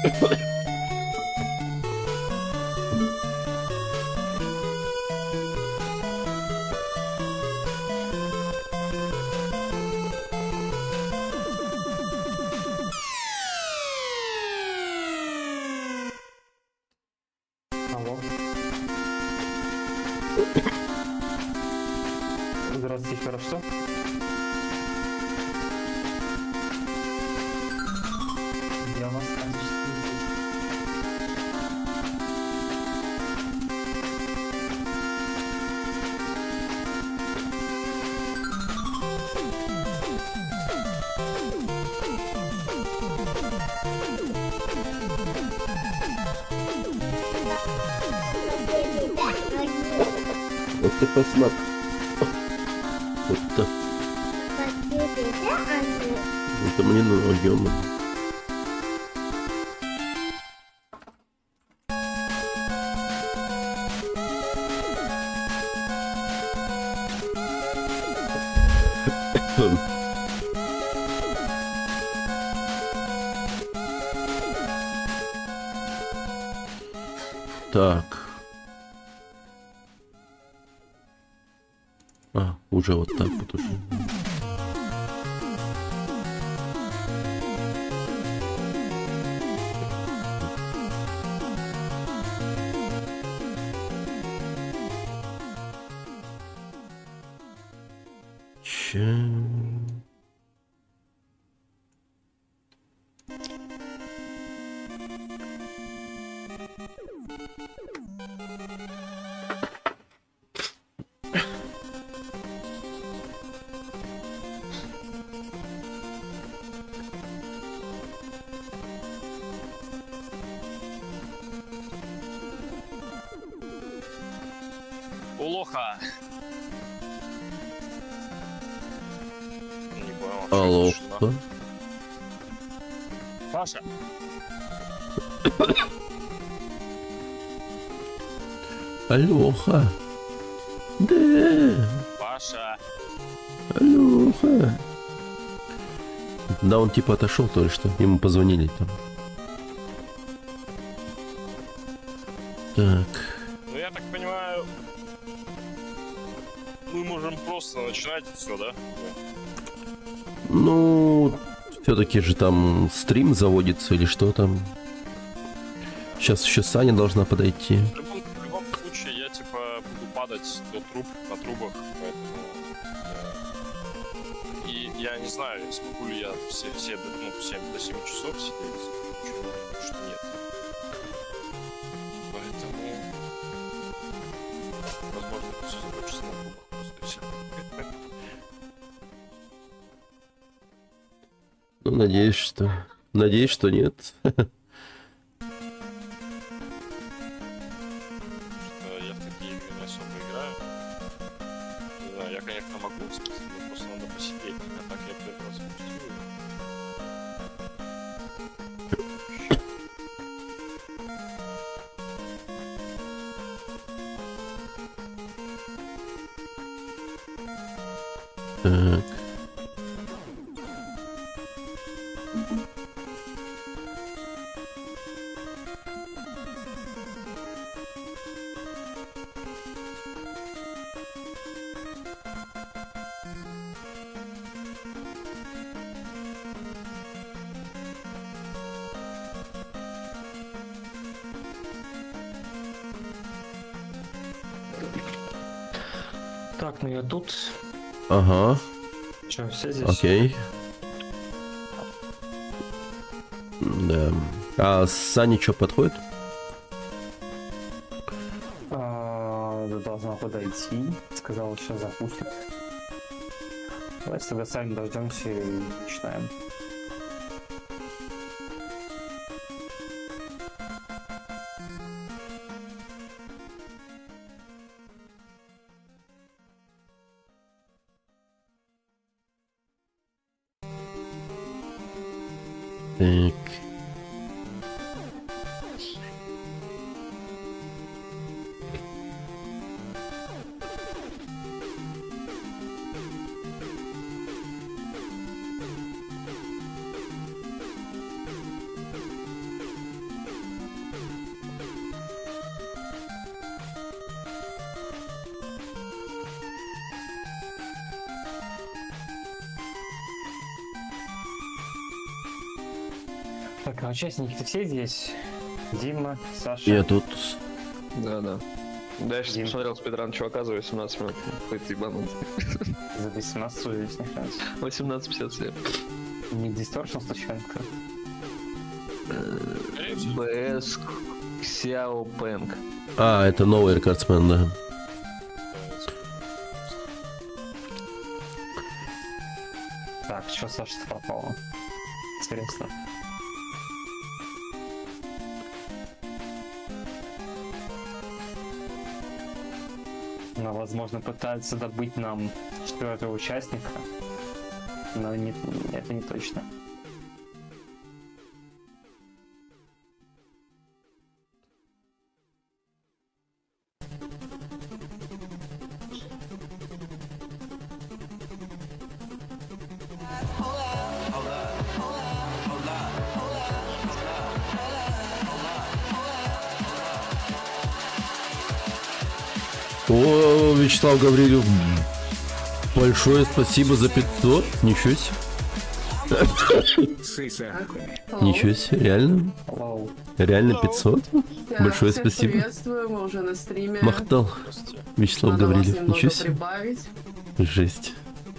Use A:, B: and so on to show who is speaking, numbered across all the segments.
A: Алло. Здравствуйте, еще раз, что? Где у нас
B: Вот ты посмотри. Вот так. Это мне нужно. Так. А, уже вот так вот уже.
C: У лоха. Не понял, что
B: Алло.
C: это,
B: Кто?
C: Паша.
B: Алёха. Да.
C: Паша.
B: Алёха. Да, он типа отошел только что. Ему позвонили там. Так.
C: Ну я так понимаю, мы можем просто начинать все, да?
B: Ну, все-таки же там стрим заводится или что там. Сейчас еще Саня должна подойти.
C: В любом случае я типа буду падать до труб на трубах, поэтому и я не знаю, смогу ли я все ну, 7 до 7 часов сидеть, что нет. Поэтому возможно все закончится на трубах просто и все.
B: Ну, надеюсь, что... Надеюсь, что нет.
C: Что я в такие игры не особо играю. Не знаю, я, конечно, могу, в смысле, мне просто надо посидеть, а так я первый раз запустил.
B: Так.
A: Так, ну я тут.
B: Ага.
A: Че, все здесь?
B: Окей. Да. А Сане что подходит?
A: Должна подойти. Сказала, сейчас запустит. Давайте тогда сами дождемся и начинаем.
B: Так.
A: Так, а участники-то все здесь? Дима, Саша.
B: Я тут.
D: Да. Да, я сейчас
A: Дим.
D: посмотрел спидран чувака за 18 минут. Какой-то ебанутый.
A: За 18 здесь не хранится.
D: 18:57.
A: Не Distortion случайно?
C: Скорее всего,
D: БС Xiao Peng.
B: А, это новый рекордсмен, да.
A: Так, что Саша пропало? Интересно. Ну, возможно, пытаются добыть нам 4-го участника, но это не точно.
B: О, Вячеслав Гаврилюк, большое спасибо за 500. Ничего себе. Ничего себе, реально?
A: Вау.
B: Реально 500?
E: Да,
B: Большое
E: всех
B: спасибо.
E: Приветствую, мы уже на стриме.
B: Махтал.
C: здравствуйте.
B: Вячеслав
E: Надо вас
B: Гаврилюк,
E: немного
B: ничего себе.
E: прибавить.
B: Жесть.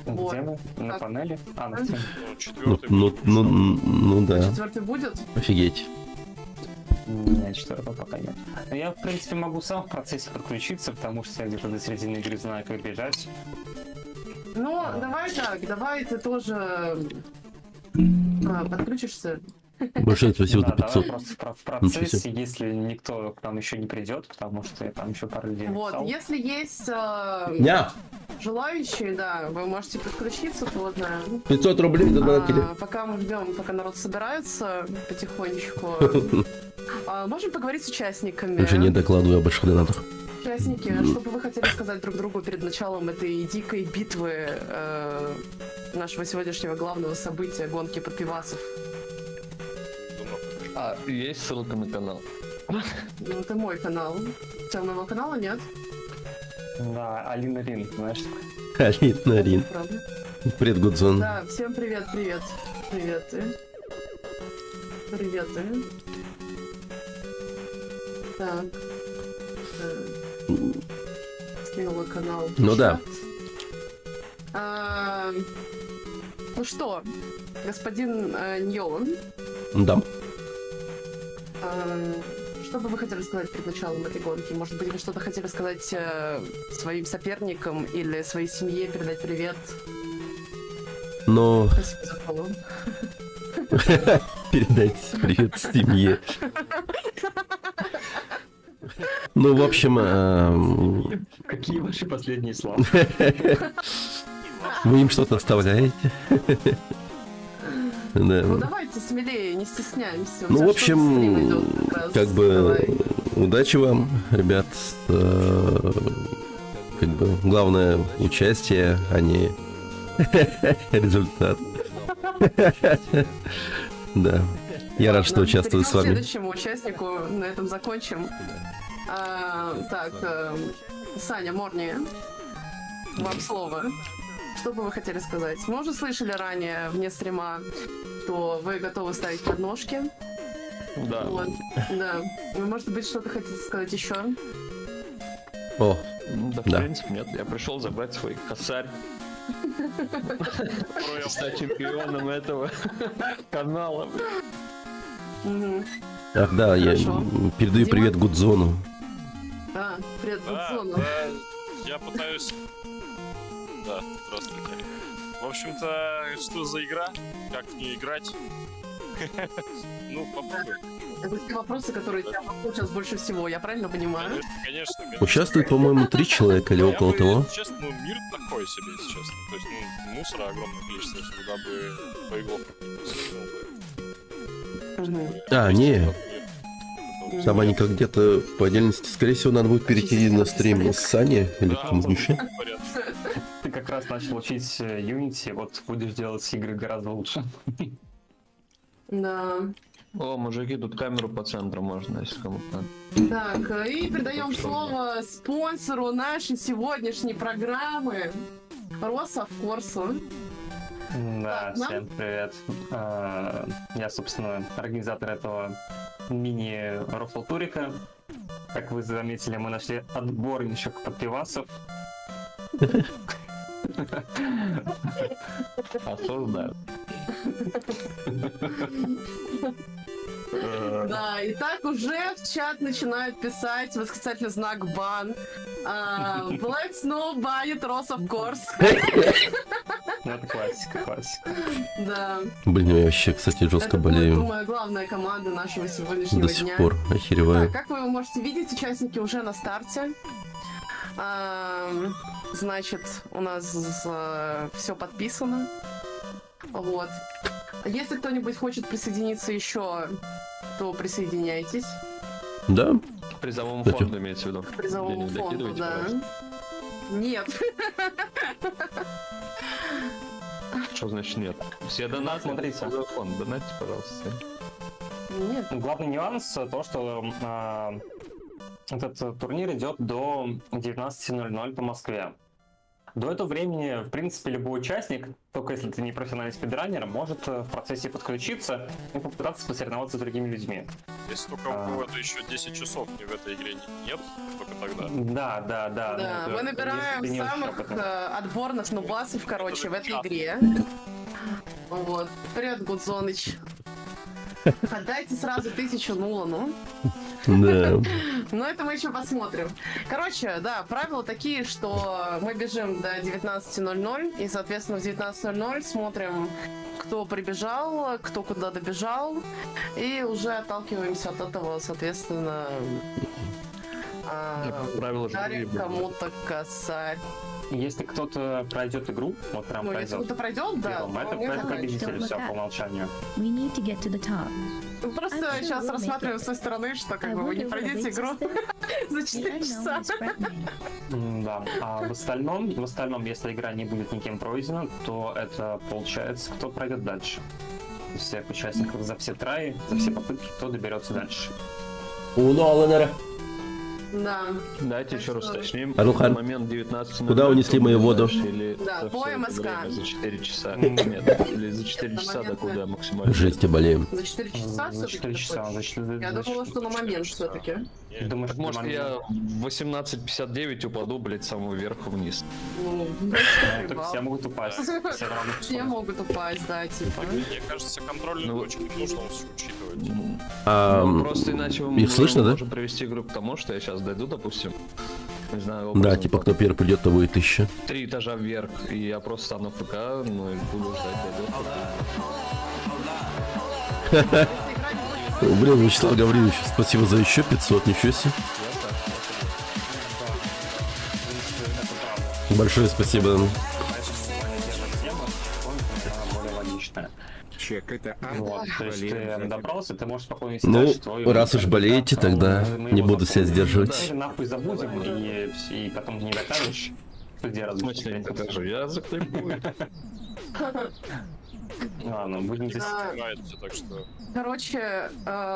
E: Вот.
A: Где мы? На
E: Так.
A: панели? А, на
E: Ну,
A: стене.
B: Ну,
C: 4-й
B: ну, ну, ну да,
E: Четвертый будет?
B: офигеть.
A: Нет, 4-го пока нет. Но я, в принципе, могу сам в процессе подключиться, потому что я где-то до середины игры знаю, как бежать.
E: Ну, давай так, давай ты тоже подключишься.
B: Большое спасибо за
A: Да, давай
B: 500.
A: просто в
B: Ничего
A: процессе,
B: себе.
A: если никто к нам еще не придет, потому что я там еще пару людей
E: Вот,
A: написал.
E: если есть
B: Ня,
E: желающие, да, вы можете подключиться тоже.
B: 500 рублей задонатили.
E: Пока мы ждем, пока народ собирается потихонечку. Можем поговорить с участниками.
B: Уже не докладываю о больших донатах.
E: Участники, что бы вы хотели сказать друг другу перед началом этой дикой битвы нашего сегодняшнего главного события, гонки подпивасов?
D: А, есть ссылка на канал.
E: Ну, это мой канал. У тебя моего канала нет?
A: Да, Алина Рин, знаешь.
B: Алина Рин.
E: Правда?
B: Привет, Гудзон.
E: Да, всем привет. Приветы. Так. Скинула канал. в
B: Ну да.
E: чат. Ну что, господин Ньолан,
B: Да.
E: что бы вы хотели сказать перед началом этой гонки? Может быть, вы что-то хотели сказать своим соперникам или своей семье, передать привет?
B: Но
E: Спасибо за фоллоу.
B: передайте привет семье. Ну, в общем,
A: Какие ваши последние слова?
B: вы им что-то оставляете? Да.
E: Ну давайте смелее, не стесняемся. У
B: Ну,
E: тебя
B: в
E: что-то стрим
B: общем,
E: идет как раз.
B: как бы
E: Давай.
B: удачи вам, ребят. Как бы главное участие, а не результат. Да. Я рад, что
E: Ладно,
B: участвую с
E: перейдем к
B: вами.
E: следующему участнику, на этом закончим. Так, Саня, Морни, вам слово. Что бы вы хотели сказать? Мы уже слышали ранее, вне стрима, что вы готовы ставить подножки.
D: Да.
E: Вот, да. Вы, может быть, что-то хотите сказать еще?
B: О,
D: Да, в
B: Да.
D: принципе, нет. Я пришел забрать свой косарь. Стать чемпионом этого канала.
E: Мгм.
B: ах да, я
E: Хорошо.
B: передаю
E: Дима?
B: привет Гудзону.
E: Привет,
C: Да,
E: Гудзону.
C: да, я пытаюсь... Да, здравствуйте. В общем-то, что за игра? Как в нее играть? Ну, попробуй.
E: Это те вопросы, которые тебя волнуют сейчас больше всего, я правильно понимаю?
C: Конечно.
B: Участвует, по-моему, 3 человека или около того.
C: Честно, ну, мир такой себе, если честно. То есть, ну, мусора огромное количество, если туда бы боеглов скинул бы.
E: Мгм.
B: А, не.
C: Этот мир.
B: Там они как где-то по отдельности. Скорее всего, надо будет перейти на стрим с Сани или
C: Да,
B: кому-нибудь еще.
C: в порядке.
A: Ты как раз начал учить Unity, вот будешь делать игры гораздо лучше.
E: Да.
D: О, мужики, тут камеру по центру можно, если кому-то надо.
E: Так, и передаем слово спонсору нашей сегодняшней программы Росавкорсу.
A: Да,
E: Так, нам-
A: всем привет. Я, собственно, организатор этого мини-рофл-турика. Как вы заметили, мы нашли отборничек подпивасов.
D: Осуждаю.
E: Да, и так уже в чат начинают писать восклицательный знак бан. Black Snow банит Ross, of course.
A: Ну, это классика.
E: Да.
B: Блин, я вообще, кстати, жестко
E: Это будет,
B: болею.
E: думаю, главная команда нашего сегодняшнего
B: До
E: дня.
B: сих пор.
E: Так,
B: Охереваю.
E: как вы можете видеть, участники уже на старте. Значит, у нас все подписано. Вот. Если кто-нибудь хочет присоединиться еще, то присоединяйтесь
B: Да?
D: К призовому
B: Кстати.
D: фонду имеется в виду.
E: к призовому
D: Денег
E: фонду,
D: докидывайте,
E: да.
D: пожалуйста.
E: Нет.
D: Что значит нет? Все донаты.
A: Смотрите.
D: Призовой фонд, донатьте, пожалуйста.
E: Нет.
A: Главный нюанс то, что этот турнир идет до 19:00 по Москве. До этого времени, в принципе, любой участник, только если ты не профессиональный спидранер, может в процессе подключиться и попытаться посоревноваться с другими людьми.
C: Если только у кого-то еще 10 часов не в этой игре нет, только тогда.
A: Да.
E: Да,
A: ну,
E: мы
A: это
E: набираем
A: если ты не очень
E: самых
A: опытный.
E: отборных нубасов, короче, в этой игре. Вот. Привет, Гудзоныч. Отдайте сразу 1000 Нулану.
B: Да.
E: Но это мы еще посмотрим. Короче, да, правила такие, что мы бежим до 19:00, и, соответственно, в 19:00 смотрим, кто прибежал, кто куда добежал, и уже отталкиваемся от этого, соответственно,
D: Правила
E: ударим
D: живые.
E: кому-то косарь.
A: Если кто-то пройдет игру, вот прям
E: Ну, если
A: пройдет,
E: кто-то пройдет, да,
A: первым,
E: то
A: это
E: мы заканчиваем.
A: победитель все по умолчанию.
F: We need to get to the top.
E: Просто
F: I'm sure
E: сейчас
F: we'll
E: рассматриваем
F: make it.
E: с той стороны, что как
F: I
E: бы вы не
F: wonder what
E: пройдете
F: awaits
E: игру
F: us there.
E: за
F: The
E: 4 часа.
F: unknown is frightening.
A: Да. А в остальном, если игра не будет никем пройдена, то это получается, кто пройдет дальше. Из всех участников за все траи, за все попытки, кто доберется дальше.
E: Да.
D: Давайте еще раз уточним.
B: Арухан,
D: На момент 19:00.
B: куда унесли мои воду?
D: Или
E: Да,
D: за
E: по
D: всё это
E: МСК.
D: время, за 4 часа. Нет, или за 4
E: На
D: часа
E: момент,
D: докуда
E: да.
D: максимально.
B: Жесть, я болею.
E: За 4 часа
A: За
E: все-таки?
A: 4 часа.
E: Я думала, что на момент все-таки.
A: Думаю,
D: Так
A: что
D: может
A: момент-
D: я в 18:59 упаду, блядь, с самого верха вниз.
E: Ну,
A: Ну, так все могут упасть. Все в равных
E: все
A: условиях.
E: могут упасть, да, типа.
C: Мне кажется, контрольные
D: Ну,
C: точки нужно все учитывать.
B: А,
D: Просто иначе мы
B: их слышно, да?
D: можем привести игру к тому, что я сейчас дойду, допустим. Не знаю,
B: Да,
D: образом,
B: типа кто первый придет, того и 1000.
D: 3 этажа вверх, и я просто стану ФК, ну и буду ждать дойдет.
B: Блин, Вячеслав Гаврилович, спасибо за еще 500, ничего себе. Большое спасибо.
A: Более логичная.
G: Чек это
A: Вот, то есть ты добрался, ты можешь спокойно сидеть
B: Ну,
A: дальше, твой-
B: раз уж болеете, тогда
A: Мы
B: не
A: его
B: буду себя
A: запомним.
B: сдерживать.
A: Да, нахуй забудем, и потом не докажешь, что где
D: В смысле, не покажу, я заклипую.
A: Ладно, будем здесь...
E: Да.
C: Нравится, так что...
E: Короче,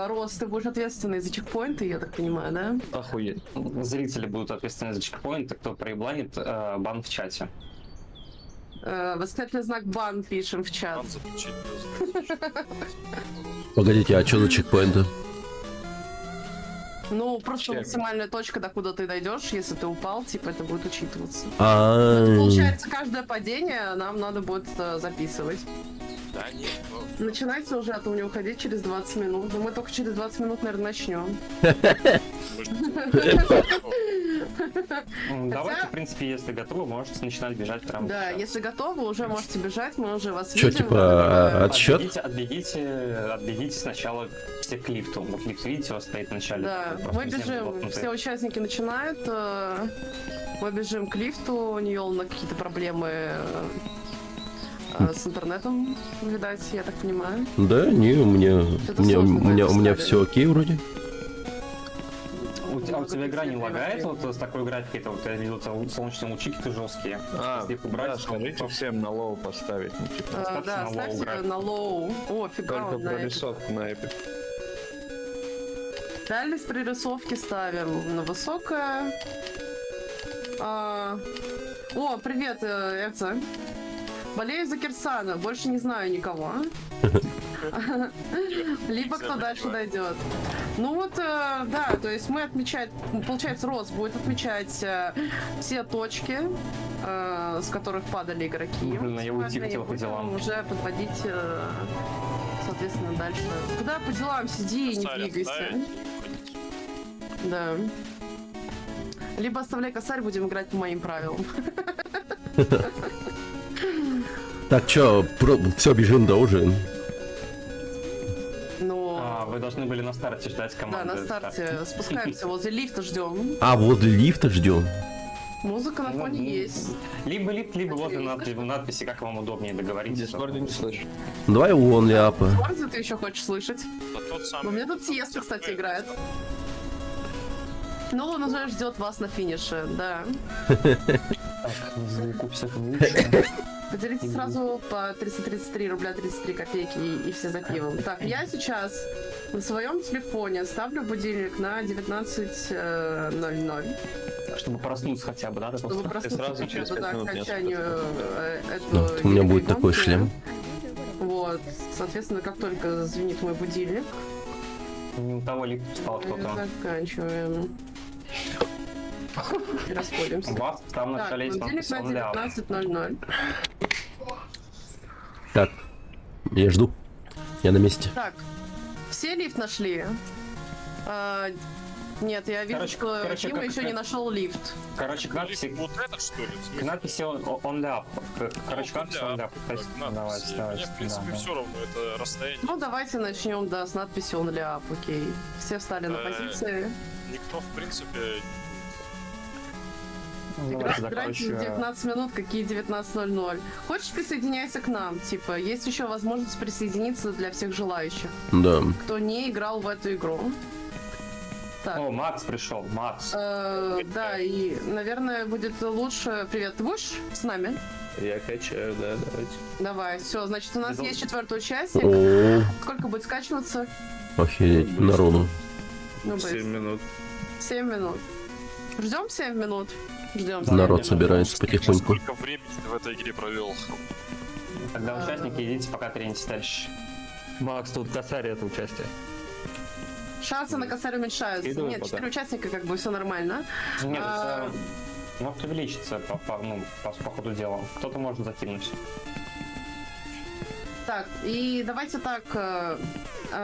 E: Рос, ты будешь ответственный за чекпоинты, я так понимаю, да?
D: Охуеть.
A: Зрители будут ответственны за чекпоинт, а кто проебланит, бан в чате.
E: Восклицательный знак бан пишем в чат.
C: Надо заключить
B: Погодите, а что за чекпоинты?
E: Ну, просто
D: Чек.
E: максимальная точка, до куда ты дойдешь, если ты упал, типа, это будет учитываться.
B: А,
E: Получается, каждое падение нам надо будет записывать.
C: Да нет,
E: Начинайте уже, а то мне уходить через 20 минут. Но мы только через 20 минут, наверное, начнем.
A: Давайте, в принципе, если готовы, можете начинать бежать прямо
E: Да,
A: сейчас.
E: если готовы, уже можете бежать, мы уже вас
B: Чё,
E: видим.
B: типа, отсчет?
A: Отбегите сначала все к лифту. Вот лифт, видите, у вас стоит в начале.
E: Да,
A: Просто
E: мы
A: не знаю,
E: бежим,
A: воткнутый.
E: все участники начинают. Мы бежим к лифту, у нее на какие-то проблемы с интернетом, видать, я так понимаю.
B: да, не, у меня
E: сложно
B: все окей вроде.
A: У тебя игра не лагает, вот с такой графикой, то вот я видел, солнечные лучики-то жесткие. Если их убрать,
D: да, скажите всем на лоу поставить, ну типа.
A: Ставьте
E: Да,
A: на low
E: ставьте
A: график.
E: на лоу. О, фига,
D: Только
E: он на Epic.
D: прорисовку на Epic.
E: Дальность прорисовки ставим на высокое. О, привет, Экса. Болею за Кирсана, больше не знаю никого. Либо кто дальше дойдет. Ну вот, да, то есть мы отмечать, получается, Рос будет отмечать все точки, с которых падали игроки.
A: Блин, я уйти
E: И
A: хотел по
E: будем
A: делам.
E: уже подводить, соответственно, дальше. Куда по делам сиди и не
C: Косарь
E: двигайся.
C: оставить и уходить.
E: Да. Либо оставляй косарь, будем играть по моим правилам.
B: Так, чё, все, бежим, да, уже?
E: Но...
A: Вы должны были на старте ждать
E: Да,
A: команды.
E: на старте спускаемся возле лифта, ждем.
B: А, возле лифта ждем.
E: Музыка на фоне есть.
A: Либо лифт, либо возле надписи, как вам удобнее
D: В
A: договориться.
D: Дискорде не слышу.
B: Давай он ляпа.
E: Морзе ты еще хочешь слышать?
C: Да тот самый.
E: У меня тут Сиеста, кстати, играет. Ну, он уже ждет вас на финише, да. Поделитесь сразу по 333 рубля 33 копейки и все за пивом. Так, я сейчас на своем телефоне ставлю будильник на 19:00.
A: Чтобы проснуться хотя бы, да?
E: Чтобы проснуться
D: сразу
E: хотя
D: через
E: бы,
D: 5
E: да, к
D: минут
E: окончанию
B: Ну,
E: этого
B: у меня будет
E: великой
B: такой
E: гонки.
B: шлем.
E: Вот, соответственно, как только звенит мой будильник,
A: Не у того лифт встал кто-то.
E: заканчиваем. И расходимся.
A: У вас там на
E: Так,
A: столе есть
E: будильник
A: надпись
E: на
A: «Он ляп».
E: 19:00.
B: Так, я жду. Я на месте.
E: Так, все лифт нашли? Нет, я вижу,
A: Короче,
E: что Тима
A: как-
E: еще не нашел лифт.
A: Короче, к надписи...
C: Вот этот, что ли? В
A: К
C: смысле?
A: надписи «Он ляп». Короче, к надписи «Он ляп». То есть,
C: Так, надпись.
A: давайте,
C: Мне, в принципе,
A: да.
C: все равно, это расстояние.
E: Ну, давайте начнем, да, с надписью «Он ляп», окей. Все встали на позиции.
C: Никто, в принципе,
A: Давайте, да,
E: Играйте
A: короче,
E: 19 минут, какие 19:00. Хочешь, присоединяйся к нам? Типа, есть еще возможность присоединиться для всех желающих,
B: Да.
E: кто не играл в эту игру. Так,
A: О, Макс пришел, Макс.
E: да, и, наверное, будет лучше... Привет, ты будешь с нами?
G: Я качаю, да, давайте.
E: Давай, все, значит, у нас
A: Иду.
E: есть 4-й участник.
B: О,
E: Сколько будет скачиваться?
B: охереть, народу.
E: Ну,
G: 7 минут.
E: 7 минут. Ждем 7 минут? Ждем.
B: Народ собирается потихоньку.
C: сколько времени ты в этой игре провел?
A: Тогда участники, идите пока тренитесь дальше.
D: Макс, тут косарь это участие.
E: Шансы на косарь уменьшаются.
G: Скидывай
E: Нет,
G: пока.
E: 4 участника, как бы все нормально.
A: Нет,
E: А.
A: это может увеличиться по ходу дела. Кто-то может закинуть.
E: Так, и давайте так,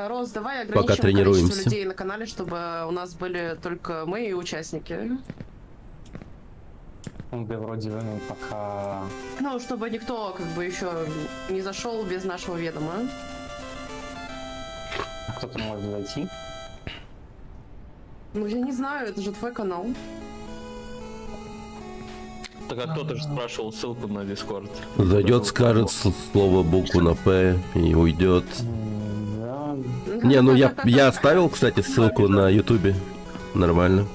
E: Рос, давай ограничим количество
B: тренируемся.
E: людей на канале, чтобы у нас были только мы и участники.
A: Да, вроде пока...
E: Ну, чтобы никто как бы еще не зашел без нашего ведома.
A: Кто-то может зайти.
E: Ну, я не знаю, это же твой канал.
D: Так а кто-то же спрашивал ссылку на Дискорд.
B: Зайдет, скажет слово букву на П и уйдет.
A: Да.
B: Не, ну я оставил, кстати, ссылку на Ютубе. Нормально.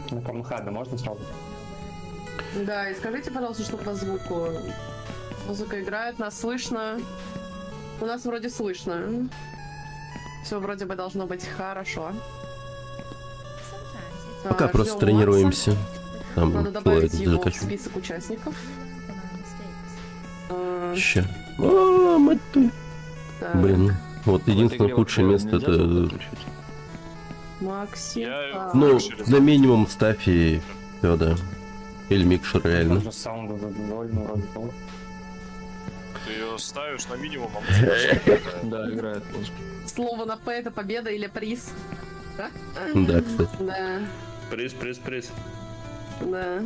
A: На Порнхабе можно сразу?
E: Да, и скажите, пожалуйста, что по звуку. Музыка играет, нас слышно. У нас вроде слышно. Все вроде бы должно быть хорошо.
B: Пока
E: Так,
B: просто
E: ждём
B: тренируемся.
E: Макса.
B: Там
E: Надо добавить
B: плойд
E: его в
B: закачу.
E: список участников.
B: Ща. А, мать ты.
E: Так,
B: Блин. Вот
D: В этой
B: единственное
D: игре
B: худшее
D: вообще
B: место
D: нельзя звук
B: это...
D: отключить?
E: Максим.
C: Я-
E: так.
B: Ну,
C: Микшер
B: на минимум ставь и... всё, да. Или микшер реально.
A: Там же саунд довольно вроде был.
C: Ты ее ставишь на минимум, а музыка
D: Да, играет музыка.
E: Слово на П это победа или приз.
B: Да, кстати.
E: Да,
G: Приз.
E: да.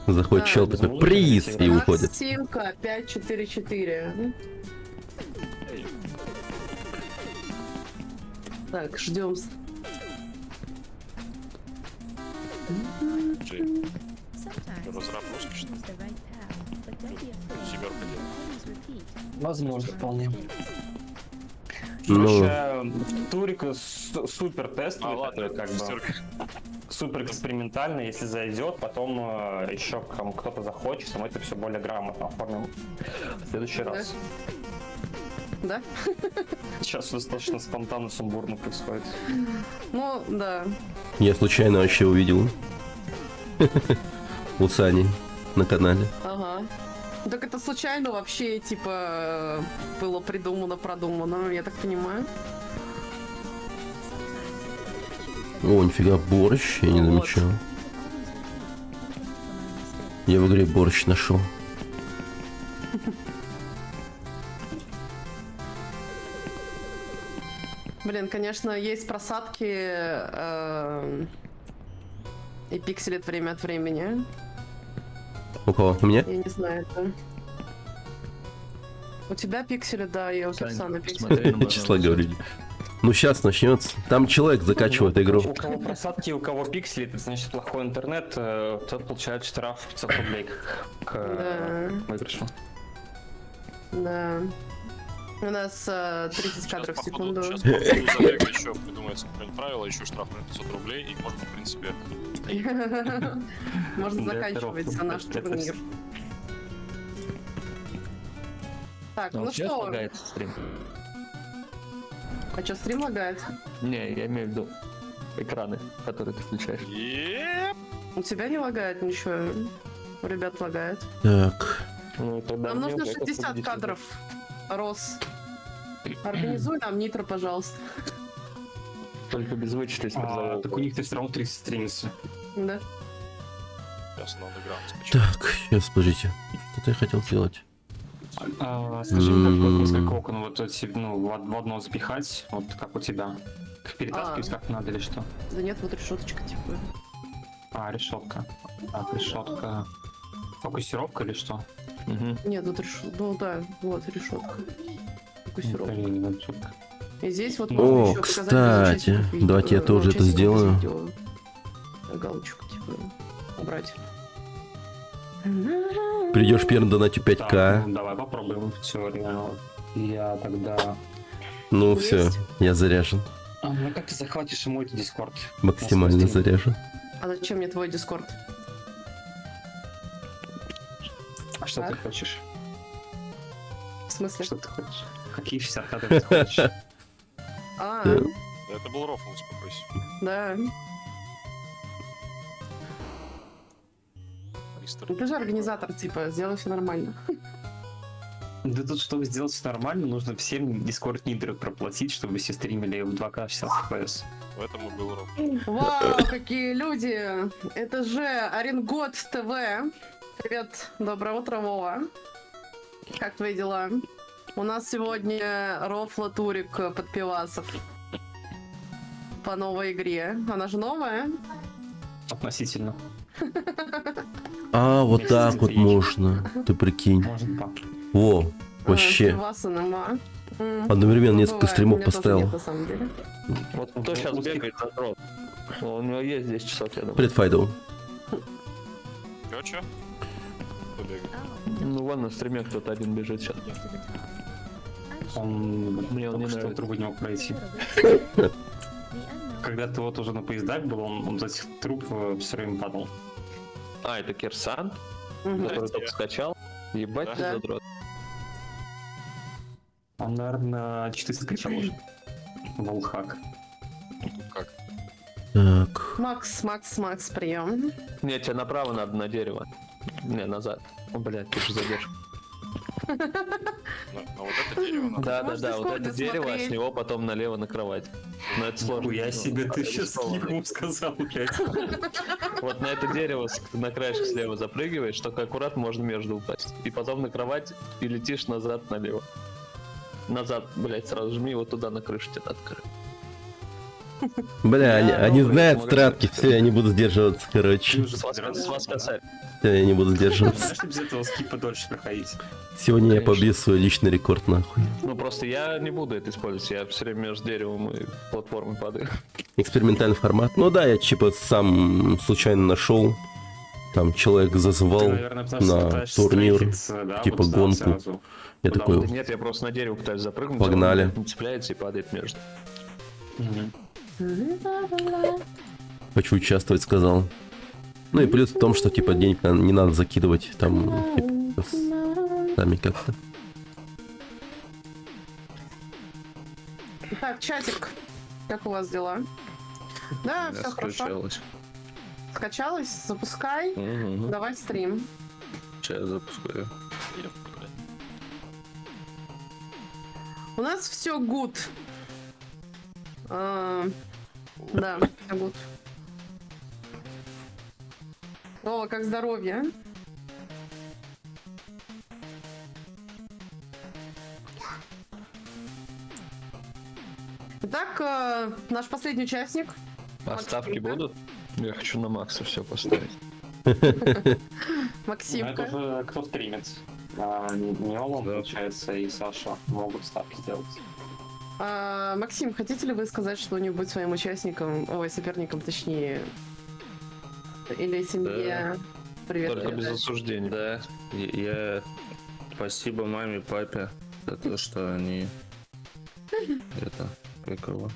B: Заходит
E: Да,
B: чел
A: без
B: такой,
A: музыки
B: приз,
A: не
B: и
A: играть.
B: уходит.
E: Максимка 544. Так, ждем.
C: разраб русский, что ли? Семерка делает.
A: Возможно, вполне.
B: Ну,
A: Короче, турик супер тестовый,
C: А, ладно,
A: такой, как бы
C: шестерка.
A: супер экспериментальный. Если зайдет, потом еще кто-то захочет, мы это все более грамотно оформим в следующий раз.
E: Да?
A: Сейчас достаточно спонтанно, сумбурно происходит.
E: Ну, да.
B: я случайно вообще увидел у Сани на канале.
E: Ага. Так это случайно вообще, типа, было продумано, я так понимаю.
B: О, нифига, борщ, я не
E: Вот.
B: замечал. Я в игре борщ нашел.
E: Блин, конечно, есть просадки и пикселит время от времени.
B: У кого? У меня?
E: Я не знаю, это... У тебя пиксели, да, и у
D: Сань,
E: Кирсана пиксели.
D: смотри на
B: Числа
D: мою
B: говорили. Ну сейчас начнется. Там человек закачивает игру.
A: У кого просадки, у кого пиксели, это значит плохой интернет, тот получает штраф 500 рублей к
E: Да.
A: выигрышу.
E: Да. У нас 30 кадров в секунду.
C: Сейчас походу забега еще придумается какое-нибудь правило, еще штраф на 500 рублей, и можно, в принципе...
E: Можно
A: Да,
E: заканчивать
A: здорово.
E: наш
A: Это
E: турнир. Так, ну
D: сейчас
E: что?
D: лагается стрим.
E: А что, стрим лагает?
D: Не, я имею в виду экраны, которые ты включаешь.
C: Еп!
E: У тебя не лагает ничего? У ребят лагает.
B: Так.
D: Ну, тогда
E: Нам
D: мне
E: нужно
D: вот это
E: 60
D: победитель.
E: кадров. Рос. Организуй нам нитро, пожалуйста.
D: Только без вычета из призового.
A: Так у них-то все равно 30 стримится.
E: Да.
C: Сейчас на андеграунд скачаю.
B: Так, сейчас, подождите. Что-то я хотел сделать.
A: Скажи мне, как вот несколько окон вот эти, ну, в одно запихать, вот как у тебя. Перетаскивать как надо или что?
E: Да нет, вот решеточка типа.
A: Решетка. Так, решетка. Фокусировка или что?
D: Мгм.
E: Нет, тут решетка. Ну да, вот решетка. Фокусировка.
A: Блин, решетка.
E: И здесь вот
B: О,
E: можно еще показать без
B: кстати,
E: участников видео,
B: давайте я тоже это
E: участников без
B: сделаю.
E: видео. Галочку типа убрать.
B: Придешь первым донатью
A: Так,
B: 5к.
A: ну, давай попробуем теорию. Я тогда...
B: Ну
E: Есть.
B: все, я заряжен.
A: Ну как ты захватишь ему этот дискорд?
B: Максимально
A: На свой стрим.
B: заряжен.
E: А зачем мне твой дискорд?
A: А что ты
E: Так.
A: хочешь?
E: В смысле?
A: Что ты хочешь? Какие 60 кадров ты хочешь?
E: А,
B: Да.
C: Да это был рофл, успокойся.
E: да.
C: Мистер.
E: Ну ты же организатор, типа, сделай все нормально.
A: Да тут, чтобы сделать все нормально, нужно всем дискорд нидер проплатить, чтобы все стримили в 2К 60 FPS.
C: В этом и был рофл.
E: Вау, какие люди! Это же Оренгот ТВ. Привет, доброе утро, Вова. Как твои дела? У нас сегодня рофла турик под пивасов. По новой игре. Она же новая?
A: Относительно.
B: А, вот
A: Месяц
B: так вот
A: три.
B: можно. Ты прикинь.
A: Может, так.
B: Во, вообще.
E: Пивасы нема.
B: Одновременно несколько
E: Бывает,
B: стримов
E: у меня тоже
B: поставил.
E: нет, на самом деле.
D: Вот кто сейчас бегает за дрот? Ну, у него есть 10 часов, я думаю.
B: Предфайдовал.
C: Чё? Побегай.
D: Ну, вон на стриме кто-то один бежит сейчас. Мне он не
A: Только что
D: нравится.
A: трубу не мог пройти. Когда ты вот уже на поездах был, он за этих труб все время падал.
D: А, это Кирсан,
E: Мгм.
D: который только скачал. Ебать ты
E: Да.
D: задрот.
A: Он, наверное, 400 кричал уже. Волхак.
C: Как?
B: Так.
E: Макс, прием.
D: Не, тебе направо надо на дерево. Не, назад. О, блядь, ты же задержка.
C: На вот это дерево надо.
D: Да,
E: можешь
D: вот
E: Дискорде
D: это дерево, а
E: смотреть.
D: с него потом налево на кровать. Но это сложно.
A: Хуя себе, ты
D: Это
A: сейчас
D: рискованно.
A: ему сказал, блядь.
D: Вот на это дерево на краешек слева запрыгиваешь, только аккуратно можно между упасть. И потом на кровать и летишь назад налево. Назад, блять, сразу жми вот туда на крышу тебе надо, короче.
B: Бля, они
D: добрый,
B: знают
D: помогай.
B: стратки, все, я не буду сдерживаться, короче.
D: С вас косарь.
B: Всё, я не буду сдерживаться.
A: Знаешь, без этого скипа дольше проходить.
B: Сегодня я
D: Конечно.
B: побью свой личный рекорд, нахуй.
D: Ну просто я не буду это использовать, я все время между деревом и платформой падаю.
B: Экспериментальный формат. Ну да, я типа сам случайно нашел. Там человек
A: Ты,
B: зазывал
A: наверное, потому что
B: на
A: пытаешься
B: турнир,
A: стрейфиться, да,
B: типа
A: вот сюда
B: гонку.
A: сразу.
B: Я
A: Куда
B: такой,
A: он?
D: Нет, я просто на дерево пытаюсь запрыгнуть.
B: Погнали.
D: а он не цепляется и падает между.
A: Мгм.
B: хочу участвовать, сказал. Ну и плюс в том, что типа денег не надо закидывать, там типа, сами как-то.
E: Так, чатик. Как у вас дела? Да, все хорошо.
G: Скачалось.
E: Скачалось? Запускай.
G: Угу.
E: Давай стрим.
G: Сейчас запускаю.
C: Блядь.
E: У нас все good. Да, все good. О, как здоровье. Итак, наш последний участник.
D: А ставки
E: Максимка.
D: будут? Я хочу на Макса все поставить.
A: Ну, это
E: Максимка.
A: уже кто стримит. Не он,
G: Да.
A: получается, и Саша могут ставки сделать.
E: Максим, хотите ли вы сказать что-нибудь своим участникам, ой, соперникам, точнее, или семье? Привет.
D: Только без
E: передать?
D: осуждений.
G: Да, я... Спасибо маме, папе за то, что они... Это... Как его?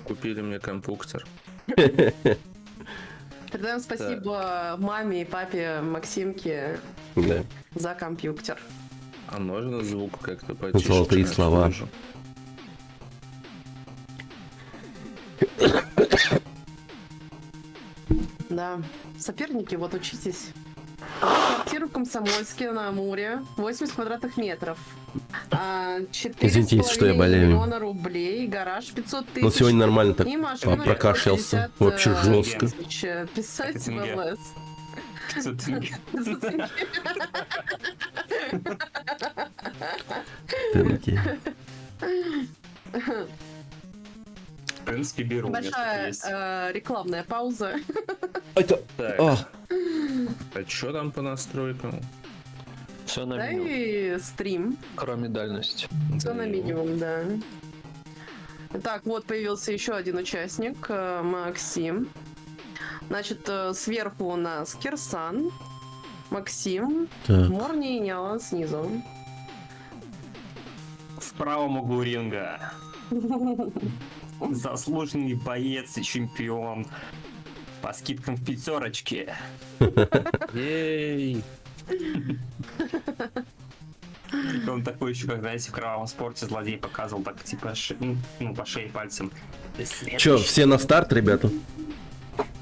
G: Купили мне компьютер.
E: Передаем спасибо маме и папе Максимке
B: Да.
E: за компьютер.
G: А можно звук как-то потише?
B: Золотые
G: чуть
B: слова.
G: ниже?
E: Да. Соперники, вот учитесь. Квартира в Комсомольске на Амуре, 80 квадратных метров. 4,5
B: Извините, если что, я болею.
E: миллиона рублей, гараж 500 тысяч.
B: Ну, сегодня нормально так
E: и машина
B: прокашлялся.
E: 150
B: Вообще жестко.
E: тысяч. Писать в
A: тенге.
E: ЛС.
A: 500 тенге.
B: Тенки.
A: В принципе, беру. если
E: Большая
A: есть.
E: рекламная пауза.
B: Это...
G: Так,
B: А,
G: а что там по настройкам?
D: Все на
E: Да
D: минимум,
E: и стрим.
D: кроме дальности.
E: Все на минимум, да. Так, вот появился еще один участник, Максим. Значит, сверху у нас Кирсан, Максим,
B: так.
E: Морни и Няла снизу.
A: В правом углу ринга. Заслуженный боец и чемпион. По скидкам в пятерочке.
G: Ей!
A: Он такой еще, как, знаете, в кровавом спорте злодей показывал, так, типа, по шее пальцем.
B: Чё, все на старт, ребята?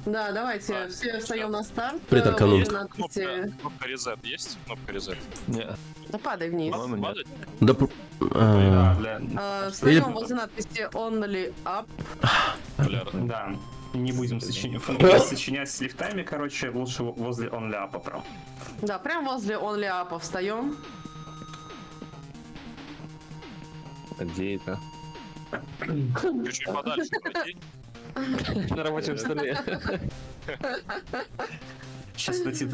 E: Да, давайте все встаем на старт.
B: Притарканул.
E: Возле надписи-
C: Кнопка резет есть? Кнопка резет.
D: Не,
E: Да падай вниз.
D: по-моему, нет.
C: Падать?
B: Да...
A: Да,
E: Встаем
B: Или-
E: возле надписи Only Up.
C: Бля,
A: да. Не будем сочинять с лифтами, короче, лучше возле онляпа прям.
E: Да, прям возле Only Up встаем.
G: А где это?
C: чуть-чуть подальше пройти.
D: На рабочем столе.
A: Сейчас эти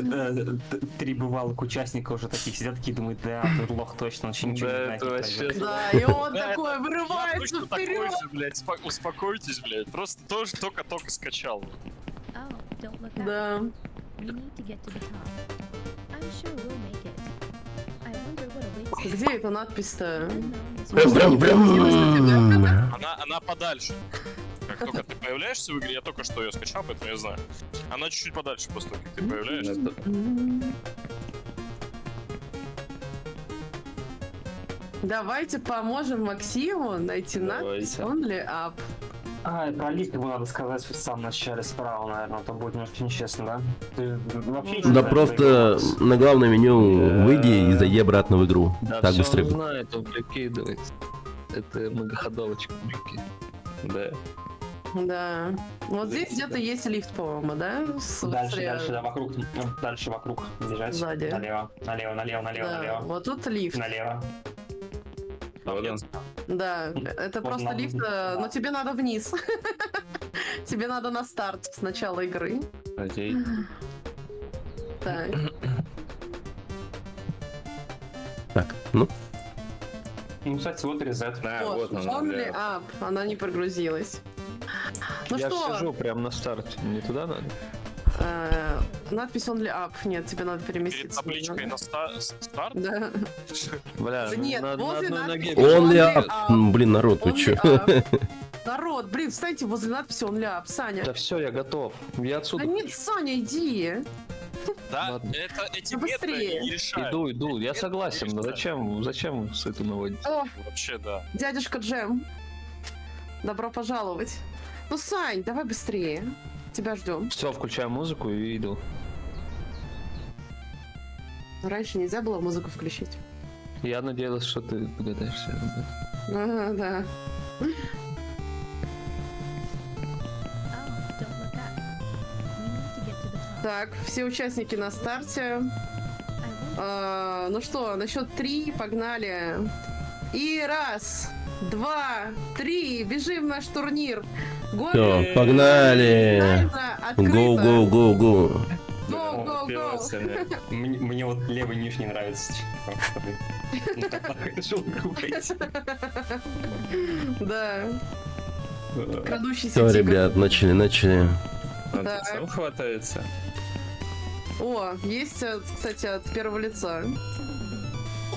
A: 3 бывалых участника уже таких сидят, такие думают, да, тут лох точно, он еще ничего
D: Да,
A: не знает.
D: это
A: не
D: вообще-
A: пройдет.
E: Да, и он
C: Да,
E: такой
C: Я
E: вырывается
C: точно такой
E: вперед.
C: же, блядь, успокойтесь, блядь. Просто тоже только скачал.
F: Oh, don't look up.
E: Да.
F: We need to get to the top. I'm sure we'll make it. I wonder what awaits us.
E: Где эта надпись-то?
C: Она подальше. Как только ты появляешься в игре, я только что ее скачал, поэтому я знаю. Она чуть-чуть подальше после того, как ты появляешься.
E: Давайте поможем Максиму найти надпись
G: Давайте.
E: Only Up.
A: Про лифт ему надо сказать в самом начале справа, наверное, там будет немножко нечестно, да? Ты вообще не
B: Да
A: знаешь,
B: просто
A: проигрываться.
B: на главное меню выйди и зайди обратно в игру.
D: Да,
B: Так
D: все
B: быстрее
D: он
B: будет.
D: знает, он прикидывается. Это многоходовочка, прикинь.
G: Да.
E: Да. Вот здесь где-то есть лифт, по-моему, да?
A: Дальше, да, вокруг, дальше вокруг бежать.
E: Сзади.
A: Налево, налево, налево, налево,
E: Да,
A: налево.
E: вот тут лифт.
A: Налево.
G: Вот он.
E: Да, это
A: Вот
E: просто
A: нам-
E: лифт, но тебе надо вниз. Тебе надо на старт с начала игры.
G: Окей.
E: Так.
B: Так, ну,
A: Ну, кстати, вот резет.
G: Да,
E: Вот,
G: вот он.
E: Only Up. Она не прогрузилась. Ну
D: Я
E: что,
D: сижу прям на старте, не туда надо?
E: надпись Only Up. Нет, тебе надо
C: Перед
E: переместиться.
C: табличкой на старт.
E: Да.
D: Бля,
E: Да нет,
D: на
E: возле
D: одной
E: надписи
D: ноге.
B: Only
E: Only
B: up.
E: up.
B: Блин, народ, вы
E: Only
B: чё?
E: up. Народ, блин, встаньте возле надписи Only Up. Саня.
D: Да все, я готов. Я
E: Да
D: отсюда
E: нет, Саня, иди.
C: Да,
D: Ладно.
C: эти
E: Ну,
C: метры
E: быстрее.
C: не решают.
D: иду. Я
C: Нет,
D: согласен, но
C: конечно.
D: зачем с этим наводить?
E: О,
C: Вообще, да.
E: дядюшка Джем. Добро пожаловать. Ну, Сань, давай быстрее. Тебя ждем.
D: Все, включаю музыку и иду.
E: Раньше нельзя было музыку включить.
D: Я надеялся, что ты догадаешься.
E: Ага, да.
F: Oh, don't look up. We need to get to the top.
E: Так, все участники на старте.
F: I wonder.
E: Ну что, на счет 3 погнали. И раз, два, три, бежим в наш турнир.
B: Все, погнали.
E: Открыто.
B: Go, go, go, go.
E: Go, go, go.
A: Мне вот левый нижний нравится. Решил купить.
E: Да, крадущийся
B: Все,
E: тигр.
B: ребят, начали.
G: Он
E: Так.
G: сам хватается.
E: О, есть, кстати, от первого лица.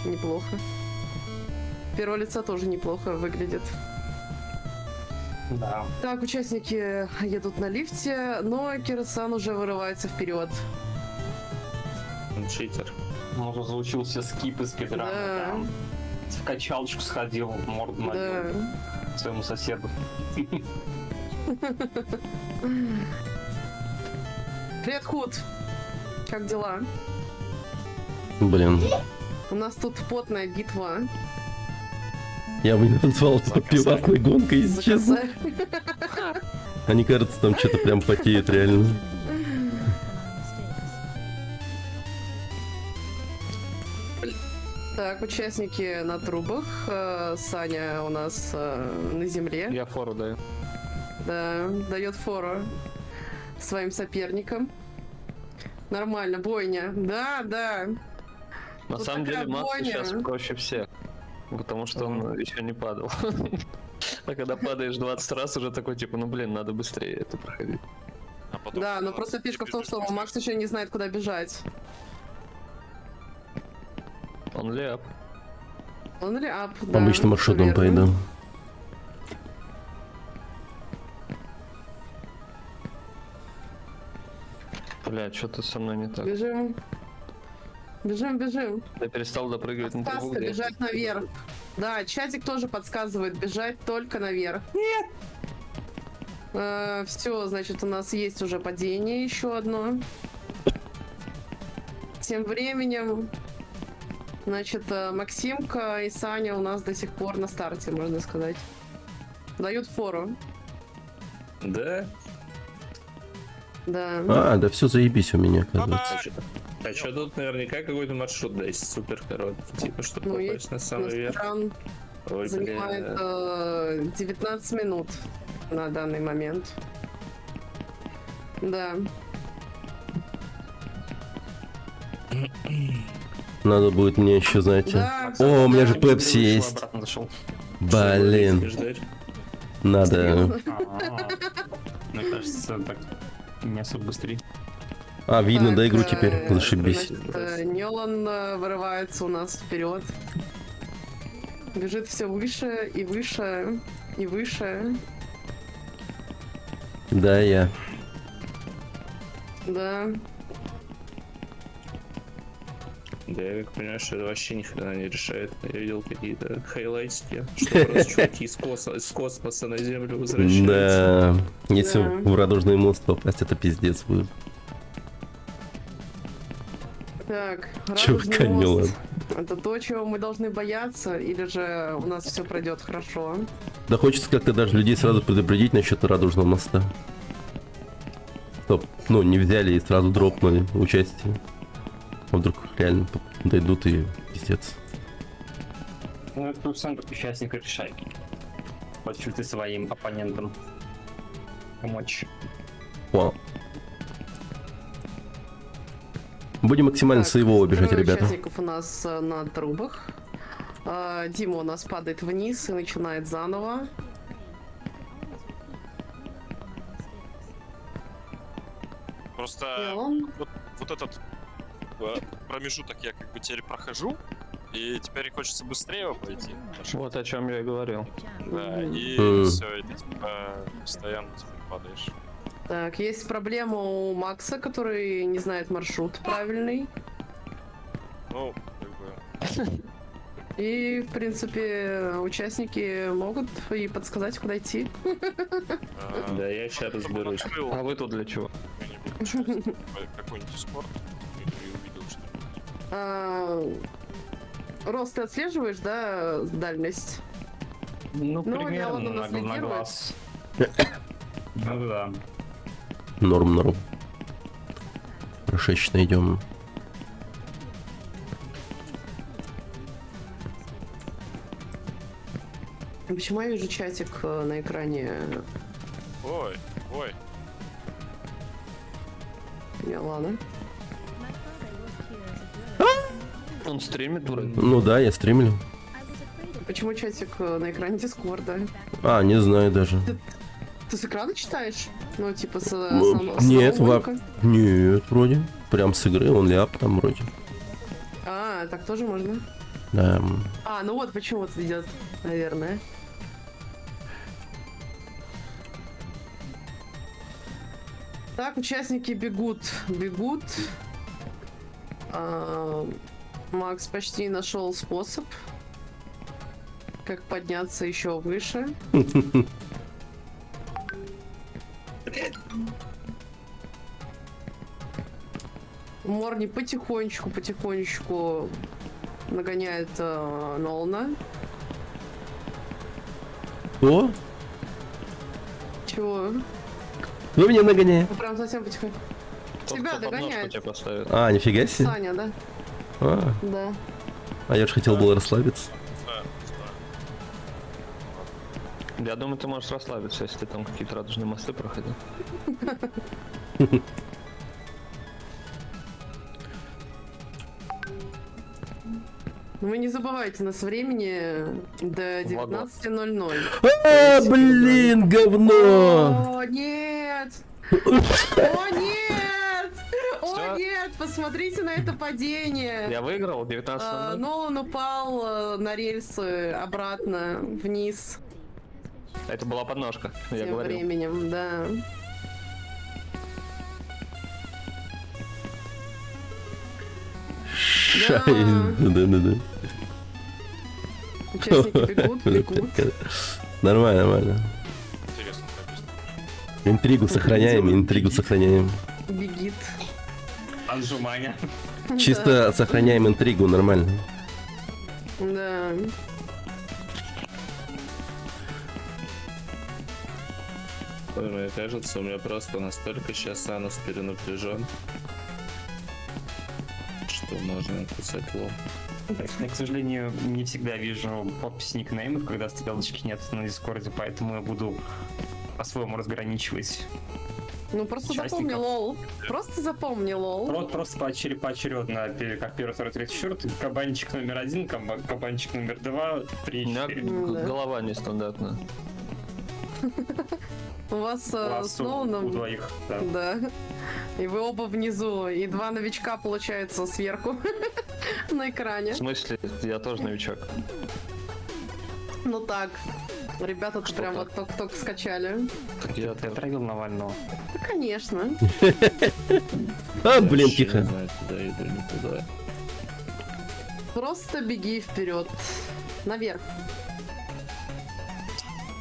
E: Неплохо. Первого лица тоже неплохо выглядит.
A: Да.
E: Так, участники едут на лифте, но Кирсан уже вырывается вперед.
G: Он читер.
A: Он уже заучил все скипы спидрана.
E: Да.
A: Там. В качалочку сходил, морду
E: Да.
A: набил своему соседу.
E: Привет, Худ. Как дела?
B: Блин,
E: У нас тут потная битва.
B: я бы не назвал это пивасной гонкой, если
E: За
B: честно.
E: косарь.
B: Они, кажется, там что-то прям потеют реально.
E: Так, участники на трубах. Саня у нас на земле.
D: Я фору даю.
E: Да, дает фору своим соперникам. Нормально, бойня. Да, да.
D: На
E: Тут
D: самом
E: такая
D: деле Макс
E: бойня.
D: сейчас проще всех. Потому что он еще не падал. А когда падаешь 20 раз, уже такой типа, ну блин, надо быстрее это проходить.
C: А потом
E: Да, но
C: ты
E: просто фишка в том, что
C: бежишь,
E: Макс еще не знает, куда бежать.
D: Он ляп.
E: Он ли ап? Да,
B: Обычно маршрутом
E: всё верно.
B: пойду.
D: Бля, что-то со мной не так.
E: Бежим. Бежим, бежим.
D: Я перестал допрыгивать на трубу.
E: Подсказка, бежать наверх. Да, чатик тоже подсказывает, бежать только наверх. Нет! Все, значит, у нас есть уже падение еще одно. Тем временем, значит, Максимка и Саня у нас до сих пор на старте, можно сказать. Дают фору.
G: Да?
E: Да.
B: А, да все заебись у меня, оказывается.
G: А что тут наверняка какой-то маршрут, да, есть супер короткий, типа, чтобы
E: Ну,
G: попасть на самый верх.
E: Стран
G: Ой,
E: занимает
G: бля.
E: 19 минут на данный момент. Да.
B: Надо будет мне еще, знаете.
E: Да,
B: О, у меня же
E: да.
B: Пепси есть.
A: Обратно зашел.
B: Блин,
G: Ждать?
B: надо.
A: Мне кажется, так не особо быстрее.
B: А, видно,
E: Так,
B: да, игру теперь. Зашибись.
E: значит, Нелан вырывается у нас вперед. Бежит все выше и выше и выше.
B: Да, я.
E: Да.
G: Да, я как понимаю, что это вообще ни хрена не решает. Я видел какие-то хайлайтики, что просто чуваки из космоса на Землю возвращаются.
B: Да. Если
E: Да.
B: в радужный мост попасть, это пиздец будет.
E: Так,
B: Чувака
E: радужный мост.
B: Нелан.
E: Это то, чего мы должны бояться, или же у нас все пройдет хорошо?
B: Да хочется как-то даже людей сразу предупредить насчет радужного моста. Стоп, ну не взяли и сразу дропнули участие. А вдруг реально дойдут и пиздец.
A: Ну, это тут сам как участник решай. Хочешь ты своим оппонентам помочь.
B: Вау. Будем максимально
E: Так,
B: своего бежать,
E: трое
B: ребята.
E: участников у нас на трубах. Дима у нас падает вниз и начинает заново.
C: Просто
E: Нелан.
C: вот этот промежуток я как бы теперь прохожу, и теперь хочется быстрее пойти.
D: Вот о чем я и говорил.
C: Да, и
B: Мгм.
C: все, и ты типа постоянно теперь падаешь.
E: Так, есть проблема у Макса, который не знает маршрут правильный.
C: Ну, как бы...
E: И, в принципе, участники могут и подсказать, куда идти.
G: Да, я сейчас разберусь.
C: Открыл
D: А вы тут для чего?
C: какой-нибудь Discord и увидел, что...
E: Рост ты отслеживаешь, да, дальность?
A: Ну,
E: Ну,
A: примерно
E: Леон у нас
A: на
E: лидирует.
A: глаз. Ну да.
B: Норм. Прошечно идем.
E: Почему я вижу чатик на экране?
C: Ой, ой.
E: Не, ладно.
F: My father worked here as a juror.
D: Он стримит вроде.
B: Ну да, я стримлю.
F: I was afraid of
E: Почему чатик на экране Дискорда?
B: А, не знаю даже.
E: Ты с экрана читаешь? Ну, типа, с
B: Нет,
E: самого
B: ва-
E: моника?
B: Нет, вроде. Прям с игры, он ляп там вроде.
E: А, так тоже можно?
B: Да.
E: А, ну вот почему это идет, наверное. Так, участники бегут. Макс почти нашел способ, как подняться еще выше. Морни потихонечку нагоняет Нолана.
B: О,
E: Чего?
B: вы меня нагоняете.
E: Ну, прям совсем потихоньку.
D: Тот,
E: Тебя
D: кто подножку
E: догоняет.
D: тебе поставит.
B: А, нифига себе.
E: Саня, да?
B: А,
E: Да.
B: а я же хотел было расслабиться.
C: Да, да.
D: Я думаю, ты можешь расслабиться, если ты там какие-то радужные мосты проходил.
E: Ну, вы не забывайте, у нас времени до 19:00.
B: А, блин, говно!
E: О, нет! О, нет! О,
D: Всё?
E: нет! Посмотрите на это падение!
D: Я выиграл 19:00.
E: Нолан упал на рельсы обратно, вниз.
D: Это была подножка, я
E: Тем
D: говорил.
E: временем, да.
B: Шай. Да.
E: Участники бегут.
B: Нормально.
C: Интересно, написано.
B: Интригу сохраняем.
E: Бегит.
A: Анжуманя.
B: Чисто сохраняем интригу, нормально.
E: Да.
G: Ой, мне кажется, у меня просто настолько сейчас анус перенапряжен, что можно кусать лом.
A: Я, к сожалению, не всегда вижу подпись никнеймов, когда стрелочки нет на Дискорде, поэтому я буду по-своему разграничивать.
E: Ну просто
A: Участников.
E: запомни лол. Просто запомни лол.
A: Просто поочередно, как первый, второй, третий, четвертый. Кабанчик номер 1, кабанчик номер 2, 3,
D: У меня
A: 4.
E: Да.
D: голова нестандартная.
E: У вас с
A: Вас у
E: Ноланом...
A: двоих, да.
E: Да. И вы оба внизу. И два новичка, получается, сверху на экране.
D: В смысле, я тоже новичок.
E: Ну так. Ребята-то
D: Что
E: прям
D: так?
E: вот только-только скачали.
D: Так я
A: Ты отравил Навального.
E: Ну, конечно.
B: А, блин,
G: Вообще
B: тихо.
G: Не знаю, куда иду, не туда.
E: Просто беги вперед. Наверх.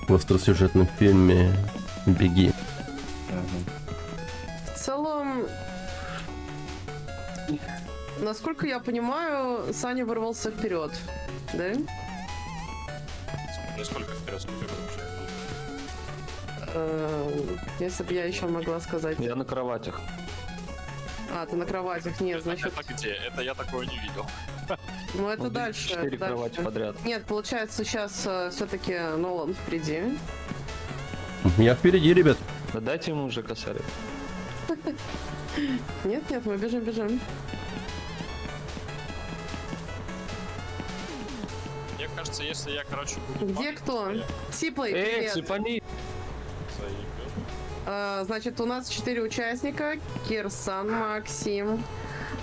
B: В остросюжетном фильме «Беги».
G: Ага.
E: В целом... Насколько я понимаю, Саня вырвался вперед. Да?
C: Ну сколько вперед, сколько вообще?
E: Если бы я еще могла сказать.
D: Я на кроватях.
E: А, ты на кроватях. Нет, значит...
C: Это где? Это я такого не видел.
E: Ну, это
D: Ну,
E: дальше.
D: 4
E: дальше.
D: кровати подряд.
E: Нет, получается, сейчас все-таки Нолан впереди.
B: Я впереди, ребят.
D: Да дайте ему уже косарик.
E: Нет, мы бежим.
C: Мне кажется, если я, короче, буду...
E: Где кто? Сиплей,
D: Эй,
E: привет.
D: цепани!
E: Значит, у нас 4 участника. Кирсан, Максим,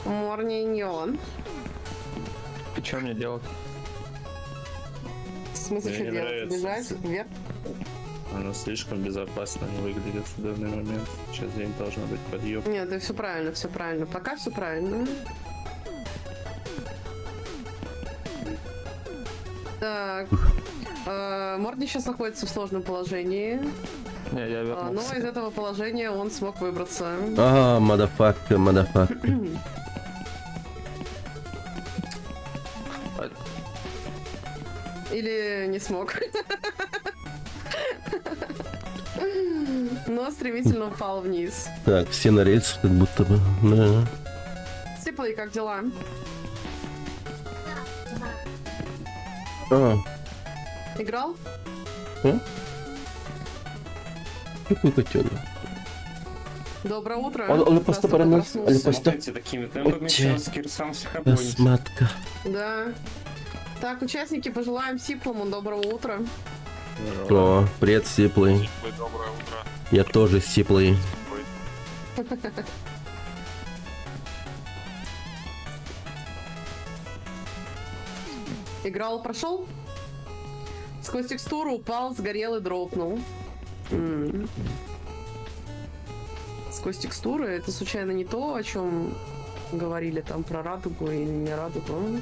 E: Морни, Неон.
D: И что мне делать?
E: В смысле,
G: Мне
E: что
G: не
E: делать?
G: нравится.
E: Бежать вверх?
G: Оно слишком безопасно не выглядит в данный момент. Сейчас день должна быть подъем.
E: Нет, да все правильно. Пока все правильно. Так. Морни сейчас находится в сложном положении.
D: Не, я
E: Но
D: вернулся.
E: из этого положения он смог выбраться.
B: А, мадафака.
E: Или не смог. Но стремительно упал вниз.
B: Так, все на рельсах как будто бы. Да.
E: Сиплый, как дела?
B: А,
E: Играл?
B: какой котенок.
E: Доброе утро.
B: Он
E: Раз
B: просто
E: только
B: паранойя.
E: проснулся.
A: Смотрите, такими темпами
B: Отче.
A: сейчас Кирсан всех обгонит.
B: Косматка.
E: Да. Так, участники, пожелаем Сиплому доброго утра.
B: О, привет, Сиплый.
C: Сиплый, доброе утро.
B: Я тоже Сиплый.
C: Сиплый.
E: Играл, прошел? Сквозь текстуру упал, сгорел и дропнул. Сквозь текстуры это случайно не то, о чем говорили там про радугу или не радугу?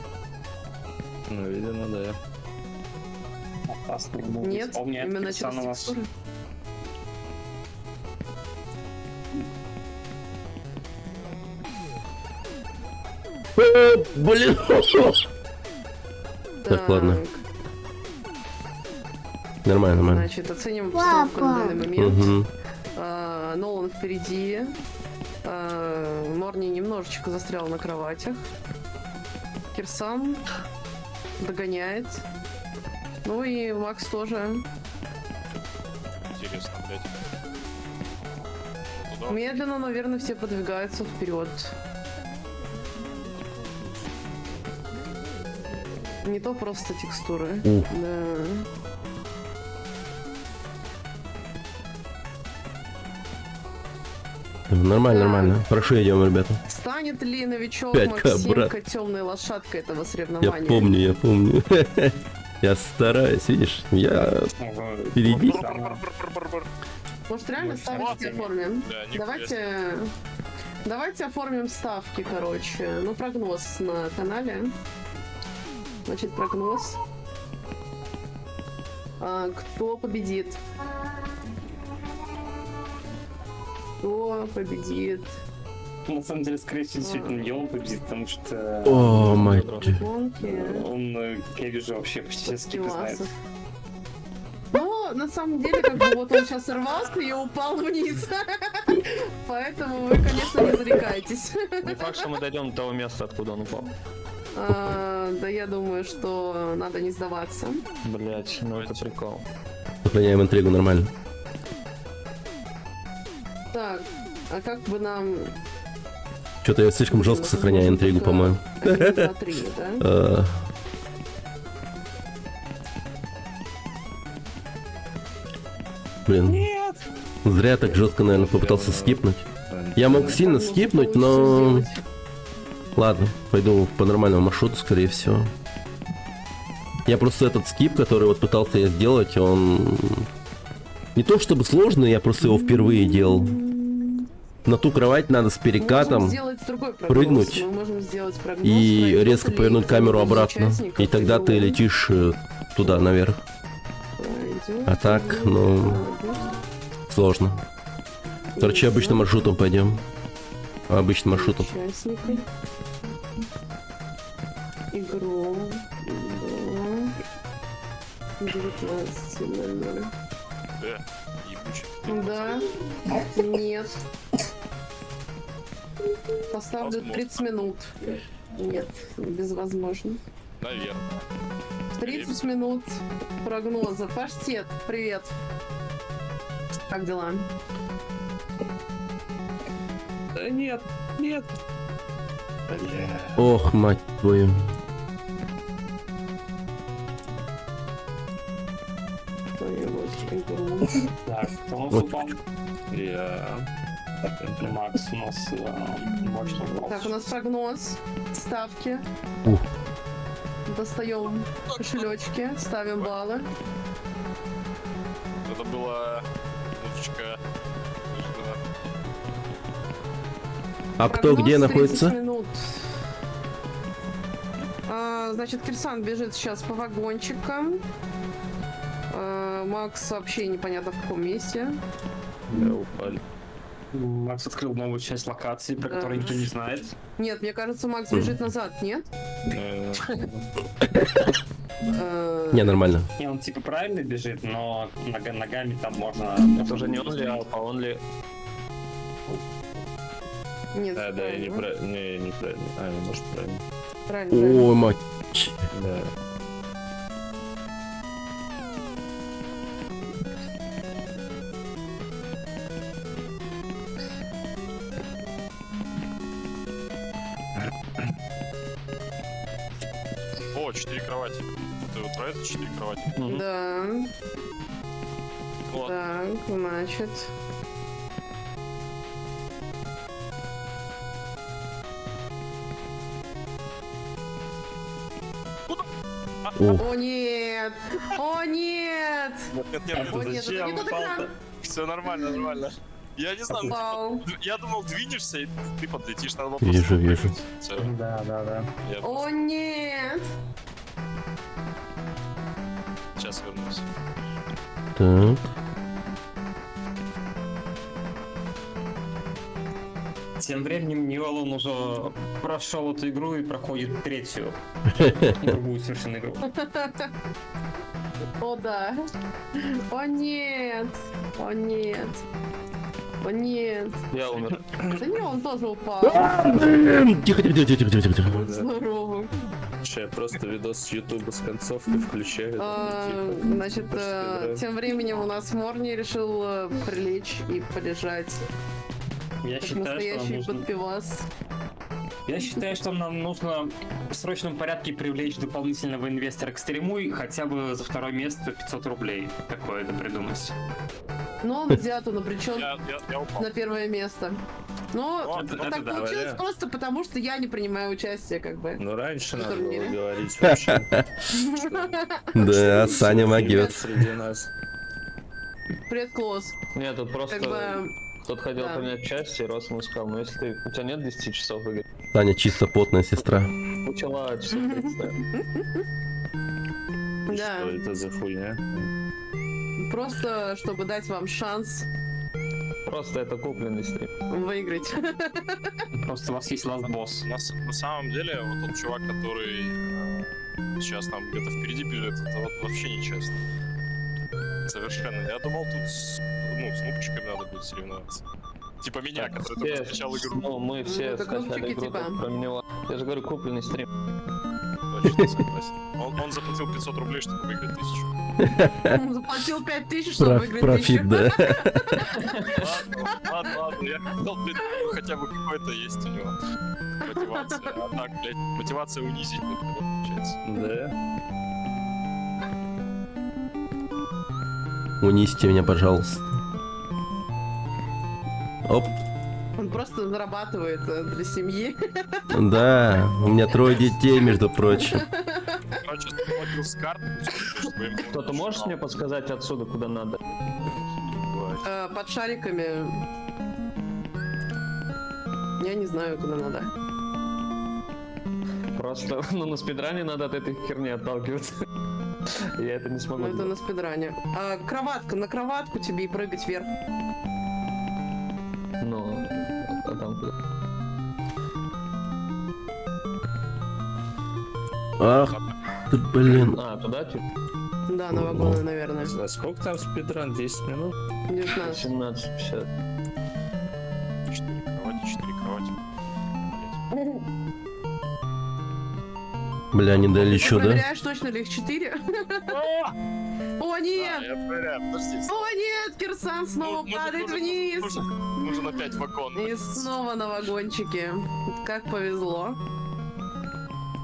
G: Ну, видимо, да.
A: Опасный был.
E: Нет,
A: Вспомни,
E: именно
A: Кирсан
E: через
A: у нас.
E: текстуры.
B: Блин. Так, ладно. Нормально, нормально.
E: Значит, оценим обстановку на данный момент.
B: Угу.
E: Нолан впереди. Морни немножечко застрял на кроватях. Кирсан догоняет. Ну и Макс тоже.
C: Интересно, блядь. Туда?
E: Медленно, наверное, все подвигаются вперед. Не то просто текстуры.
B: Ух.
E: Да.
B: Нормально,
E: Так.
B: нормально. Хорошо идем, ребята.
E: Станет ли новичок
B: 5К, брат.
E: Максимка темной лошадкой этого
B: Я
E: соревнования?
B: помню, я помню. Я стараюсь, видишь, я впереди.
E: Может, реально ставочки оформим?
C: Бля, нихуя
E: Давайте оформим ставки, короче. Ну, прогноз на канале. Значит, прогноз. Кто победит? Кто победит?
A: На самом деле, скорее всего, действительно не он победит, потому что
B: О, мать.
E: Гонки.
A: он, как я вижу, вообще почти все скипы знает.
E: Пиласов. Ну, на самом деле, как бы вот он сейчас сорвался и упал вниз. Поэтому вы, конечно, не зарекайтесь.
D: Не факт, что мы дойдем до того места, откуда он упал.
E: Да я думаю, что надо не сдаваться.
D: Блять, ну это прикол.
B: Сохраняем интригу нормально.
E: Так, а как бы нам...
B: Что-то я слишком жестко сохраняю интригу, по-моему.
E: 1, 2, 3, да?
B: Блин. Зря я так жестко, наверное, попытался скипнуть. Я мог сильно
E: Прогноз
B: скипнуть,
E: получится
B: но...
E: сделать.
B: Ладно, пойду по нормальному маршруту, скорее всего. Я просто этот скип, который вот пытался я сделать, он... Не то чтобы сложный, я просто его впервые делал. На ту кровать надо с
E: Мы можем
B: перекатом
E: сделать другой прогноз.
B: прыгнуть
E: Мы можем сделать прогноз,
B: и
E: пройдет
B: резко
E: ли
B: повернуть камеру
E: кто-нибудь из
B: обратно.
E: участников
B: И тогда ты
E: игру.
B: летишь туда, наверх.
E: Пройдет
B: А так,
E: ли
B: ну,
E: кто-нибудь
B: сложно. Короче, обычным маршрутом пойдем. Обычным маршрутом.
E: участника. Игру до 19:00.
C: Ебучий.
E: Да. Нет. Поставлю
C: Возможно.
E: 30 минут. Нет, безвозможно.
C: Наверное.
E: 30 минут прогноза. Паштет, привет. Как дела?
G: Да нет, нет.
B: Ох, мать твою.
E: Кто-нибудь игру.
A: Так, кто у нас
B: Вот.
A: упал?
G: Я...
A: Макс у нас мощно упал.
E: Так, у нас прогноз. Ставки.
B: Ух.
E: Достаем кошелечки, ставим баллы.
C: Это была минуточка.
B: А кто
E: Прогноз
B: где
E: 30
B: находится?
E: минут. Значит, Кирсан бежит сейчас по вагончикам. Макс вообще непонятно в каком месте.
G: Я упали.
A: Макс открыл новую часть локации, про
E: Да.
A: которую никто не знает.
E: Нет, мне кажется, Макс бежит назад, нет?
G: Э,
B: Не, нормально.
A: И он типа правильно бежит, но ногами там можно...
D: Это уже не онли ап, а онли...
E: Нет,
G: Да, да, я
E: правильно.
G: неправильно. А, может, правильно.
E: Правильно.
B: Ой, мать.
G: Да.
C: О, 4 кровати. Ты вот про это 4 кровати?
D: Мгм.
E: Да,
C: Вот.
E: так, значит...
B: Ух.
E: О нет! О нет!
C: Нет,
E: О нет, это не тот экран!
C: все нормально, нормально. Я не знаю,
E: Вау.
C: я думал, двинешься и ты подлетишь, надо было
B: Вижу,
C: просто
B: вижу.
C: прыгнуть. Всё.
A: Да.
C: Я
E: О нет!
C: сейчас вернусь.
B: Так.
A: Тем временем Нивелон уже прошел эту игру и проходит третью, другую совершенно игру.
E: О да! О нет! О нет! О нет!
D: Я умер.
E: Да не, он тоже упал.
B: Тихо, тихо, тихо, тихо, тихо, тихо.
E: Здорово.
G: Сейчас я просто видос с Ютуба с концовкой включаю.
E: Значит,
G: Почти играю.
E: тем временем у нас Морни решил прилечь и полежать.
A: Я
E: Как
A: считаю, что нам
E: настоящий
A: нужно...
E: подпивас.
A: Я считаю, что нам нужно в срочном порядке привлечь дополнительного инвестора к стриму и хотя бы за второе место 500 рублей. Такое это придумать.
E: Но он взят, он обречен
C: Я упал.
E: на первое место. Но
C: Это
E: так
A: да,
E: получилось
G: вариант.
E: просто потому, что я не принимаю участие, как бы.
G: Ну, раньше надо было
E: турнире.
G: говорить вообще.
B: Да, Саня могет.
G: Среди нас.
E: Привет, Клоус.
D: Нет, тут просто
E: Как бы,
D: кто-то хотел
E: да.
D: принять часть, и Рос ему сказал, ну если ты... У тебя нет 10 часов в игре?
B: Саня чисто потная сестра.
D: Учила часов 30, наверное.
G: И
E: Да.
G: Что это за хуйня?
E: просто чтобы дать вам шанс
D: Просто это купленный стрим.
E: выиграть.
A: Просто у вас есть ласт босс.
C: На самом деле, вот тот чувак, который сейчас там где-то впереди бежит, это вот вообще нечестно. Совершенно. Я думал, тут с нубчиками надо будет соревноваться. Типа меня, который только скачал игру.
D: Ну, мы все
E: Ну, так
D: скачали
E: нубчики,
D: игру,
E: типа.
D: только кроме него. Я же говорю, купленный стрим.
C: Точно, согласен. Он заплатил 500 рублей, чтобы выиграть 1000.
E: Он заплатил 5000, чтобы выиграть 1000.
B: Профит, да.
C: Ладно, я хотел, блин, ну, хотя бы какой-то есть у него мотивация. А так, блядь, мотивация унизить, вот, получается.
G: Да.
B: Унесите меня, пожалуйста. Оп.
E: Он просто зарабатывает для семьи.
B: Да, у меня 3 детей, между прочим.
C: Короче, заплатил с карты, чтобы ему...
D: Кто-то можешь мне подсказать отсюда, куда надо?
E: Под шариками. Я не знаю, куда надо.
D: Просто, ну, на спидране надо от этой херни отталкиваться. Я это не смогу.
E: Ну, это
D: делать.
E: на спидране. Кроватка, на кроватку тебе и прыгать вверх.
D: Ну, а там куда?
B: Ах ты, блин.
D: А, туда, типа?
E: Да, на вагоны, наверное.
G: А сколько там спидран? 10 минут?
E: 19.
D: 17:50.
C: 4 кровати. Блядь.
B: Бля, не дали еще, да?
E: Проверяешь, точно ли их 4? О,
C: А,
E: нет!
C: я проверяю, подожди.
E: О, нет! Кирсан снова падает вниз!
C: Нужен опять вагон.
E: И снова на вагончике. Как повезло.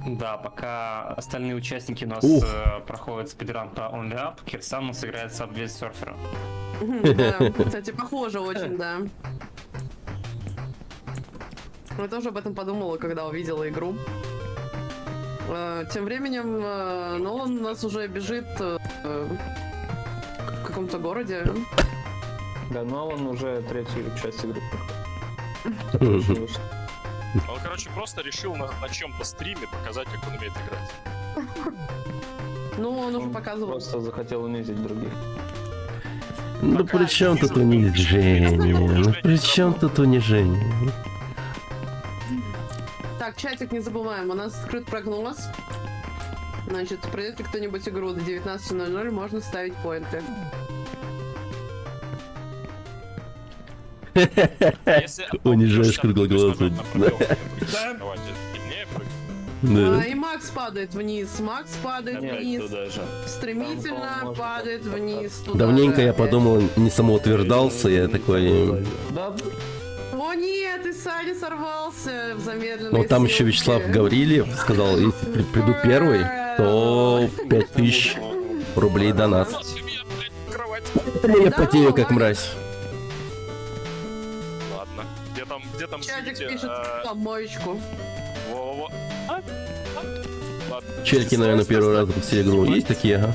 A: Да, пока остальные участники у нас
B: Ух.
A: проходят спидран по Only Up, Кирсан у нас играет Subway Surfer.
E: Да, кстати, похоже очень, да. Я тоже об этом подумала, когда увидела игру. Тем временем Нолан у нас уже бежит в каком-то городе.
D: Да, но он уже третью часть игры.
C: Он, короче, просто решил на чем-то стриме показать, как он умеет играть.
E: Ну, он уже показывал.
D: Просто захотел унизить других.
B: Ну при чем тут унижение? Ну при чем тут унижение?
E: Так, чатик не забываем, у нас открыт прогноз. Значит, пройдет ли кто-нибудь игру до 19:00, можно ставить поинты.
C: Если
B: Унижаешь
C: там
B: круглоглазый.
C: на пробел, давайте, темнее прыгай.
B: Да.
E: И Макс падает вниз, Макс падает
G: Опять
E: вниз,
G: туда же.
E: стремительно
D: Там, по-моему,
E: падает
D: можно
E: вниз. Туда
B: Давненько
E: же
B: я
E: опять.
B: подумал, не самоутверждался, я такой...
D: Да,
E: О нет, и Саня сорвался в замедленной
B: Ну там еще
E: съемке.
B: Вячеслав Гаврилев сказал, если приду первый, то 5000 рублей донат.
C: Семья, блядь, кровать.
B: Я потею как мразь.
C: Ладно. Где там,
E: Чатик
C: сидите?
E: пишет помоечку.
C: Во-во-во. Ладно.
B: Челики, наверное, первый раз запустили игру. Есть такие, ага.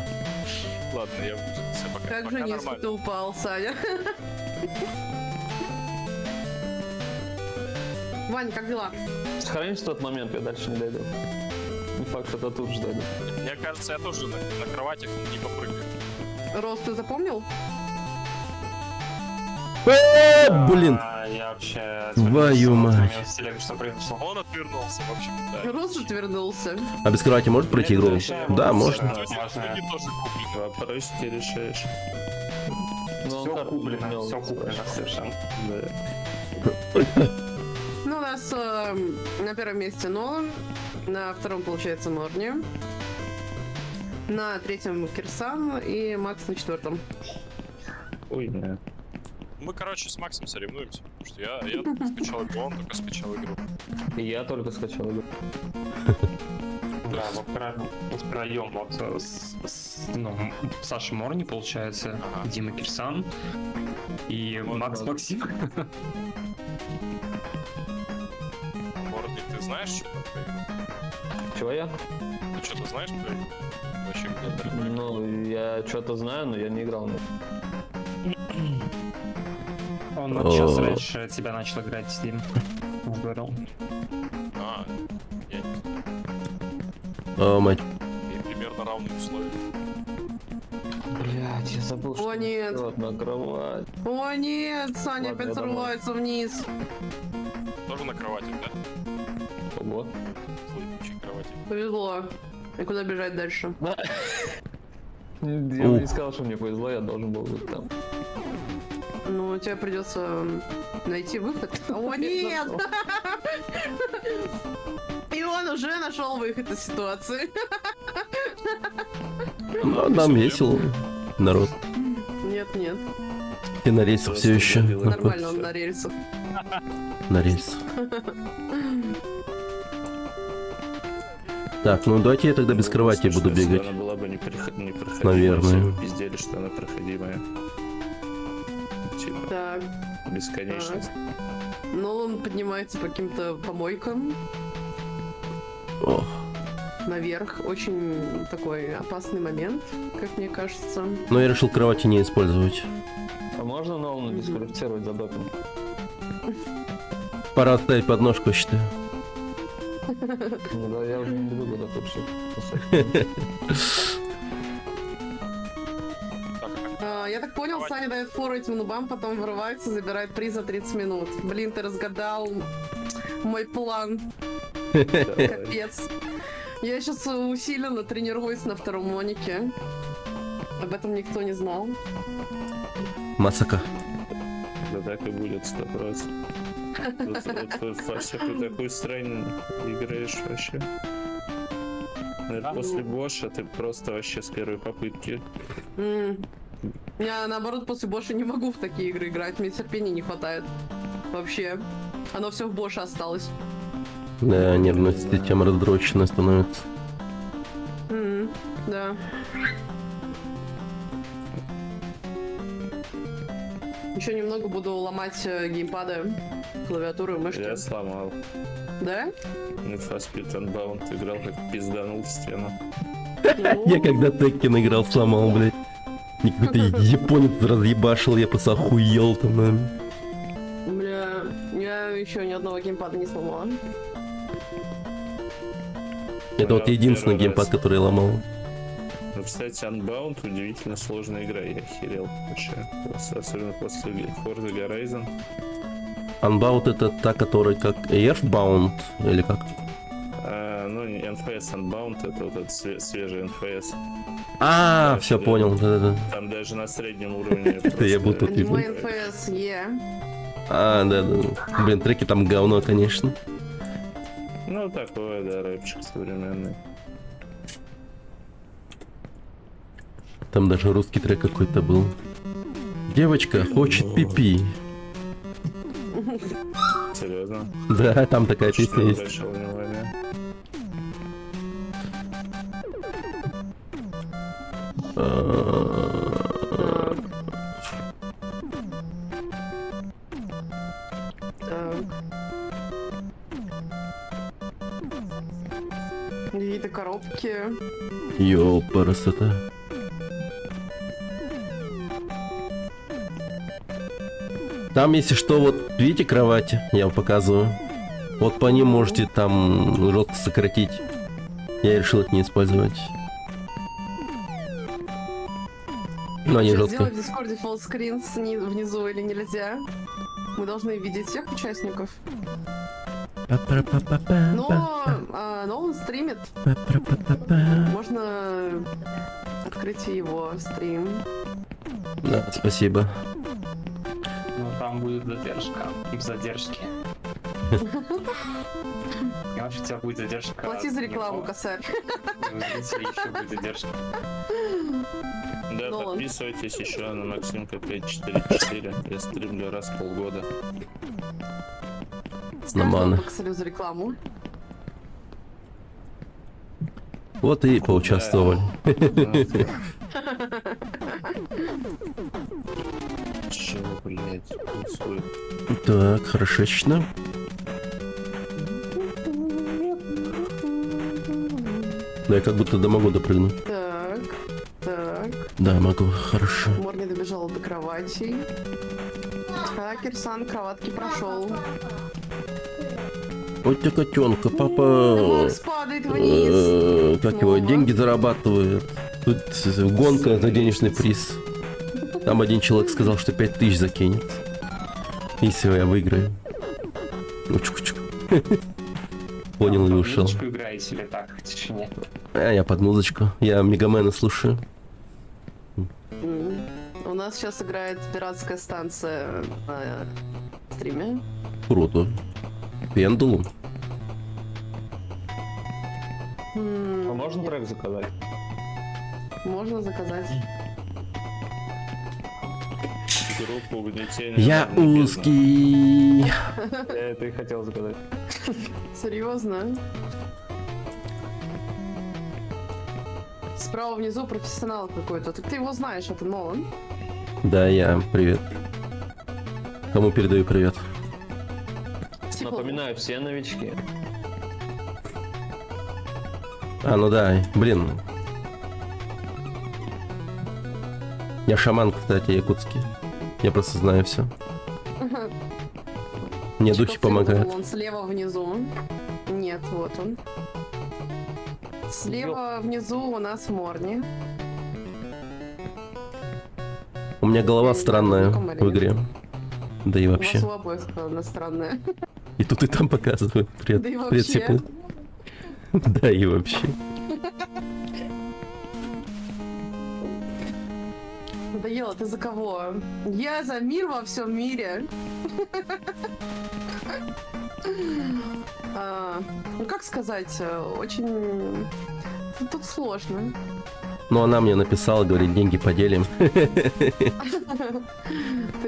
C: Ладно, я выпустился. Пока,
E: Как
C: пока
E: же низко
C: нормально.
E: ты упал, Саня. Вань, как дела?
D: сохранись в тот момент, я дальше не дойду. Не факт, что тут же дойду.
C: Мне кажется, я тоже на кроватях не попрыгаю.
E: Рост ты запомнил?
B: Блин.
A: Я вообще...
B: Твою мать.
A: Что произошло?
C: Он отвернулся, в общем, да.
E: Рост отвернулся.
B: А без кровати может пройти игру? Да, можно.
C: То есть они тоже куплены.
G: Вопрос ты решаешь.
D: Но он
A: Все
D: карту
A: куплено,
D: поменял,
A: все куплено совершенно.
G: Да.
E: Ну, у нас на первом месте Нолан, на втором, получается, Морни, на третьем Кирсан и Макс на четвертом.
G: Ой, нет.
C: Мы, короче, с Максом соревнуемся. Потому что я только скачал игру, он только скачал игру.
D: И я только скачал игру.
A: Да, вот втроем вот Саша Морни, получается,
C: Ага.
A: Дима Кирсан и
D: Вот,
A: Макс
D: да.
A: Максим.
C: Мордик, ты знаешь, что такое?
D: Чего я?
C: Ты что-то знаешь про игру? Вообще, кто-то?
D: Ну, я что-то знаю, но я не играл.
A: Он вот час
B: О.
A: раньше тебя начал играть с ним. Говорил.
C: А, я не знаю.
B: О, мать.
C: И примерно равные условия.
D: Блять, я забыл, что
E: нет.
D: на кровать.
E: О нет, Саня
D: Ладно,
E: опять
D: я домой.
E: срывается вниз.
C: Тоже на кровати, да?
D: Ого.
C: Случай кровати.
E: Повезло. И куда бежать дальше?
D: Я бы не сказал, что мне повезло, я должен был быть там.
E: Ну, тебе придется найти выход. О нет! И он уже нашел выход из ситуации.
B: Ну, нам весело. Народ.
E: Нет, нет.
B: И на рельсах все еще.
E: Нормально, он на рельсах.
B: На рельсах. Так, ну давайте я тогда без кровати буду
G: Если
B: бегать.
G: Она была бы не проходимая,
B: Наверное.
G: все бы пиздели, что она проходимая. Типа,
E: Так,
G: бесконечность.
E: Нолан поднимается по каким-то помойкам
B: Ох.
E: наверх. Очень такой опасный момент, как мне кажется.
B: Но я решил кровати не использовать.
D: А можно Нолана дисквалифицировать за допинг?
B: Пора оставить подножку, считаю.
D: Ну да, я уже не буду на топ-6.
E: Я так понял, Саня дает фору этим нубам, потом вырывается, забирает приз за 30 минут. Блин, ты разгадал мой план. Капец. Я сейчас усиленно тренируюсь на втором монике. Об этом никто не знал.
B: Масака.
G: Да так и будет 100%. Вот, вообще, ты такую странную играешь вообще. Наверное, после Боша ты просто вообще с первой попытки.
E: Я, наоборот, после Боша не могу в такие игры играть. Мне терпения не хватает. Вообще. Оно все в Боше осталось.
B: Да, нервная система раздроченная становится.
E: Да. Еще немного буду ломать геймпады, клавиатуру и мышки.
G: Я сломал.
E: Да?
G: Need for Speed Unbound играл, как пизданул в стену.
B: Я когда Теккен играл, сломал, блядь. И какой-то японец разъебашил, я просто охуел там, наверное.
E: Бля, я еще ни одного геймпада не сломала.
B: Это вот
G: Я
B: единственный
G: первый
B: геймпад,
G: раз.
B: который я ломал.
G: Ну, кстати, Unbound удивительно сложная игра, я охерел вообще. Особенно после Forza Horizon.
B: Unbound это та, которая как Earthbound или как?
G: Ну, не NFS Unbound, это вот этот свежий NFS.
B: А,
G: Да,
B: все
G: да.
B: понял, да-да-да.
G: Там даже на среднем уровне.
B: Это я был тут.
E: Аниме НФС Е.
B: А, да-да. Блин, треки там говно, конечно.
G: Ну, такое, да, рэпчик современный.
B: Там даже русский трек какой-то был. Девочка хочет пипи.
G: Серьезно?
B: Да, там такая
G: Что
B: песня
G: не
B: есть.
G: обращал внимания.
E: Какие-то коробки.
B: Ёпарасота. Там, если что, вот видите кровати, я вам показываю. Вот по ним можете там жестко сократить. Я решил это не использовать. Но они
E: Что,
B: жестко.
E: сделать в Дискорде фоллскрин внизу или нельзя? Мы должны видеть всех участников. Но он стримит. Можно открыть и его стрим.
B: Да, спасибо.
A: Ну, там будет задержка. И в задержке. И вообще у тебя будет задержка.
E: Плати за рекламу, косарь.
A: Еще будет задержка.
G: Да,
E: Ну ладно.
G: подписывайтесь еще на Максимка 544. Я стримлю раз в полгода.
B: Нормально.
E: Косарю за рекламу.
B: Вот и поучаствовали.
G: Чё, блядь, происходит?
B: Так, хорошечно. Да, я как будто могу допрыгнуть.
E: Так, так.
B: Да, могу, хорошо.
E: Морни добежала до кровати. А Кирсан кроватки прошел.
B: Вот тебе котенка, папа.
E: Макс падает вниз.
B: Как его,
E: Снова.
B: деньги зарабатывает. Тут гонка за денежный приз. Там один человек сказал, что 5000 закинет. Если я выиграю. Ну, чук-чук. Понял и ушел.
A: Музычку играете или так, в тишине?
B: А я под музычку. Я Мегамена слушаю.
E: У нас сейчас играет пиратская станция на стриме.
B: Круто. Пендулум.
D: А можно трек заказать?
E: Можно заказать.
G: Группу угнетения.
B: Я
G: небесного.
B: узкий.
D: Я это и хотел заказать.
E: Серьезно? Справа внизу профессионал какой-то. Так ты его знаешь, это Нолан.
B: Да, я. Привет. Кому передаю привет?
E: Типа,
D: Напоминаю, все новички.
B: А, ну да, блин. Я шаман, кстати, якутский. Я просто знаю все. Мне духи
E: Чиков
B: помогают.
E: Он слева внизу. Нет, вот он. Слева внизу у нас Морни.
B: У меня голова
E: Я не
B: странная
E: знаю,
B: в игре. Да и
E: У
B: вообще.
E: вас у обоих она странная.
B: И тут и там показывают. Привет,
E: Да и
B: привет,
E: вообще.
B: Сипл. Да и вообще.
E: Надоело, ты за кого? Я за мир во всем мире. Ну как сказать, очень... Тут сложно.
B: Ну, она мне написала, говорит, деньги поделим.
E: Ты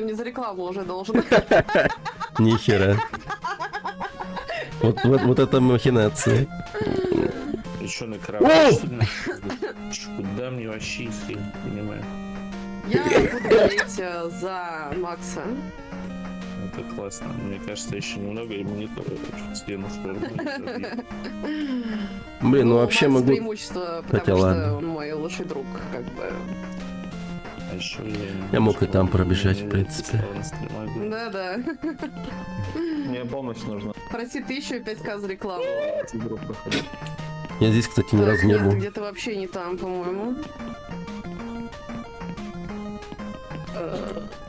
E: мне за рекламу уже должен.
B: Нихера. Вот это махинация.
G: И чё, на кровать? что ли? Куда мне вообще идти? Не понимаю.
E: Я буду болеть за Макса.
G: Это классно. Мне кажется, еще немного и монитор стену швырну.
B: Блин, ну вообще
E: Макс
B: могу...
E: преимущество,
B: Хотя
E: потому что
B: ладно.
E: он мой лучший друг, как бы.
G: А еще
B: Я мог и там пробежать, в принципе.
E: Да-да.
D: Мне помощь нужна.
E: Проси 1000 и 5к за рекламу.
D: Эту группу проходить.
B: Я здесь, кстати, ни
E: Так,
B: разу не
E: нет,
B: был.
E: где-то вообще не там, по-моему.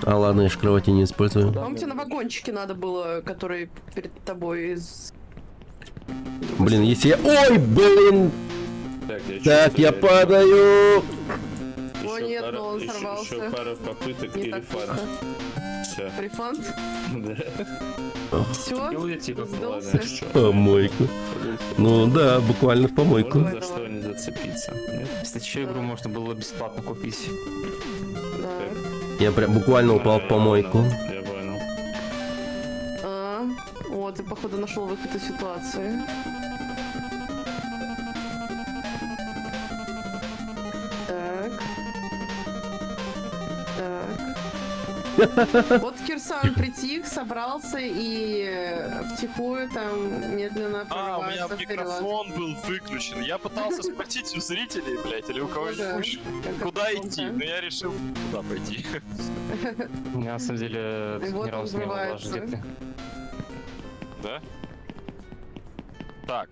B: А ладно, я ж кровати не использую.
E: По-моему, тебе на вагончике надо было, который перед тобой из...
B: Блин, если я... Ой, блин!
G: Так,
B: Так, я падаю!
E: О, нет, но он сорвался.
G: Еще пара попыток
E: Не
G: и
E: так
G: рефан.
E: плохо.
G: Все.
E: Рефанд?
G: Да.
E: Все?
A: И уйти как
E: Сдался?
G: Ладно, что?
B: Помойку. Ну да, буквально в помойку.
G: Можно за что не зацепиться? Нет?
A: Если еще игру можно было бесплатно купить.
E: Да.
B: Я прям буквально упал в помойку.
G: Я понял.
E: О, ты, походу, нашел выход из ситуации. Так. Так. Вот Кирсан притих, собрался и втихую там медленно
C: А, у меня
E: прорывается вперед.
C: микрофон был выключен. Я пытался спросить у зрителей, блядь, или у
E: Да.
C: кого-нибудь,
E: Как
C: куда
E: это
C: идти.
E: плохо.
C: Но я решил туда пойти.
A: Я на самом деле
E: И вот
A: ни разу не был даже
E: взрывается.
A: где-то.
C: Да? Так.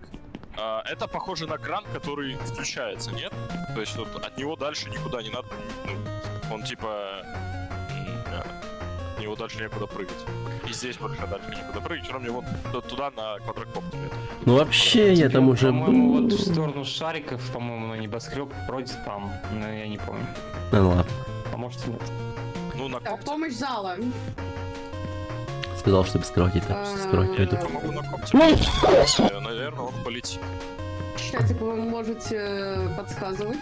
C: Это похоже на кран, который включается, нет? То есть вот от него дальше никуда не надо. Ну, он типа... от него дальше некуда прыгать. И здесь больше дальше некуда прыгать, кроме вот туда на квадрокоптере.
B: Ну вообще, я там уже
A: По-моему,
B: был.
A: вот в сторону шариков, по-моему, на небоскреб вроде там, но я не помню.
B: Ну ладно.
A: А может и нет.
C: Ну, на
E: Так,
C: коптере.
E: помощь зала.
B: Сказал, что без кровати, так что с кровати
C: Я
B: пойду.
C: помогу на коптере. Наверное, он полетит.
E: Чатик, вы можете подсказывать.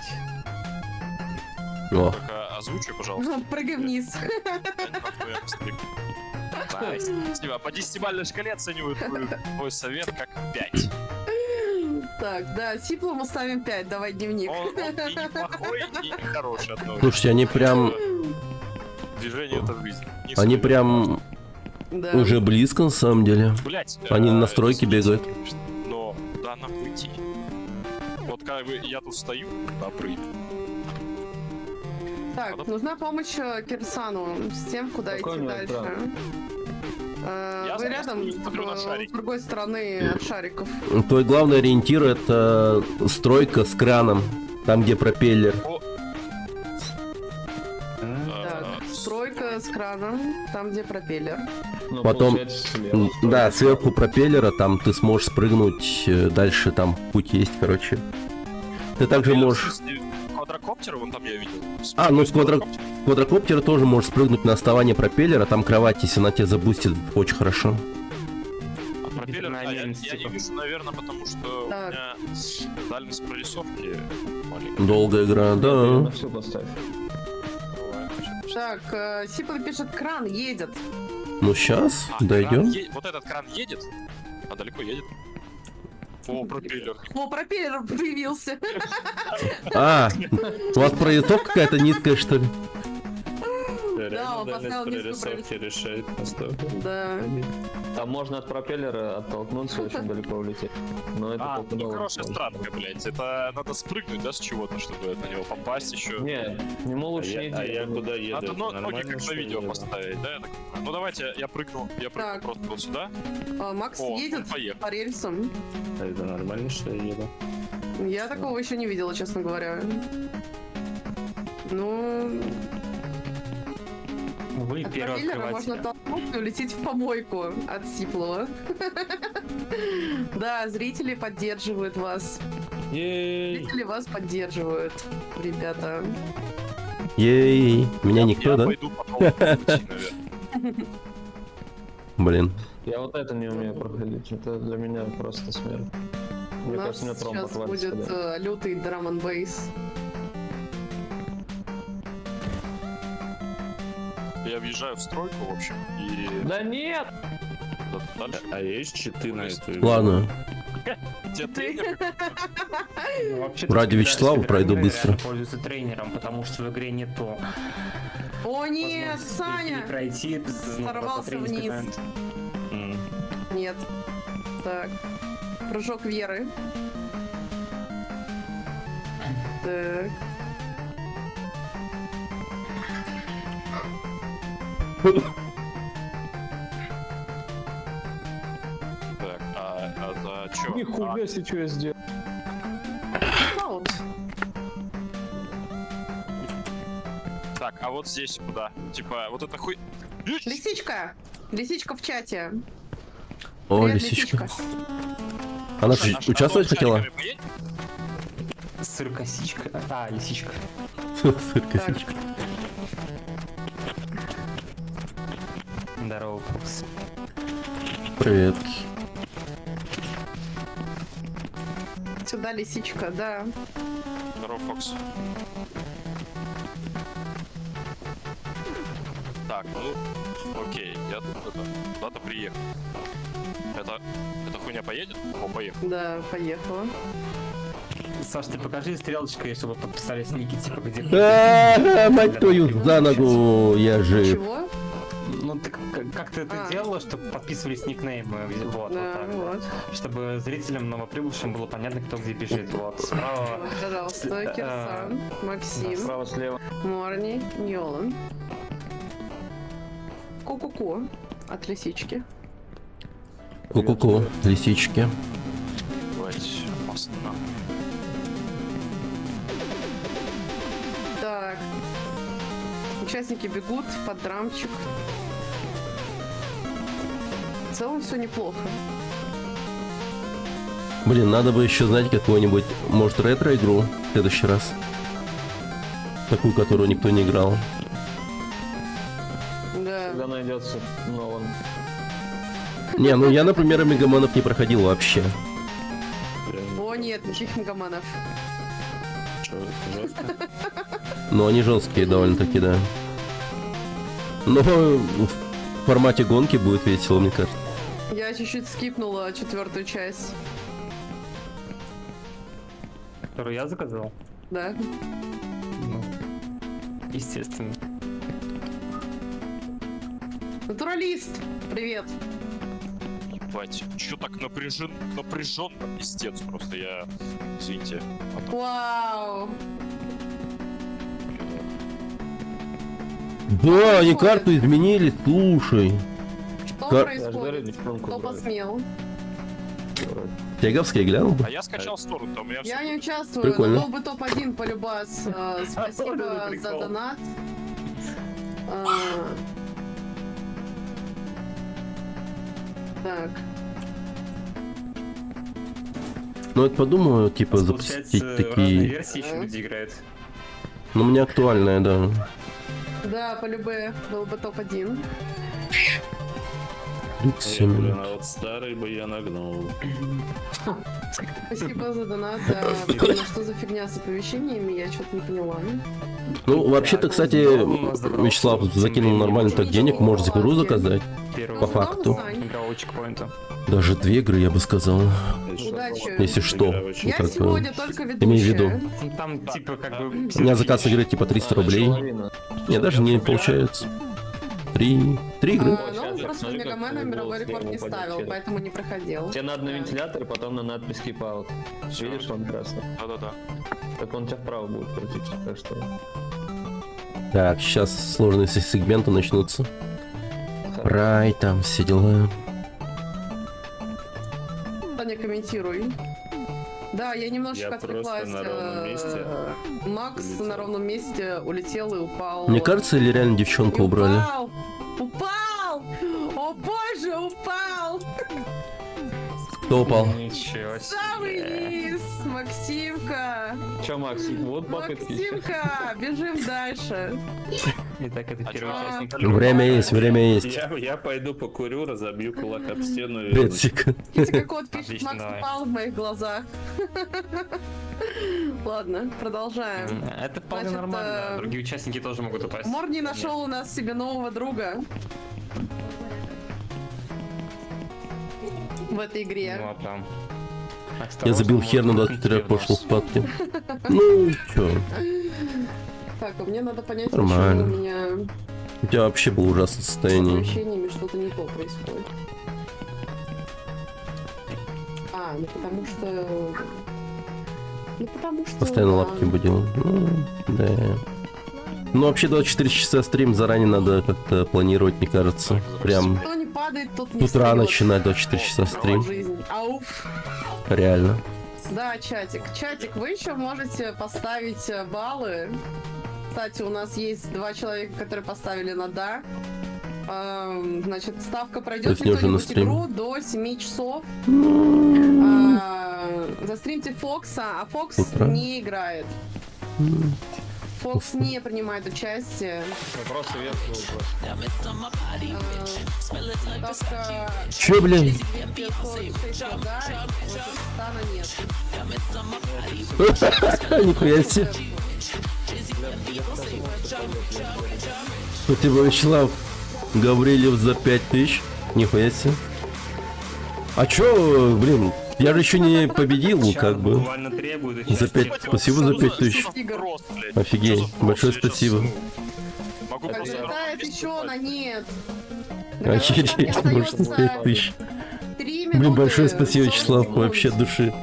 B: О,
C: Только озвучи, пожалуйста.
E: Прыгай вниз.
C: Спасибо. По 10-бальной шкале оценивают твой совет как 5.
E: Так, да, Сиплу мы ставим 5, давай дневник.
C: Он и неплохой, и нехороший одновременно.
B: слушайте, они прям,
C: Движение это жизнь. Не
B: они
C: совет.
B: прям
E: Да.
B: уже близко на самом деле.
C: Блять.
B: Они на стройке бегают.
C: Но да, нахуй идти. Вот как бы я тут стою, напрыг.
E: Так, нужна помощь Кирсану с тем, куда
D: Какой у
E: идти
D: него
E: дальше.
D: экран?
C: Я
E: Вы рядом,
C: смотрю на шарики.
E: с другой стороны от шариков.
B: Твой главный ориентир это стройка с краном, там где пропеллер.
E: Так, стройка с краном, там где пропеллер.
D: Ну,
B: Потом-
D: получается, слева.
B: Да, сверху пропеллера, там ты сможешь спрыгнуть, дальше там путь есть, короче. Ты также можешь...
C: Квадрокоптер, вон там я видел.
B: А, ну с квадрокоптера тоже можешь спрыгнуть на основание пропеллера, там кровать, если она тебя забустит, очень хорошо.
C: А пропеллер,
A: На
C: я не
A: уверенности, типа.
C: вижу, наверное, потому что у
E: Так.
C: меня дальность прорисовки маленькая.
B: Долгая игра, да.
D: На всю поставь.
E: Так, Сипл пишет, кран едет.
B: Ну сейчас,
C: А,
B: дойдем.
C: вот этот кран едет, а далеко едет. О, пропеллер.
E: О, пропеллер появился.
B: А, у вас прорисовка какая-то низкая, что ли?
G: Реально
E: он
G: дальность
E: поставил низкую
G: прорисовки решает настолько.
E: Да.
D: Там можно от пропеллера оттолкнуться и очень далеко улететь. Но это
C: А,
D: только
C: ну
D: долго
C: хорошая
D: сложно.
C: странка, блядь. Это надо спрыгнуть, да, с чего-то, чтобы на него попасть еще.
D: Не, ему
G: А
D: лучше не
G: я,
D: иди.
G: куда еду?
C: Надо ноги
G: Нормально,
C: как
G: что
C: на видео
G: еду?
C: поставить, да? Я так понимаю? Ну давайте, я прыгну
E: Так.
C: просто вот сюда.
E: Макс
C: О,
E: едет
C: он поехал.
E: по рельсам.
G: А это нормально, что я еду?
E: Я такого еще не видела, честно говоря. Ну,
A: Вы
E: от
A: первый
E: пропеллера можно
A: открыватель.
E: толкнуть и улететь в помойку от Сиплова. Да, зрители поддерживают вас.
G: Ей!
E: Зрители вас поддерживают, ребята.
B: Ей, меня никто,
C: Я
B: да?
C: пойду по новому пути, наверное.
B: Блин.
D: Я вот это не умею проходить. Это для меня просто смерть.
E: У
D: Мне
E: нас
D: кажется, мне тромб
E: сейчас
D: отвалится.
E: будет
D: да.
E: лютый драм н бейс.
C: Я въезжаю в стройку, в общем, и
D: Да нет!
C: дальше.
G: А есть читы на эту игру?
B: Ладно,
C: Где тренер?
A: Ну, вообще-то
B: Ради
A: спидранеры
B: Вячеслава пройду быстро.
A: реально пользуются тренером, потому что в игре нету
E: О нет,
A: возможности
E: Саня!
A: пройти,
E: Сорвался вниз. Нет. Так. Прыжок веры. Так.
C: Так, а за чё?
D: Нихуя себе, что я сделал.
C: Так, а вот здесь куда? Типа, вот это хуй...
E: Лисичка! Лисичка в чате.
B: О,
E: Привет,
B: лисичка. Она же
C: А что,
B: участвовать
C: дом
B: хотела?
C: шариками поедет?
A: Сыр-косичка. А, лисичка.
B: Сыр-косичка.
A: Здорово, Фокс.
B: Привет.
E: Сюда лисичка, да.
C: Здорово, Фокс. Так, ну, окей, я тут это, куда-то приехал. Это хуйня поедет? О, поехал.
E: Да, поехала.
A: Саш, ты покажи стрелочкой, чтобы подписались ники, типа, где...
B: Мать твою, за ногу, я жив.
E: Чего?
A: Ну, ты как ты это
E: А.
A: делала, чтобы подписывались никнеймы, вот,
E: Да,
A: вот так.
E: вот.
A: Чтобы зрителям новоприбывшим было понятно, кто где бежит. Вот, справа...
E: Вот, пожалуйста, Кирсан, Максим,
D: Справа-слева.
E: Морни, Ньолан. Ку-ку-ку от лисички.
B: Ку-ку-ку, лисички.
C: Давайте, опасно.
E: Так. Участники бегут под драмчик. В целом все неплохо.
B: Блин, надо бы еще знать какую-нибудь, может, ретро-игру в следующий раз. Такую, которую никто не играл.
E: Да.
D: Когда найдется Нолан.
B: Не, ну я, например, Мегаменов не проходил вообще.
E: О нет, никаких мегаманов.
G: Что, жестко?
B: Но они жесткие довольно-таки, да. Но в формате гонки будет весело, мне кажется.
E: Я чуть-чуть скипнула 4-ю часть.
A: Которую я заказал?
E: Да.
A: Ну, естественно.
E: Натуралист! Привет!
C: Бать, чё так напряженно, пиздец, просто я, извините.
E: Вау!
B: Да, они карту изменили, слушай.
E: Что
B: Кар-
D: Я же говорю,
E: происходит?
D: девчонку
E: Кто
D: брали.
E: посмел?
B: Теговский глянул бы.
C: А я скачал сторону, у меня
E: Я
C: все...
E: не участвую,
B: Прикольно.
E: но был бы топ-1 полюбас. Спасибо
A: Вот это
E: за
A: прикол.
E: донат. А, Так.
B: Ну, это подумаю, типа,
A: Получается,
B: запустить
A: разные
B: такие...
A: версии еще люди играют.
B: Ну, мне актуальная, да.
E: Да, полюбе был бы топ-1.
B: 37
G: Блин,
B: минут.
G: а вот старый бы я нагнул.
E: Спасибо за донат. Да, блин, а что за фигня с оповещениями? Я что-то не поняла.
B: Ну, вообще-то, кстати, Вячеслав закинул нормально так денег, может игру заказать.
A: Первый
B: По факту.
E: Сань.
A: игрового чекпоинта.
B: Даже 2 игры, я бы сказал.
E: Удачи.
B: Если что.
E: Я
B: Как бы,
E: сегодня только ведущая.
B: имей в виду.
A: Ну, там, типа, как бы...
B: У меня заказ игры типа 300 рублей.
D: Половина.
B: Не, даже не получается. Три игры.
E: А, ну, он просто
D: Смотри, как
E: Мегамена
D: твой
E: мировой
D: голос
E: рекорд не
D: упадет
E: ставил,
D: через.
E: поэтому не проходил.
D: Тебе надо на вентилятор, потом на надпись keep out.
C: Всё.
D: Видишь, он красный.
C: Да-да-да.
D: Так он тебя вправо будет крутить. Так что...
B: Так, сейчас сложные сегменты начнутся. Рай, там все дела.
E: Таня, комментируй. Да, я немножечко
G: Я просто
E: отвлеклась.
G: на ровном месте
E: Макс
G: улетел.
E: на ровном месте улетел и упал.
B: Мне кажется, или реально девчонку
E: И
B: убрали?
E: Упал! Упал! О боже, упал!
B: Кто упал?
A: Ничего
E: Самый
A: себе.
E: низ! Максимка!
D: Че, Макс, вот попытки еще.
E: Максимка! Бежим дальше!
A: Итак, это
C: А
A: первый
C: чё?
A: участник.
B: Время есть, время есть.
G: Я пойду покурю, разобью кулак об стену и...
B: Бетсик.
E: Китика кот пишет,
A: Отлично,
E: Макс
A: давай.
E: упал в моих глазах. Ладно, продолжаем.
A: Это вполне
E: Значит,
A: нормально. Другие участники тоже могут упасть.
E: Морни нашел у нас себе нового друга в этой
A: Ну,
E: игре.
A: а там.
B: Я забил хер на 23 пошел спадки. Ну, чё,
E: Так, а мне надо понять,
B: Нормально.
E: почему у меня
B: у тебя вообще было ужасное
E: с
B: состояние.
E: оповещениями что-то не то происходит. А, ну потому что... Ну потому что...
B: Постоянно
E: да.
B: лапки будил. Ну, да. Ну, вообще 24 часа стрим заранее надо как-то планировать, мне кажется. Прям
E: Кто не падает, тот не
B: с утра
E: встаёт.
B: начинать 24 часа стрим.
E: Жизнь. Ауф.
B: Реально.
E: Да, чатик. Чатик, вы еще можете поставить баллы кстати, у нас есть 2 человека, которые поставили на «да». Значит, ставка
B: То
E: пройдет
B: есть не уже на
E: кто-нибудь
B: стрим?
E: игру до 7 часов. Застримьте Фокса, а Фокс
B: Утро.
E: не играет. Фокс не принимает участие.
D: Вопрос и вопрос.
E: Ставка
B: Чё, блин?
E: 546 «да», вот Стана нет.
B: Нихуя себе. Спасибо, Вячеслав Гаврилев за 5000. Нихуя себе. А чё, блин, я же еще не победил,
A: Чат
B: как бы.
A: буквально требует
B: За 5, спасибо за 5000.
C: Вопрос, блядь.
B: Офигеть,
C: Что за вопрос?
B: большое
C: Я щас,
B: спасибо.
C: ну, Могу просто...
E: Подлетает еще на нет.
B: Охереть, может, 5000.
E: 3 минуты.
B: Блин, большое спасибо,
E: 40
B: Вячеслав,
E: секунд.
B: вообще от души.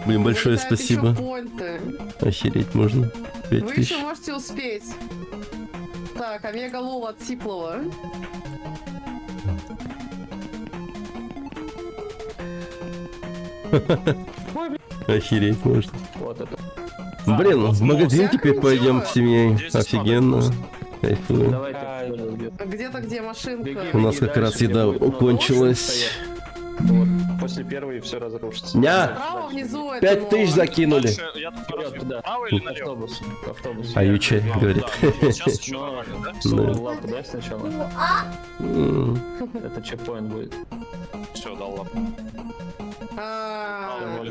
B: Блин, большое
E: Вылетают еще
B: спасибо.
E: поинты.
B: Охереть можно.
E: Вы еще
B: 5000.
E: можете успеть. Так, Омега Лол от Сиплова.
B: Охереть можно.
D: Вот это.
B: Блин, в магазин теперь пойдем с семьей.
C: Здесь
B: Офигенно. Кайфую.
D: Давайте.
E: Где-то где машинка?
D: Беги.
B: У нас
D: Беги
B: как раз
D: дальше,
B: еда
D: где будет
B: кончилась.
D: стоять. Вот. После первой все разрушится.
B: Ня!
E: Справа внизу это
B: 5000
E: но-
B: закинули.
C: Дальше я тут
D: Вперед,
C: разве
D: туда.
C: Право или налево?
D: Автобус. Автобус.
B: А Ючай говорит.
C: Сейчас еще
D: Ну,
C: нормально, да?
B: Да.
D: лапу дай сначала.
B: М,
D: Это чекпоинт будет.
C: Все, дал лапу.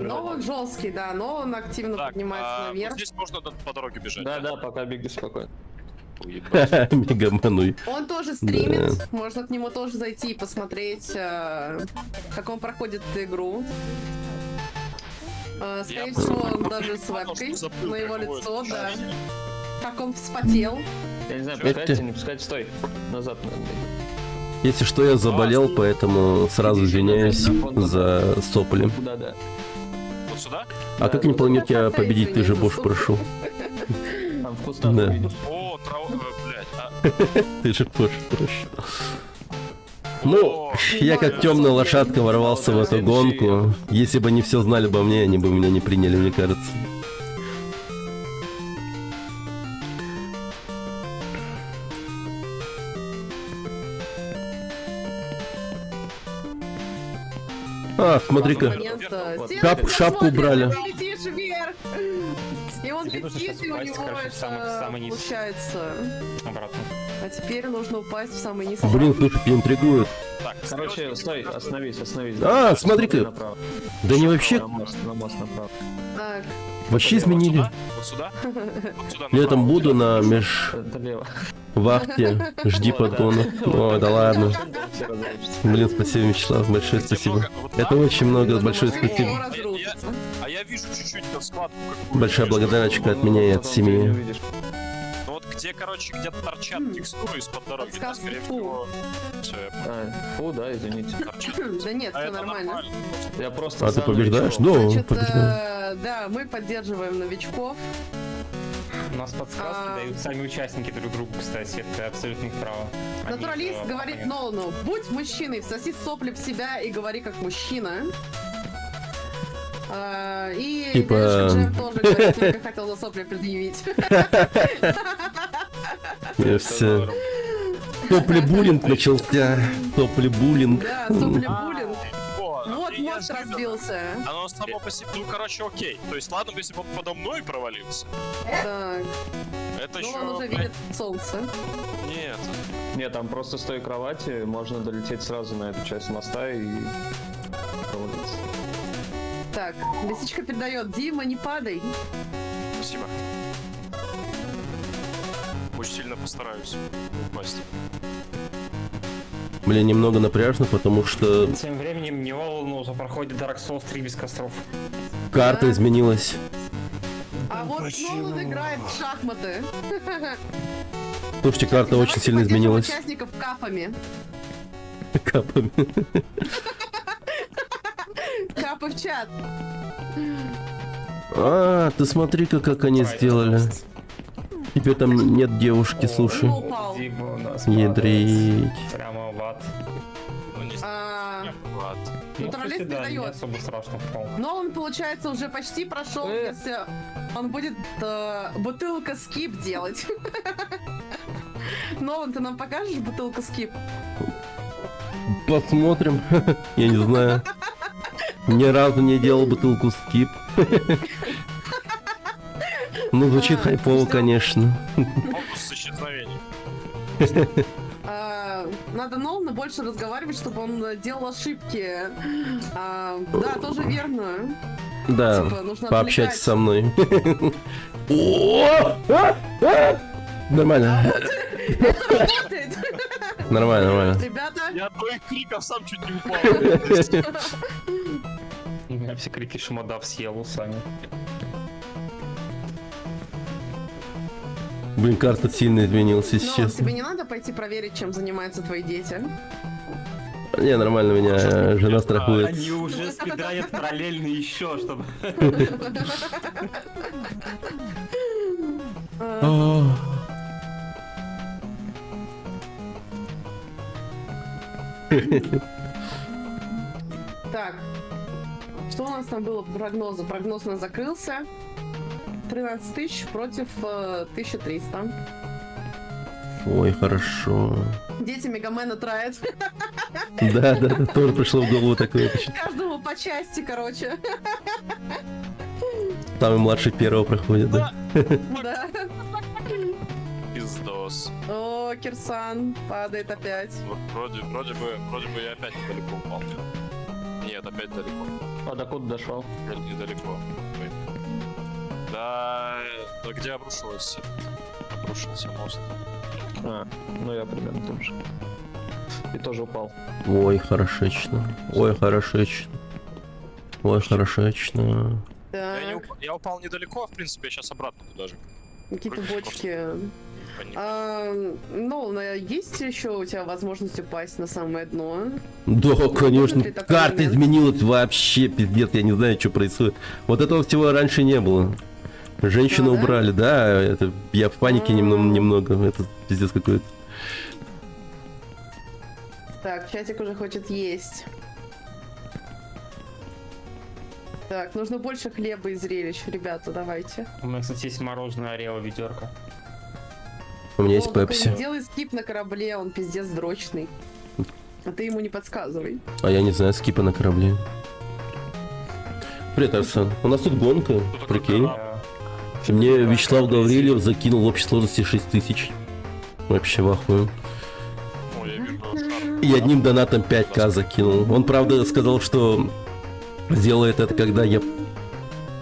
E: Новых жесткий, да, но он активно
C: Так,
E: поднимается
C: вот
E: наверх.
C: здесь можно по дороге бежать.
D: Да, пока беги спокойно.
C: Уебать.
B: Мегамануй.
E: Он тоже стримит, можно к нему тоже зайти и посмотреть, как он проходит игру. Скорее
C: Я
E: всего, он
C: просто
E: даже с
C: понял,
E: вебкой
C: что забыл,
E: на его
C: какое
E: лицо,
C: это
E: да.
C: ощущение.
E: Как он вспотел.
D: Я не знаю,
B: Это-
D: пускайте, не пускайте, стой. Назад надо бегать.
B: Если что, я заболел, поэтому сразу извиняюсь за сопли.
D: Да.
C: Вот сюда?
B: А как не планировать тебя победить, ты же Бош прошел.
D: Там в кустах
B: Да.
D: увидишь.
C: О, блядь.
B: Ты же Бош прошел. Ну, я как темная лошадка ворвался в эту гонку. Если бы они все знали обо мне, они бы меня не приняли, мне кажется. А, смотри-ка. Шапку убрали.
E: Ты летишь вверх. И он
A: Тебе нужно
E: летит,
A: сейчас
E: и у
A: упасть,
E: него
A: короче, в самый низ.
E: получается.
A: Обратно.
E: А теперь нужно упасть в самый низ.
B: Блин, слушайте, интригует.
C: Так,
D: Короче, стой, остановись.
B: А, смотри-ка.
D: Направо.
B: Да не вообще,
D: На мост направо.
E: Так,
B: вообще изменили.
C: Вот сюда? Вот сюда.
B: Летом
C: направо.
B: буду на
D: Это лево.
B: межвахте. Жди подгона. Ой, да ладно.
D: Все разрушится.
B: Блин, спасибо, Вячеслав, большое
C: Где
B: спасибо.
C: много- вот
B: Это
C: там?
B: очень много,
E: потом
B: большое
E: машина
B: спасибо.
E: его разрушится.
C: А я вижу чуть-чуть эту складку какую-то.
B: Большая благодарочка от меня и от
D: Потом ты не
B: семьи.
D: увидишь.
C: Ну вот где, короче, где-то торчат текстуры из-под дороги. Да,
E: Подсказки
C: скорее
E: фу.
C: всего. Все, я понял.
D: Фу, да, извините.
C: Торчат.
E: Да нет,
C: А
E: все
C: это
E: нормально.
D: Я просто
B: А ты
D: за
B: побеждаешь?
D: новичков.
B: Ну,
E: Значит,
B: побеждаю.
E: да, мы поддерживаем новичков.
A: У нас подсказки дают сами участники друг другу, кстати, это абсолютно их право. Они,
E: Натуралист говорит
A: понятно.
E: Нолану: будь мужчиной, всоси сопли в себя и говори как мужчина. И
B: Типа-
E: Гришка Джем тоже говорит, только хотел за сопли предъявить.
B: Я все. Топли-буллинг начался. Топли-буллинг.
E: Да, сопли буллинг.
C: О,
E: Вот
C: я
E: мост
C: же видел.
E: разбился.
C: Оно само по себе, ну, короче, окей. То есть, ладно, бы, если бы он подо мной провалился.
E: Так,
C: Это
E: ну
C: еще...
E: он уже видит солнце.
C: Нет.
D: Нет, там просто с той кровати можно долететь сразу на эту часть моста и провалиться.
E: Так, лисичка передает: Дима, не падай.
C: Спасибо. Очень сильно постараюсь упасть.
B: Блин, немного напряжно, потому что
A: Тем временем Невол уже проходит Dark Souls 3 без костров.
B: карта изменилась.
E: А вот Нолан играет в шахматы.
B: Слушайте, карта очень
E: Давайте
B: сильно
E: поддержим
B: изменилась.
E: участников капами.
B: Капами.
E: Капы в чат.
B: А, ты смотри-ка, как они сделали. Теперь там нет девушки, слушай.
E: Он упал.
A: Дима у нас
B: Ядрить.
A: падает прямо в ад.
C: Ну, не
E: А,
C: знаю, ладно.
A: Ну,
E: Натуралист
A: кстати, да, не
E: передает.
A: особо страшно. по-моему.
E: Но он, получается, уже почти прошел, если он будет бутылка скип делать. Нолан, ты нам покажешь бутылку скип?
B: Посмотрим. Я не знаю. Ни разу не делал бутылку скип. Ну, звучит хайпово,
E: ждём.
B: конечно.
C: Фокус исчезновения.
E: Надо Нолана больше разговаривать, чтобы он делал ошибки. Да, тоже верно.
B: Да,
E: Типа, нужно
B: пообщайтесь
E: отвлекать.
B: со мной. О! Нормально,
E: Это работает.
B: нормально, нормально.
E: Ребята,
C: Я от твоих криков сам чуть не упал.
A: Я все крики шмодав съел сами.
B: Блин, карта сильно изменилась, если
E: Нолан,
B: честно.
E: тебе не надо пойти проверить, чем занимаются твои дети?
B: Не, нормально, меня жена страхует.
A: Они уже спидранят параллельно еще, чтобы...
B: О,
E: Так, что у нас там было по прогнозу? Прогноз у нас закрылся. 13 тысяч против 1300.
B: Ой, хорошо.
E: Дети Мегамена троят.
B: Да, да, да, тоже пришло в голову такое.
E: Каждому по части, короче.
B: Самый младший первого проходит, да.
E: Да.
C: Пиздос.
E: О, Кирсан падает опять.
C: Вроде бы я опять недалеко упал. Нет, опять далеко.
D: А до куда дошел?
C: Вроде недалеко. Ой. Да, где обрушился мост.
D: Ну я примерно там же. И тоже упал.
B: Ой, хорошечно. Ой, хорошечно. Ой, хорошечно.
E: Да.
C: Я упал недалеко, в принципе, я сейчас обратно туда же.
E: Какие-то бочки. Ну, есть еще у тебя возможность упасть на самое дно?
B: Да, конечно.
E: ли такой
B: Карта
E: момент?
B: изменилась вообще, пиздец, я не знаю, что происходит. Вот этого всего раньше не было. Женщину
E: А, да?
B: убрали, да, это я в панике немного, это пиздец какой-то.
E: Так, чатик уже хочет есть. Так, нужно больше хлеба и зрелищ, ребята, давайте.
A: У меня, кстати, есть мороженое Орео ведерко.
B: У меня есть
E: О, только
B: пепси.
E: не делай скип на корабле, он пиздец дрочный. А ты ему не подсказывай.
B: А я не знаю, скипа на корабле. Привет, Арсен. У нас тут гонка, прикинь. Мне Вячеслав Гаврилев закинул в общей сложности 6000. Вообще в ахуе.
C: О, я вижу шар.
B: И одним донатом 5к закинул. Он, правда, сказал, что сделает это, когда я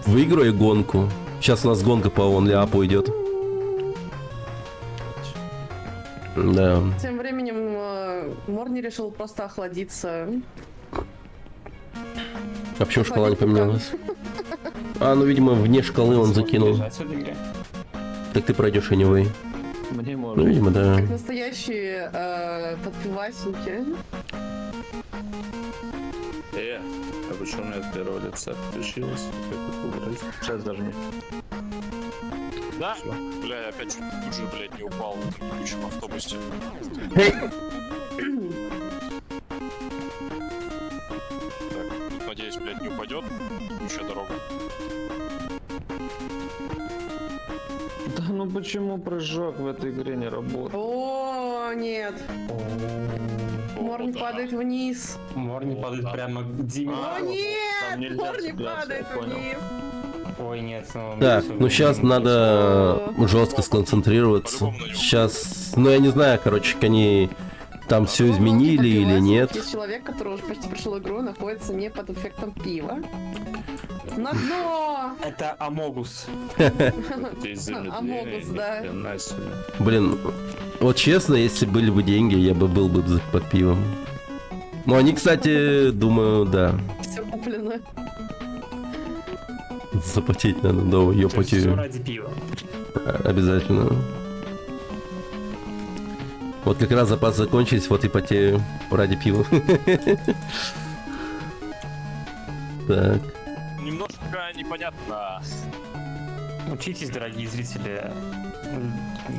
B: выиграю гонку. Сейчас у нас гонка по онляпу идет. Да.
E: Тем временем Морни решил просто охладиться.
B: А почему шкала не поменялась? А, ну, видимо, вне шкалы он закинул. Так ты пройдешь anyway.
D: Мне
B: Ну,
D: можно.
B: видимо, да.
E: Как настоящие подпивасники.
G: А почему у меня от первого лица включилось? Как это убрать?
D: Сейчас даже не.
C: Да? Бля, я опять чуть же, блядь, не упал в этом ебучем автобусе. Так, тут, надеюсь, блядь, не упадет. Еще дорога.
D: Да ну почему прыжок в этой игре не работает?
E: О, нет. Морни
C: да.
E: падает вниз.
A: Морни падает прямо к Диме.
E: О,
D: там
E: нет!
D: нельзя
E: Морни
D: цепляться,
E: падает
D: я понял.
E: вниз.
A: Ой, нет,
B: Так, ну сейчас надо жестко сконцентрироваться.
C: По-любому на него.
B: Сейчас, ну я не знаю, короче, они там все изменили или
E: Подпивасник.
B: нет.
E: Есть человек, который уже почти прошел игру, находится не под эффектом пива. На дно!
A: Это Амогус.
G: Здесь
E: Амогус,
G: замедление,
E: да.
G: ни хрена себе.
B: Блин, вот честно, если были бы деньги, я бы был бы под пивом. Ну они, кстати, думаю, да.
E: Все куплено.
B: Заплатить надо, да,
A: Все
B: ёпати.
A: ради пива.
B: Обязательно. Вот как раз запасы закончились, вот и потею ради пива. Так.
C: Немножко непонятно.
A: Учитесь, дорогие зрители,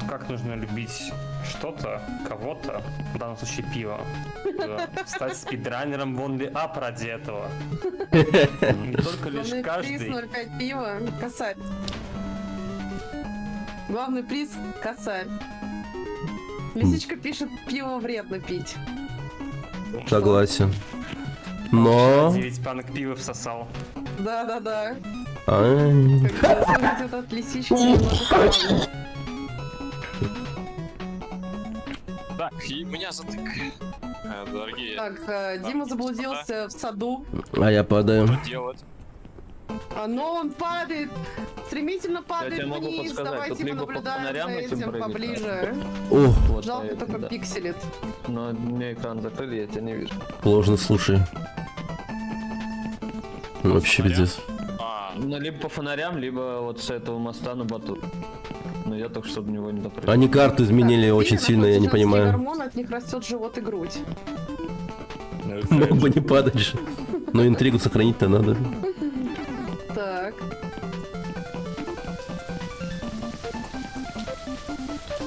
A: как нужно любить что-то, кого-то, в данном случае пиво. Да. Стать спидранером в Only Up ради этого. Не только лишь
E: Главный приз
A: каждый.
E: 0,5 пива. Косарь. Главный приз — косарь. Лисичка пишет, пиво вредно пить.
B: Согласен. Но...
A: 9 банок пива всосал.
E: Да-да-да.
B: Ай.
E: Как бы выглядит от лисички немного странно.
C: Так, и меня затык. Дорогие,
E: Так, Дима заблудился в саду.
B: А я падаю.
C: что делать?
E: Но он падает, стремительно падает
D: тебе могу
E: вниз.
D: подсказать,
E: Давайте
D: тут либо по
E: понаблюдаем
D: фонарям
E: за
D: этим
E: этим
D: прыгать,
E: поближе.
B: О,
D: Вот,
E: Жалко,
D: наверное,
E: только
D: да.
E: пикселит.
D: Но мне экран закрыли, я тебя не вижу.
B: сложно, слушай. Ну, вообще пиздец.
D: Ну, либо по фонарям, либо вот с этого моста на батут. Но я только что до него не допрыгнул.
B: Они карту изменили
E: Так,
B: очень
E: пиво,
B: сильно, я не
E: женский
B: понимаю.
E: гормон, от них растет живот и грудь.
B: Мог бы не падать же. Но интригу сохранить-то надо.
E: Так.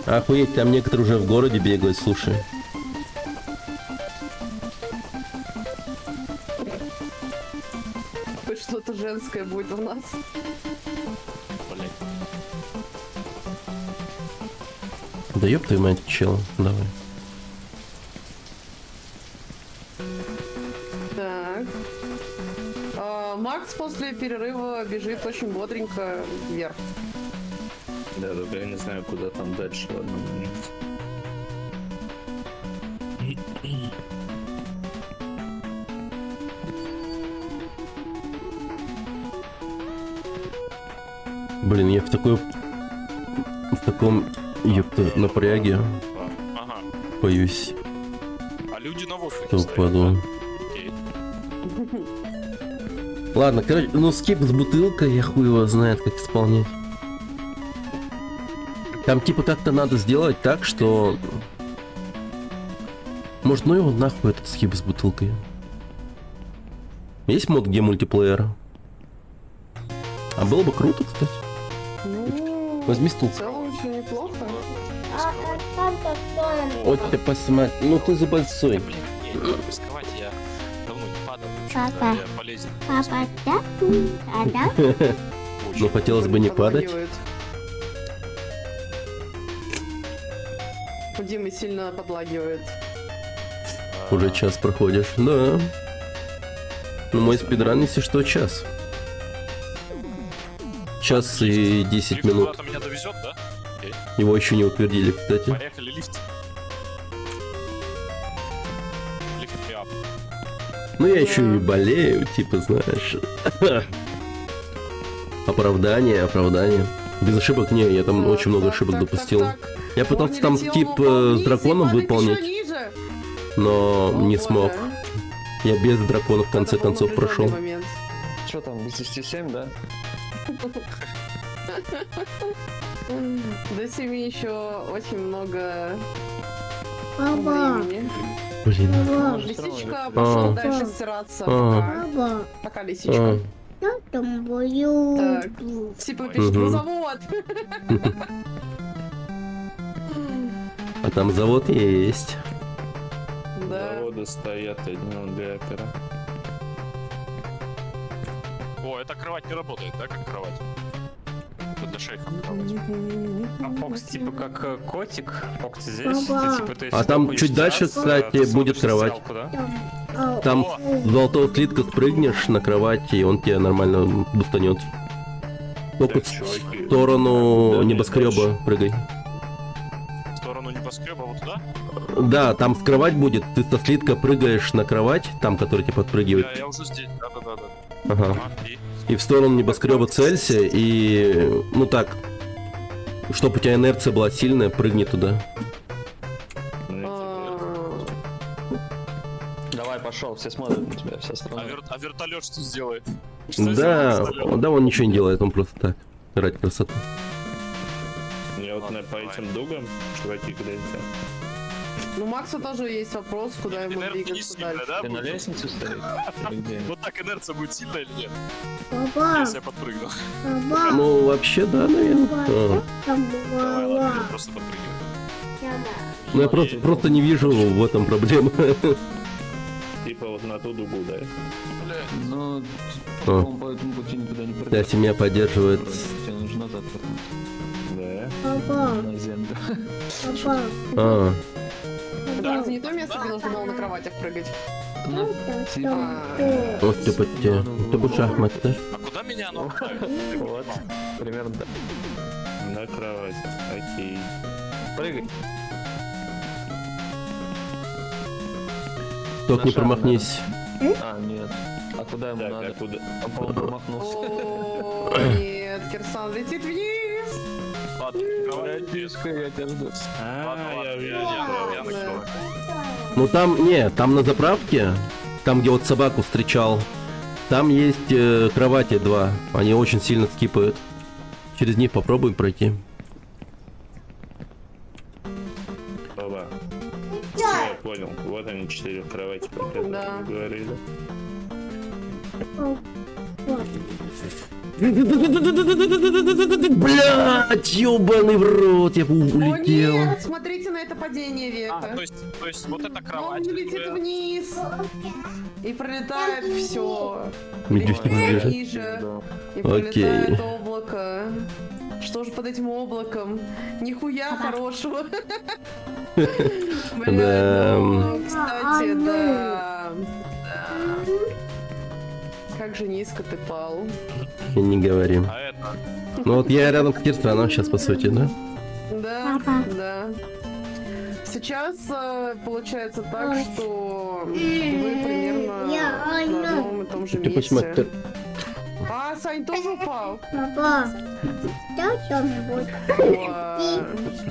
B: Охуеть, там некоторые уже в городе бегают, слушай.
E: Хоть что-то женское будет у нас.
C: Блин.
B: Да ёб твою мать, чел, давай.
E: Так. Макс после перерыва бежит очень бодренько вверх.
G: Да, только я не знаю, куда там дальше в одном моменте.
B: Блин, я в таком, ёпта, напряге
C: Ага.
B: боюсь,
C: А люди на воздухе
B: что
C: стоят,
B: упаду.
C: да? Окей.
B: Ладно, короче, ну скип с бутылкой, я хуй его знает, как исполнять. Там типа как-то надо сделать так, что... Может, ну его нахуй этот скип с бутылкой. Есть мод, где мультиплеер? А было бы круто, кстати.
E: Ну,
B: Возьми стул.
E: в целом очень неплохо.
B: Вот ты посмотри. Ну ты за большой.
C: Блин, не могу рисковать, я давно не падал. вообще,
H: Папа.
C: Я полезен.
H: Папа, да? А, да?
C: Очень.
B: Ну хотелось бы не падать.
E: Подлагивает. У Димы сильно подлагивает.
B: Уже час проходишь. Да. Ну мой спидран, если что, час. Час и 10
C: Лифт
B: минут.
C: куда-то меня довезет, да? Окей.
B: Его еще не утвердили, кстати.
C: Поехали, лифт. Лифт me up.
B: Ну я еще и болею, типа, знаешь. Оправдание, оправдание. Без ошибок не, я там очень много ошибок допустил. Я пытался там скип с драконом выполнить, но не смог. Я без дракона в конце концов прошел.
D: Что там, без 10-7, да?
E: До 7 еще очень много
H: Папа,
E: времени.
B: Блин.
H: папа,
E: Лисичка пошел
B: А.
E: дальше стираться.
B: А.
E: Пока.
H: папа,
E: Пока, лисичка.
H: я там боюсь.
E: Так. Типа пишет,
B: Мгм.
E: ну завод.
B: А там завод есть.
E: Да.
G: Заводы стоят одни для опера.
C: О, эта кровать не работает, да, как кровать? Это для шейхов кровать.
A: А Фокс типа как котик. Фокс здесь.
H: Папа.
A: Ты, типа, то есть,
B: А там
A: хочешь
B: чуть дальше,
A: час,
B: кстати,
A: ты
B: будет
A: смотришь
B: кровать.
A: стрелку, да?
H: А,
B: Там
C: О!
B: с золотого слитка спрыгнешь на кровать, и он тебя нормально бустанет. Только
G: Так, чуваки.
B: в сторону
G: Да, нет,
B: небоскреба
G: дальше.
B: прыгай.
C: В сторону небоскреба вот туда?
B: Да, там с кровать будет, ты со слитка прыгаешь на кровать, там, который тебя подпрыгивает.
C: Я уже здесь. Да-да-да.
B: Ага.
C: Ага, и...
B: И в сторону небоскреба целься, и, ну так, чтобы у тебя инерция была сильная, прыгни туда.
D: Давай, пошел, все смотрят на тебя, вся страна.
C: А вертолет что сделает? Что
B: Да,
C: сделает вертолет?
B: да, он ничего не делает, он просто так, ради красоты.
G: Я вот
C: Ладно,
G: по
C: давай.
G: этим дугам, чуваки, гляньте.
E: Ну, у Макса тоже есть вопрос, куда ему
C: Инерция не
E: двигаться
C: сильная,
E: дальше.
C: да?
D: Ты на
C: будет?
D: лестнице стоишь? Или где?
C: Вот так инерция будет сильная или нет?
H: Папа,
C: Если я подпрыгну.
H: папа,
B: Ну, вообще, да, наверное. А.
H: там
C: Давай, ладно,
H: была.
C: я просто подпрыгиваю.
B: Ну, я просто не вижу в этом проблемы.
G: Типа вот на ту дугу, да?
C: Бля,
D: Ну,
B: А.
D: по-моему, по этому пути никуда не
B: Вся
D: придешь.
B: семья поддерживает.
D: Тебе нужно назад вернуть,
G: Да.
H: Папа,
D: на землю.
H: папа,
B: А,
E: Это разве не то место, где нужно было на кроватях прыгать?
D: Ну, типа.
E: А,
B: вот ты подте. Ты будешь шахмат, да?
C: а куда меня оно отправит?
D: Вот, примерно так.
G: На кровати. Окей.
D: Прыгай.
B: Только не
D: На шар,
B: промахнись.
D: А, нет. А куда ему
G: Так,
D: надо?
G: а куда?
D: Он, по-моему, промахнулся.
E: О, нет, Кирсан летит вниз.
C: Ладно, кровать.
D: Братишка, я тебя жду.
C: Ладно,
G: А,
C: ладно,
G: я
C: я
G: вижу.
C: на
E: Да.
C: кровать.
B: Ну там, не, там на заправке, там где вот собаку встречал, там есть кровати 2. Они очень сильно скипают. Через них попробуем пройти.
G: Баба. Все, я понял. Вот они 4 кровати, про которые
E: Да.
G: мы говорили.
B: Блять, ёбаный в рот, я бы
E: О
B: улетел.
E: нет, смотрите на это падение
C: А,
E: века.
C: то есть вот эта кровать.
E: Он летит
C: которая-
E: вниз и пролетает все.
B: Медвежник не бежит.
E: Ниже. И
B: Окей.
E: пролетает облако. Что же под этим облаком? Нихуя хорошего. Блядь,
B: Да.
E: ну, кстати, да. Как же низко ты пал.
B: И не говорим.
C: А это?
B: Ну вот я рядом с Кирсаном сейчас, по сути, да?
E: Да,
H: Папа.
E: да. Сейчас получается так, что вы примерно на одном и том же
B: Ты почему
E: месте.
B: ты-
E: А, Сань тоже упал.
H: папа, что там будет?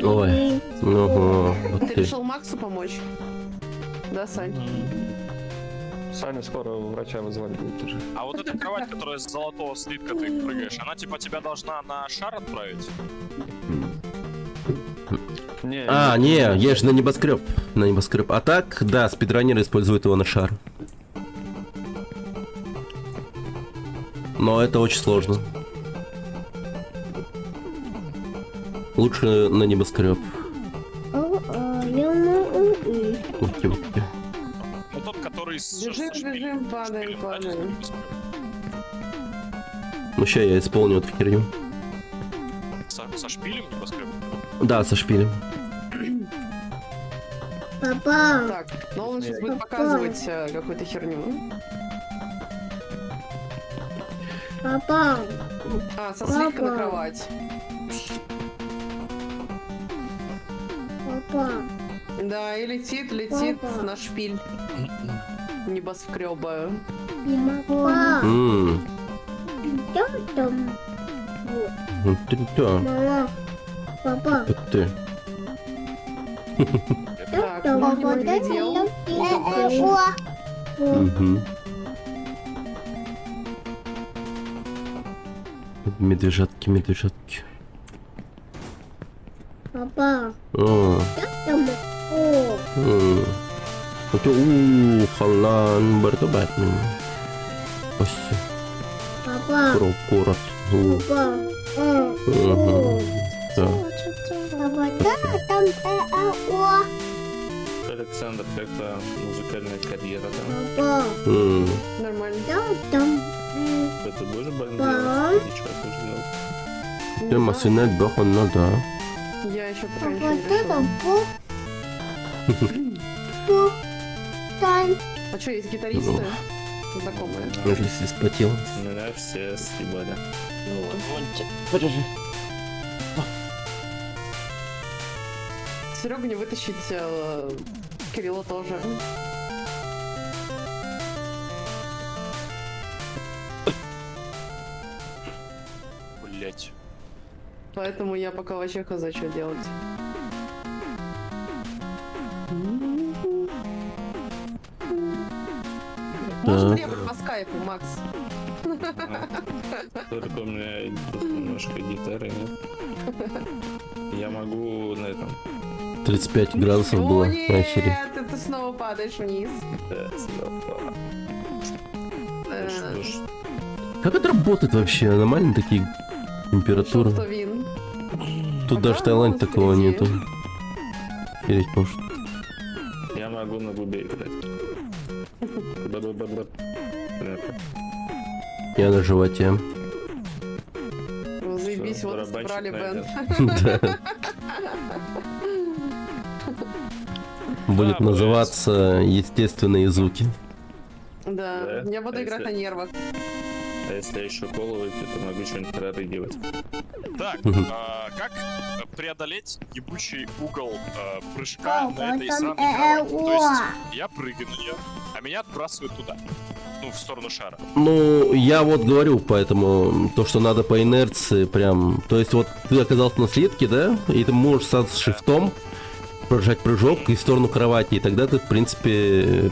E: О,
B: Ой, ну вот
E: Ты
B: ты.
E: решил Максу помочь? Да, Сань?
D: Саня скоро врача вызвали будет уже.
C: А вот эта кровать, которая с золотого слитка ты прыгаешь, она типа тебя должна на шар отправить?
D: Не,
B: А, не, я же на небоскреб. На небоскреб. А так, да, спидранеры используют его на шар. Но это очень сложно. Лучше на небоскреб. Ути-ути.
C: Ну тот, который с
E: Бежим,
C: со шпилем.
E: бежим, падаем,
C: Шпилем, да,
E: падаем.
B: Ну ща я исполню эту херню.
C: Со шпилем небоскреб?
B: Да, со шпилем.
H: Папа,
E: Так, но он сейчас будет показывать какую-то херню.
H: папа,
E: А, со слитка на
H: Папа.
E: кровать.
H: папа,
E: Да, и летит
H: Папа.
E: на шпиль. Небоскреба.
H: папа,
B: Ммм.
H: что там?
B: Ну ты да.
H: Мама, папа,
B: Вот ты.
E: Так,
H: там?
E: Марни подглядел.
B: Угу. Медвежатки, медвежатки.
H: Папа,
B: О,
H: что там? О,
B: Itu halan bertobat nih. Masih
H: папа,
B: kurat.
H: папа,
B: Да.
H: папа, да, там о,
G: Александр, как твоя музыкальная карьера там?
H: папа,
E: Нормально.
H: да, там
G: Что, ты будешь бандить?
H: Папа.
G: Или что будешь делать?
E: Не
B: Dia masih
E: знаю.
B: naik bahkan nada.
E: Я еще пока
H: папа,
E: ничего не
H: что
E: решила.
H: там? По, там,
E: А что, есть гитаристы? Знакомые.
B: Уже спотел.
G: Меня все съебали.
E: Ну вот. Серегу не вытащить, Кирилла тоже.
C: Блять.
E: Поэтому я пока вообще хз что делать. Можно
B: Так.
E: требовать по скайпу, Макс?
G: Только у меня тут немножко гитары нет. Я могу на этом...
B: 35 градусов
E: О,
B: было.
E: нет,
B: Охереть.
E: ты снова падаешь вниз. Э,
G: Что ж,
B: Как это работает вообще? Нормально такие температуры?
E: Что вин?
B: Тут даже в
E: Ага,
B: Таиланде
E: вот
B: такого
E: впереди.
B: нету. Охереть может.
G: я могу на губе играть. Бла-бла-бла-бла.
B: Я на животе.
E: Ну, заебись,
G: Всё,
E: вот и
G: барабанщик
E: собрали бенд.
B: Да. Будет
C: Да,
B: называться «Естественные звуки».
E: Да,
G: Да?
E: я буду
G: А
E: играть на
G: если-
E: нервах.
G: А если я еще колу выпью, то могу что-нибудь прорыгивать.
C: Так, как преодолеть ебучий угол прыжка на этой самой кровати? То есть я прыгаю на нее, а меня отбрасывают туда. Ну, в сторону шара.
B: Ну, я вот говорю, поэтому то, что надо по инерции прям... То есть вот ты оказался на слитке, да? И ты можешь с шифтом прожать прыжок и в сторону кровати. И тогда ты, в принципе,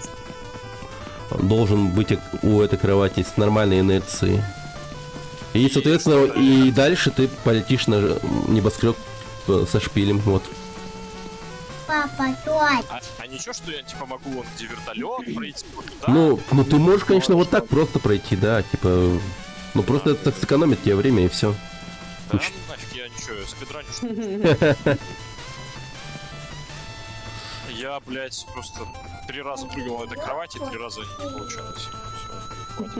B: должен быть у этой кровати с нормальной инерцией. И, соответственно, и дальше ты полетишь на небоскреб со шпилем. Вот.
H: Папа, тот.
C: А ничего, что я типа могу вон где вертолет пройти вот туда?
B: Ну, ты можешь, конечно, вот так просто пройти, да, типа... Ну, просто это так сэкономит тебе время и все.
C: Да, ну нафиг, я ничего, я спидраню, что ли? Я, блядь, просто 3 раза прыгал на этой кровати, 3 раза не получалось. Всё, хватит.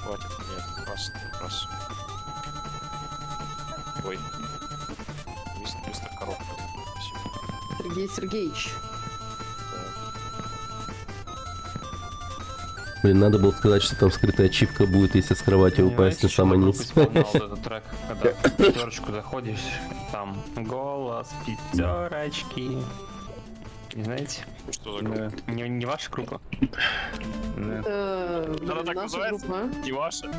C: Хватит, нет, раз. Ой. Мистер коробка. Спасибо.
E: Сергей Сергеевич.
B: Блин, надо было сказать, что там скрытая ачивка будет, если с кровати упасть на самый низ.
A: этот трек, когда в пятерочку заходишь, там голос, пятерочки. Не знаете?
C: Что за группа?
A: Не ваша группа?
C: Она так
E: Наша
C: называется?
E: группа.
C: Не ваша?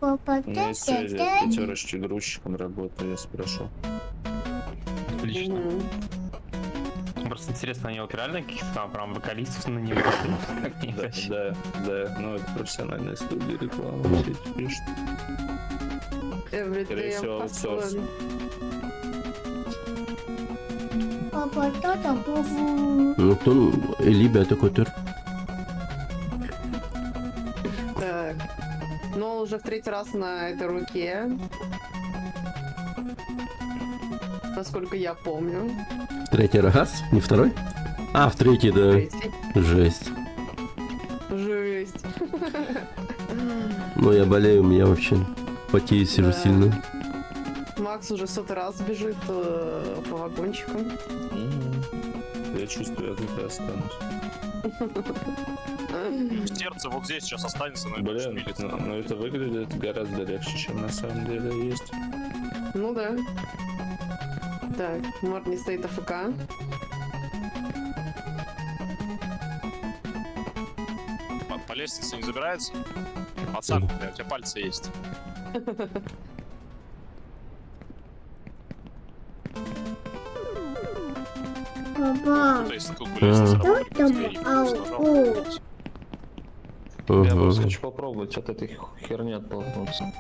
H: Папа,
G: У меня есть связи, я в пятерочке грузчиком работаю, я спрошу.
A: Отлично.
E: Мгм.
A: Просто интересно, они вот реально каких-то там прям вокалистов на него? Как они
G: Да,
A: вообще?
G: да, ну это профессиональная студия рекламы, все эти пишут. Скорее
E: Everyday
G: всего,
E: I'm
G: аутсорс.
E: hustling.
H: Папа, тот, бубу.
B: Ну, то Либия такой тур.
E: Так. Но уже в 3-й раз на этой руке. Насколько я помню.
B: Третий раз? Не второй? А, в третий, да.
E: 3-й.
B: Жесть.
E: Жесть.
B: Ну, я болею, у меня вообще потею, сижу
E: Да.
B: сильно.
E: Макс уже 100-й раз бежит по вагончикам.
G: Я чувствую, я тут и останусь.
C: Сердце вот здесь сейчас останется, но это
G: Блин,
C: шпилит.
G: но это выглядит гораздо легче, чем на самом деле есть.
E: Ну да. Так, Морни стоит АФК.
C: По лестнице не забирается? Пацан, бля, у тебя пальцы есть.
H: Папа,
C: Тут если тут бы лестница
H: тот,
C: работали, бы двери
H: ау,
C: просто нажал.
D: Я
B: Ага.
D: просто хочу попробовать от этой херни оттолкнуться.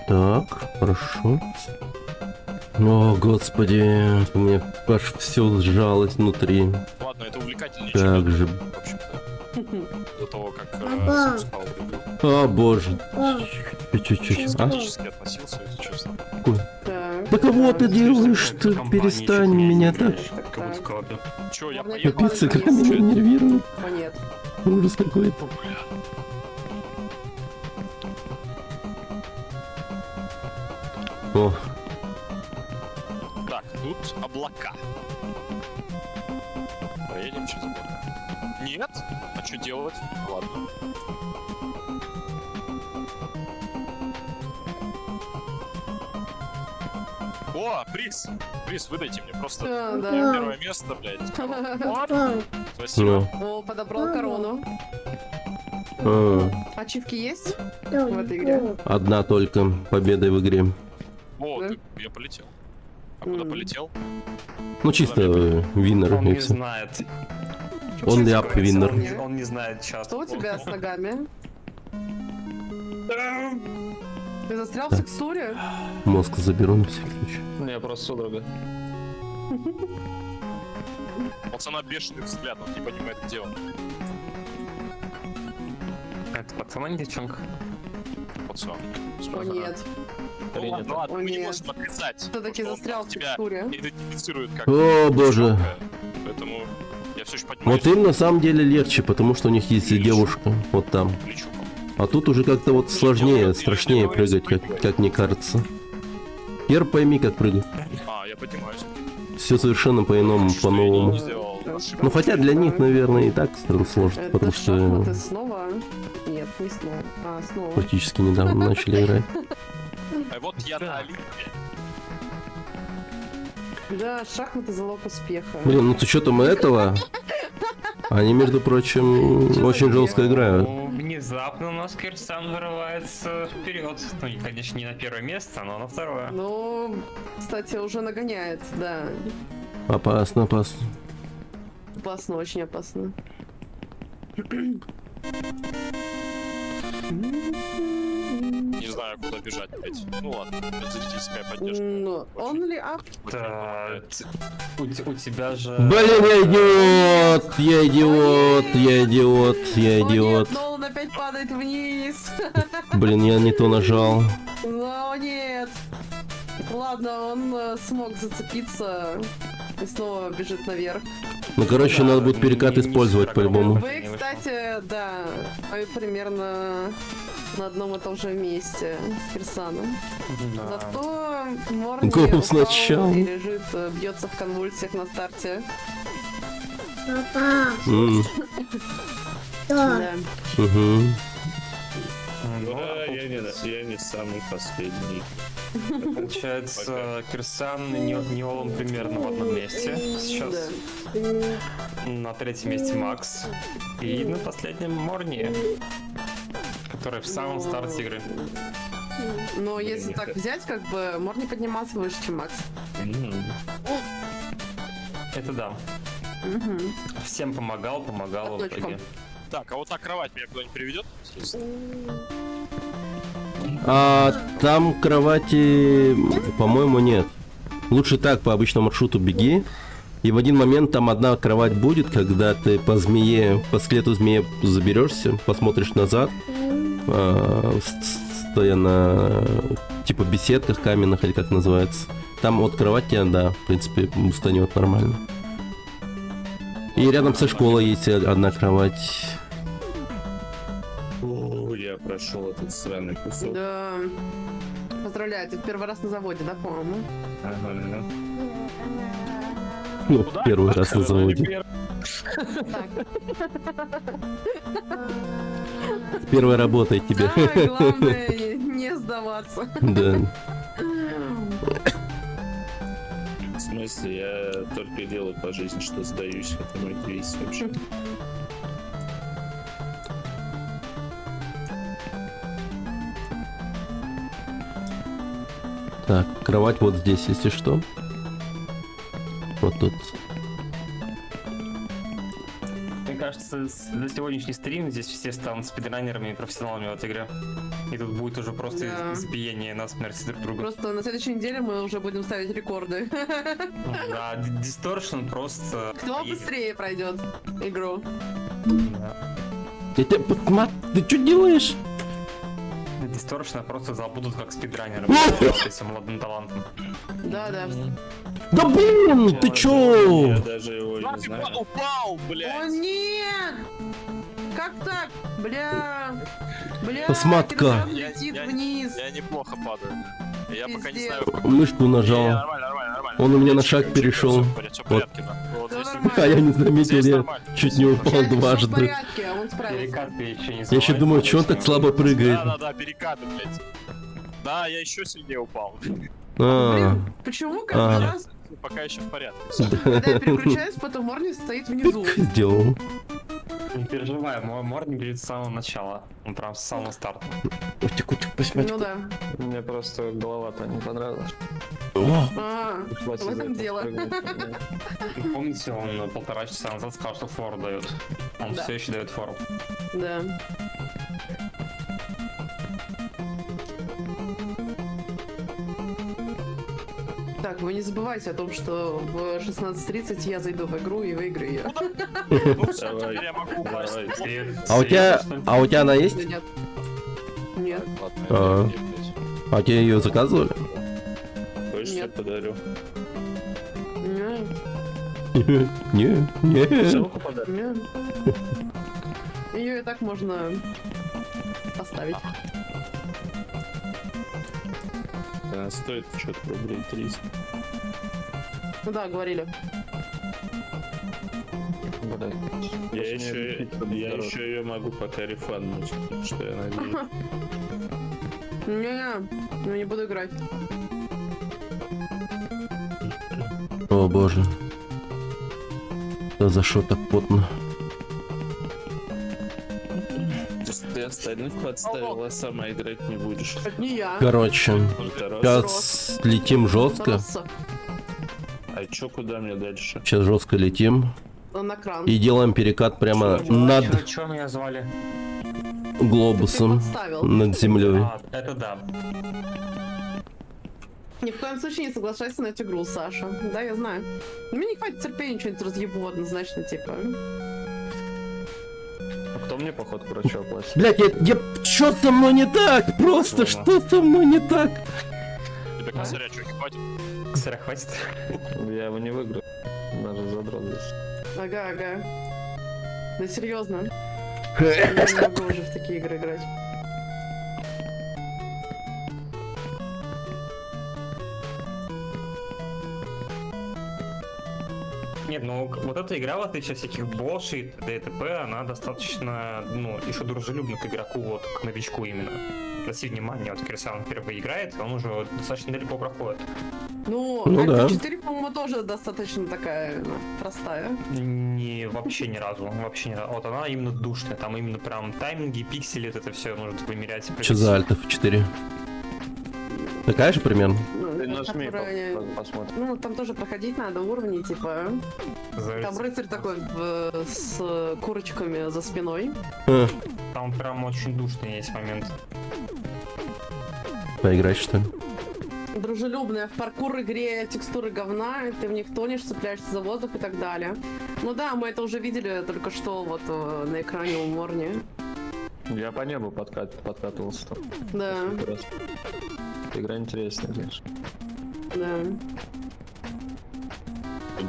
B: Так, хорошо. О, господи, у меня аж все сжалось внутри.
C: Ладно, это увлекательнее,
B: Как
C: чем
B: же.
C: в общем-то. До того, как
H: Папа.
C: сам спал любил.
B: О, боже.
H: папа.
B: Чуть-чуть. А?
C: Скептически относился, если честно.
E: Так.
B: Да кого ты
E: так.
B: делаешь? Ты перестань меня так.
A: Как будто в коопе.
C: Чё, я
E: Ладно,
C: поехал?
B: Капец, игра меня нервирует.
E: О, нет.
B: Ужас какой-то. О,
C: Так, тут облака. Поедем через облака. Нет? А что делать? Ладно. О, приз! Приз, выдайте мне просто
E: Да.
C: первое место, блядь. Вот,
H: Папа,
C: спасибо.
B: ну.
E: О, подобрал корону.
B: А,
E: Ачивки есть?
H: тот,
E: В этой игре.
H: бубу.
B: одна только победа в игре.
C: О,
E: Да.
C: я полетел. А куда полетел?
B: Ну, чисто виннер
A: Он
B: и
A: не
B: все.
A: знает.
B: Он
E: Что
B: ляп
E: такое?
B: виннер.
E: Вспомни.
A: Он не знает сейчас.
E: Что у тебя с ногами? Ты застрял в текстуре?
B: Мозг заберу на всякий случай.
D: Не, просто судорога.
C: Пацана бешеный взгляд, он не понимает, где он.
A: Это пацан, а не девчонка?
C: Пацан.
E: О нет,
C: Ну ладно, ладно,
E: О,
C: мы не
E: нет.
C: можем отрицать.
E: все-таки
C: что он
E: застрял в
C: тебя
E: текстуре.
C: идентифицирует как
B: О, боже.
C: девчонка, поэтому я все еще понимаю,
B: Вот им на самом деле легче, потому что у них есть
C: Видишь?
B: девушка. Вот там.
C: плечу.
B: А тут уже как-то вот сложнее, страшнее прыгать, как мне кажется. Пер, пойми, как прыгать.
C: А, я понимаю.
B: Все совершенно по-иному,
C: Что я не
B: по-новому.
C: сделал ошибку.
B: Ну хотя для них, наверное, и так сложно,
E: Это
B: потому что
E: шахматы снова? Нет, не снова. А, снова.
B: практически недавно начали играть.
C: А вот я на Олимпе.
E: Да, шахматы залог успеха.
B: Блин, ну с учетом этого, они, между прочим, очень жестко играют.
A: Ну, внезапно у нас Кирсан вырывается вперед. Ну, конечно, не на первое место, но на второе.
E: Ну, кстати, уже нагоняет, да.
B: Опасно, опасно.
E: Опасно, очень опасно.
C: Не знаю, куда бежать, блять. Ну ладно, это зрительская поддержка.
E: Ну, only up.
A: Да, у тебя же...
B: Блин, я идиот! Я идиот! Я идиот! Я
E: О
B: идиот!
E: нет, Нолан опять падает вниз.
B: Блин, я не то нажал.
E: О нет. Ладно, он смог зацепиться и снова бежит наверх.
B: Ну, короче, надо будет перекат использовать по-любому.
E: Вы, кстати, да, мы примерно на одном и том же месте с Кирсаном.
A: Да.
E: Зато Морни
B: Гоу
E: упал
B: сначала.
E: и лежит, бьется в конвульсиях на старте.
H: Папа.
B: М,
H: Да.
E: Да.
B: мгм.
G: Да, я не самый последний.
A: Получается, Кирсан и Неолом примерно в одном месте сейчас.
E: Да.
A: На третьем месте Макс. И на последнем Морни, который в самом старте игры.
E: Но если так взять, как бы Морни поднимался выше, чем Макс.
A: Это да.
E: Мгм.
A: Всем помогал в
E: Точка.
A: итоге.
C: Так, а вот та кровать меня куда-нибудь приведет?
B: А там кровати, по-моему, нет. Лучше так, по обычному маршруту беги. И в один момент там одна кровать будет, когда ты по змее, по скелету змеи заберешься, посмотришь назад, стоя на типа беседках каменных или как называется. Там вот кровать тебя, да, в принципе, устанет нормально. И рядом со школой есть одна кровать.
G: О, я прошел этот сраный кусок.
E: Да. Поздравляю, ты в первый раз на заводе, да, по-моему?
G: Ага.
B: Ну, первый раз на заводе.
E: Так.
B: Первая работа тебе.
E: Самое главное не сдаваться.
B: Да.
G: В смысле, я только делаю по жизни, что сдаюсь. Это мой девиз вообще.
B: Так, кровать вот здесь, если что. Вот тут.
A: Мне кажется, за сегодняшний стрим здесь все станут спидранерами и профессионалами в этой игре. И тут будет уже просто
E: Да.
A: избиение на смерть друг друга.
E: Просто на следующей неделе мы уже будем ставить рекорды.
A: Да, Distortion просто...
E: Кто
A: едет.
E: быстрее пройдет игру?
A: Да.
B: Ты что делаешь?
A: Distortion просто забудут как спидранеры этим молодым талантом.
E: Да, да.
B: Да блин, ты
G: Я
B: чё?
G: даже его не знаю.
C: Упал,
E: О
C: блядь!
E: нет! Как так? Бля! Бля!
B: Посмотка.
E: Кирсан летит вниз.
C: Я неплохо падаю. Я пока не
E: Пиздец.
C: знаю...
B: Мышку нажал.
C: Нормально, нормально.
B: Он у меня на шаг перешел.
C: Все в порядке, да. Вот
E: Всё
C: здесь
E: нормально.
B: А я не заметил,
C: Здесь
B: я
C: нормально.
B: чуть не упал
E: Всё в
B: дважды.
E: порядке, а он справился.
A: Перекат ты еще не
B: Я еще
A: забывай,
B: думаю, что он так
A: конечно.
B: слабо прыгает.
C: Да, перекаты, блядь. Да, я еще сильнее упал.
B: А,
E: Блин, почему каждый
B: Ага.
E: раз,
C: Пока еще в порядке.
E: когда я переключаюсь, потом Морни стоит внизу?
B: сделал.
A: Не переживай, мой Морни бежит с самого начала. Он прям с самого старта.
E: Ну да.
D: Мне просто голова-то не понравилась.
E: А,
D: Пришлось
E: в
D: из-за
E: этом
D: этого
E: дело.
D: спрыгнуть.
A: Ну, помните, он 1,5 часа назад сказал, что фору дает. Он
E: Да.
A: все еще дает фору.
E: Да. Так, вы не забывайте о том, что в 16:30 я зайду в игру и выиграю ее.
C: Ну все,
G: Давай,
C: теперь я могу упасть.
G: давай.
B: А у тебя она есть?
E: Или нет? Нет.
C: Ладно,
B: А.
C: я не блядь.
B: А тебе ее заказывали?
G: Хочешь, я
E: Нет.
G: подарю?
E: Не,
B: Не.
D: Ссылку подарю.
E: не. Ее и так можно поставить.
G: Она стоит что-то рублей 300.
E: Ну да, говорили.
D: Блядь.
G: Я
D: Просто
G: еще,
D: мне пить
G: я
D: дороже.
G: еще ее могу пока рефанднуть, что я надеюсь.
E: Не, ну не буду играть.
B: О боже. Да за что так потно?
G: Ты остальных подставила, сама играть не будешь.
E: Это не я.
B: Короче,
G: Тарас,
B: сейчас летим жестко.
E: Тараса.
G: а чё, куда мне дальше?
B: Сейчас жестко летим.
E: На кран.
B: И делаем перекат прямо над
A: Чего меня звали?
E: Ты
B: глобусом.
E: подставил.
B: Над землей.
A: А, это да.
E: Ни в коем случае не соглашайся на эту игру, Саша. Да, я знаю. Но мне не хватит терпения что-нибудь разъебу однозначно, типа.
D: А кто мне поход к врачу оплатит?
B: Блять, что со мной не так? Просто что со мной не так?
C: Тебе косаря что, не хватит?
A: Кстати, хватит.
D: Я его не выиграю. Даже задрот здесь.
E: Ага. Да серьезно. Я не могу уже в такие игры играть.
A: Нет, ну вот эта игра, в отличие от всяких бошей, т.д. и т.п., она достаточно, ну, еще дружелюбна к игроку, вот, к новичку именно. Обрати внимание, вот Кирсан впервые играет, и он уже достаточно далеко проходит.
E: Ну,
B: Ну да.
E: 4, по-моему, тоже достаточно такая простая.
A: Вообще ни разу. Вот она именно душная, там именно прям тайминги, пиксели, вот это все нужно вымерять.
B: Что за альтов 4? Такая же примерно?
E: Ну,
D: Ты нажми,
E: которая-
D: посмотрим.
E: Ну, там тоже проходить надо уровни, типа. Там рыцарь такой с курочками за спиной.
B: А,
A: Там прям очень душный есть момент.
B: поиграть что ли?
E: Дружелюбная. В паркур-игре текстуры говна, ты в них тонешь, цепляешься за воздух и так далее. Ну да, мы это уже видели только что вот на экране у Морни.
D: Я по небу подкатывался там.
E: Да,
D: несколько раз. Игра интересная, конечно.
E: да.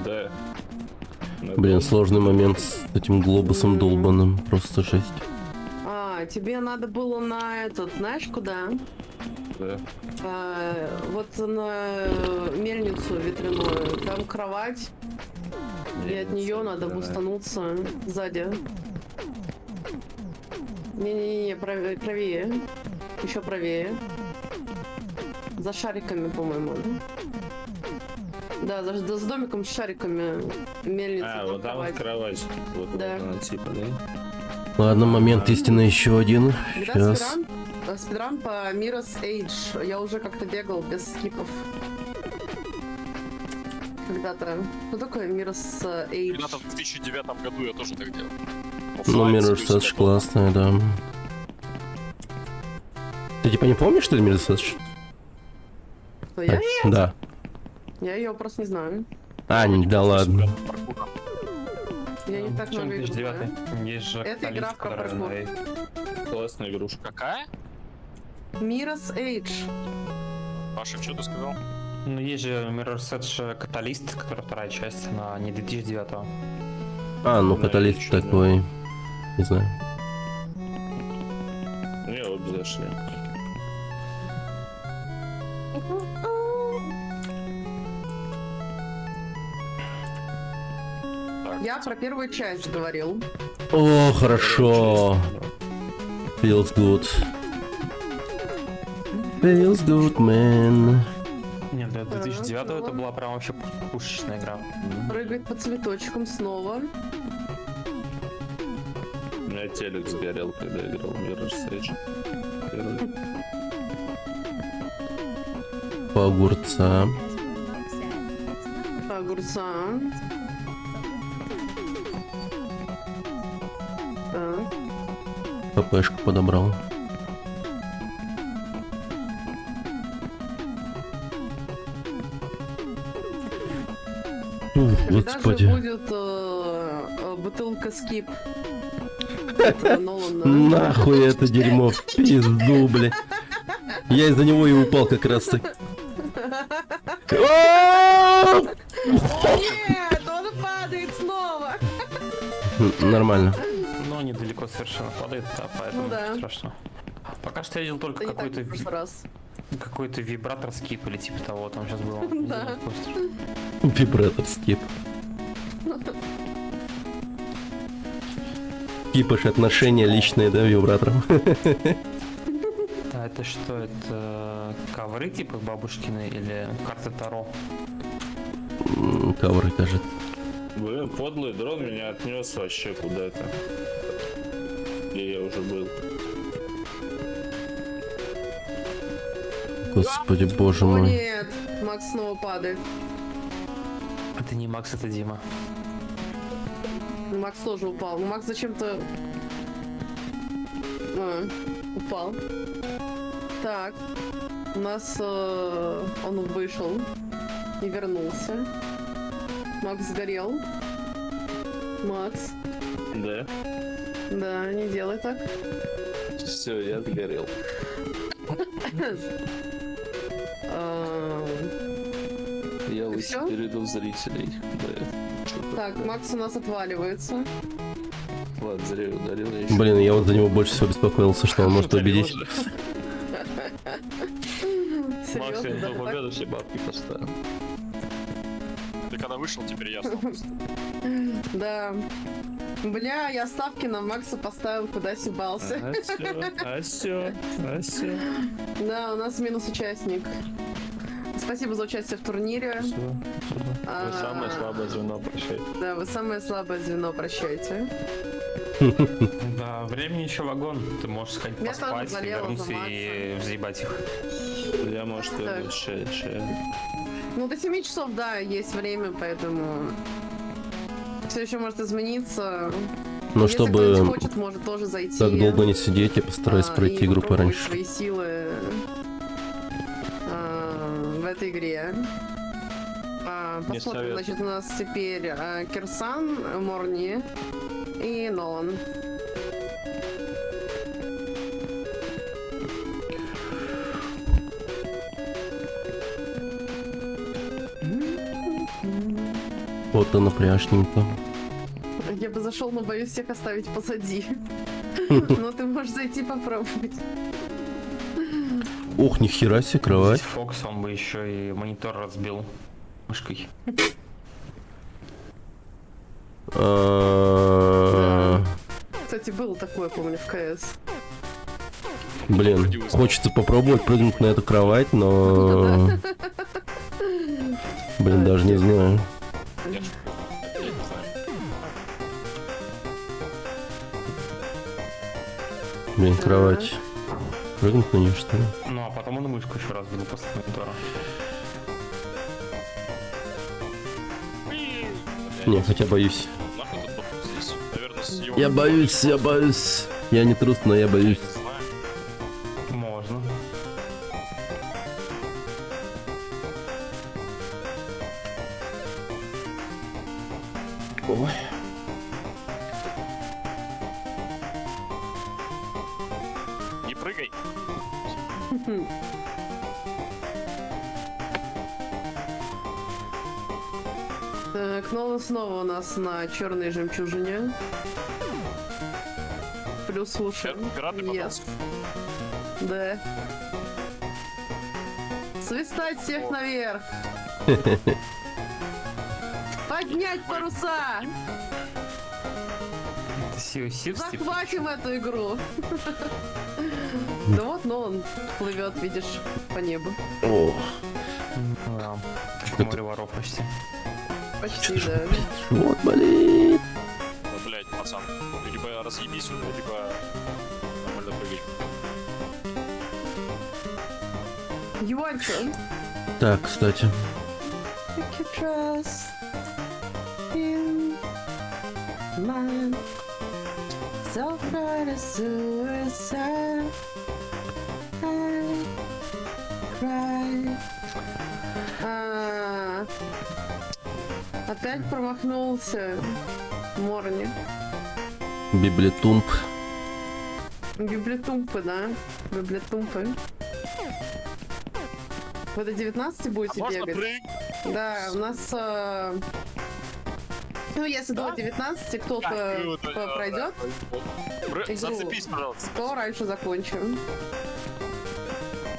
G: Да.
B: Блин, сложный момент с этим глобусом долбаным. Просто жесть.
E: А, тебе надо было на этот, знаешь, куда?
G: Да.
E: Вот на мельницу ветряную. Там кровать, и от нее надо бустануться сзади. Не-не-не, правее. Еще правее. За шариками, по-моему, да? Да, за домиком с шариками мельница.
G: А, вот там вот кровать. Вот
E: Да.
G: она типа, да?
B: Ладно, момент истины еще один.
E: Когда
B: Сейчас.
E: спидран по Mirror's Edge. Я уже как-то бегал без скипов. Когда-то. Что такое Mirror's Edge?
C: Когда-то в 2009 году я тоже так делал.
B: Ну,
C: Оффлайн
B: Mirror's
C: себе
B: Edge
C: себя
B: классная, да. Ты типа не помнишь, что это Mirror's Edge?
E: Что, я?
B: Да.
E: Я ее просто не знаю.
B: А, да ладно.
C: паркура.
E: Я не так
A: Чем
E: много игр знаю.
A: 2009? Есть же
E: Это игра
A: каталист,
E: про
A: которая
E: паркур.
A: на-
G: Классная игрушка.
C: Какая?
E: Mirror's Edge.
C: Паша, что ты сказал?
A: Ну, есть же Mirror's Edge Каталист, которая вторая часть, она не 2009.
B: А, ну
G: Да,
B: каталист
G: ничего, да.
B: такой. Не знаю.
G: Не, обе зашли.
C: Так,
E: Я про первую часть говорил.
B: О, хорошо. Feels good. Feels good, man.
A: Нет, для 2009 это была прям вообще пушечная игра.
E: Прыгать по цветочкам снова.
G: У меня телек сгорел, когда играл в Mirror's Edge. Первый.
B: По огурца.
E: Огурца. Так.
B: ППшку подобрал. Господи.
E: даже будет бутылка скип. Это Нолан, да?
B: Нахуй это дерьмо в пизду, бля. Я из-за него и упал как раз таки.
E: Нет, он падает снова.
B: Нормально.
A: Но недалеко совершенно падает, да, поэтому
E: Ну да.
A: ничего страшного. Пока что я видел только
E: Это не так, как в
A: какой-то
E: прошлый раз.
A: какой-то вибратор скип или типа того, там сейчас было.
E: Да.
B: Вибратор скип. Кипыш отношения личные, да, вибратором.
A: А это что, это ковры типа бабушкины или карты Таро?
B: Ковры, кажется.
G: Блин, подлый дрон меня отнес вообще куда-то. Где я уже был.
B: Господи, боже
E: О
B: мой.
E: нет, Макс снова падает.
A: Это не Макс, это Дима.
E: Макс тоже упал. Ну, Макс зачем-то... упал. Так. У нас он вышел и вернулся. Макс сгорел. Макс.
G: Да.
E: Да, не делай так.
G: Все, я сгорел. Я лучше
E: всё?
G: перейду в зрителей. Да.
E: Так, Макс у нас отваливается.
G: Ладно, зря я ударил. Я еще...
B: Блин, я вот за него больше всего беспокоился, что он может победить.
D: Макс,
E: Серьезно,
D: я
E: да,
D: на
E: так?
D: победу все бабки поставил.
C: Ты когда вышел, теперь я стал.
E: Да. Бля, я ставки на Макса поставил, куда съебался.
G: А все.
E: Да, у нас минус участник. Спасибо за участие в турнире.
D: Вы самое слабое звено, прощайте.
E: Да, вы самое слабое звено, прощайте.
A: Да, времени еще вагон. Ты можешь сходить
E: Я тоже
A: поспать,
E: болела
A: вернуться
E: за
A: и взъебать их.
G: Я, может,
E: Так.
G: и лучше.
E: Ну, до 7 часов, да, есть время, поэтому... Все еще может измениться.
B: Но
E: Если кто-нибудь
B: чтобы
E: хочет, может тоже зайти.
B: так долго не сидеть, я постараюсь
E: и
B: пройти игру
E: попробовать
B: пораньше.
E: свои силы в этой игре.
D: Не
E: Посмотрим,
D: советую.
E: значит, у нас теперь Кирсан, Морни и Нолан.
B: Вот она напряжненько.
E: Я бы зашел, но боюсь всех оставить позади. Но ты можешь зайти попробовать.
B: Ох, нихера себе, кровать.
A: Здесь Фокс, он бы еще и монитор разбил мышкой.
B: А,
E: Кстати, было такое, помню, в КС.
B: Блин, хочется попробовать прыгнуть на эту кровать, но... Блин, даже не знаю.
C: Я не знаю.
B: Блин, кровать. Прыгнуть на нее, что ли?
A: Ну, а потом он и мышку еще разбил после монитора.
B: Не, хотя боюсь.
C: Нахуй тут бабу здесь? Наверное, с его...
B: Я боюсь, я боюсь. Я не трус, но я боюсь.
C: Не знаю.
A: Можно.
B: Ой.
C: Не прыгай.
E: Так, Нолан снова у нас на черной жемчужине. Плюс уши.
C: Пираты
E: Yes.
C: попался.
E: Да. Свистать всех наверх. Поднять паруса.
A: Это Sea
E: Захватим эту игру. Да вот, но он плывет, видишь, по небу.
B: Ох,
A: Да. Как море воров почти.
E: Почти, да.
B: вот болит.
C: Ну, блядь, пацан. Либо разъебись сюда, либо нормально прыгай.
E: Юанчо.
B: Так, кстати.
E: Опять промахнулся. Морни.
B: Библетумп.
E: Библетумпы, да? Библетумпы. Вы до 19
C: А
E: будете
C: можно
E: бегать?
C: прыгать?
E: Да, у нас... ну, если до 19 кто-то пройдет, игру.
C: Зацепись, пожалуйста.
E: то раньше закончим.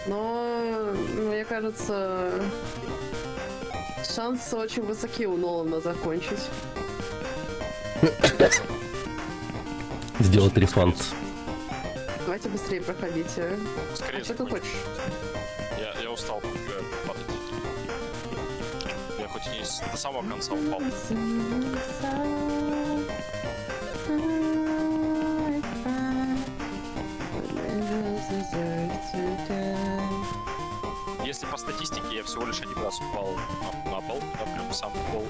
E: Но, мне кажется, шансы очень высоки у Нолана закончить.
B: Сделать рефанд.
E: Давайте быстрее проходите.
C: Скорее
E: А что ты
C: закончим.
E: хочешь?
C: Я устал падать. Я хоть и не до самого конца упал. Если по статистике я всего лишь один раз упал на пол, да, прям в самый пол,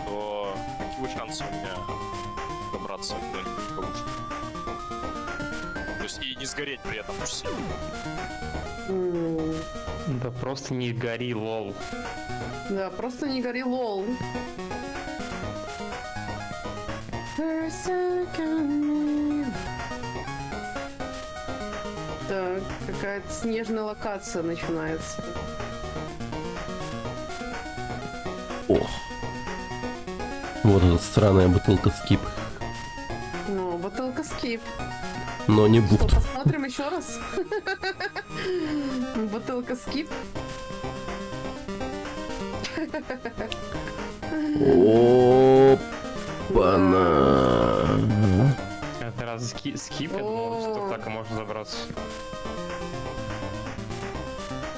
C: то какие шансы у меня добраться куда-нибудь повыше? То есть и не сгореть при этом очень сильно.
A: Да просто не гори, лол.
E: Да, просто не гори, лол. Так, какая-то снежная локация начинается.
B: Ох. Вот эта странная бутылка скип.
E: Ну, бутылка скип.
B: Но не
E: Что,
B: бут.
E: посмотрим еще раз? Бутылка скип.
B: Опа-на.
A: Это раз скип, я
E: думал,
A: думал,
E: что
A: что
E: так
A: так и можно забраться.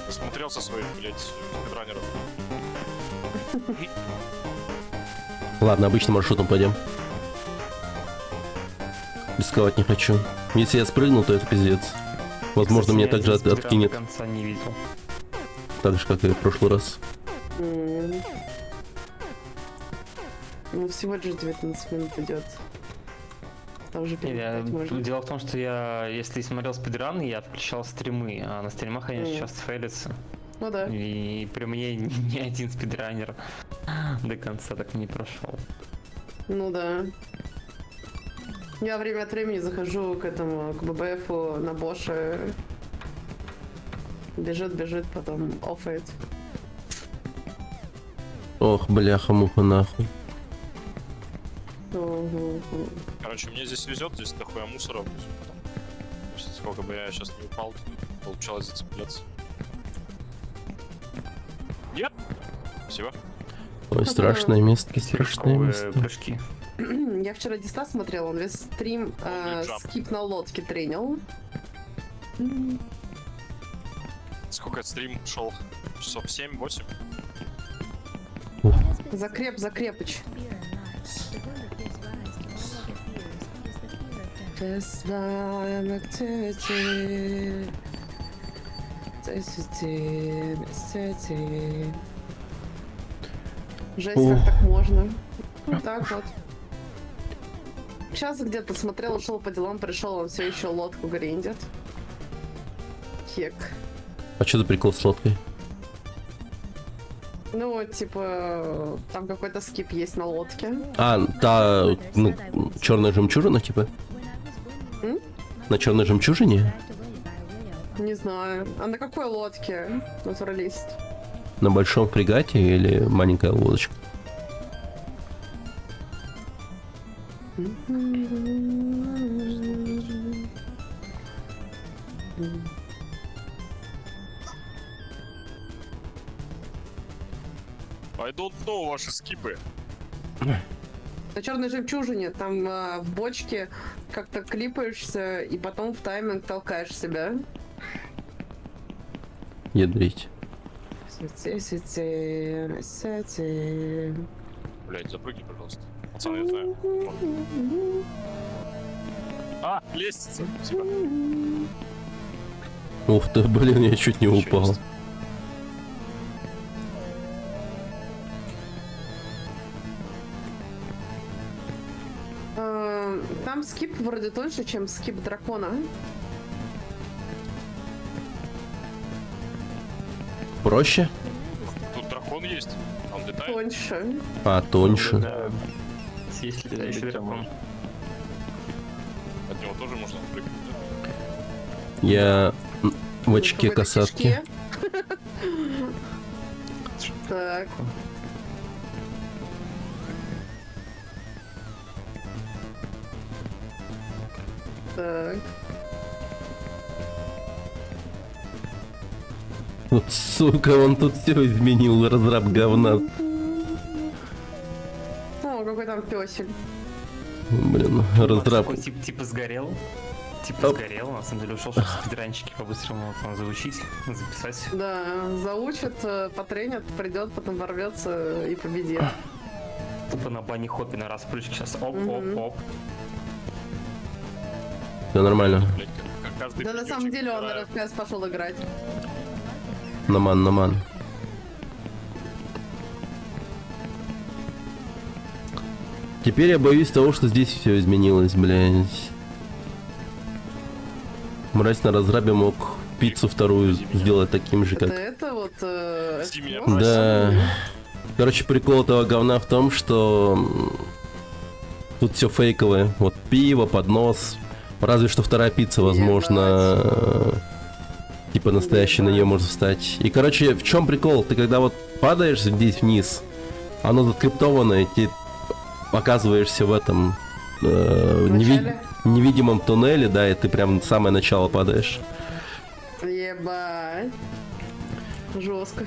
C: Смотрелся своих, блядь, спидранеров.
B: Ладно, обычным маршрутом пойдем. Рисковать не хочу. Если я спрыгну, то это пиздец. Возможно, меня также откинет,
A: До конца не видел.
B: так же, как и в прошлый раз.
E: Ну, всего лишь 19 минут идет. Там уже можно.
A: Дело в том, что я, если смотрел спидраны, я включал стримы, а на стримах они сейчас фейлятся.
E: Ну да.
A: И при мне ни один спидранер до конца так не прошел.
E: Ну да. Я время от времени захожу к этому, к ББФу на Боше. Бежит, потом оффает.
B: Ох, бляха-муха, нахуй.
C: Короче, мне здесь везет, здесь дохуя мусора. То есть, сколько бы я сейчас не упал, получалось зацепляться. Нет! Спасибо.
B: Ой, страшное место, страшное
A: Рожковые
B: место.
A: прыжки.
E: Я вчера Диста смотрела, он весь стрим
C: джамп.
E: скип на лодке тренил.
C: Сколько этот стрим шел? Часов 7-8?
E: Закрепыч. Жесть, как так можно? Вот так вот. Сейчас где-то смотрел, ушел по делам, пришел, он все еще лодку гриндит. Хек.
B: А что за прикол с лодкой?
E: Ну, вот, типа, там какой-то скип есть на лодке.
B: А, та, ну, черная жемчужина, типа?
E: М?
B: На черной жемчужине?
E: Не знаю. А на какой лодке? Натуралист.
B: На большом фрегате или маленькая лодочка?
C: I don't know ваши скипы.
E: На черной жемчужине там в бочке как-то клипаешься и потом в тайминг толкаешь себя.
B: Ядрить.
C: Блять, запрыгни, пожалуйста. Пацаны, я знаю. А, лестница. Спасибо.
B: Ух ты, блин, я чуть не
C: Ничего
B: упал.
C: есть.
E: Там скип вроде тоньше, чем скип дракона.
B: Проще?
C: Тут дракон дракон есть, он летает.
E: Тоньше.
B: А, тоньше.
D: Да.
A: Есть летающий дракон.
C: От него тоже можно прыгать, да?
B: Я в очке
E: Какой-то
B: касатки.
E: кишке. Так. Так.
B: Вот, сука, он тут все изменил, разраб говна.
E: О, какой там песель.
B: Блин, разраб.
A: Такой типа сгорел. Типа
B: Оп.
A: сгорел, на самом деле ушел, чтобы спидранчики по-быстрому там заучить, записать.
E: Да, заучит, потренит, придет, потом ворвется и победит.
A: Тупо на бане хопе на раз прыжки сейчас. Оп.
B: Все нормально.
C: Блядь, как каждый
E: Да на самом
C: пиздючек
E: деле он на
C: играет.
E: РФКС пошел играть.
B: Наман. Теперь я боюсь того, что здесь все изменилось, блядь. Мразь на разрабе мог пиццу вторую сделать таким же, как...
E: Это вот...
C: Прости меня,
E: эскимо?
B: Да. Короче, прикол этого говна в том, что тут все фейковое. Вот пиво, поднос. Разве что вторая пицца, возможно, типа настоящая, на нее можно встать. И, короче, в чем прикол? Ты когда вот падаешь здесь вниз, оно закриптованное, ты оказываешься в этом
E: Начале?
B: невидимом туннеле, да, и ты прям в самое начало падаешь.
E: Ебать. Жестко.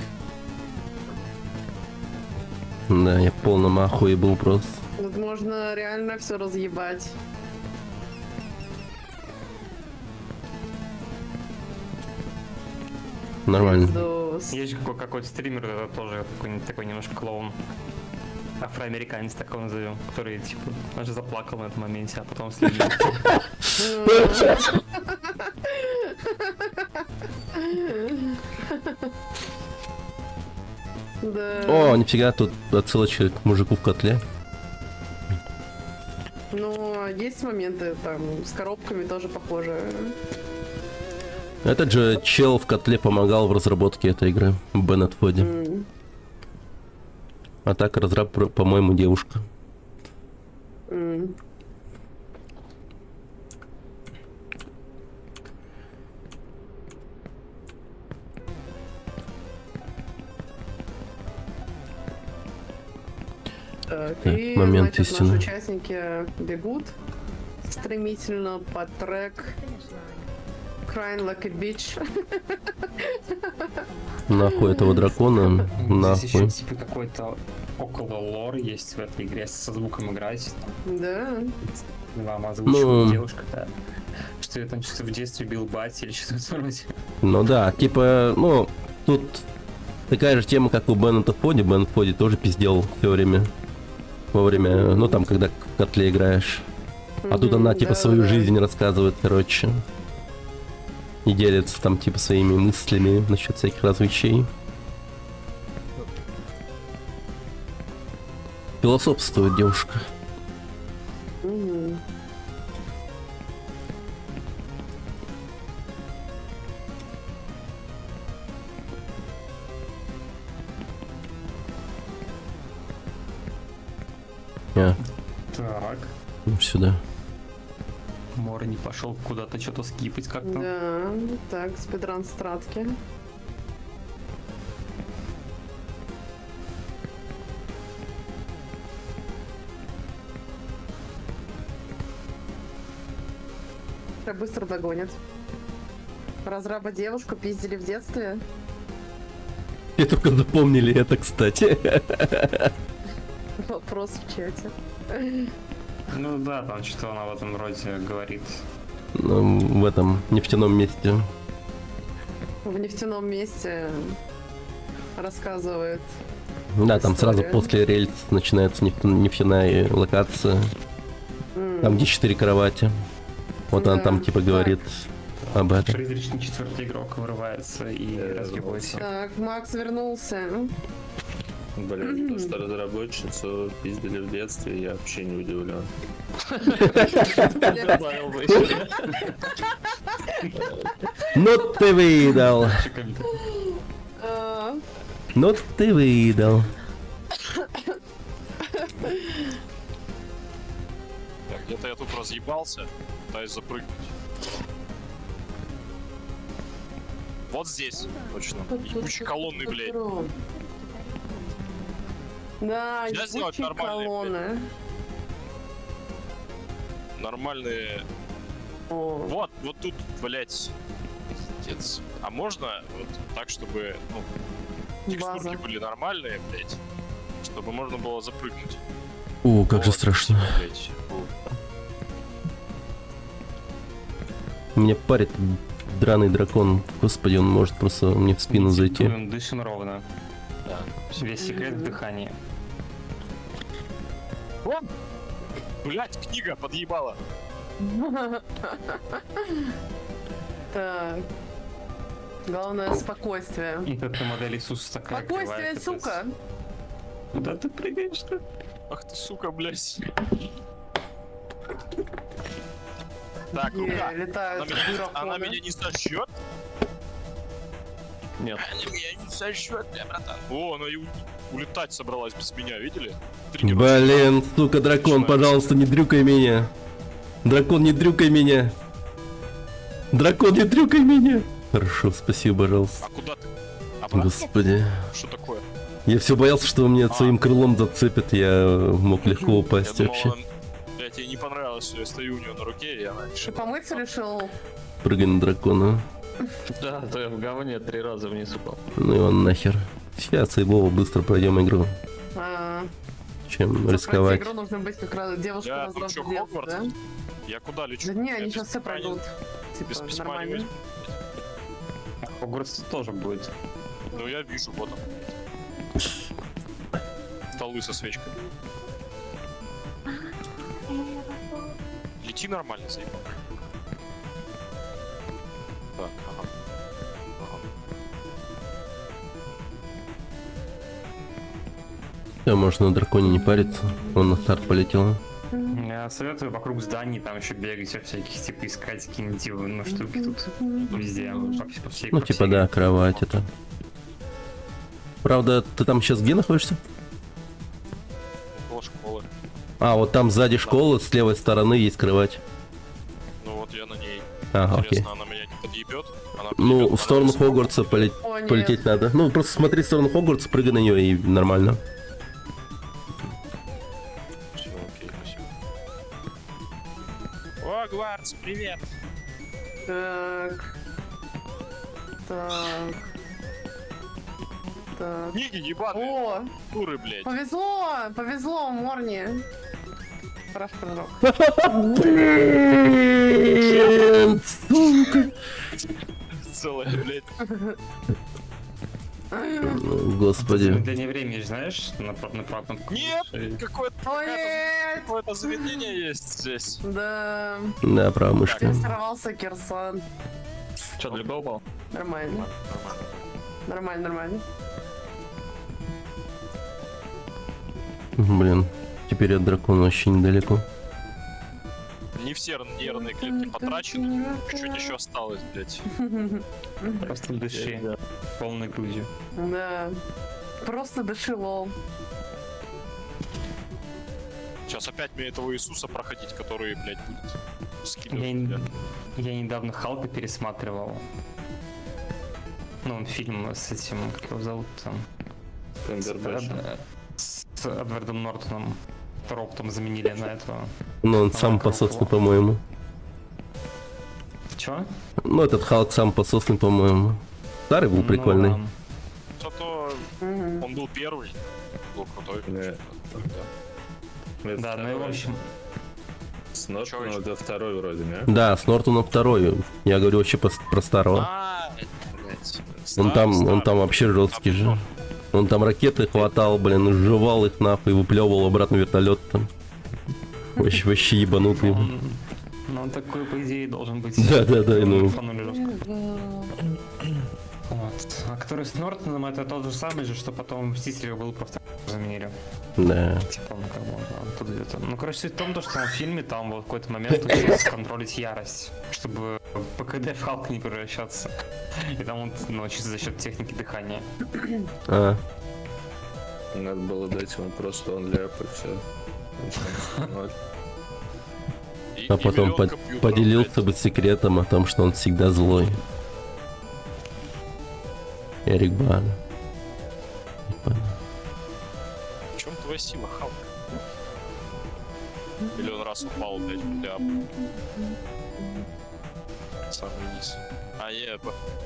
B: Да, я в полном ахуе был просто.
E: Тут можно реально все разъебать.
B: Нормально.
E: Пиздос.
A: Есть же какой-то стример, это тоже такой немножко клоун. Афроамериканец, так его назовем, который, типа, даже заплакал на этом моменте, а потом слился.
E: Да.
B: О, нифига, тут отсылочка к мужику в котле.
E: Ну, есть моменты там с коробками тоже похожие.
B: Этот же чел в котле помогал в разработке этой игры, Беннет Фоди.
E: М.
B: А так разраб, по-моему, девушка.
E: М. Так,
B: Так,
E: и,
B: момент
E: значит,
B: истины.
E: наши участники бегут стремительно по трек
F: Finish line.
E: Crying Like a Bitch.
B: Нахуй этого дракона,
A: Здесь еще
B: нахуй.
A: типа какой-то около лор есть в этой игре, со звуком играть.
E: Да.
A: Вам озвучивает
B: Ну.
A: девушка, да. Что я там что-то в детстве бил батя или что-то в этом роде.
B: Ну да, типа, ну, тут такая же тема, как у Беннета Фоди. Беннет Фоди тоже пиздел все время. Во время, ну там, когда в котле играешь. А тут она, типа, свою
E: Да-да-да.
B: жизнь рассказывает, короче. И делится там, типа, своими мыслями насчет всяких разных. Философствует девушка.
E: Мгм.
B: А,
A: Так.
B: сюда.
A: Мора не пошел куда-то что-то скипать как-то.
E: Да, так, спидран стратки. Тебя быстро догонят. Разраба девушку пиздили в детстве.
B: И только запомнили это, кстати.
E: Вопрос в чате.
A: Ну да, там что она в этом роде говорит.
B: Ну, в этом нефтяном месте.
E: В нефтяном месте рассказывает.
B: Да, там сразу
E: История.
B: после рельс начинается нефтяная локация. Там где 4 кровати. Вот она
E: Да,
B: там типа
E: так.
B: говорит об этом.
A: Призрачный четвертый игрок вырывается и разъебывается.
E: Так, Макс вернулся.
G: Блин, то, что разработчицу пиздили в детстве, я вообще не удивлен.
D: Добавил бы еще.
B: Ну ты выдал.
E: А,
B: Ну ты выдал.
C: Так, где-то я тут разъебался, пытаюсь запрыгнуть. Вот здесь, точно. Ебучие колонны, блядь.
E: Да,
C: Нельзя сделать
E: ебучие
C: нормальные,
E: колонны.
C: Нормальные.
E: О,
C: Вот тут, блядь. Пиздец. А можно вот так, чтобы, ну, текстурки
E: база.
C: были нормальные, блядь, чтобы можно было запрыгнуть.
B: О, как же
C: Вот,
B: страшно.
C: блядь.
B: Меня парит драный дракон. Господи, он может просто мне в спину зайти.
A: Медитируем, дышим ровно.
C: Да.
A: Весь секрет в дыхании.
C: Блядь, книга подъебала.
E: Так. Главное спокойствие.
A: И тут модель Иисуса такая
E: Спокойствие,
A: кривая,
E: сука.
A: капец. Куда ты прыгаешь-то?
C: Ах ты, сука, блядь. Так, рука.
E: Летают
C: Она меня не сожжет?
D: Нет.
C: Она меня не сожжет, бля, братан. О, она и улетать собралась без меня, видели?
B: Блин, сука, дракон, пожалуйста, не дрюкай меня. Дракон, не дрюкай меня. Дракон, не дрюкай меня. Хорошо, спасибо, пожалуйста.
C: А куда ты? Обратно?
B: Господи.
C: Что такое?
B: Я все боялся, что меня своим крылом зацепит, я мог легко
C: Я
B: упасть
C: думал,
B: вообще.
C: блядь, ей не понравилось, что я стою у нее на руке, и она
E: Ты
C: решила.
E: помыться решил?
B: Прыгай на дракона.
D: Да, то я в говне 3 раза вниз упал.
B: Ну и он нахер. Сейчас и Вова быстро пройдем игру, чем
E: Чтобы
B: рисковать.
E: пройти игру нужно быть как раз девушка
C: Я
E: раз
C: тут чё,
E: в детстве,
C: Хогвартс?
E: да?
C: Я куда лечу?
E: Да не,
C: Я
E: они
C: без
E: сейчас все
C: письма не-
E: пройдут.
C: Без
E: Типа,
C: письма не
E: нормально.
C: возьму.
A: Хогвартс тоже будет.
C: Ну я вижу, вот он. Столы со свечкой. Лети нормально, заебал. Так, ага.
B: Все, можно на драконе не париться. Он на старт полетел.
A: Я советую вокруг зданий там еще бегать, всяких, типа, искать какие-нибудь, ну, штуки тут везде, по всей
B: Ну,
A: по
B: типа,
A: всей
B: да, кровать это. Правда, ты там сейчас где находишься?
C: Около школы.
B: А, вот там сзади школы, с левой стороны есть кровать.
C: Ну вот я на ней.
B: Ага, окей.
C: Интересно, она меня не подъебет? Она
B: Ну,
C: подъебёт,
B: в сторону
C: она меня
B: Хогвартса
E: О, нет.
B: полететь надо. Ну, просто смотри в сторону Хогвартса, прыгай на нее и нормально.
C: Всё, окей, спасибо. О, Гвардс, привет!
E: Так. Так. Так.
C: Книги ебаные,
E: О,
C: куры, блядь.
E: повезло, Морни. Хорош прыжок.
B: Блин, сука.
C: Целая, блядь.
B: Господи.
A: Замедление времени, знаешь, на правом.
C: Нет! Какое-то
E: О, нет!
C: какое-то замедление есть здесь.
E: Да.
B: Да, правая мышка.
E: Ты сорвался, Кирсан.
D: Че, далеко упал?
E: Нормально. Нормально.
B: Блин, теперь от дракона вообще недалеко.
C: Не все нервные клетки потрачены. Чуть-чуть еще осталось, блядь.
A: Просто дыши полной грудью.
E: Да. Просто дыши, лол.
C: Сейчас опять мне этого Иисуса проходить, который, блядь, будет
A: Я,
C: скидывать.
A: н-
C: блядь.
A: я недавно Халка пересматривал. Ну, он фильм с этим, как его зовут там?
G: Камбербэтчем.
A: С Эдвардом Нортоном. Второго потом заменили на этого.
B: Ну, он сам
A: вокруг
B: пососный,
A: его.
B: по-моему.
A: Чё?
B: Ну, этот Халк сам пососный, по-моему. Старый был
A: Ну,
B: прикольный.
A: да.
C: Зато
E: Мгм.
C: он был первый. Был крутой.
G: Да.
C: Да.
A: Да, ну и в общем,
G: С Нортоном
C: Чё
G: это второй вроде, не?
B: Да, с Нортоном второй. Я говорю вообще про старого.
C: А, блядь.
B: Он там
C: Старый.
B: вообще жесткий же. Он там ракеты хватал, блин, сживал их нахуй, выплевывал обратно в вертолет там. Вообще ебанутый.
A: он такой, по идее, должен быть.
B: Да, ну.
A: Фанули жестко. Вот. А который с Нортоном, это тот же самый же, что потом Мстители был просто заменили.
B: Да.
A: Типа, ну как бы он оттуда идет. Ну, короче, суть в том, что он в фильме там в какой-то момент учился контролить ярость, чтобы ПКД в Халк не превращаться. И там он научится за счет техники дыхания.
B: А,
G: Надо было дать ему просто он ляп и все.
B: а потом поделился бы секретом о том, что он всегда злой. Эрик Бана.
C: В чем твоя сила, Халк? Или он раз упал, блядь, в ляп? Самый низ. А не,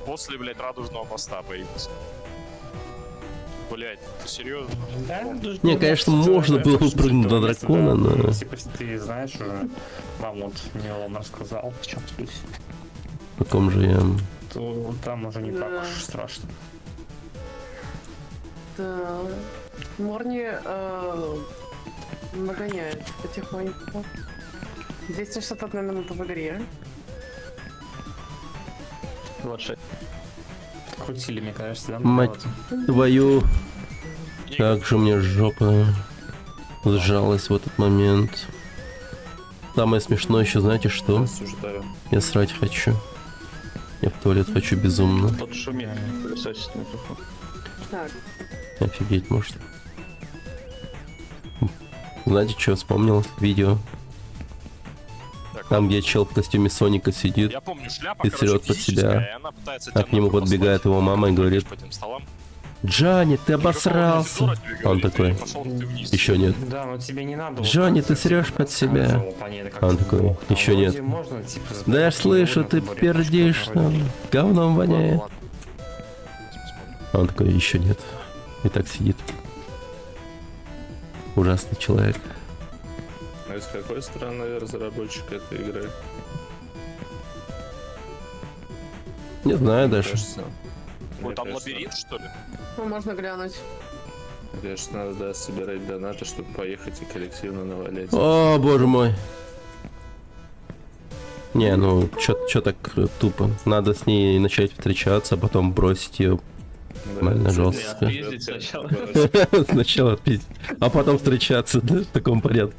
C: после, блядь, радужного моста появился. Блядь, ты серьезно?
B: Не, конечно, можно было бы прыгнуть на дракона, но...
A: Типа, если ты знаешь уже, вам вот Милон рассказал, в чем суть,
B: В каком же я...
A: то там уже не так
E: Да.
A: уж страшно.
E: Да. Морни нагоняет потихоньку. 261 минута в игре.
D: 26.
A: Крутили, мне кажется, да?
B: Мать твою... Как же мне жопа сжалась в этот момент. Самое смешное еще, знаете что?
G: Осуждаю.
B: Я срать хочу. Я в туалет хочу безумно.
D: Вот шумит. Пылесосит микрофон.
E: Так.
B: Офигеть, может. Знаете, что вспомнил? Видео.
C: Так,
B: Там, где чел в костюме Соника сидит,
C: я помню, шляпа,
B: и
C: короче,
B: срет под себя,
C: физическая, и она пытается
B: а
C: тебя
B: к нему
C: нахуй
B: подбегает
C: послать.
B: его мама и говорит:
C: По этим столам.
B: «Джонни, ты обосрался!»
C: Никакого надзора тебе
B: Он
C: говорит,
B: такой:
C: и пошел ты вниз.
B: «Еще нет».
A: Да, но тебе не надо.
B: Джонни,
A: вот
B: ты
A: так
B: срёшь
A: типа
B: под себя.
A: рассказывал по ней, это как
B: Он
A: ты
B: такой:
A: мог. Там
B: «Еще
A: вроде
B: нет».
A: можно, типа,
B: Да я ж слышу, ты
A: забыть,
B: пердишь
A: что
B: там,
A: вроде.
B: говном
C: Ладно,
B: воняет.
C: ладно.
B: А он такой: «Еще нет». И так сидит. Ужасный человек.
G: А из какой страны разработчик этой игры?
B: Не знаю
G: Мне
B: даже.
G: кажется,
C: Ой,
G: мне
C: там
G: кажется,
C: лабиринт, что ли?
E: Ну, можно глянуть.
G: Мне кажется, надо, да, собирать донаты, чтобы поехать и коллективно навалять.
B: О, боже мой. Не, ну, чё так тупо? Надо с ней начать встречаться, а потом бросить ее
G: Да,
B: нормально,
G: это
B: жестко.
D: Отпиздить сначала.
B: Сначала отпиздить, а потом встречаться, да, в таком порядке.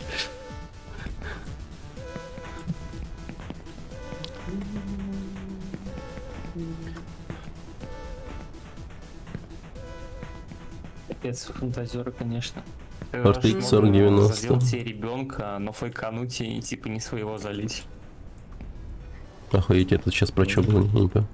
A: Капец, фантазеры, конечно.
B: RTX 4090.
A: Задел тебе ребенка, но фейкануть и типа не своего залить.
B: Охуеть, это сейчас про что было? Я не понял.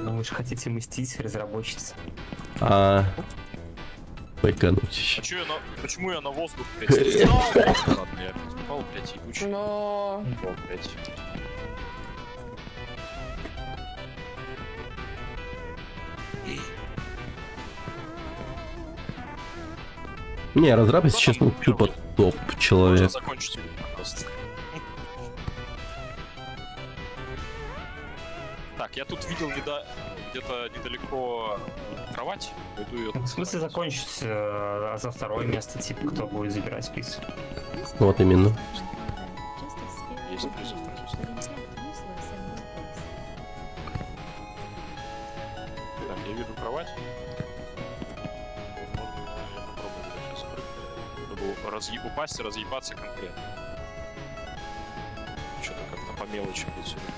A: Ну вы же хотите мстить, разработчица.
B: А, фейкануть.
C: А чё я на... Почему я на воздух, блядь, встал? Ладно, я опять упал, блядь, ебучий.
E: Но...
C: Упал, блядь.
B: Не, разраб, если честно, тупо топ
C: Можно
B: человек.
C: закончить просто. Так, я тут видел где-то недалеко кровать. Пойду её
A: В смысле закончить, а за второе место, типа, кто будет забирать приз?
B: Вот именно.
F: Just a spirit
C: Есть
F: of
C: призов,
F: rage,
C: конечно.
F: but intent useless in this place.
C: Так, я вижу кровать. Возможно, я попробую сейчас прыгнуть, чтобы упасть и разъебаться конкретно. Что-то как-то по мелочи будет сегодня.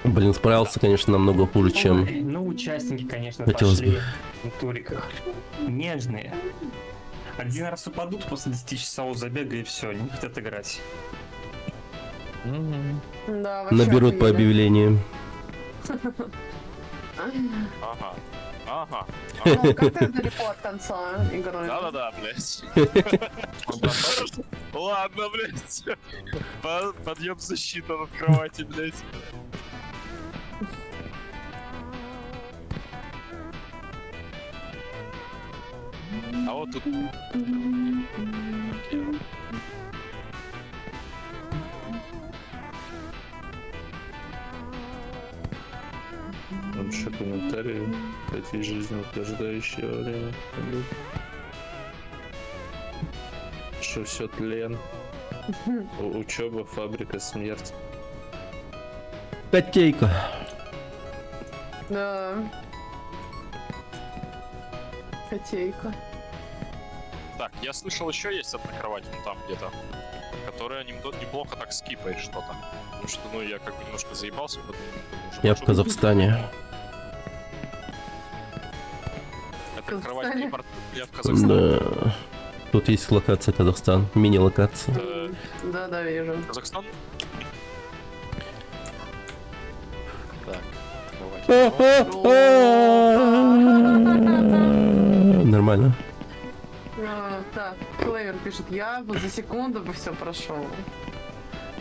B: Блин, справился, конечно, намного хуже, чем...
A: Ой, ну, участники, конечно,
B: Хотелось
A: пошли на туриках. Нежные. Один раз упадут после 10-часового забега и все, не хотят играть.
E: Да, вообще
B: Наберут по
E: охуели.
B: объявлению.
C: Ага. Ага.
E: Ну, как ты далеко от конца игры?
C: Да-да-да, блядь. Ладно, блядь. Подъем защиты над кровати, блядь. А вот тут... Окей.
G: Там еще комментарии, какие жизнеутверждающие во время игры. Что все тлен. Учеба, фабрика, смерть.
B: Котейка.
E: Да. Котейка.
C: Так, я слышал, еще есть одна кровать вон там где-то, которая неплохо так скипает что-то. Потому что, ну, я как бы немножко заебался. потому что
B: Я в Казахстане.
C: Это кровать
E: Казахстане?
C: не Я в Казахстане.
B: Да. Тут есть локация Казахстан, мини-локация.
E: Да, вижу.
C: Казахстан? Так, кровать.
B: Нормально.
E: Так, Клевер пишет, я вот за секунду бы все прошел.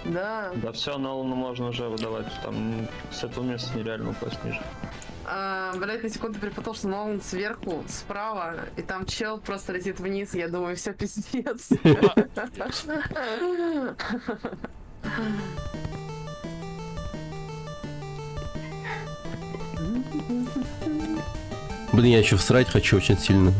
E: Да.
D: Да все, Нолану можно уже выдавать. Там с этого места нереально упасть ниже.
E: Блять, на секунду перепутал, что Нолан сверху, справа, и там чел просто летит вниз, я думаю, все пиздец.
B: Блин, я еще всрать хочу очень сильно.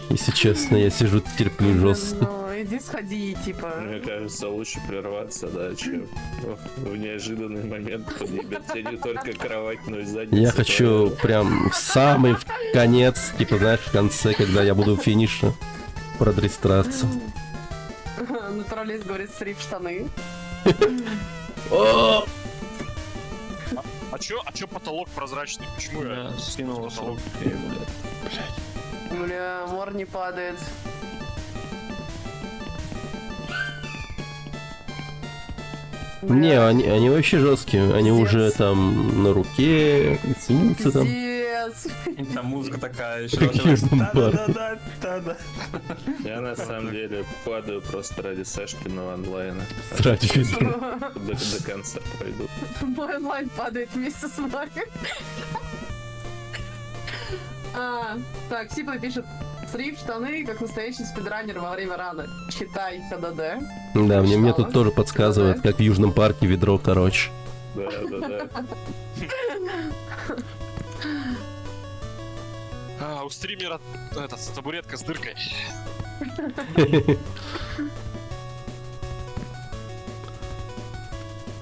B: Если честно, я сижу, терплю жестко.
E: Ну, иди сходи, типа.
G: Мне кажется, лучше прерваться, да, чем в неожиданный момент подъебет тебе не только кровать, но и задницу.
B: Я хочу прям в самый конец, типа, знаешь, в конце, когда я буду у финиша, продрестраться.
E: Натуралист говорит, сри в штаны.
B: О!
C: А чё потолок прозрачный? Почему я
D: Я скинул
C: потолок?
E: Бля, мор не падает.
B: Не, они вообще жесткие, они
E: Пиздец.
B: уже там на руке, снимутся там.
E: Пиздец.
A: Там музыка такая еще.
B: Как Южном парке.
A: Да-да-да.
G: Я на самом деле падаю просто ради Сашкиного онлайна.
B: Срать ведро.
G: До конца пойду.
E: Мой онлайн падает вместе с мной. Так, Сипа пишет, сри в штаны, как настоящий спидранер во время рана. Читай ХДД.
B: Да, мне
E: Читала.
B: тут тоже подсказывают, как в Южном парке ведро, короче.
G: Да.
C: У стримера табуретка с дыркой.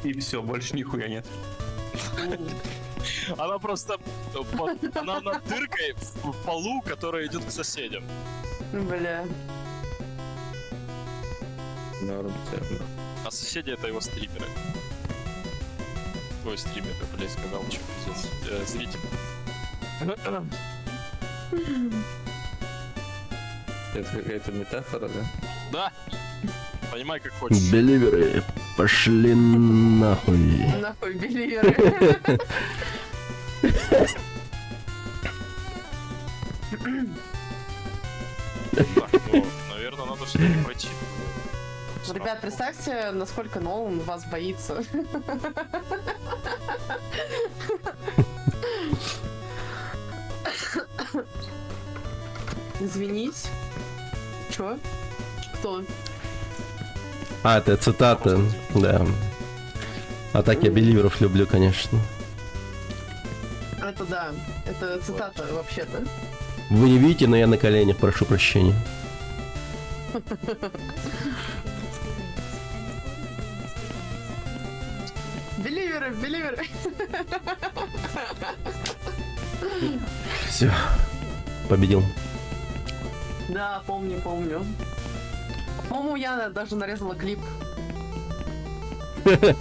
A: И все, больше нихуя нет.
C: Она просто... Она над дыркой в полу, которая идет к соседям.
E: Бля.
G: Норм тема.
C: А соседи это его стримеры. Ой, стример, я, блядь, сказал, что пиздец. Зритель.
G: Это какая-то метафора, да?
C: Да. Понимай, как хочешь.
B: Беливеры, пошли нахуй.
E: Нахуй беливеры.
C: Так, ну, наверное, надо все-таки пройти.
E: Ребят, представьте, насколько Нолан вас боится. Извинись. Чё? Кто?
B: А, это цитата, да. А так я беливеров люблю, конечно.
E: Это да. Это цитата вообще-то.
B: Вы не видите, но я на коленях, прошу прощения.
E: Беливеры, беливеры.
B: Все. Победил.
E: Да, помню. По-моему, я даже нарезала клип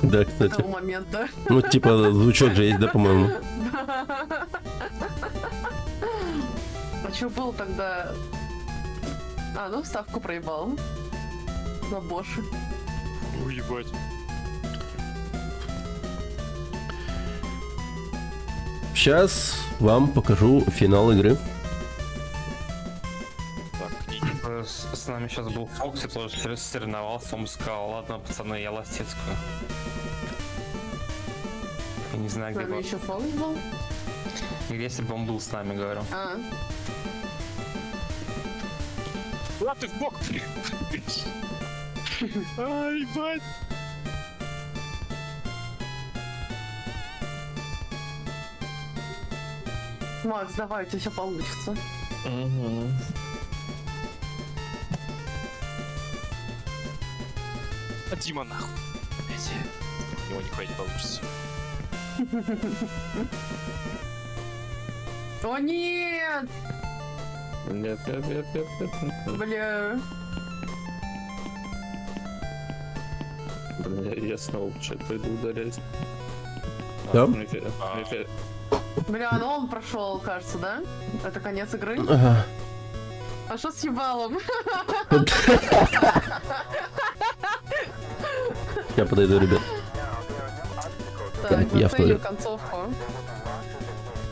B: Да, кстати.
E: того момента.
B: Ну, типа, звучок же есть, да, по-моему?
E: А что было тогда? А, ну ставку проебал. На Боши.
C: Уебать.
B: Сейчас вам покажу финал игры.
C: Так, книги.
A: С нами сейчас был Фокси, тоже соревновался, он сказал, ладно, пацаны, я ластецкую. Я не знаю,
E: С
A: где
E: нами
A: бы...
E: еще Фокс был.
A: Если бы он был с нами, говорю.
E: А,
C: Куда ты в бок? Ай, ебать.
E: Макс, давай, у тебя все получится.
C: А Дима нахуй. Блядь. У него нихуя не получится.
E: О, нет!
G: Нет.
E: Бля.
G: Бля, я снова в чат пойду удалять.
B: Да?
E: Бля, ну он прошел, кажется, да? Это конец игры?
B: Ага.
E: А что с ебалом?
B: Я подойду, ребят.
E: Так,
B: Я
E: на твою
B: второй.
E: концовку.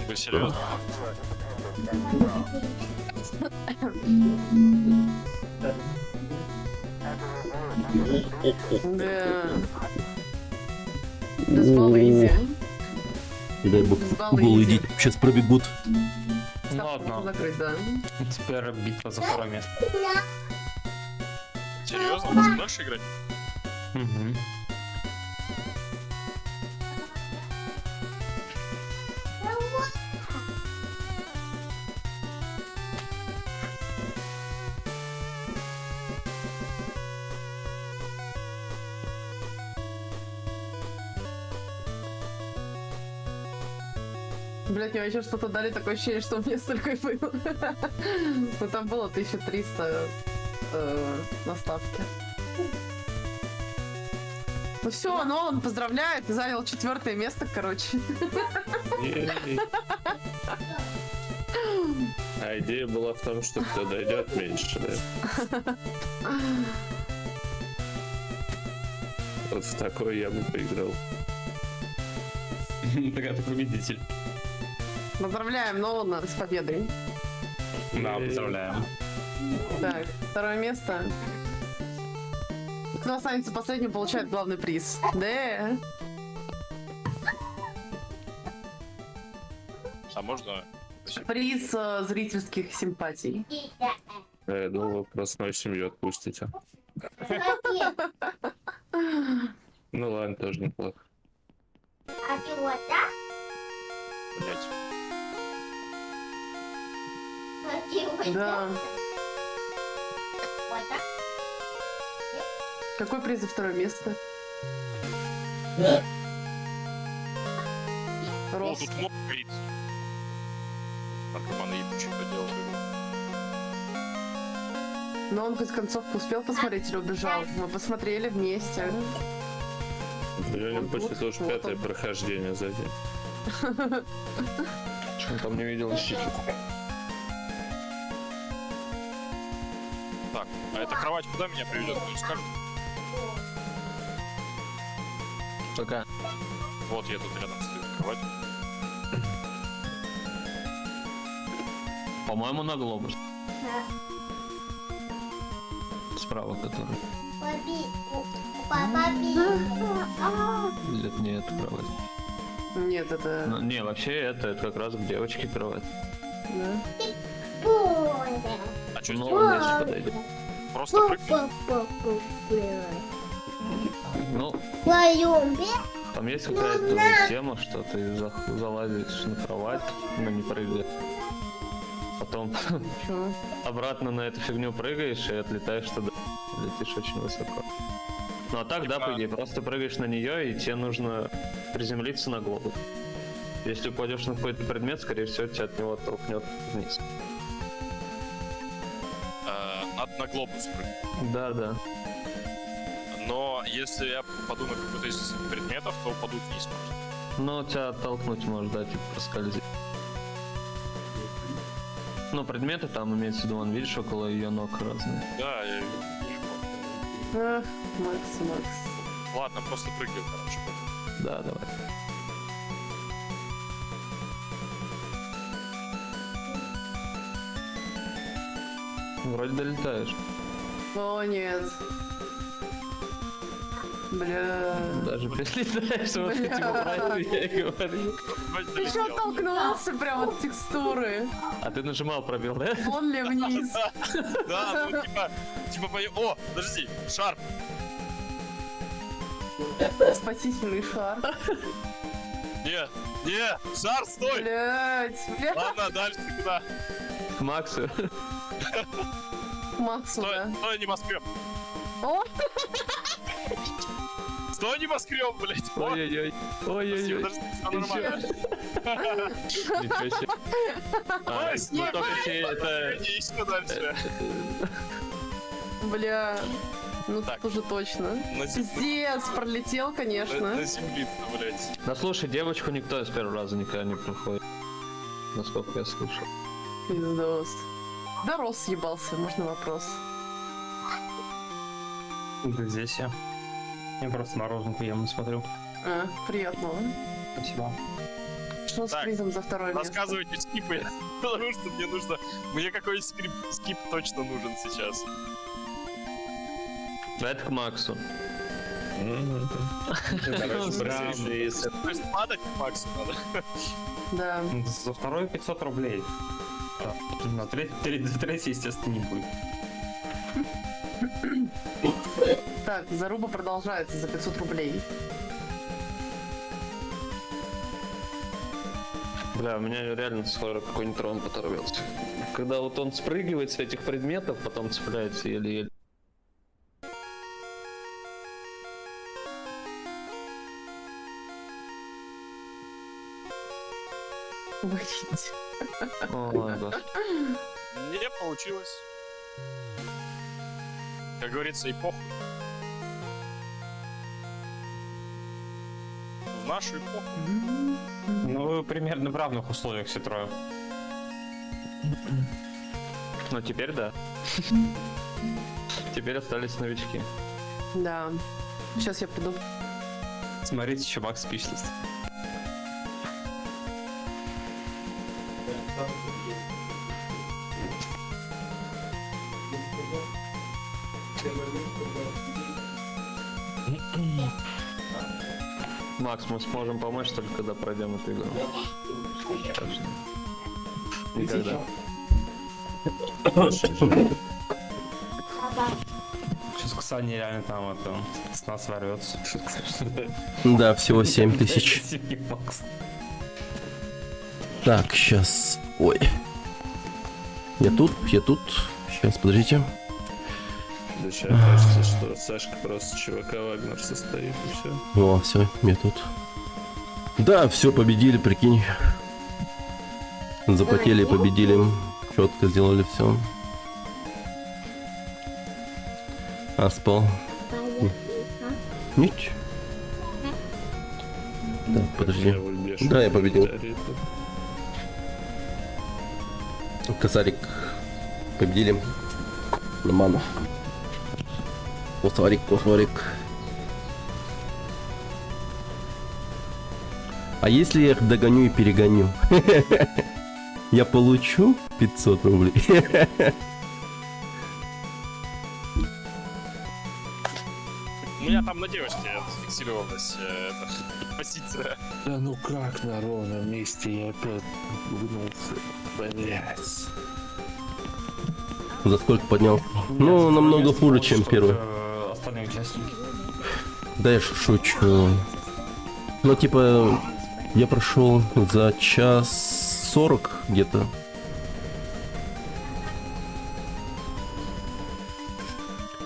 C: Вы серьезно?
E: Да. Без балызи.
B: Не дай бог,
E: Сдал
B: угол
E: изи.
B: идите, сейчас пробегут.
A: Ладно,
E: Закрыть, да.
A: теперь битва за второе место.
C: Серьезно? Можем дальше играть?
A: Мгм.
E: Блять, мне вообще что-то дали такое ощущение, что у меня столько и было. Ну там было 1300 на ставке. Ну все, Нолан поздравляет, ты занял 4 место, короче.
G: Ей. А идея была в том, что кто дойдет меньше, да? Вот в такой я бы поиграл.
A: Тогда ты победитель.
E: Поздравляем Нолана с победой.
A: Да, поздравляем.
E: Так, 2 место. Кто останется последним, получает главный приз. Да.
C: А можно?
E: Приз зрительских симпатий.
G: Я думал, вы просто мою семью отпустите. Ну ладно, тоже неплохо.
H: А ты вот так?
C: Блять.
H: А ты вот
E: Да.
H: Вот так?
E: Какой приз за 2 место?
C: О,
E: Рос.
C: тут моб горит. Наркоманы ебучие поделали.
E: Но он хоть концовку успел посмотреть или убежал? Мы посмотрели вместе.
G: У него
E: Вот,
G: почти тоже
E: вот
G: 5-е
E: он.
G: прохождение за день.
D: Что он там не видел ищите.
C: Так, а эта кровать куда меня приведет? Ну, скажет.
D: Пока.
C: Вот я тут рядом стою. Кровать.
D: По-моему, на глобус. Справа который.
H: Папа,
D: Или нет, кровать.
E: Нет, это...
D: Ну, не, вообще это как раз к девочке кровать.
E: Да.
C: А что
D: Ну,
C: сделать?
D: он здесь подойдет.
C: Просто прыгнуть?
D: Ну, там есть какая-то тема, что ты залазишь на кровать, но не прыгаешь. Потом
E: Чё?
D: обратно на эту фигню прыгаешь и отлетаешь туда. Летишь очень высоко. Ну а так, да, по идее, просто прыгаешь на нее, и тебе нужно приземлиться на глобус. Если упадешь на какой-то предмет, скорее всего, тебя от него оттолкнет вниз.
C: Надо на глобус прыгнуть.
D: Да, да.
C: Но если я попаду на какой-то из предметов, то упаду вниз просто.
D: Но тебя оттолкнуть может, да, типа проскользить. Ну, предметы там имеется в виду, вон, видишь, около ее ног разные.
C: Да, я вижу.
E: Эх, Макс.
C: Ладно, просто прыгаю, короче.
D: Да, давай. Вроде долетаешь.
E: О, нет. Бля.
D: Даже прилетаешь, вот
E: Бля.
D: типа правильно я и говорю.
E: Ты чё оттолкнулся прям от текстуры?
D: А ты нажимал пробел, да?
E: Он ли вниз?
C: Да, ну типа, о, подожди, шар.
E: Спасительный шар.
C: Не, шар, стой!
E: Блять,
C: Ладно, дальше куда?
D: К Максу.
E: Максу,
C: Стой,
E: да.
C: стой, не Москве.
E: О,
C: Снова небоскреб, блядь. О,
D: Ой-ой-ой.
C: спасибо,
D: Ой-ой-ой.
C: подожди, всё нормально.
D: Ничего себе. А,
C: Ой, стой,
D: только те это...
C: Иди еще дальше.
E: бля. Ну
C: Так.
E: тут уже точно.
C: На
E: Пиздец, пролетел, конечно.
C: землице, блядь.
D: Да слушай, девочку никто с первого раза никогда не проходит. Насколько я слышал.
E: Пиздос. Да Рос съебался, можно вопрос.
A: Здесь я. Я просто мороженку ем и смотрю.
E: А, приятного.
A: Спасибо.
E: Что с
C: Так,
E: призом за второе место?
C: Рассказывайте скипы, потому что мне нужно... Мне какой-нибудь скип точно нужен сейчас.
D: Это к Максу.
G: Браво, если
C: То есть падать к Максу надо.
E: Да.
A: За второй 500 рублей. На третий, естественно, не будет.
E: Так, заруба продолжается за 500 рублей.
D: Бля, у меня реально скоро какой-нибудь трон оторвется. Когда вот он спрыгивает с этих предметов, потом цепляется еле-еле.
E: Выйдите.
D: Ой, господи.
C: Не получилось. Как говорится, и похуй. В нашу эпоху.
A: Ну, вы примерно в равных условиях все трое.
D: Ну теперь да. Теперь остались новички.
E: Да. Сейчас я приду.
A: Смотрите, еще Макс спичность.
D: Макс, мы сможем помочь только когда пройдем эту игру. Так что никогда.
A: Сейчас Ксания реально там это с нас ворвется.
B: Да, всего 7000.
A: Макс.
B: Так, сейчас. Ой. Я тут. Сейчас, подождите.
G: Да сейчас кажется, что Сашка просто чувака Вагнер состоит и все.
B: О, все, я тут. Да, все, победили, прикинь. Запотели и победили. Четко сделали все. А спал? Нет. Так, подожди. Да, я победил. Косарик. Победили. Нормально. Косарик. А если я их догоню и перегоню? Я получу 500 рублей.
C: У меня там на девочке зафиксировалась эта позиция.
G: Да ну как на ровном месте я опять угнулся. Блять.
B: За сколько поднял? Ну, намного хуже, чем первый.
A: Остальные участники.
B: Да я шучу. Ну, типа, я прошел за час 40 где-то.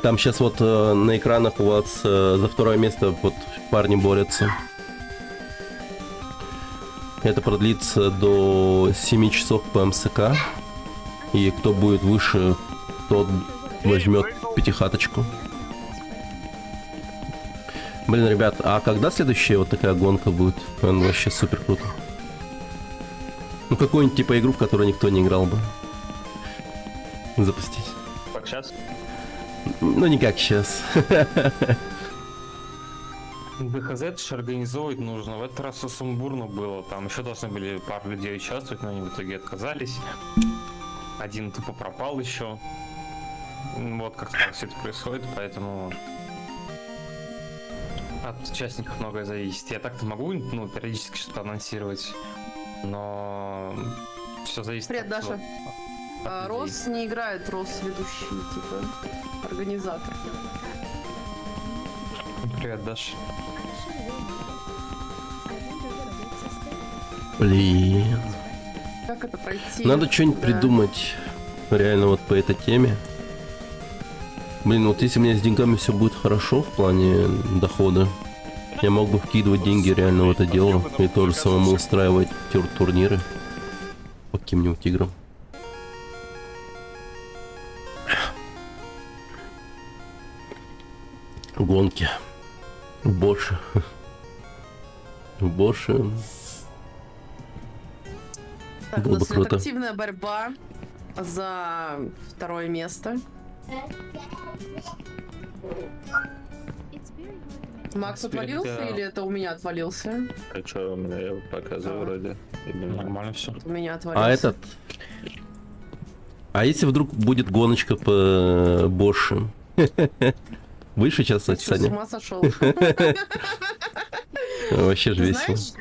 B: Там сейчас вот на экранах у вас за второе место вот парни борются. Это продлится до 7 часов по МСК. И кто будет выше, тот возьмет пятихаточку. Блин, ребят, а когда следующая вот такая гонка будет? Он вообще супер круто. Ну, какую-нибудь типа игру, в которую никто не играл бы. Запустить.
D: Как сейчас?
B: Ну, не как сейчас.
A: ГХЗ это же организовывать нужно. В этот раз все сумбурно было. Там еще должны были пару людей участвовать, но они в итоге отказались. Один тупо пропал еще. Вот как так все это происходит, поэтому от участников многое зависит. Я так-то могу, ну, периодически что-то анонсировать, но все зависит
E: Привет, Даша.
A: от людей.
E: Рос не играет, Рос ведущий, типа, организатор.
A: Привет, Даша.
B: Блин.
E: Как это пройти?
B: Надо что-нибудь
E: Да.
B: придумать. Реально вот по этой теме. Блин, вот если у меня с деньгами все будет хорошо в плане дохода, я мог бы вкидывать деньги реально в это дело и тоже самому устраивать турниры по каким-нибудь играм. Гонки. Больше. Больше.
E: Так,
B: Было
E: у
B: бы
E: нас идет
B: круто.
E: активная борьба за второе место.
F: It's very hard to make
E: Макс отвалился
G: Да.
E: или это у меня отвалился?
G: А что у меня, я показываю вроде. Или нет?
A: Нормально все.
E: У меня отвалился.
B: А этот... А если вдруг будет гоночка по Боше? Выше сейчас,
E: Ты
B: кстати,
E: что, с
B: Саня?
E: ума сошел?
B: Вообще же
E: Ты
B: весело.
E: знаешь,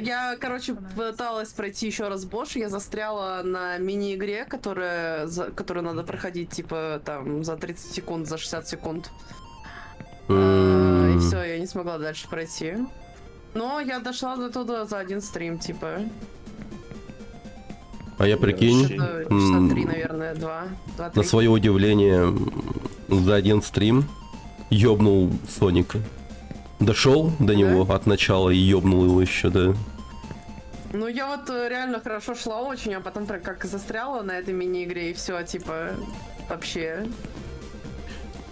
E: я, короче, пыталась пройти еще раз Бош, я застряла на мини-игре, которую надо проходить, типа, там, за 30 секунд, за 60 секунд. И
B: М,
E: все, я не смогла дальше пройти. Но я дошла до туда за один стрим, типа.
B: А я прикинь,
E: Часа 3, наверное, 2,
B: на
E: 3.
B: свое удивление, за один стрим ёбнул Соника. Дошел до него от начала и ёбнул его еще, да.
E: Ну, я вот реально хорошо шла очень, а потом прям как застряла на этой мини-игре, и все, типа, вообще.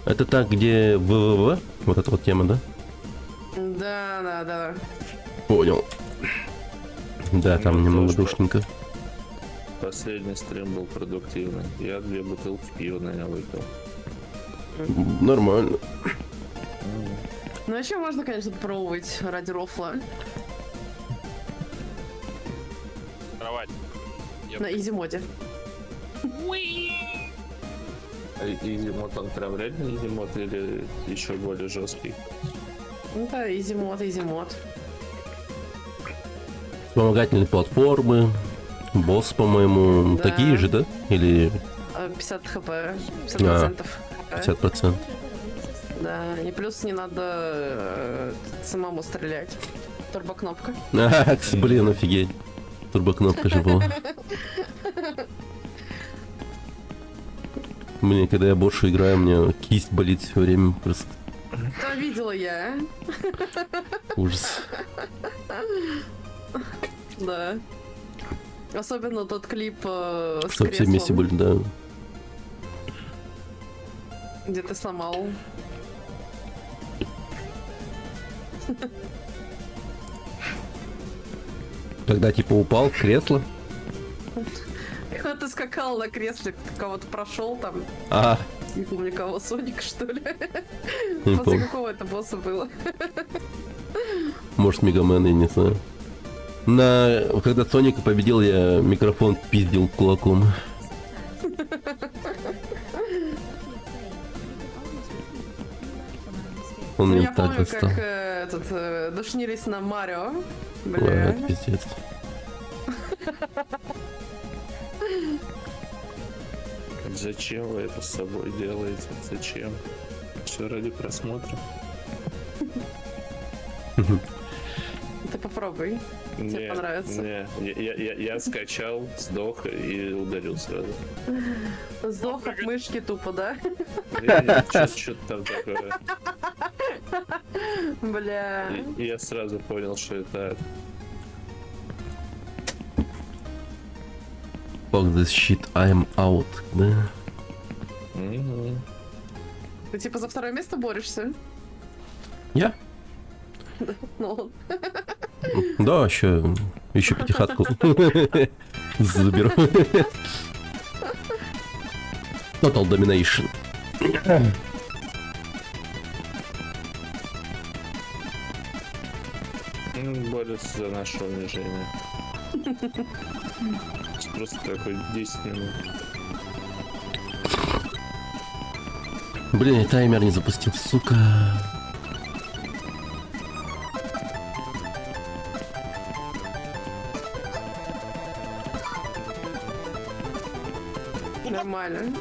B: Это так, где ВВВ? Вот эта вот тема, да?
E: Да.
B: Понял. Да, там
G: Ну,
B: немного
G: тоже.
B: душненько.
G: Последний стрим был продуктивный. Я 2 бутылки пива, наверное, выпил.
B: Нормально.
E: Ну, вообще можно, конечно, попробовать ради рофла.
C: Кровать. Я
E: На изи-моде.
G: Изимот, он прям реально изимот или еще более жесткий?
E: Ну да, изи-мод.
B: Вспомогательные платформы. Босс, по-моему,
E: Да.
B: такие же, да? Или
E: 50 хп, 50%.
B: 50%?
E: Да, и плюс не надо самому стрелять. Турбокнопка.
B: А, блин, офигеть. Турбокнопка же была. Мне, когда я больше играю, у меня кисть болит все время. Просто
E: Да, видела я.
B: ужас.
E: Да. Особенно тот клип с
B: Чтоб все вместе
E: креслом,
B: были, да.
E: где ты сломал.
B: Когда типа упал в кресло.
E: Когда ты скакал на кресле, кого-то прошел там,
B: А,
E: не помню кого, Соника что ли?
B: не
E: После
B: помню.
E: какого это босса было?
B: Может, Мегамен, я не знаю. Когда Соника победил, я микрофон пиздил кулаком. Он
E: Ну,
B: мне
E: я
B: так
E: помню,
B: достал.
E: как душнились на Марио.
B: Ой,
E: Бля.
B: это пиздец.
G: Зачем вы это с собой делаете? Зачем? Все ради просмотра?
E: Ты попробуй. Тебе понравится.
G: Я скачал, сдох и ударил сразу.
E: Сдох от мышки тупо, да?
G: Что-то там такое.
E: Бля.
G: И я сразу понял, что это
B: Fuck this shit, I'm out, да?
G: Мгм.
E: Ты типа за второе место борешься?
B: Я?
E: Ну,
B: Да, еще пятихатку заберу. Total Domination.
G: Борются за наше унижение. Просто такой 10 минут.
B: Блин, я таймер не запустил, сука.
E: нормально.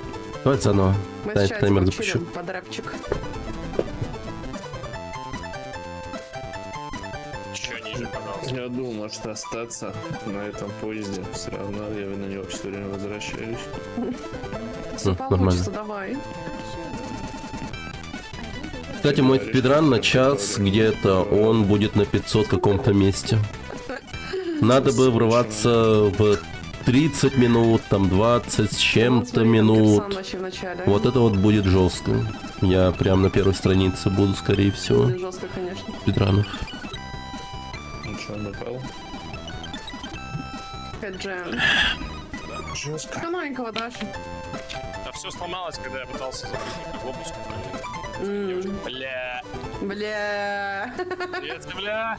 B: Давай заново.
E: Мы
B: Дай
E: сейчас
B: таймер
E: получили
B: запущу.
E: под рэпчик.
C: Еще ниже, пожалуйста.
G: Я думал, может остаться на этом поезде. Все равно я на него все время возвращаюсь.
E: Все
B: нормально.
E: получится, давай.
B: Кстати, мой спидран на час где-то, он будет на 500 каком-то месте. Надо бы врываться в 30 минут, там 20 с чем-то минут.
E: Вообще в начале.
B: Вот это вот будет жестко. Я прям на первой странице буду, скорее всего,
E: Будет жестко, конечно.
B: спидранов.
G: Ну что, напал?
E: Джем.
G: Жестко.
E: Что новенького, Даша?
C: Да все сломалось, когда я пытался запрыгнуть в область. Бля.
E: Бля.
C: Привет, бля.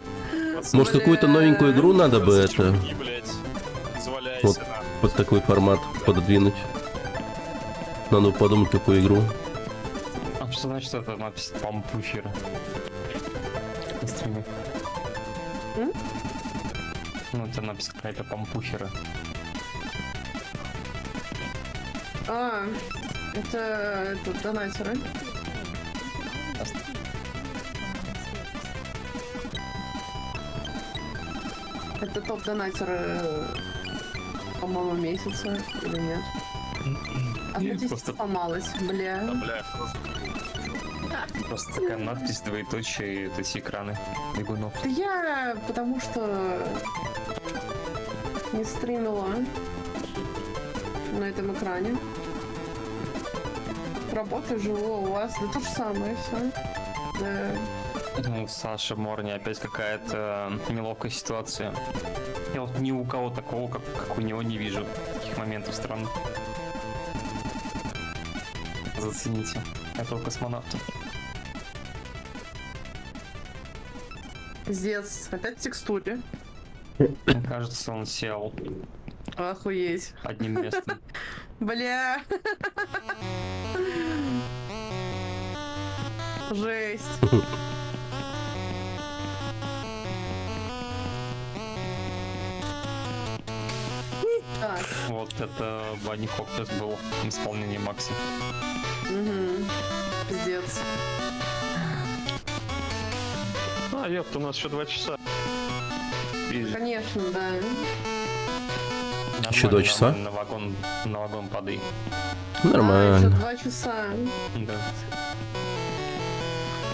B: Может, какую-то новенькую игру надо бы это,
C: Чуваки, блядь. Заваляйся,
B: вот
C: на.
B: под такой формат пододвинуть. Надо подумать, какую игру.
A: А что значит это надпись памп эфира? На стриме.
E: М?
A: Ну, это напись какая-то пампухера.
E: А, это донатеры. Это топ-донатеры, по-моему, месяца или нет? А
A: Нет,
E: статистика
A: просто-
E: сломалась, бля.
C: Да, бля, просто.
A: Просто такая надпись, двоеточие, это эти экраны бегунов.
E: Да я потому что не стримила на этом экране. Работаю, живу, а у вас да то же самое все. Да.
A: Ну, Саша, Морни, опять какая-то неловкая ситуация. Я вот ни у кого такого, как у него, не вижу таких моментов странных. Зацените этого космонавта.
E: Пиздец, опять в текстуре.
A: Мне кажется, он сел
E: Охуеть.
A: одним местом.
E: Бля. Жесть. Так,
A: Вот это Банни Хоптес был в исполнении Макси.
E: угу. Пиздец.
D: А, ёпта, у нас еще 2 часа. Изи.
E: Конечно, да.
B: Еще 2 часа?
A: На вагон падай.
E: Еще
B: Нормально.
E: 2 часа.
A: Да.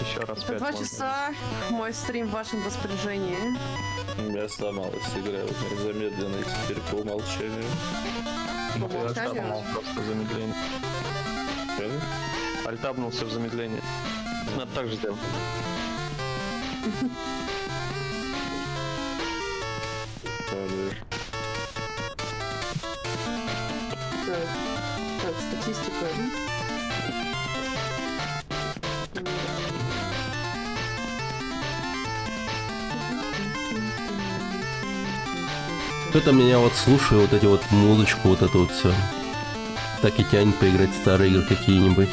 D: Еще раз
E: За
D: 5
E: 2 часа мой стрим в вашем распоряжении.
G: У меня сломалась игра замедленной теперь по умолчанию.
E: По
D: Я
E: умолчанию.
D: альтабнул просто в замедлении.
G: Правда?
D: Альтабнулся в замедлении. Надо так же сделать.
G: Правда.
E: Так, так, статистика.
B: Кто-то меня вот слушаю, вот эти вот музычку, вот это вот все. Так и тянет поиграть в старые игры какие-нибудь.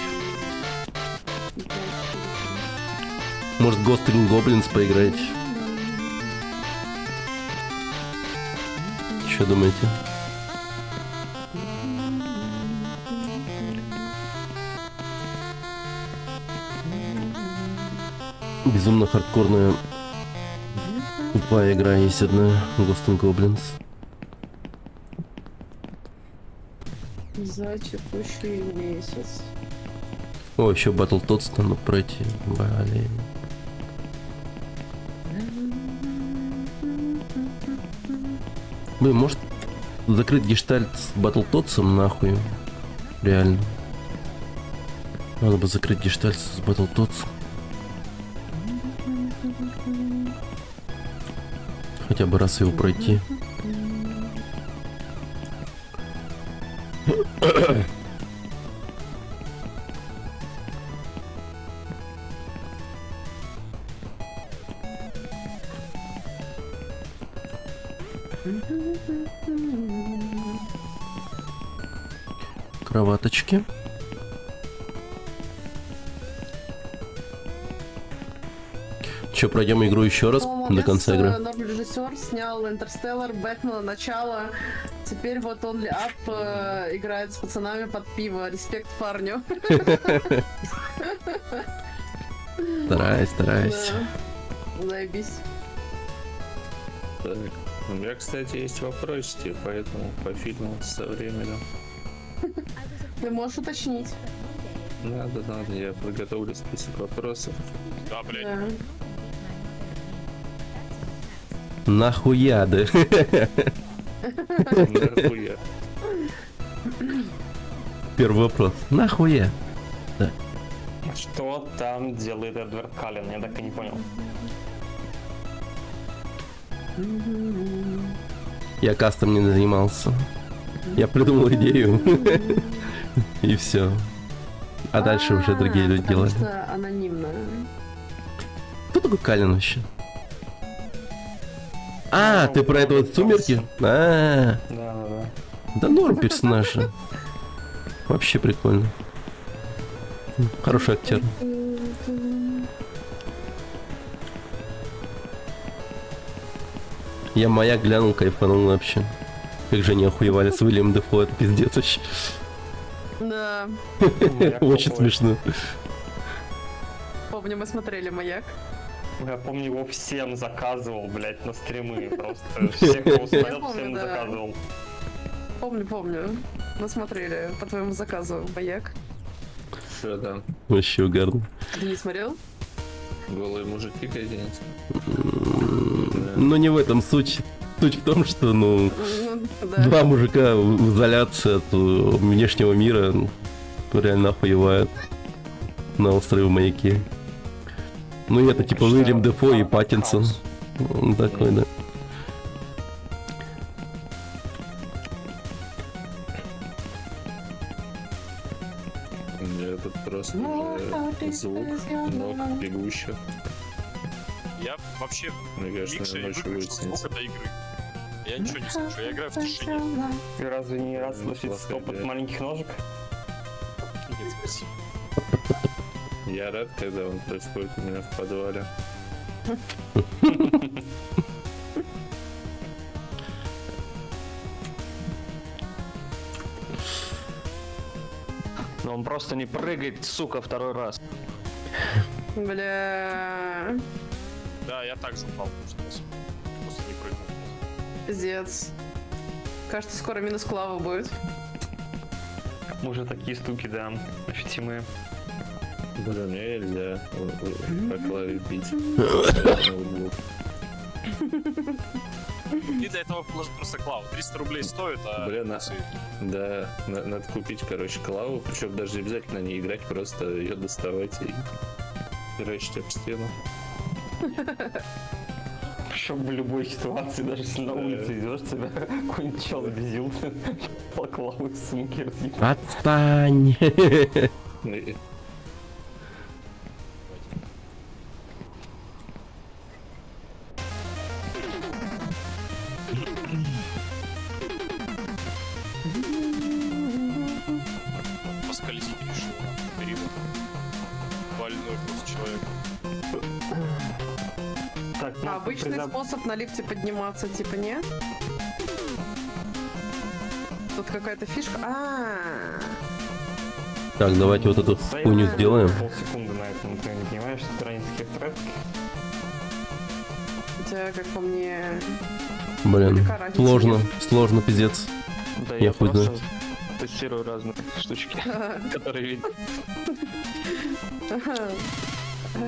B: Может, Ghost and Goblins поиграть? Что думаете? Безумно хардкорная тупая игра есть одна, Ghost and Goblins.
E: За текущий месяц.
B: О, еще Battletoads надо пройти. Блин. Блин, может закрыть гештальт с Battletoads'ом нахуй? Реально. Надо бы закрыть гештальт с Battletoads. Хотя бы раз его пройти. Кроваточки. Че, пройдем игру еще раз до конца игры?
E: Новый режиссер снял Интерстеллар, Бэтмена, начало. Теперь вот Only Up играет с пацанами под пиво. Респект парню.
B: Стараюсь.
E: Да. Заебись.
G: Так. У меня, кстати, есть вопросики, поэтому по фильму со временем.
E: Ты можешь уточнить.
G: Надо, я подготовлю список вопросов.
C: Да, блядь.
E: Да.
B: Нахуя, да?
G: Нахуя.
B: Первый вопрос. Нахуя?
A: Что там делает Эдвард Каллен? Я так и не понял.
B: Я кастом не занимался. Я придумал идею. И все. А дальше уже другие люди
E: потому
B: делали.
E: что анонимно.
B: Кто такой Калин вообще? А, ты про это вот сумерки? А,
A: Да.
B: да норм персонаж. же. Вообще прикольно. Хороший актер. Я Маяк глянул, кайфанул вообще. Как же они охуевали с Уильям Дефо, это пиздец вообще.
E: Да.
B: Очень смешно.
E: Помню, мы смотрели «Маяк».
A: Я помню, его всем заказывал, блядь, на стримы. Просто всех, кого смотрел,
E: помню,
A: всем
E: да.
A: заказывал.
E: Помню. Мы смотрели по твоему заказу «Маяк».
G: Что там?
B: Вообще угарно.
E: Ты не смотрел?
G: Голые мужики какие-нибудь?
B: Но не в этом суть. Суть в том, что, ну,
E: Ну, да.
B: два мужика в изоляции от внешнего мира ну, реально охуевают на острове Маяке. Ну, это типа Уильям Дефо и Паттинсон. Он такой, да.
G: Этот просто уже звук ног бегущих.
C: Я вообще
G: Мне кажется,
C: микшер
G: мне ночью
C: выключил
G: будет
C: звук
G: сниться.
C: этой игры. Я ничего не слышу, я играю в тишине.
A: Ты разве не рад слышать
G: плохая
A: стопот
G: идея.
A: маленьких ножек?
C: Нет, спасибо.
G: Я рад, когда он происходит у меня в подвале.
D: Но он просто не прыгает, сука, второй раз.
E: Бля,
C: Да, я также упал, потому что просто не прыгнул.
E: пиздец. Кажется, скоро минус клава будет.
A: Уже такие стуки, да, ощутимые.
G: Блин, мне нельзя по клаве бить. Ноутбук.
C: И для этого положить просто клаву. 300 рублей стоит, а...
G: Блин,
C: плюсы-
G: Да, надо купить, короче, клаву, причем даже не обязательно не играть, просто ее доставать и херачить об стену.
A: Причем в любой ситуации, даже если на улице идешь, тебя какой-нибудь чел сбезил, поклал из сумки, разъебал.
B: Отстань!
G: И-
C: Поскользить решил. Период. Больной просто человек.
A: Так,
E: А обычный способ на лифте подниматься, типа, не? Тут какая-то фишка.
B: Так, давайте вот эту хуйню сделаем.
A: Полсекунды на этом, ты не понимаешь, странических трек.
E: Хотя, как по мне...
B: Блин,
E: велика разница,
B: сложно,
E: нет?
B: сложно, пиздец.
D: Да
B: Я
D: я
B: хуй
D: просто
B: знает.
D: тестирую разные штучки, которые видят.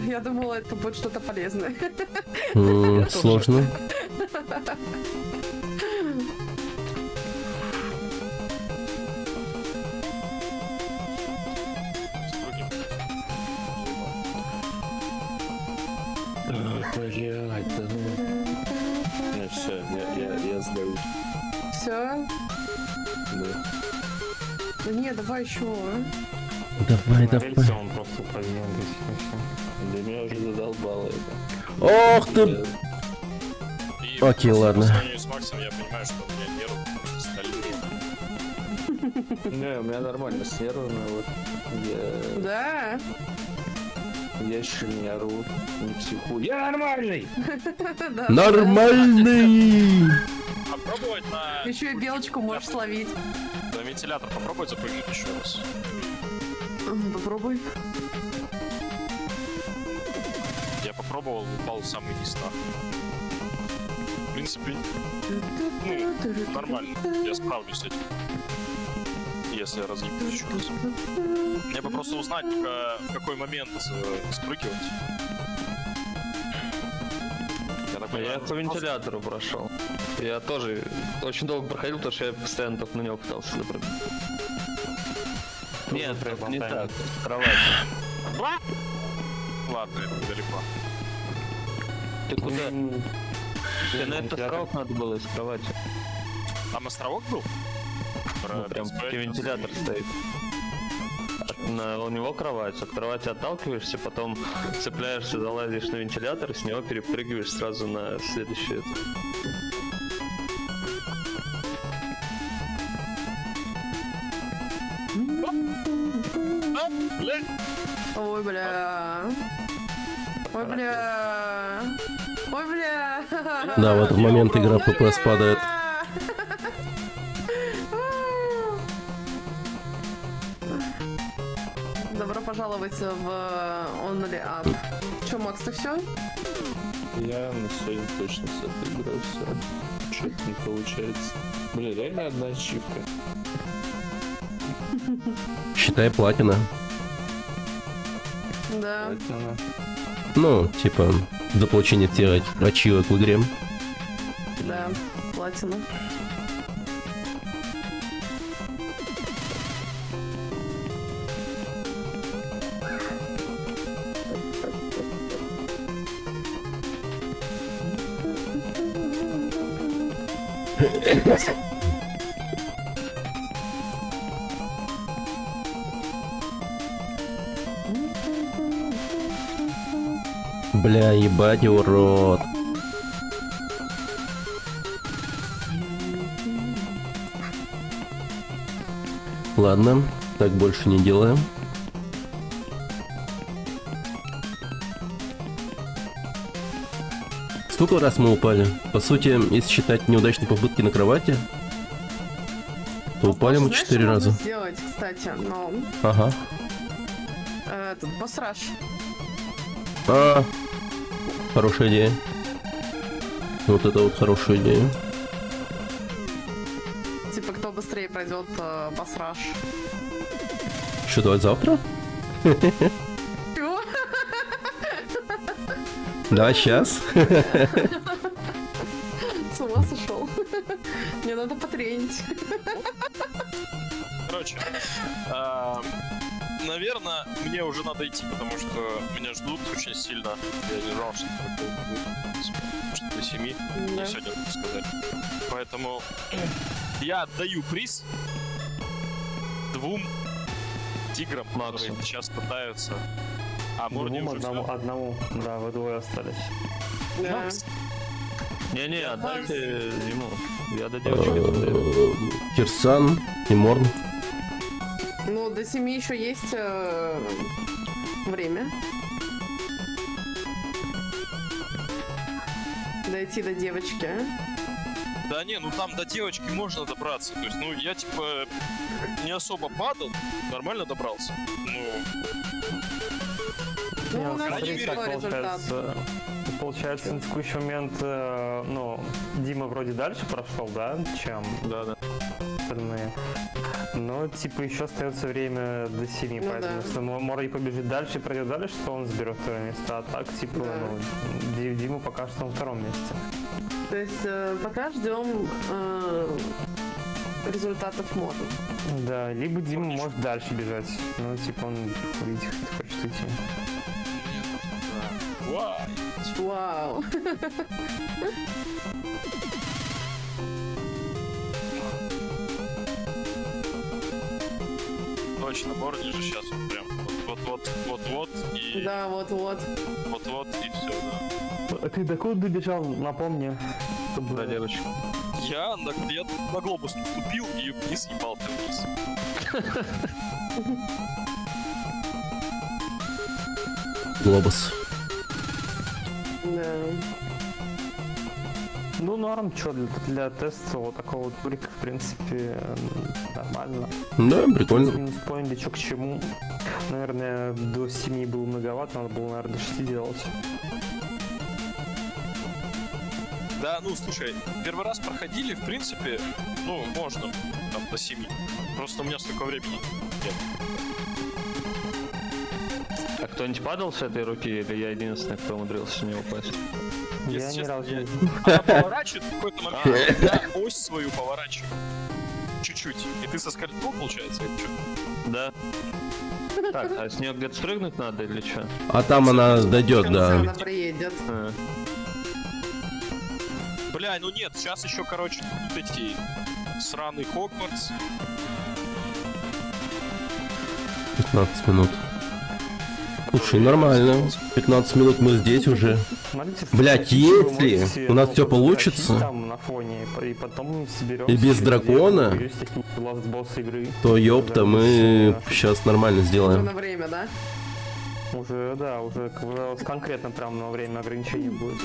E: Я думала, это будет что-то полезное.
B: Сложно.
G: Блядь, да ну. Ну все, я сдаюсь.
E: Все?
G: Да.
E: Да не, давай еще.
B: Давай,
A: На
B: давай.
A: рельсе он просто упадет, и всё.
G: Да меня уже задолбало это.
B: Ох ты!
C: И
B: Окей,
C: просто
B: ладно.
C: По сравнению с Максом я понимаю, что у меня нервы просто стальные.
G: Не, у меня нормально с нервами, вот.
E: Да?
G: Я еще не ору, не психую. Я нормальный!
E: Да.
B: Нормальный!
C: Попробовать на...
E: Еще и белочку можешь словить.
C: На вентилятор попробовать запрыгнуть еще раз.
E: Попробуй.
C: Я попробовал, упал в самый низ нахуй. В принципе, ну, нормально. Я справлюсь с этим. если я разъебусь еще раз. Мне бы просто узнать, только в какой момент спрыгивать. Я так
D: Я
C: понимаю,
D: по вентилятору прошел. Я тоже очень долго проходил, потому что я постоянно только на него пытался запрыгнуть. Нет,
A: проебал
D: не
A: таймер.
D: так. Кровать.
C: Ладно, это далеко.
D: Ты куда?
A: М,
D: Тебе на этот
A: вентилятор.
D: островок надо было из кровати.
C: Там островок был?
D: Ну, прям где вентилятор стоит. У него кровать. От кровати отталкиваешься, потом цепляешься, залазишь на вентилятор, и с него перепрыгиваешь сразу на следующий этап.
C: Блядь!
E: Ой, бля. Ой, бля. Ой, бля.
B: Да, в этот момент игра ППС падает.
E: Добро пожаловать в Only Up. Че, Макс, ты все?
G: Я на сегодня точно с этой игрой все. Что-то не получается. Бля, реально одна ачивка.
B: Считай платина.
E: Да.
G: Платина.
B: Ну, типа, за получение тех ачивок в игре.
E: Да, платина.
B: Бля, ебать его рот. Ладно, так больше не делаем. Сколько раз мы упали? По сути, если считать неудачные попытки на кровати, то упали мы
E: Знаешь,
B: 4
E: что
B: раза.
E: можно сделать, кстати, но
B: Ага.
E: этот босс-раш.
B: Хорошая идея. Вот это вот хорошая идея.
E: Типа, кто быстрее пройдет босс-раш.
B: Что, давать завтра?
E: Чего?
B: Да, сейчас.
E: С ума сошел. Мне надо потренить.
C: Короче, наверное, мне уже надо идти, потому что меня ждут очень сильно. Я не знал, что такое будет. Что до 7,
E: Да.
C: не сегодня так сказать. Поэтому я отдаю приз 2 тиграм, которые
D: Максу.
C: сейчас пытаются. А Морни
A: Двум,
C: уже
A: одному,
C: всё.
A: одному, да, вы двое остались.
E: Да.
C: Макс,
D: Не-не, отдайте ему. Я до девочки отдаю.
B: Кирсан и Морн.
E: Ну, до 7 еще есть время. Дойти до девочки.
C: да не, ну там до девочки можно добраться. То есть, ну я типа не особо падал, нормально добрался. Ну,
E: Ну,
A: Не,
E: у нас
A: смотри,
E: есть
A: как
E: свой результат.
A: получается, на текущий момент, ну, Дима вроде дальше прошел, да, чем
D: Да-да.
A: остальные. Но, типа, еще остается время до 7,
E: Ну
A: поэтому
E: да.
A: если Морри побежит дальше и пройдет дальше, то он заберет второе место. А так, типа,
E: Да.
A: ну, Дима пока что на втором месте.
E: То есть пока ждем результатов мода.
A: Да, либо Дима может дальше бежать. Ну, типа, он, видите, хочет уйти.
C: вау.
E: Вау.
C: Точно, Морни же сейчас вот прям вот-вот и
E: Да, вот-вот.
C: вот-вот и все, да.
A: Ты докуда добежал, напомни. Чтобы...
D: Да, девочка.
C: Я на глобус наступил и вниз ебал там вниз.
B: Глобус.
E: Да.
A: Ну, норм, что, для теста вот такого вот турика, в принципе, нормально.
B: Да, прикольно.
A: Плюс-минус поняли, что к чему. Наверное, до 7 было многовато, надо было, наверное, до 6 делать.
C: Да, ну слушай, первый раз проходили, в принципе, ну, можно. там до 7. Просто у меня столько времени нет.
D: А кто-нибудь падал с этой руки, или я единственный, кто умудрился не упасть?
C: Если
A: Я ни
C: честно,
A: разу
C: я-
A: не...
C: Она поворачивает в какой-то момент, я ось свою поворачиваю. Чуть-чуть. И ты соскользнул, получается, или что?
D: Да. Так, а с нее где-то спрыгнуть надо или что?
B: А там она дойдет,
E: Она
B: да.
E: приедет.
C: Бля, ну нет, сейчас еще, короче, вот эти сраный Хогвартс.
B: 15 минут. Слушай, нормально. 15 минут мы здесь уже.
A: Смотрите,
B: Блядь,
A: вы
B: если
A: можете,
B: у нас
A: ну,
B: всё
A: потащить
B: получится,
A: там на фоне, и потом соберем...
B: и без дракона,
A: Last босс игры.
B: то ёпта, мы сейчас нормально
E: Уже
B: сделаем.
E: на время, да?
A: Уже, да, уже конкретно прям на время ограничений будет.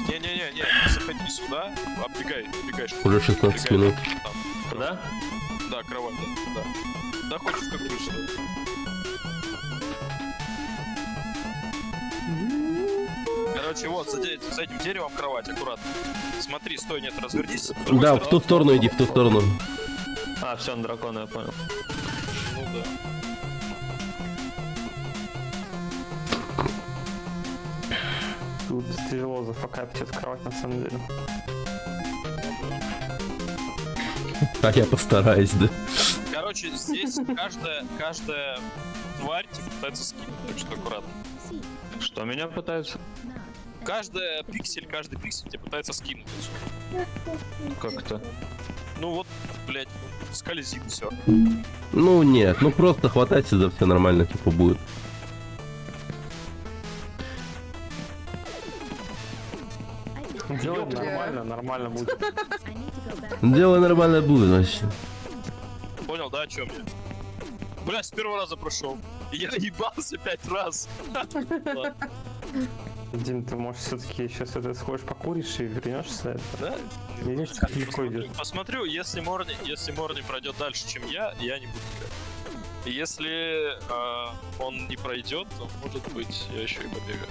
C: Не-не-не, заходи сюда, оббегай.
B: Уже 16
C: оббегай,
B: минут.
C: там.
D: Куда?
C: Да, кровать, да. Да хоть в какую сторону. Короче, вот, за этим деревом кровать, аккуратно. Смотри, стой, нет, развернись. С другой
B: Да,
C: стороны.
B: в ту сторону иди, в ту сторону.
D: А, все, на дракона, я понял.
C: Ну да.
A: Тут тяжело зафакапить эту кровать, на самом деле.
B: А я постараюсь, да.
C: Короче, здесь каждая тварь тебя пытается скинуть, так что аккуратно.
F: See,
D: Что меня пытаются?
F: now.
C: Каждый пиксель тебя пытается скинуть.
D: Как это?
C: Ну вот, блядь, скользит все.
B: Ну нет, ну просто хватайся за все нормально, типа будет.
F: I think
A: Делать
E: Ёпта.
A: нормально будет.
F: I need to go back.
B: Дело нормально будет вообще.
C: Понял, да, о чем я? Бля, с первого раза прошел. Я ебался 5 раз. Ладно,
A: Дим, ты, может, все-таки сейчас это сходишь покуришь и вернешься?
C: да?
A: Видишь, как легко идет.
C: Посмотрю, если Морни пройдет дальше, чем я не буду играть. И если он не пройдет, то, может быть, я еще и побегаю.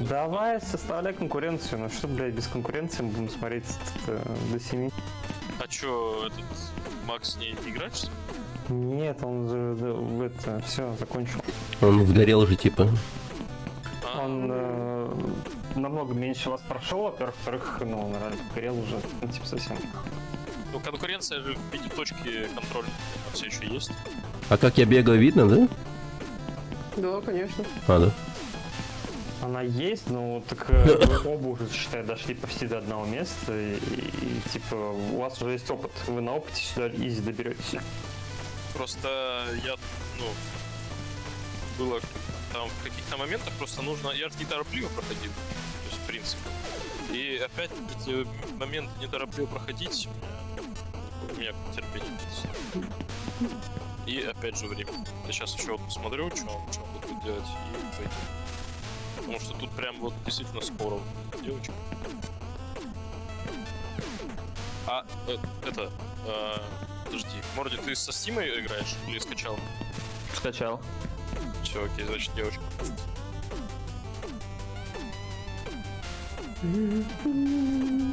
A: Давай, составляй конкуренцию. Ну что, блядь, без конкуренции мы будем смотреть до 7.
C: А чё, этот Макс не играть, что ли?
A: Нет, он же все закончил.
B: Он сгорел же, типа.
C: А,
A: Он намного меньше вас прошел, во-первых, ну, он реально горел уже, ну, типа совсем.
C: ну, конкуренция же в виде точки контроля все еще есть.
B: А как я бегаю, видно, да?
E: Да, конечно.
B: А, да.
A: Она есть, но так вы оба уже, считай, дошли почти до одного места, и, типа у вас уже есть опыт, вы на опыте сюда изи доберетесь.
C: Просто я, ну, было там в каких-то моментах просто нужно, я же неторопливо проходил, то есть в принципе. И опять эти моменты неторопливо проходить, у меня терпение нет. И опять же время. Я сейчас еще вот посмотрю, что он будет делать, и пойду. Потому что тут прям вот действительно скоро девочка. Подожди, Морди, ты со Стимой играешь или скачал?
D: Скачал.
C: Все, окей, значит девочка.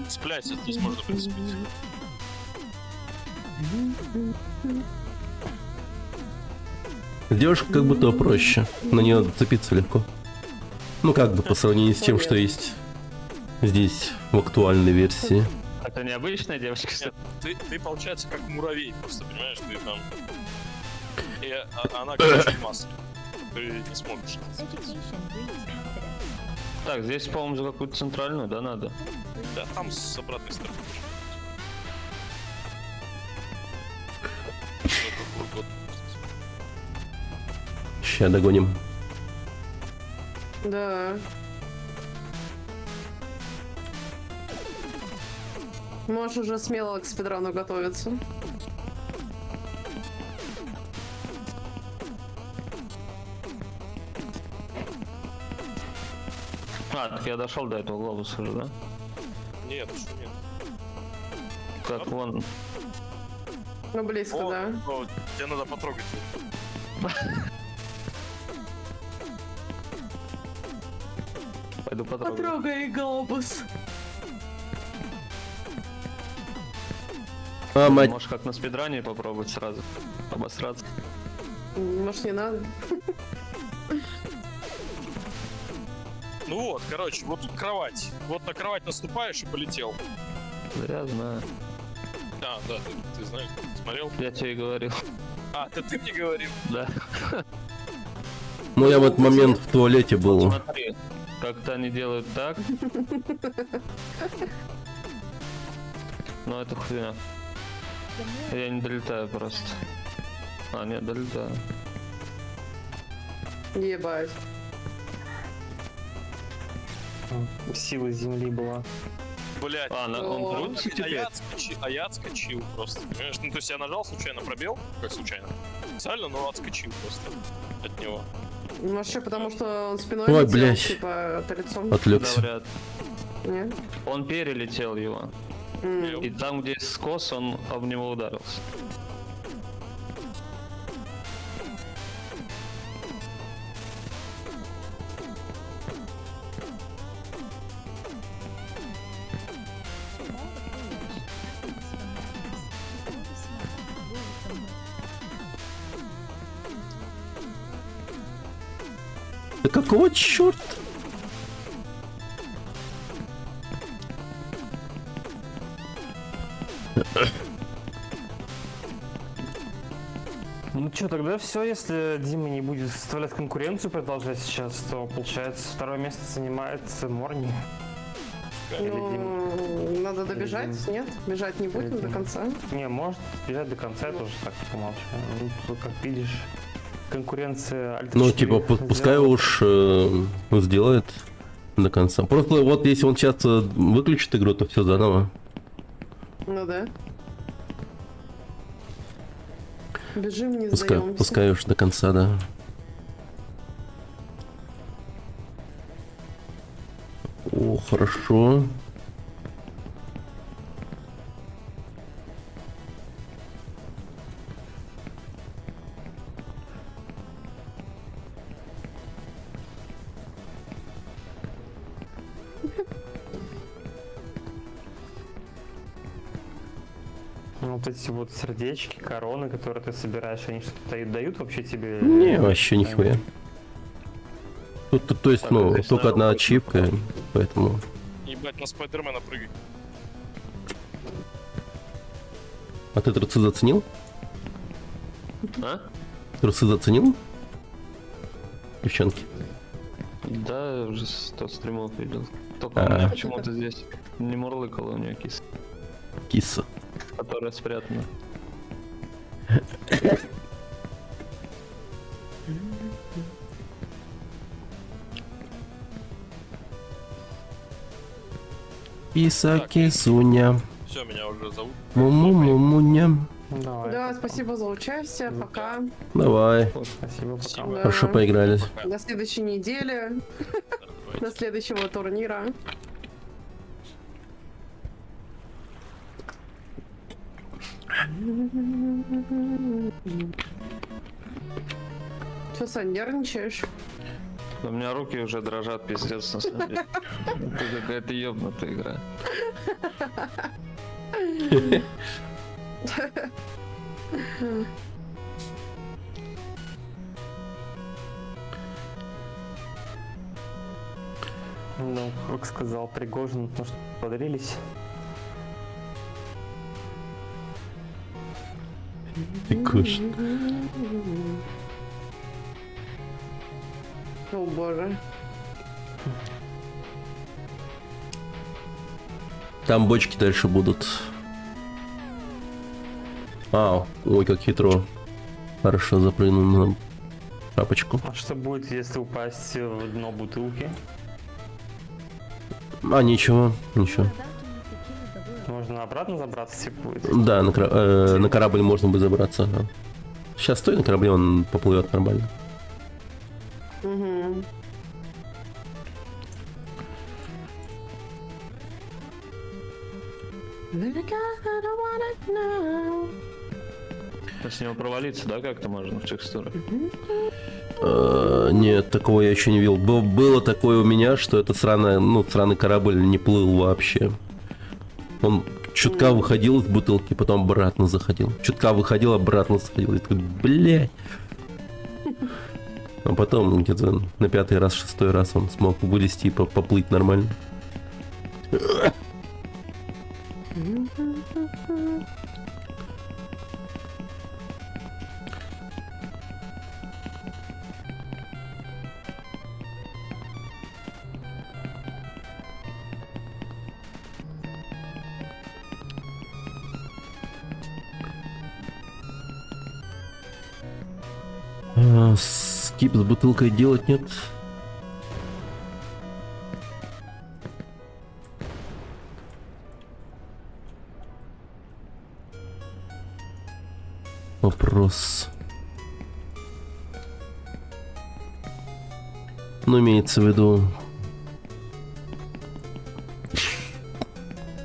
C: Спляйся, здесь можно прицепить.
B: Девушка как будто проще. На нее зацепиться легко. Ну как бы по сравнению с тем, что есть здесь в актуальной версии.
D: Это необычная девочка, что
C: Нет, ты получается как муравей, просто понимаешь, ты там. И она короче в масле. Ты не сможешь.
F: Education breeds confidence.
D: Так, здесь, по-моему, за какую-то центральную, да, надо?
C: Да, там с обратной стороны. Вот.
B: Ща догоним.
E: Да. Можешь уже смело к спидрану готовиться.
D: А, так я дошел до этого глобуса уже, да?
C: Нет, что нет.
D: Как вон.
E: Ну, близко, да.
C: О, тебе надо потрогать.
D: Пойду потрогаю.
E: Потрогай глобус.
B: А, мать.
D: Можешь как на спидране попробовать сразу обосраться.
E: Может, не надо?
C: Ну вот, короче, вот тут кровать. Вот на кровать наступаешь и полетел.
D: Да, я знаю.
C: А, да, ты знаешь, смотрел?
D: Я тебе и говорил.
C: А, это ты мне говорил.
D: Да.
B: Ну, я в этот момент в туалете был.
D: Смотри, как-то они делают так. Но это хуйня. Я не долетаю просто. А, нет, долетаю.
E: Ебать.
A: Сила земли была.
C: Блять.
D: А, он крутится теперь?
C: А я отскочил просто, понимаешь? Ну, то есть я нажал случайно пробел, как случайно. Специально, но отскочил просто от него.
E: Может, что, потому что он спиной
B: Ой,
E: летел,
B: блядь.
E: типа, ты лицом?
D: Да,
B: Отвлекся.
D: вряд.
E: Нет?
D: Он перелетел его.
E: М.
D: И там, где скос, он об него ударился.
B: Да какого черта?
A: Ну что, тогда все, если Дима не будет составлять конкуренцию, продолжать сейчас, то получается второе место занимает Морни.
E: Ну, надо добежать, нет? Бежать не будем до конца.
A: Не, может бежать до конца, я тоже так помолчу. Ну, тут, как видишь, конкуренция Альта
B: Ну,
A: 4
B: типа, пускай
A: сделала.
B: уж сделает до конца. Просто вот если он сейчас выключит игру, то все заново.
E: Ну да. Бежим, не
B: Пускай,
E: сдаемся.
B: пускай уж до конца, да. О, хорошо.
A: Ну, вот эти вот сердечки, короны, которые ты собираешь, они что-то дают вообще тебе?
B: Не, вообще нихуя. Тут, то есть,
D: Так,
B: ну,
D: здесь
B: только
D: надо
B: одна
D: будет
B: ачивка, поэтому...
C: Ебать, на Спайдермена прыгай.
B: А ты трусы заценил?
D: А?
B: Трусы заценил? Девчонки.
D: Да, я уже 100 стримов видел. Только
B: А.
D: у меня почему-то здесь не мурлыкала у нее киса,
B: Киса.
D: которая спрятана.
B: Киса,
C: Так.
B: кисуня.
C: Все, меня уже зовут.
B: Му-му-му-му-ня.
A: Давай.
E: Да, спасибо за участие, пока.
B: Давай.
A: Спасибо, пока.
C: Спасибо.
E: Да.
B: Хорошо поиграли.
C: Пока.
E: До следующей недели,
C: Давайте.
E: до следующего турнира. Че, Сань, нервничаешь?
D: У меня руки уже дрожат, пиздец, на самом деле. Это какая-то ёбнутая игра.
A: Ну, как сказал Пригожин, ну что, подрились.
B: Ты куш.
E: О боже.
B: Там бочки дальше будут. А, ой, как хитро. Хорошо запрыгнул на шапочку.
A: А что будет, если упасть в дно бутылки?
B: А, ничего, ничего.
A: Можно обратно забраться, типа, будет?
B: Да, на корабль можно будет забраться. Ага. Сейчас стой на корабле, он поплывет нормально.
E: Угу.
D: С него провалиться, да, как-то можно в текстурах?
B: Нет, такого я еще не видел. Было такое у меня, что это сраный корабль не плыл вообще. Он чутка выходил из бутылки, потом обратно заходил. Чутка выходил, обратно заходил. Я такой, блядь. А потом где-то на 5-й раз, 6-й раз он смог вылезти и поплыть нормально. Скип с бутылкой делать нет. Вопрос. Ну, имеется в виду...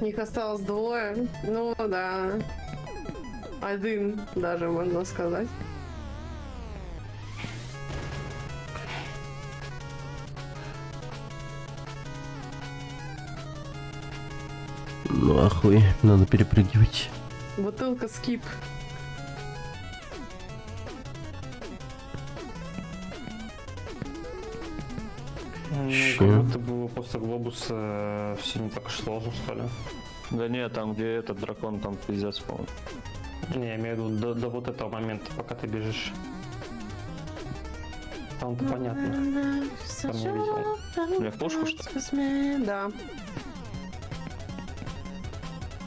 E: Их осталось двое. Ну да. Один даже, можно сказать.
B: Ну, ахуй, надо перепрыгивать.
E: Бутылка скип.
A: Как будто бы после глобуса все не так уж сложно, что ли.
D: Да нет, там где этот дракон, там пиздец, по-моему.
A: Не, я имею в виду до вот этого момента, пока ты бежишь. Там-то понятно. Там я видел.
D: Я в пушку, что ли?
E: Да.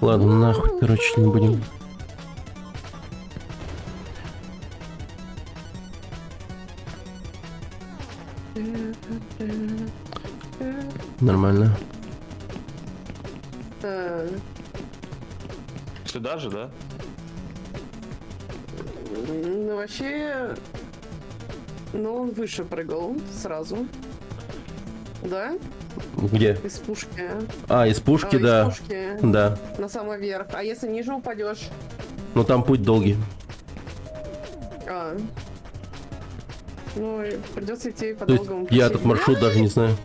B: Ладно, нахуй, короче, не будем. Нормально.
D: Сюда же, да?
E: Ну, вообще... Ну, он выше прыгал сразу. Да?
B: Где?
E: Из пушки.
B: А, из пушки,
E: Из
B: да.
E: пушки
B: Да.
E: на самый верх. А если ниже упадешь?
B: Но там путь долгий.
E: А. Ну, придется идти по
B: То есть
E: долгому
B: я
E: пути.
B: этот маршрут даже не знаю.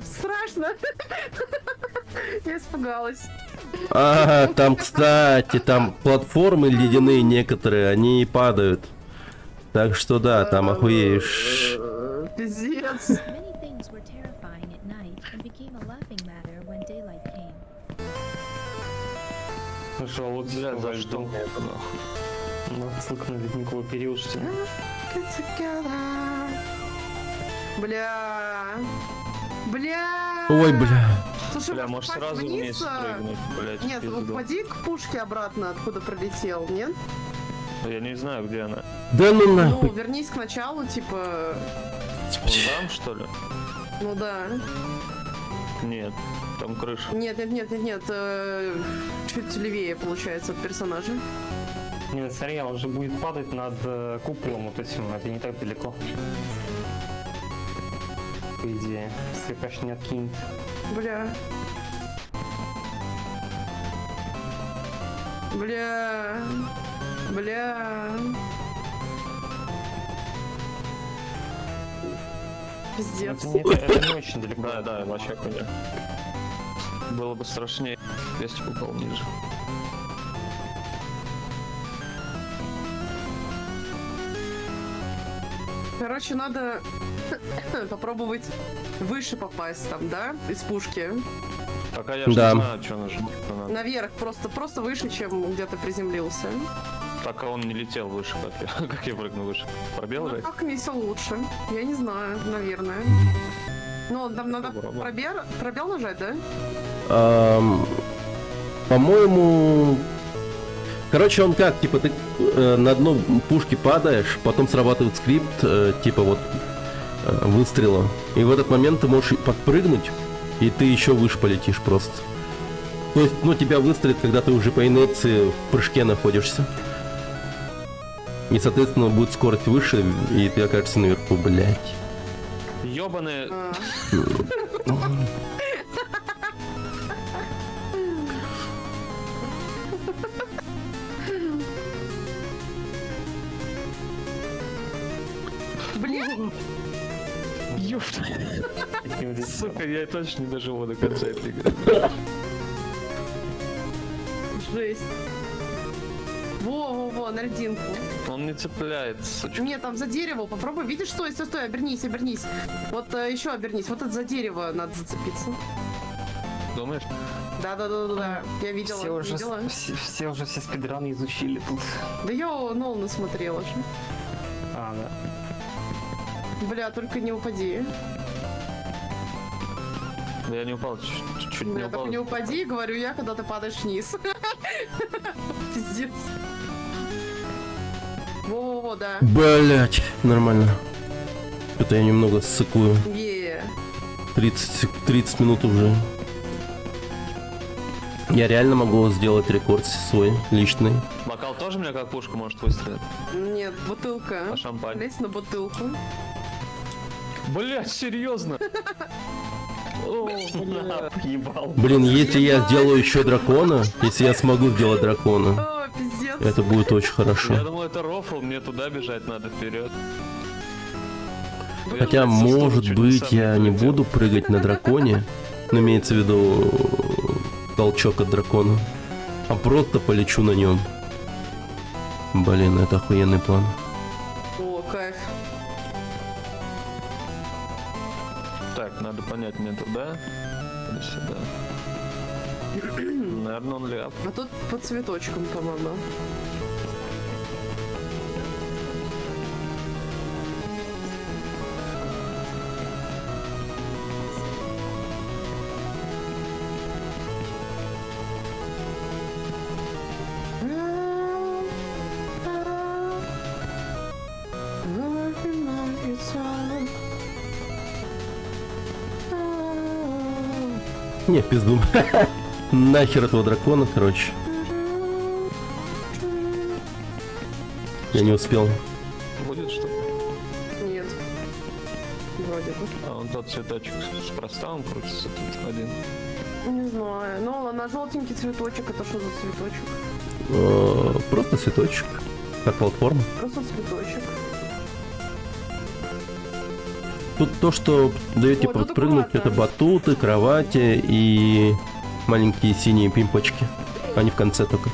E: Страшно. Я испугалась.
B: А, там, кстати, там платформы ледяные некоторые, они падают. Так что да, там охуеешь.
E: Пиздец.
F: Many things were terrifying at night and became a laughing matter when daylight came.
A: Желудь
D: Бля, за
A: во
D: что
A: льду.
D: мне это нахуй?
A: Ну, отсылка на ледниковый период, что ли?
E: Бля. Бля.
B: Ой, бля.
E: Слушай,
D: Бля, может
E: упасть
D: сразу вниз
E: а?
D: прыгнуть, блядь,
E: Нет,
D: в пизду.
E: упади к пушке обратно, откуда пролетел, нет?
D: Я не знаю, где она.
B: Да ну
E: Ну,
B: нахуй.
E: вернись к началу, типа...
D: Вон там, что ли?
E: Ну да.
D: Нет, там крыша.
E: Нет, чуть левее, получается, от персонажа.
A: Не, смотри, он же будет падать над куполом вот этим, это не так далеко. По идее, если, конечно, не откинет.
E: Бля. Бля. Бля. Пиздец.
A: Это не очень далеко.
D: Да, да, вообще хуйня. Было бы страшнее, если бы упал ниже.
E: Короче, надо попробовать выше попасть там, да? Из пушки.
D: Пока я же
B: Да.
D: не знаю, что нажимать надо.
E: Наверх, просто выше, чем где-то приземлился.
D: Пока он не летел выше, как я прыгну выше. Пробел
E: Ну,
D: же?
E: как весел лучше? Я не знаю, наверное. Ну, там надо
D: Попробуем.
E: пробел нажать, да?
B: По-моему... Короче, он как, типа, ты на дно пушки падаешь, потом срабатывает скрипт, типа вот выстрела. И в этот момент ты можешь подпрыгнуть, и ты еще выше полетишь просто. То есть, ну, тебя выстрелит, когда ты уже по инерции в прыжке находишься. И, соответственно, будет скорость выше, и ты окажешься наверху, блядь.
D: Ёбаные...
E: А. Блин,
D: Ёпта.
A: Таким лицом.
D: Сука, я точно не доживу до конца этой игры.
E: Жесть. Во, на льдинку.
D: Он не цепляется, сучка.
E: Нет, там за дерево, попробуй. Видишь, стой, обернись. Вот еще обернись. Вот это за дерево надо зацепиться.
D: Думаешь?
E: Да. Я видела.
A: Все уже все спидраны изучили тут.
E: Да я Нолана смотрела же.
A: А, да.
E: Бля, только не упади.
D: Да я не упал, чуть не
E: Бля,
D: упал.
E: только не упади, говорю я, когда ты падаешь вниз. Пиздец. Во, да.
B: Блять, нормально. Это я немного ссыкую. 30 минут уже. Я реально могу сделать рекорд свой, личный.
D: Бокал тоже меня как пушка может выстрелить?
E: Нет, бутылка.
D: А шампань?
E: Лезь на бутылку.
D: Блять, серьезно?
A: Ебал.
B: Блин, если я сделаю еще дракона, если я смогу сделать дракона,
E: О, пиздец.
B: это будет очень
D: Я
B: хорошо.
D: думал, это рофл, мне туда бежать надо вперед.
B: Хотя, может быть, я не буду прыгать на драконе, но имеется в виду толчок от дракона, а просто полечу на нем. Блин, это охуенный план.
E: О, кайф.
D: Так, надо понять, мне туда или сюда. Наверное, он ляп.
E: А тут под цветочком, по-моему.
B: Не, в пизду. Нахер этого дракона, короче. Я не успел.
D: Будет что?
E: Нет. Вроде бы.
D: А он тот цветочек с проставом крутится тут один.
E: Не знаю. Ну, на желтенький цветочек, это что за цветочек?
B: Просто цветочек. Как платформа.
E: Просто цветочек.
B: Тут то, что даете
E: Ой, тут
B: подпрыгнуть,
E: аккуратно.
B: это батуты, кровати и маленькие синие пимпочки. Они в конце только.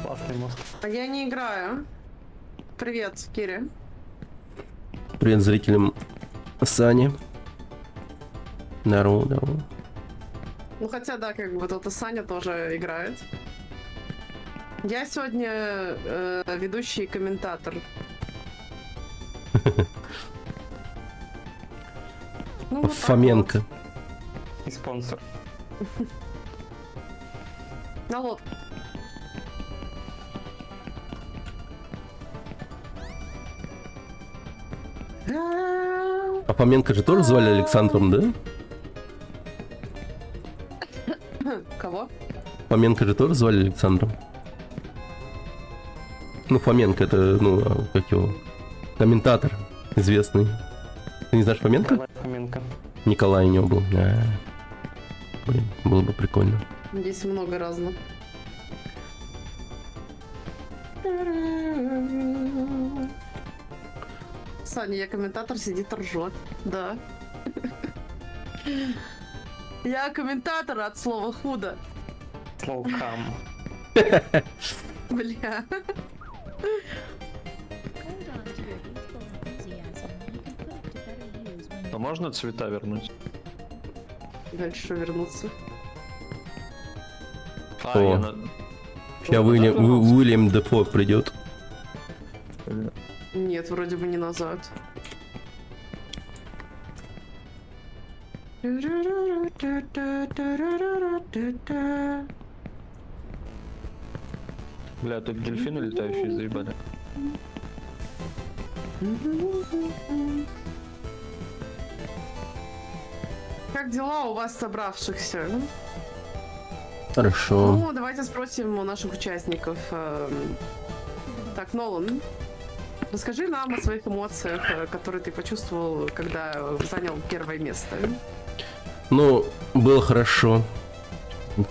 A: Классный мост.
E: А я не играю. Привет, Кири.
B: Привет зрителям Сани. Здорово.
E: Ну, хотя, да, как бы тут и Саня тоже играет. Я сегодня ведущий и комментатор. Ну, вот так
B: Фоменко.
A: И спонсор.
E: вот. На лодку.
B: А Фоменко же тоже звали Александром, да?
E: Кого?
B: Фоменко же тоже звали Александром. Ну, Фоменко это, ну, как его, комментатор известный. Ты не знаешь Фоменко?
A: Николай Фоменко.
B: Николай у него был. Блин, было бы прикольно.
E: Здесь много разных. Саня, я комментатор, сидит ржет. Да. Я комментатор от слова худо.
A: Слово кам.
E: Бля.
F: Hold on to your youthful enthusiasm. You can put it to better use when
D: А можно цвета вернуть?
E: Дальше вернуться.
D: А,
B: О.
D: я на...
B: Сейчас Уильям Дефо придет.
E: Нет, вроде бы не назад.
D: Бля, тут дельфины летающие заебали.
E: Как дела у вас собравшихся?
B: Хорошо.
E: Ну, давайте спросим у наших участников. Так, Нолан, расскажи нам о своих эмоциях, которые ты почувствовал, когда занял первое место.
B: Ну, было хорошо.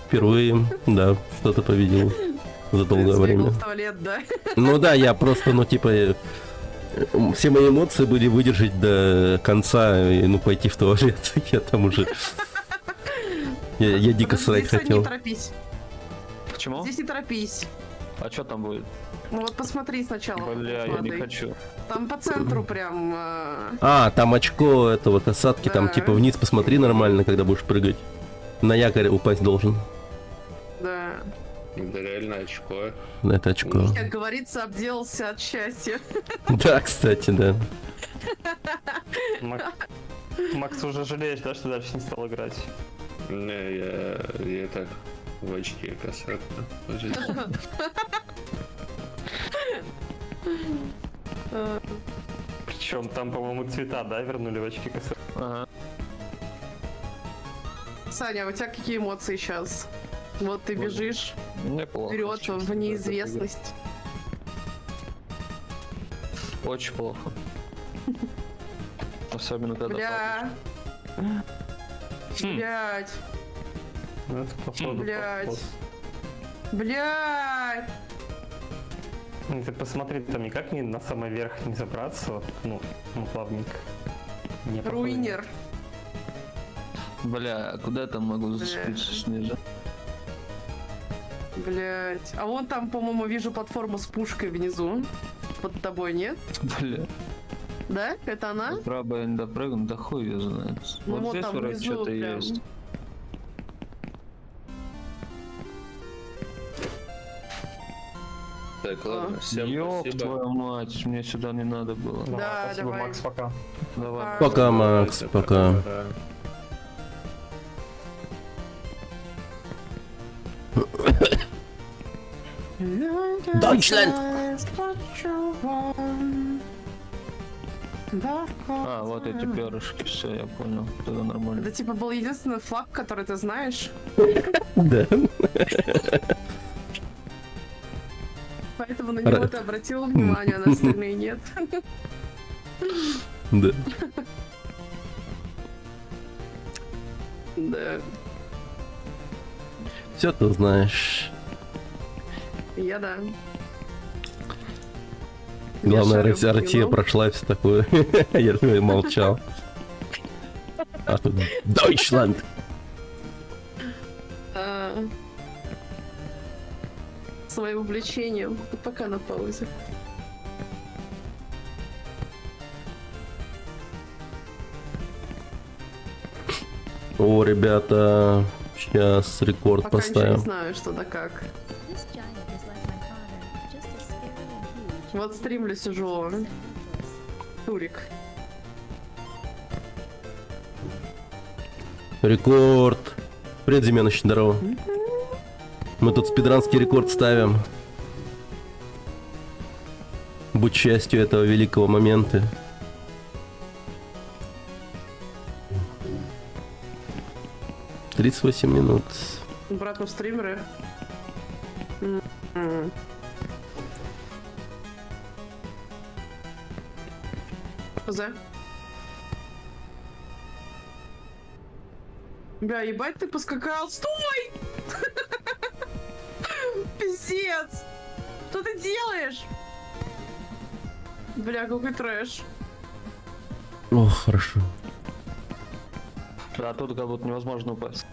B: Впервые, да, что-то победил за долгое
E: Сбегал
B: время.
E: в туалет, да?
B: Ну да, я просто, ну типа, Все мои эмоции были выдержать до конца и, ну, пойти в туалет. Я там уже... Я дико
E: Подожди,
B: срать
E: Сань,
B: хотел.
E: не торопись.
D: Почему?
E: Здесь не торопись.
D: А что там будет?
E: Ну вот посмотри сначала.
D: Бля, я не
E: Смотри.
D: хочу.
E: Там по центру прям...
B: А, там очко этого касатки, там
E: Да.
B: типа вниз посмотри нормально, когда будешь прыгать. На якорь упасть должен.
E: Да.
G: Да реально очко.
B: На это очко.
E: Как говорится, обделался от счастья.
B: Да, кстати, да.
A: Макс, уже жалеешь, да, что дальше не стал играть?
G: Не, я так в очке касатка.
A: Причем там, по-моему, цвета, да, вернули в очки косы.
D: Ага.
E: Саня, а у тебя какие эмоции сейчас? Вот ты бежишь
D: Неплохо.
E: вперед
D: честно,
E: в неизвестность.
D: Очень плохо. Особенно когда...
E: Бля. Блять.
A: Ну, это походу
E: Блядь.
A: подход.
E: Блять.
A: Ну, ты посмотри, там никак не на самый верх не забраться, вот, ну плавненько. Не
E: Руинер.
D: Бля, а куда я там могу зацепиться ниже?
E: Блять. А вон там, по-моему, вижу платформу с пушкой внизу. Под тобой, нет?
D: Бля,
E: Да? Это она?
D: право я не допрыгну, да хуй ее знает.
E: Ну
D: Вот
E: вот
D: здесь
E: там
D: вроде
E: внизу
D: что-то
E: прям.
D: есть.
G: Так, ладно, всем
D: Ёб
G: спасибо.
D: твою мать, мне сюда не надо было.
E: Да,
A: спасибо,
E: давай.
A: Макс, пока.
D: Давай.
B: Пока, Макс,
G: Давайте,
B: пока.
G: да.
B: Deutschland!
D: А, вот эти перышки, все, я понял. Тогда нормально.
E: Это типа был единственный флаг, который ты знаешь.
B: Да.
E: Поэтому на него ты обратил внимание, а на остальные нет.
B: Да.
E: Да.
B: Все ты знаешь.
E: Я да.
B: Главное,
E: Я шарю в
B: Россия
E: кино.
B: прошла и все такое. Я же молчал. А тут Deutschland!
E: Своим увлечением. Ты пока на паузе.
B: О, ребята, сейчас рекорд
E: Пока ничего не
B: поставим.
E: знаю, что да как.
F: This giant is like my father, just as scary and huge.
E: Вот стримлю сижу. Турик.
B: Рекорд. Привет, Зименыч, здорово. Мы тут спидранский рекорд ставим. Будь частью этого великого момента. — 38 минут.
E: Обратно в стримеры. За. Бля, ебать ты поскакал. Стой! Пиздец! Что ты делаешь? Бля, какой трэш.
B: О, хорошо.
D: А тут как будто невозможно упасть.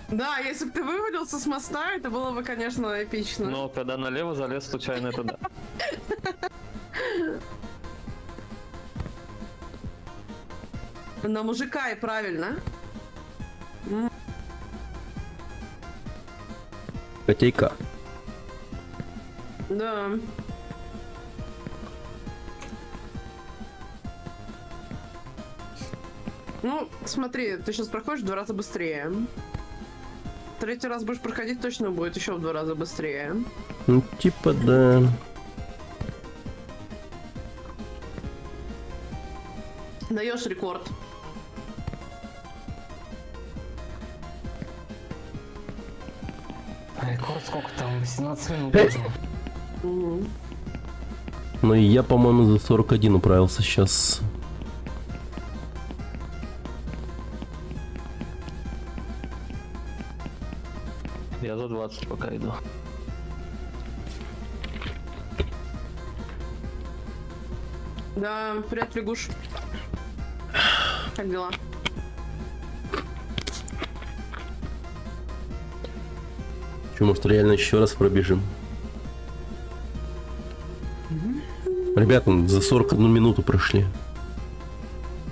E: Да, если бы ты вывалился с моста, это было бы, конечно, эпично.
D: Но когда налево залез случайно, это да.
E: На мужика и правильно.
B: Котейка.
E: Да. Ну, смотри, ты сейчас проходишь в 2 раза быстрее. Третий раз будешь проходить, точно будет еще в 2 раза быстрее.
B: Ну, типа, да.
E: Даешь рекорд.
A: Рекорд сколько там? 18 минут.
E: Мгм.
B: Ну и я, по-моему, за 41 управился сейчас.
D: Я за 20 пока иду.
E: Да, привет, Лягуш. Как дела?
B: Че, может, реально еще раз пробежим? Ребята, за 41 минуту прошли.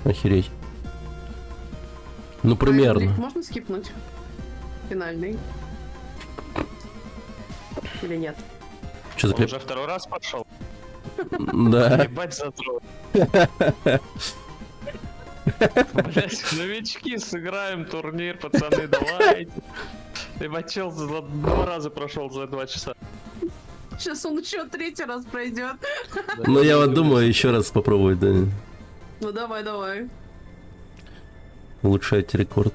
B: Охереть. Ну, примерно.
E: Лик можно скипнуть? Финальный. Или нет?
B: Что за
D: Он
B: клип?
D: уже второй раз пошел.
B: Да.
D: Ебать задрот. Блять, новички, сыграем турнир, пацаны, давайте. Ебать, чел за 2 раза прошел за 2 часа.
E: Сейчас он еще 3-й раз пройдет.
B: Ну, я вот думаю, еще раз попробовать, да.
E: Ну давай, давай.
B: Улучшать рекорд.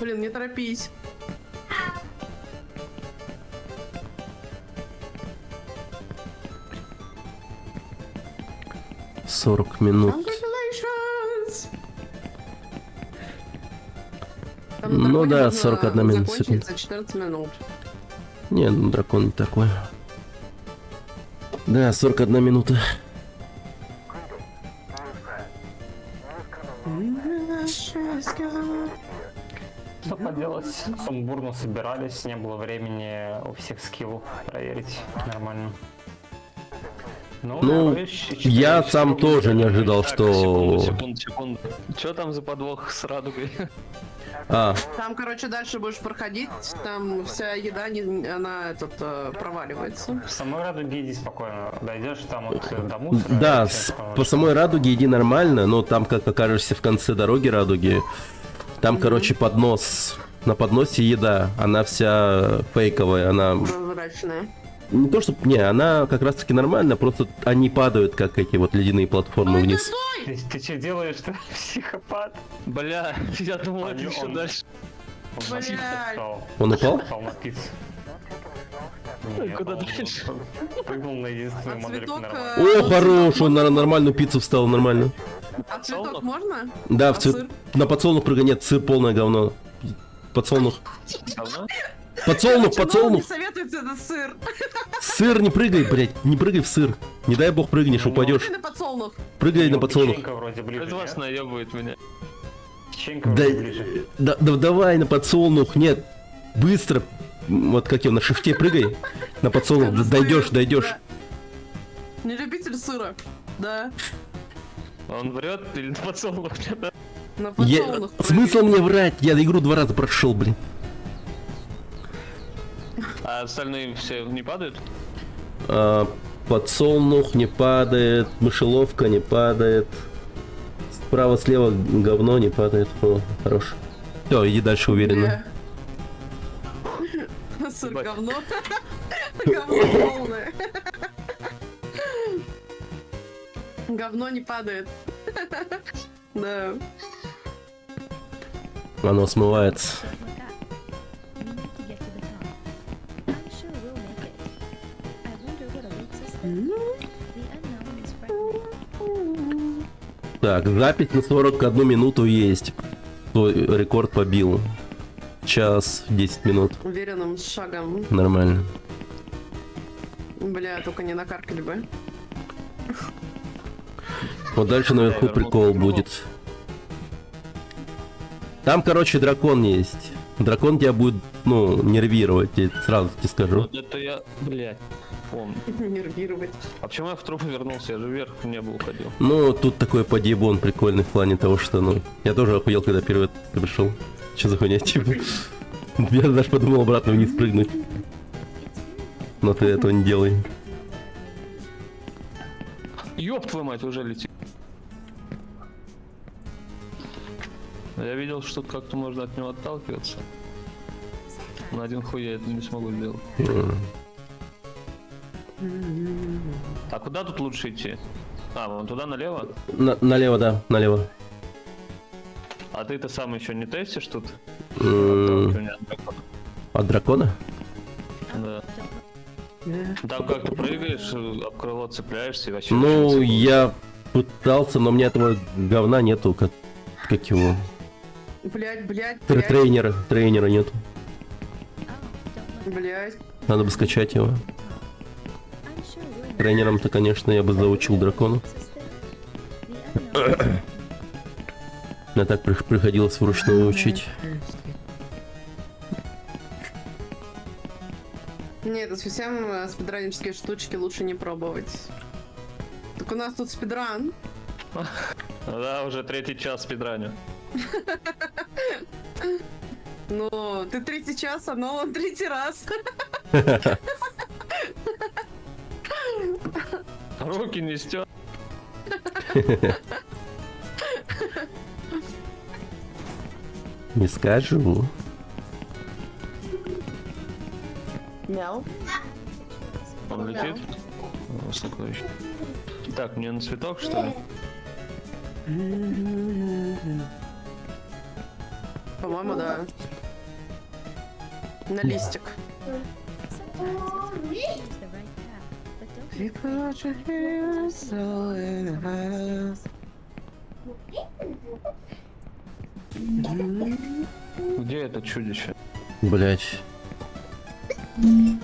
E: Блин, не торопись.
B: — 40 минут.
E: Congratulations! Там на
B: Ну
E: драконе
B: да,
E: можно
B: 41 минут,
E: закончить
B: секунд.
E: за 14 минут.
B: Не, ну дракон не такой. Да, 41 минута.
A: Что поделать? Сумбурно собирались, не было времени у всех скиллов проверить нормально.
B: Ну,
A: короче,
B: я
A: четыре
B: сам
A: часа
B: тоже не
A: были.
B: ожидал,
D: Так,
B: что...
D: секунду. Чё там за подвох с радугой?
B: А,
E: Там, короче, дальше будешь проходить, там вся еда, она проваливается.
A: В самой радуге иди спокойно. Дойдешь там вот до мусора.
B: да,
A: и всё,
B: по самой радуге иди нормально, но там, как окажешься в конце дороги радуги, там, короче, поднос. На подносе еда, она вся фейковая, она...
E: Прозрачная.
B: Не то, что... Не, она как раз-таки нормально, просто они падают, как эти вот ледяные платформы вниз.
A: Ты что делаешь-то, психопат?
D: Бля, я думал, это
A: Он-
D: еще
A: он-
D: дальше.
A: Он на пиццу
E: Блядь.
A: встал.
B: Он упал?
A: Встал на пиццу.
D: Куда
A: он
D: дальше?
A: Прыгнул на единственную
E: А
A: модельку
E: цветок,
A: нормально.
B: О, хорош, он на нормальную пиццу встал, нормально.
E: А цветок можно?
B: Да,
E: А
B: в цвет...
E: сыр?
B: на подсолнух прыгай, нет, сыр полное говно. Подсолнух.
D: Говно?
B: Подсолнух,
E: Короче,
B: подсолнух.
E: не советуется этот сыр.
B: Сыр не прыгай, блядь, не прыгай в сыр. Не дай бог прыгнешь,
A: Ну,
B: упадешь.
E: Ты на подсолнух.
B: Прыгай
A: У
B: на
A: него
B: подсолнух.
A: Печенька вроде ближе,
D: Без вас
A: нет?
D: наебывает меня.
A: Печенька
B: Да,
A: вроде ближе.
B: давай на подсолнух, нет. Быстро. Вот как я на шифте прыгай. На подсолнух,
E: Надо
B: дойдешь,
E: сыр,
B: дойдешь.
E: да. Не любитель сыра. Да.
D: Он врет или на подсолнух? Да?
E: На
B: Я...
E: подсолнух.
B: Смысл мне врать? Я игру 2 раза прошел, блин.
D: А остальные все не падают?
B: А, подсолнух не падает, мышеловка не падает. Справа-слева говно не падает. О, хорош. Все, иди дальше уверенно.
E: Сыр
D: Ебать.
E: говно. Говно полное. Говно не падает. Да.
B: Оно смывается.
F: Don't forget to get to the top. I'm sure we'll make it. I wonder what awaits us there.
B: Так, запись на 41 минуту есть. Твой рекорд побил. Час 10 минут.
E: Уверенным шагом.
B: Нормально.
E: Бля, только не накаркали бы.
B: Вот дальше наверху
D: Я
B: прикол
D: вернулся.
B: будет. Там, короче, дракон есть. Дракон тебя будет, ну, нервировать, я сразу тебе скажу.
D: Вот это я, блядь, помню.
E: Нервировать.
D: А почему я в трупы вернулся? Я же вверх в небо уходил.
B: Ну, тут такой подъебон прикольный в плане того, что, ну, я тоже охуел, когда первый раз пришел. Че за хуйня, типа? Я даже подумал обратно вниз прыгнуть. Но ты этого не делай.
D: Ёб твою мать, уже летит. Я видел, что как-то можно от него отталкиваться. На один хуй я это не смогу сделать. А куда тут лучше идти? А, вон туда налево?
B: Налево, да, налево.
D: А ты-то сам еще не тестишь тут?
B: М,
D: Отталкивание от дракона?
B: От дракона?
D: Да. Там как ты прыгаешь, об крыло цепляешься и вообще...
B: Ну,
D: очень
B: я пытался, но у меня этого говна нету, как его.
E: Блять, блять,
B: Тренера нету.
F: Oh, don't look.
E: блять.
B: Надо бы скачать его.
F: I'm sure we'll make it.
B: Тренером-то, конечно, я бы заучил дракона.
F: Awaits us there.
B: Мне так приходилось вручную учить.
E: Нет, это совсем спидранерские штучки лучше не пробовать. Так у нас тут спидран.
D: Да, уже 3-й час спидраню.
E: Ну, ты 3-й час, но он 3-й раз.
D: Руки не стёр.
B: Не скажу.
E: Мяу.
D: Он летит? О, сокровище. Так, мне на цветок, что ли?
E: По-моему, да. На листик.
F: Sometimes it's hard to choose the right path, but don't
D: Где это чудище?
B: Блять.
D: Не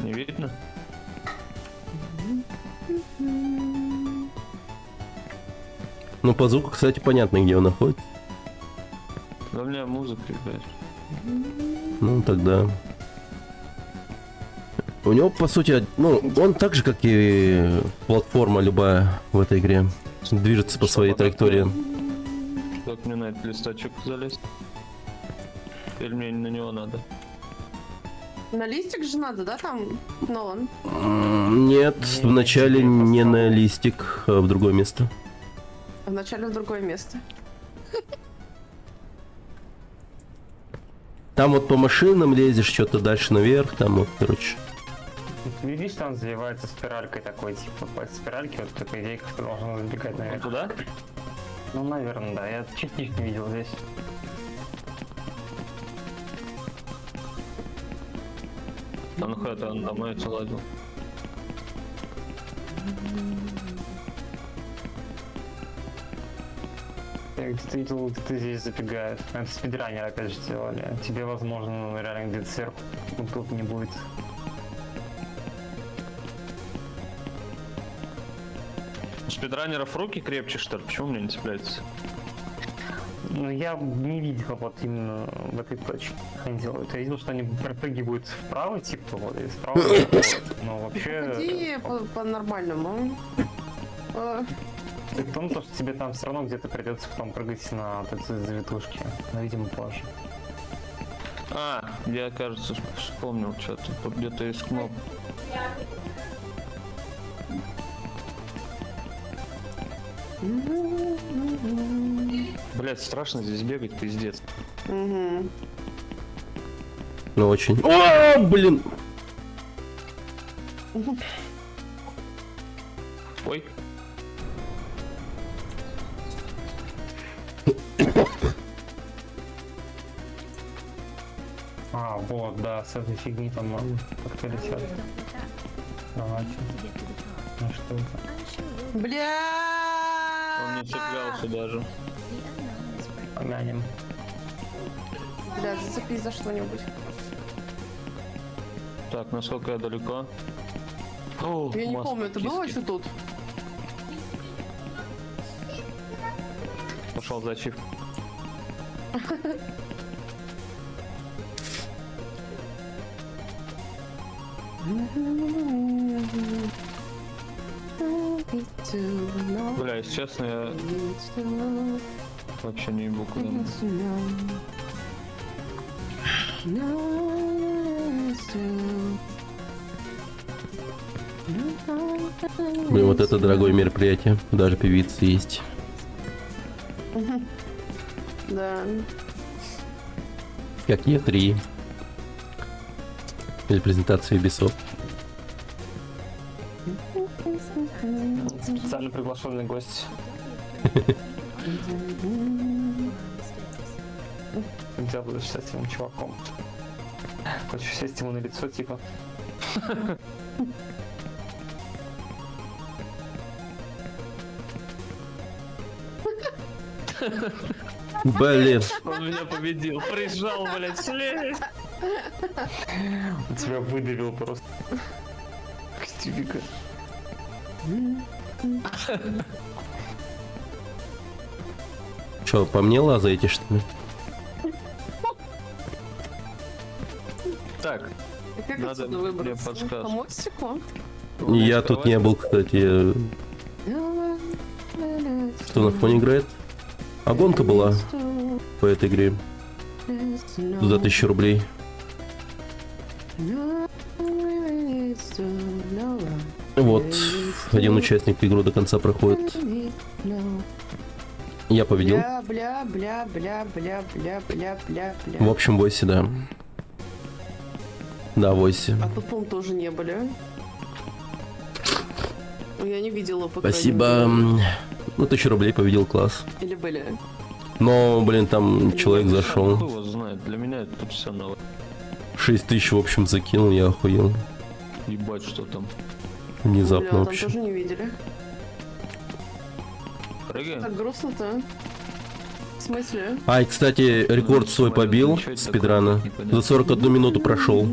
D: видно?
B: Ну, по звуку, кстати, понятно, где он находится.
D: Да у меня музыка играет.
B: Ну, тогда... У него, по сути, ну, он так же, как и платформа любая в этой игре. Движется по своей траектории.
D: Как мне на этот листочек залезть? Или мне на него надо?
E: На листик же надо, да, там, Нолан?
B: Нет, вначале не на листик, а в другое место.
E: Вначале в другое место.
B: Там вот по машинам лезешь, что-то дальше наверх, там вот, короче.
A: Видишь, там заливается спиралькой такой, типа, по спиральке, вот такой идея, как ты должен забегать
D: Вот
A: наверх.
D: туда?
A: Ну, наверное, да. Я чуть не видел здесь.
D: А ну-ка, это он домой залазил.
A: Я где-то видел, ты здесь забегаешь. Это спидранеры опять же сделали. Тебе, возможно, реально где-то сверху тут не будет.
D: У спидранеров руки крепче, что ли? Почему мне не цепляется?
A: Ну, я не видел вот именно в этой точке, как они делают. Я видел, что они пропрыгивают вправо, типа, вот, и справа, но вообще...
E: Иди по-нормальному.
A: Суть в том, что тебе там все равно где-то придется потом прыгать на вот эти завитушки. Но, видимо, позже.
D: А, я, кажется, вспомнил что-то. Тут где-то есть кнопка. Блять, страшно здесь бегать, пиздец.
E: Угу.
B: Ну, очень. О, блин!
D: Ой.
A: А, вот, да, с этой фигни там как-то летят. Давайте. Ну что это?
E: Бля!
D: Он не цеплялся даже.
A: Помянем.
E: Бля, зацепись за что-нибудь.
D: Так, насколько я далеко? О,
E: Я не
D: маска
E: помню, ты был
D: киски.
E: еще тут?
D: Пошел за ачивку. Бля, если честно, я вообще не ебу куда.
B: Блин, вот это дорогое мероприятие. Даже певицы есть.
E: Да.
B: Как Е3. Или презентация Ubisoft.
A: Специально приглашенный гость. Где будешь с этим чуваком? Хочешь сесть ему на лицо, типа?
B: Блин.
D: Он меня победил, прижал, блядь, слезь.
A: Он тебя выдавил просто. Стивика.
B: Че, по мне лазаете, что ли?
D: Так,
E: А как
D: Надо
E: отсюда
D: мне
E: выбраться?
D: подсказку.
E: По мостику?
B: Я тут не был, кстати. Что на фоне играет? А гонка была по этой игре. За 1000 рублей. Вот, один участник игру до конца проходит. Я победил.
E: Бля-бля-бля-бля-бля-бля-бля-бля.
B: В общем, войсе, да. Да, войсе.
E: А тут, по-моему, тоже не были. Ну, я не видела, по крайней
B: Спасибо.
E: мере.
B: Ну, 1000 рублей победил, класс.
E: Или были?
B: Но, блин, там человек
D: Кто
B: зашел.
D: его знает? Для меня это тут все новое.
B: 6000, в общем, закинул, я охуел.
D: Ебать, что там.
B: Внезапно
E: Бля, там
B: вообще.
E: тоже не видели.
D: Прыгаем?
E: Так грустно-то. В смысле?
B: А, и, кстати, рекорд свой побил спидрана. За 41 минуту прошел.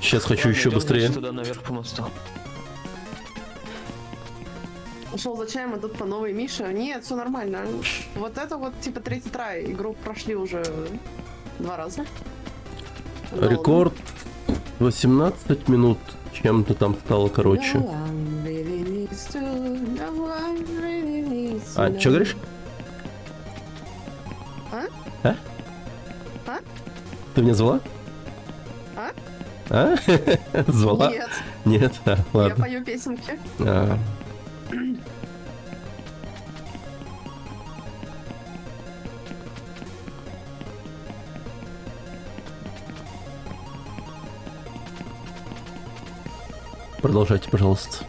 B: Сейчас хочу еще
D: Идём,
B: быстрее.
D: значит, туда наверх по мосту.
E: Ушел за чаем, а тут по новой Миша. Нет, все нормально. Вот это вот, типа, третий трай. Игру прошли уже 2 раза. Ну,
B: Рекорд 18 минут. Чем-то там стало, короче. А, что говоришь?
E: А?
B: А?
E: А?
B: Ты меня звала?
E: А?
B: А? Звала?
E: Нет,
B: Нет? А,
E: я
B: ладно.
E: пою песенки.
B: А. Продолжайте, пожалуйста.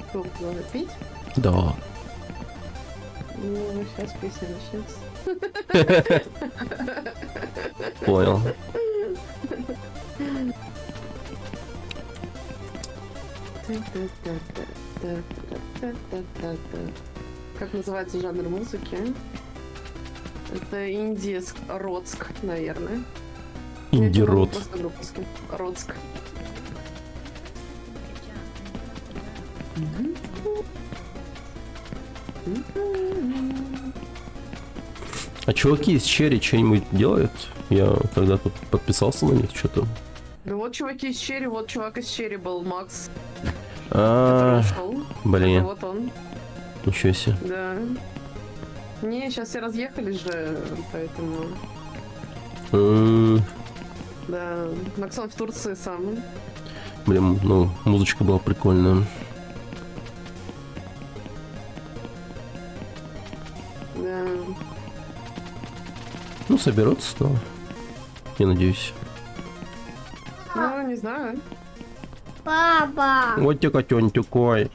E: Что, надо пить?
B: Да.
E: Ну, сейчас песня начнется.
B: Понял.
E: Как называется жанр музыки? Это инди-родск, наверное.
B: Инди-рот.
E: Просто группа Родск.
B: А чуваки из Черри что-нибудь делают? Я когда тут подписался на них, что-то.
E: Да вот чуваки из Черри, вот чувак из Черри был, Макс,
B: А,
E: который ушел.
B: блин,
E: Вот он,
B: ничего себе.
E: да. Не, сейчас все разъехались же, поэтому...
B: М,
E: Да, Максон в Турции сам.
B: Блин, ну, музычка была прикольная.
E: Да.
B: Ну, соберутся снова. Я надеюсь.
E: Ну, не знаю.
H: Папа.
B: Вот тебе котёнь такой.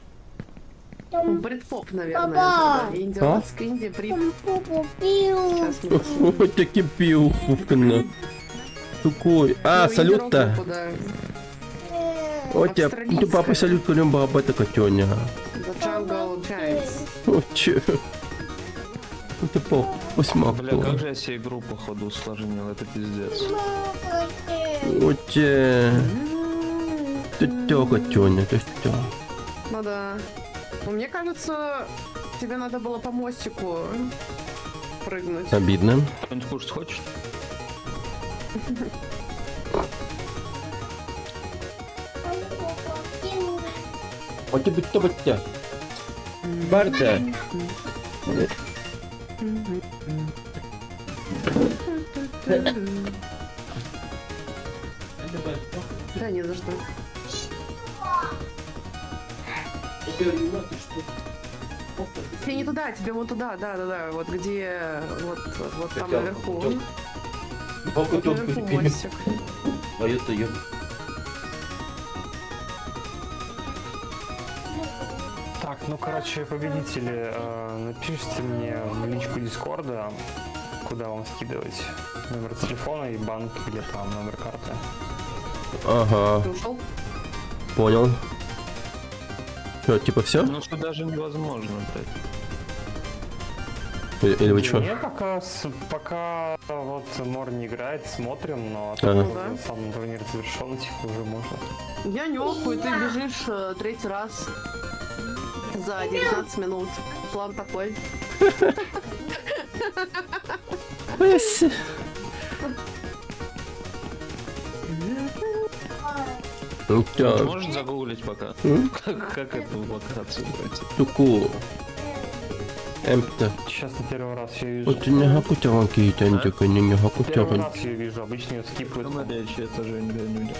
E: Брит-поп, наверное.
H: Папа!
E: Да, Индия, Индия, брит.
H: Пупу.
E: Сейчас мы посмотрим.
B: Вот таки пил, Пупкина. Такой. А,
E: Ну,
B: салют-то.
E: инди-рок-группа, да.
B: Вот тебе,
E: австралийская.
B: ты папа салют, колем баба, это котёня.
E: The Jungle Giants.
B: Вот че. Ну ты по,
D: Бля,
B: посмакнул.
D: как же я себе игру походу усложнил, это пиздец.
B: Вот те. Ты тё, котёня, ты тё.
E: Ну да. Ну, мне кажется, тебе надо было по мостику прыгнуть.
B: Обидно.
D: Кто-нибудь кушать хочет?
B: Вот тебе кто бы тебя. Барта.
E: Да, не за что. Тебе не туда, тебе вот туда, да, вот где, вот там наверху. Вот наверху мостик.
B: А это я.
A: Так, ну, короче, победители, напишите мне в личку Дискорда, куда вам скидывать номер телефона и банк или там номер карты.
B: Ага,
E: Ты ушел?
B: понял. Что, типа все?
D: Ну что даже невозможно, блядь.
B: Или вы чё?
A: Не, пока вот Мор не играет, смотрим, но
B: Ага.
A: уже сам турнир завершен, типа уже можно.
E: Я нюхаю, ты бежишь третий раз за 19 минут. План такой.
B: Ну,
D: Ты можешь загуглить пока? Как эту локацию пройти?
B: Туку. Эмпта.
A: Сейчас на первый раз я вижу.
B: Вот не хакутя китян, тільки не хакутя.
A: Первый раз я вижу, обычно ее скипают.
D: Надеюсь, это же не люди.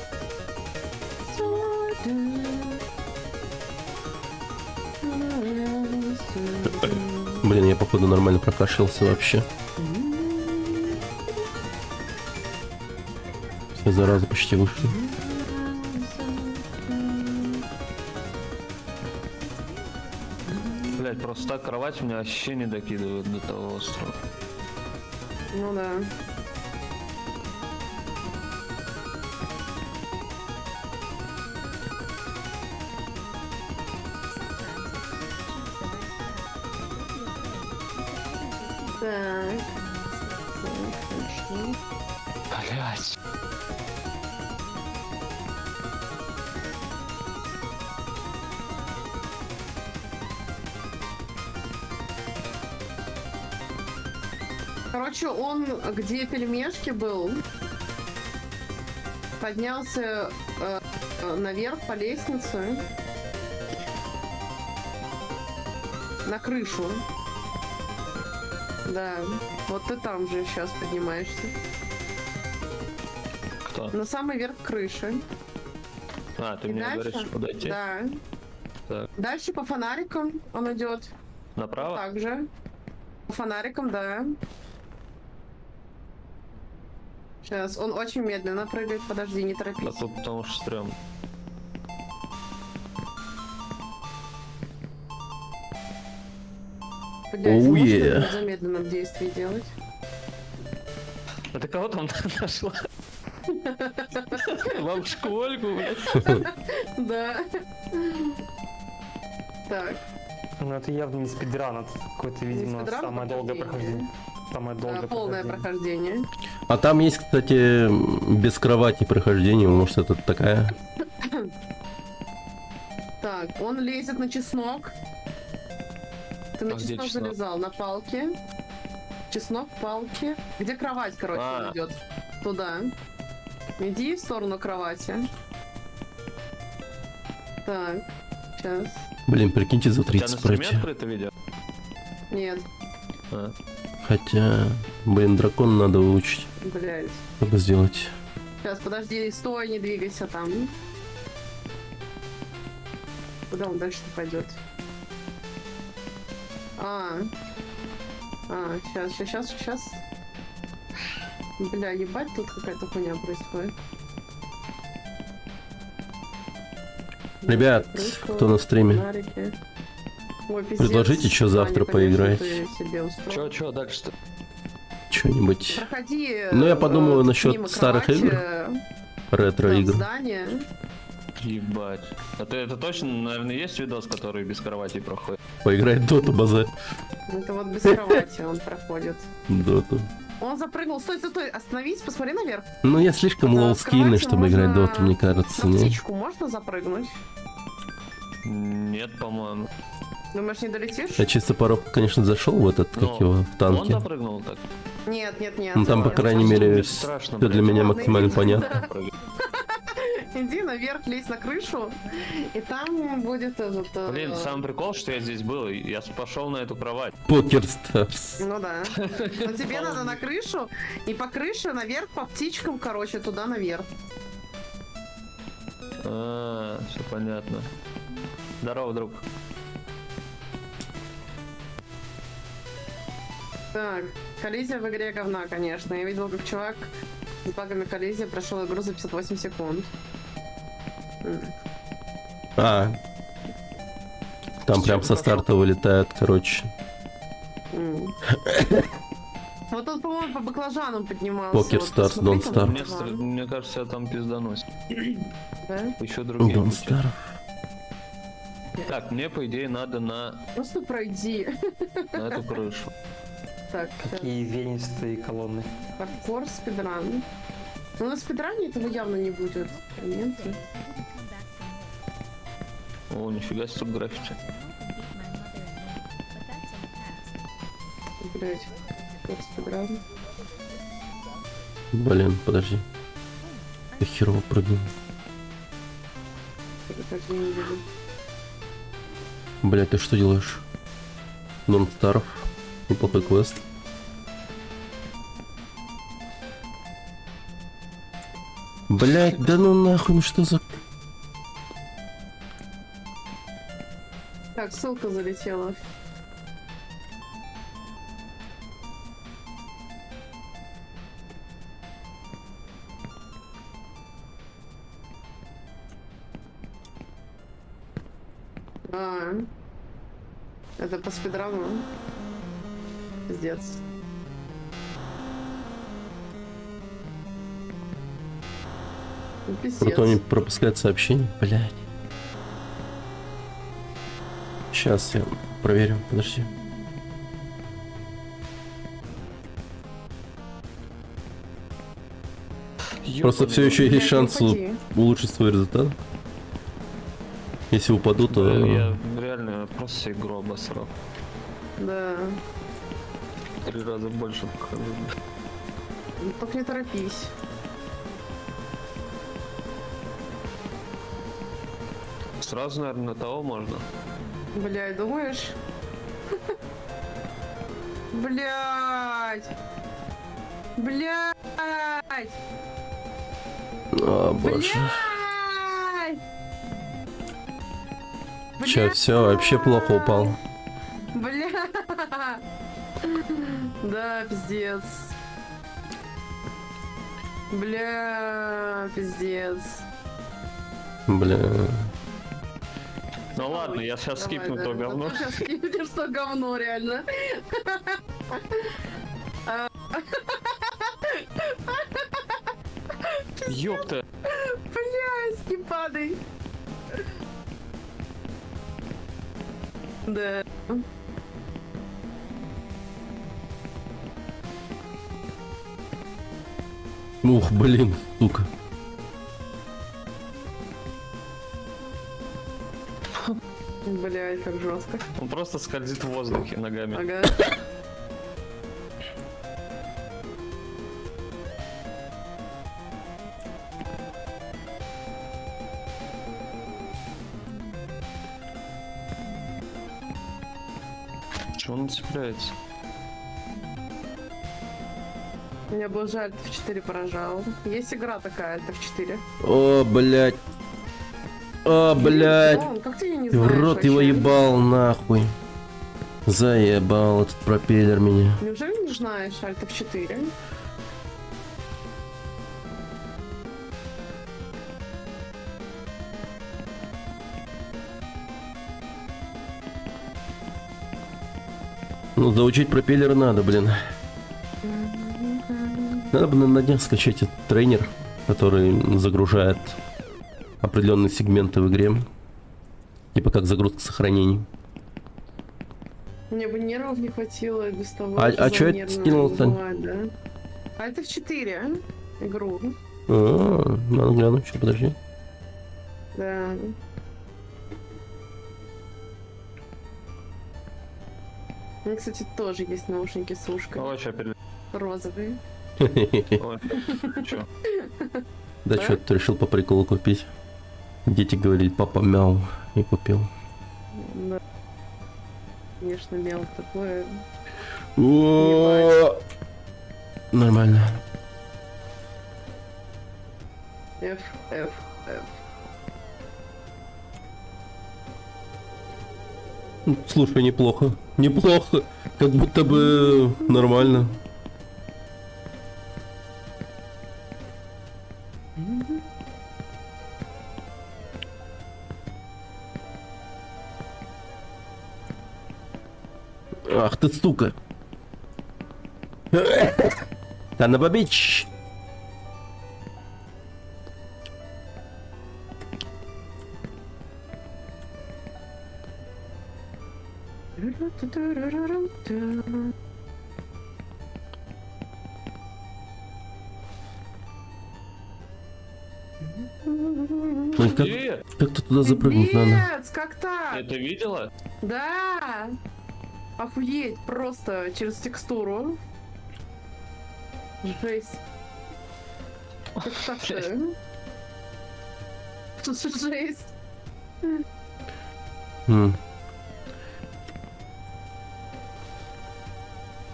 B: Блин, я походу нормально прокашлялся вообще. Все заразы почти вышли.
D: Блять, просто так кровать меня вообще не докидывает до того острова.
E: Ну да. Так. Хорошо.
D: Блять.
E: Короче, он где пельмешки был, поднялся наверх по лестнице на крышу. Да, вот ты там же сейчас поднимаешься.
D: Кто?
E: На самый верх крыши.
D: А, ты
E: И
D: мне
E: дальше?
D: говоришь, куда идти?
E: Да.
D: Так.
E: Дальше по фонарикам он идет.
D: Направо?
E: Также. По фонарикам, да. Сейчас, он очень медленно прыгает. Подожди, не
D: А
E: торопись.
D: тут потому что стрёмно.
E: Блядь,
B: Оу,
E: можно
B: е.
E: в замедленном действии делать?
D: А ты кого там нашла? Вам в школьку, блядь?
E: Да. Так.
A: Ну это явно не спидран, это какое-то, видимо,
E: спидран,
A: самое долгое
E: прохождение.
A: прохождение. Самое долгое
E: Полное прохождение.
B: А там есть, кстати, без кровати прохождение, может это такая.
E: Так, он лезет на чеснок. Ты на
D: А где
E: чеснок
D: чеснок?
E: залезал, на палке. Чеснок, палки. Где кровать, короче,
D: А.
E: он идет? Туда. Иди в сторону кровати. Так, сейчас.
B: Блин, прикиньте, за
D: У тебя
B: 30
D: на стриме
B: пройти.
D: открыто видео?
E: Нет,
D: А.
B: Хотя, блин, дракон надо выучить.
E: блядь.
B: Как сделать?
E: Сейчас, подожди, стой, не двигайся там. Куда он дальше-то пойдет? Сейчас. Бля, ебать, тут какая-то хуйня происходит.
B: Ребят,
E: Крышку,
B: кто на стриме?
E: фонарики. Ой, пиздец,
B: Предложите, чё завтра
E: Ваня, конечно,
B: поиграть.
E: ты себе устроил.
D: Чё дальше-то?
B: Что-нибудь.
E: Проходи.
B: Ну, я подумаю насчёт
E: мимо
B: старых
E: кровати,
B: игр. Ретро
E: в
B: игр.
E: здание.
D: Ебать. А ты это точно, наверное, есть видос, который без кровати проходит?
B: Поиграть Доту, база.
E: Это вот без кровати он проходит.
B: Доту.
E: Он запрыгнул. Стой, остановись, посмотри наверх.
B: Ну, я слишком
E: Да,
B: лоу-скильный,
E: с
B: чтобы
E: кровати
B: играть
E: можно
B: Доту, мне кажется,
E: На
B: не?
E: птичку можно запрыгнуть?
D: Нет, по-моему.
E: Думаешь, не долетишь?
B: Я чисто порог, конечно, зашел в этот, как
D: Ну,
B: его, в
D: Он
B: танке.
D: запрыгнул так?
E: Нет.
B: Ну, там, по
E: Ладно,
B: крайней
E: подожди.
B: мере,
D: Мне
B: всё
D: страшно,
B: для
D: блядь.
B: меня
E: Ладно,
B: максимально
E: иди.
B: понятно.
E: Иди наверх, лезь на крышу, и там будет этот...
D: Блин, сам прикол, что я здесь был, и я пошел на эту кровать.
B: Покер Старс.
E: Ну да. Но тебе надо на крышу, и по крыше наверх, по птичкам, короче, туда наверх.
D: Все понятно. Здорово, друг.
E: Так, коллизия в игре говна, конечно. Я видел, как чувак с багами коллизии прошел игру за 58 секунд.
B: А. Там прям со старта вылетает, короче.
E: Вот он, по-моему, по баклажанам поднимался.
B: Покер
E: Вот
B: Stars,
E: посмотри
B: Don't
E: там
B: Starve.
E: баклажан.
D: Мне кажется, я там пизданусь.
E: Да?
D: Еще другие.
B: Don't
D: куча.
B: Starve.
D: Так, мне, по идее, надо на
E: Просто пройди.
D: эту крышу.
E: Так,
A: Такие венистые колонны.
E: хардкор, спидран. Ну, на спидране этого явно не будет. Нет?
D: О, нифига себе тут граффити.
E: Блять, хардкор, спидран.
B: Блин, подожди. Я херово прыгнул.
E: Я так не вижу.
B: Блять, ты что делаешь? Нон Старов. Неплохой квест. Блять, да ну нахуй, ну что за...
E: Так, ссылка залетела. Это по спидрану? Пиздец. Ну, пиздец.
B: Круто не пропускает сообщение, блять. Сейчас я проверю, подожди. Просто все еще есть
E: Блядь,
B: шанс
E: не упади.
B: улучшить свой результат. Если упаду, то...
D: Я реально просто себе игру обосрал.
E: Да.
D: 3 раза больше покажу.
E: Ну, только не торопись.
D: Сразу, наверное, на того можно.
E: Блядь, думаешь? Блядь! Блядь!
B: О, боже.
E: Блядь!
B: Че, все, вообще плохо упал.
E: Бля. Да, пиздец. Бля, пиздец.
B: Бля.
D: Ну ладно, я сейчас
E: Давай,
D: скипну
E: да,
D: то
E: да,
D: говно.
E: ты Сейчас скипнешь, что говно, реально.
D: Ёпта!
E: Блядь, не падай. Да.
B: Ух, блин, сука.
E: Блядь, как жестко.
D: Он просто скользит в воздухе ногами.
E: Ага.
D: Чего он цепляется?
E: Меня бы жаль, в 4 поражал. Есть игра такая, это в 4.
B: О, блядь. О, блядь.
E: Как ты её не
B: В
E: знаешь
B: рот его
E: вообще?
B: ебал, нахуй. Заебал этот пропеллер меня.
E: Неужели не знаешь Альт F4?
B: Ну, заучить пропеллеры надо, блин. Надо бы на днях скачать этот тренер, который загружает определенные сегменты в игре. Типа как загрузка сохранений.
E: Мне бы нервов не хватило без того,
B: А
E: что
B: чё это
E: нервно
B: скинул, Сань?
E: бывает, да? А это в 4 игру.
B: Надо глянуть, сейчас, подожди.
E: Да. У меня, кстати, тоже есть наушники с ушкой.
D: Ой, ща перед...
E: Розовые.
D: Ой, чё?
B: Да что ты решил по приколу купить? Дети говорили, папа мяу, и купил.
E: Да. Конечно, мел такое.
B: О, нормально.
E: F.
B: Слушай, неплохо. Неплохо. Как будто бы нормально. Ах ты сука. Танабабич. Ну и как-то туда запрыгнуть надо.
E: Нет, как так?
D: Это видела?
E: Да! Охуеть, просто через текстуру. Жесть. Как так-то? Тут же жесть.
B: М.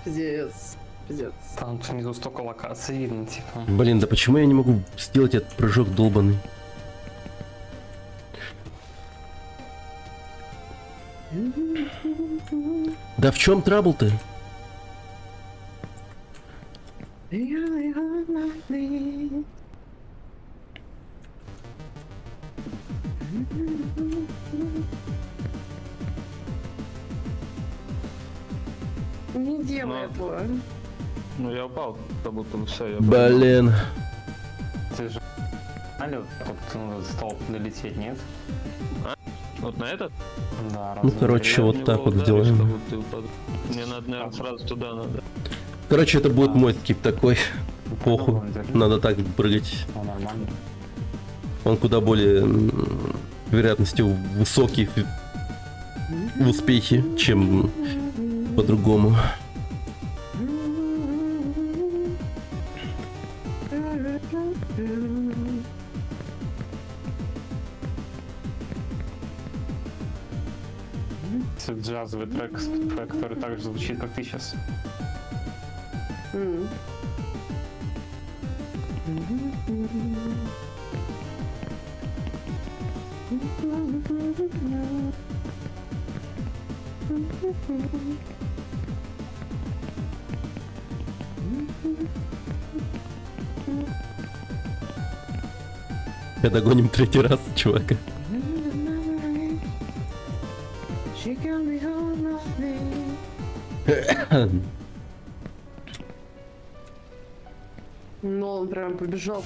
E: Пиздец. Пиздец.
A: Там внизу столько локаций видно, типа.
B: Блин, да почему я не могу сделать этот прыжок долбанный? Да в чем трабл-то?
E: Не делай
D: Ну.
E: этого.
D: Ну я упал, как будто бы все, я
B: Блин.
A: Ты же... Алло, тут столб долететь, нет?
D: Вот на этот?
A: Да,
B: Ну,
A: разве
B: короче,
A: не?
B: вот
D: в него
B: так вот
D: ударишь,
B: сделаем.
D: как будто ты упадешь. Мне надо, наверное, сразу туда надо.
B: Короче, это будет мой скип такой. Похуй.
A: Нормально.
B: Надо так прыгать.
A: Ну, нормально.
B: Он куда более вероятностью высокий в успехе, чем по-другому.
A: Это джазовый трек, который так же звучит, как ты сейчас.
E: М.
B: Догоним третий раз, чувака.
E: She can be all of me. Ну, он прям побежал.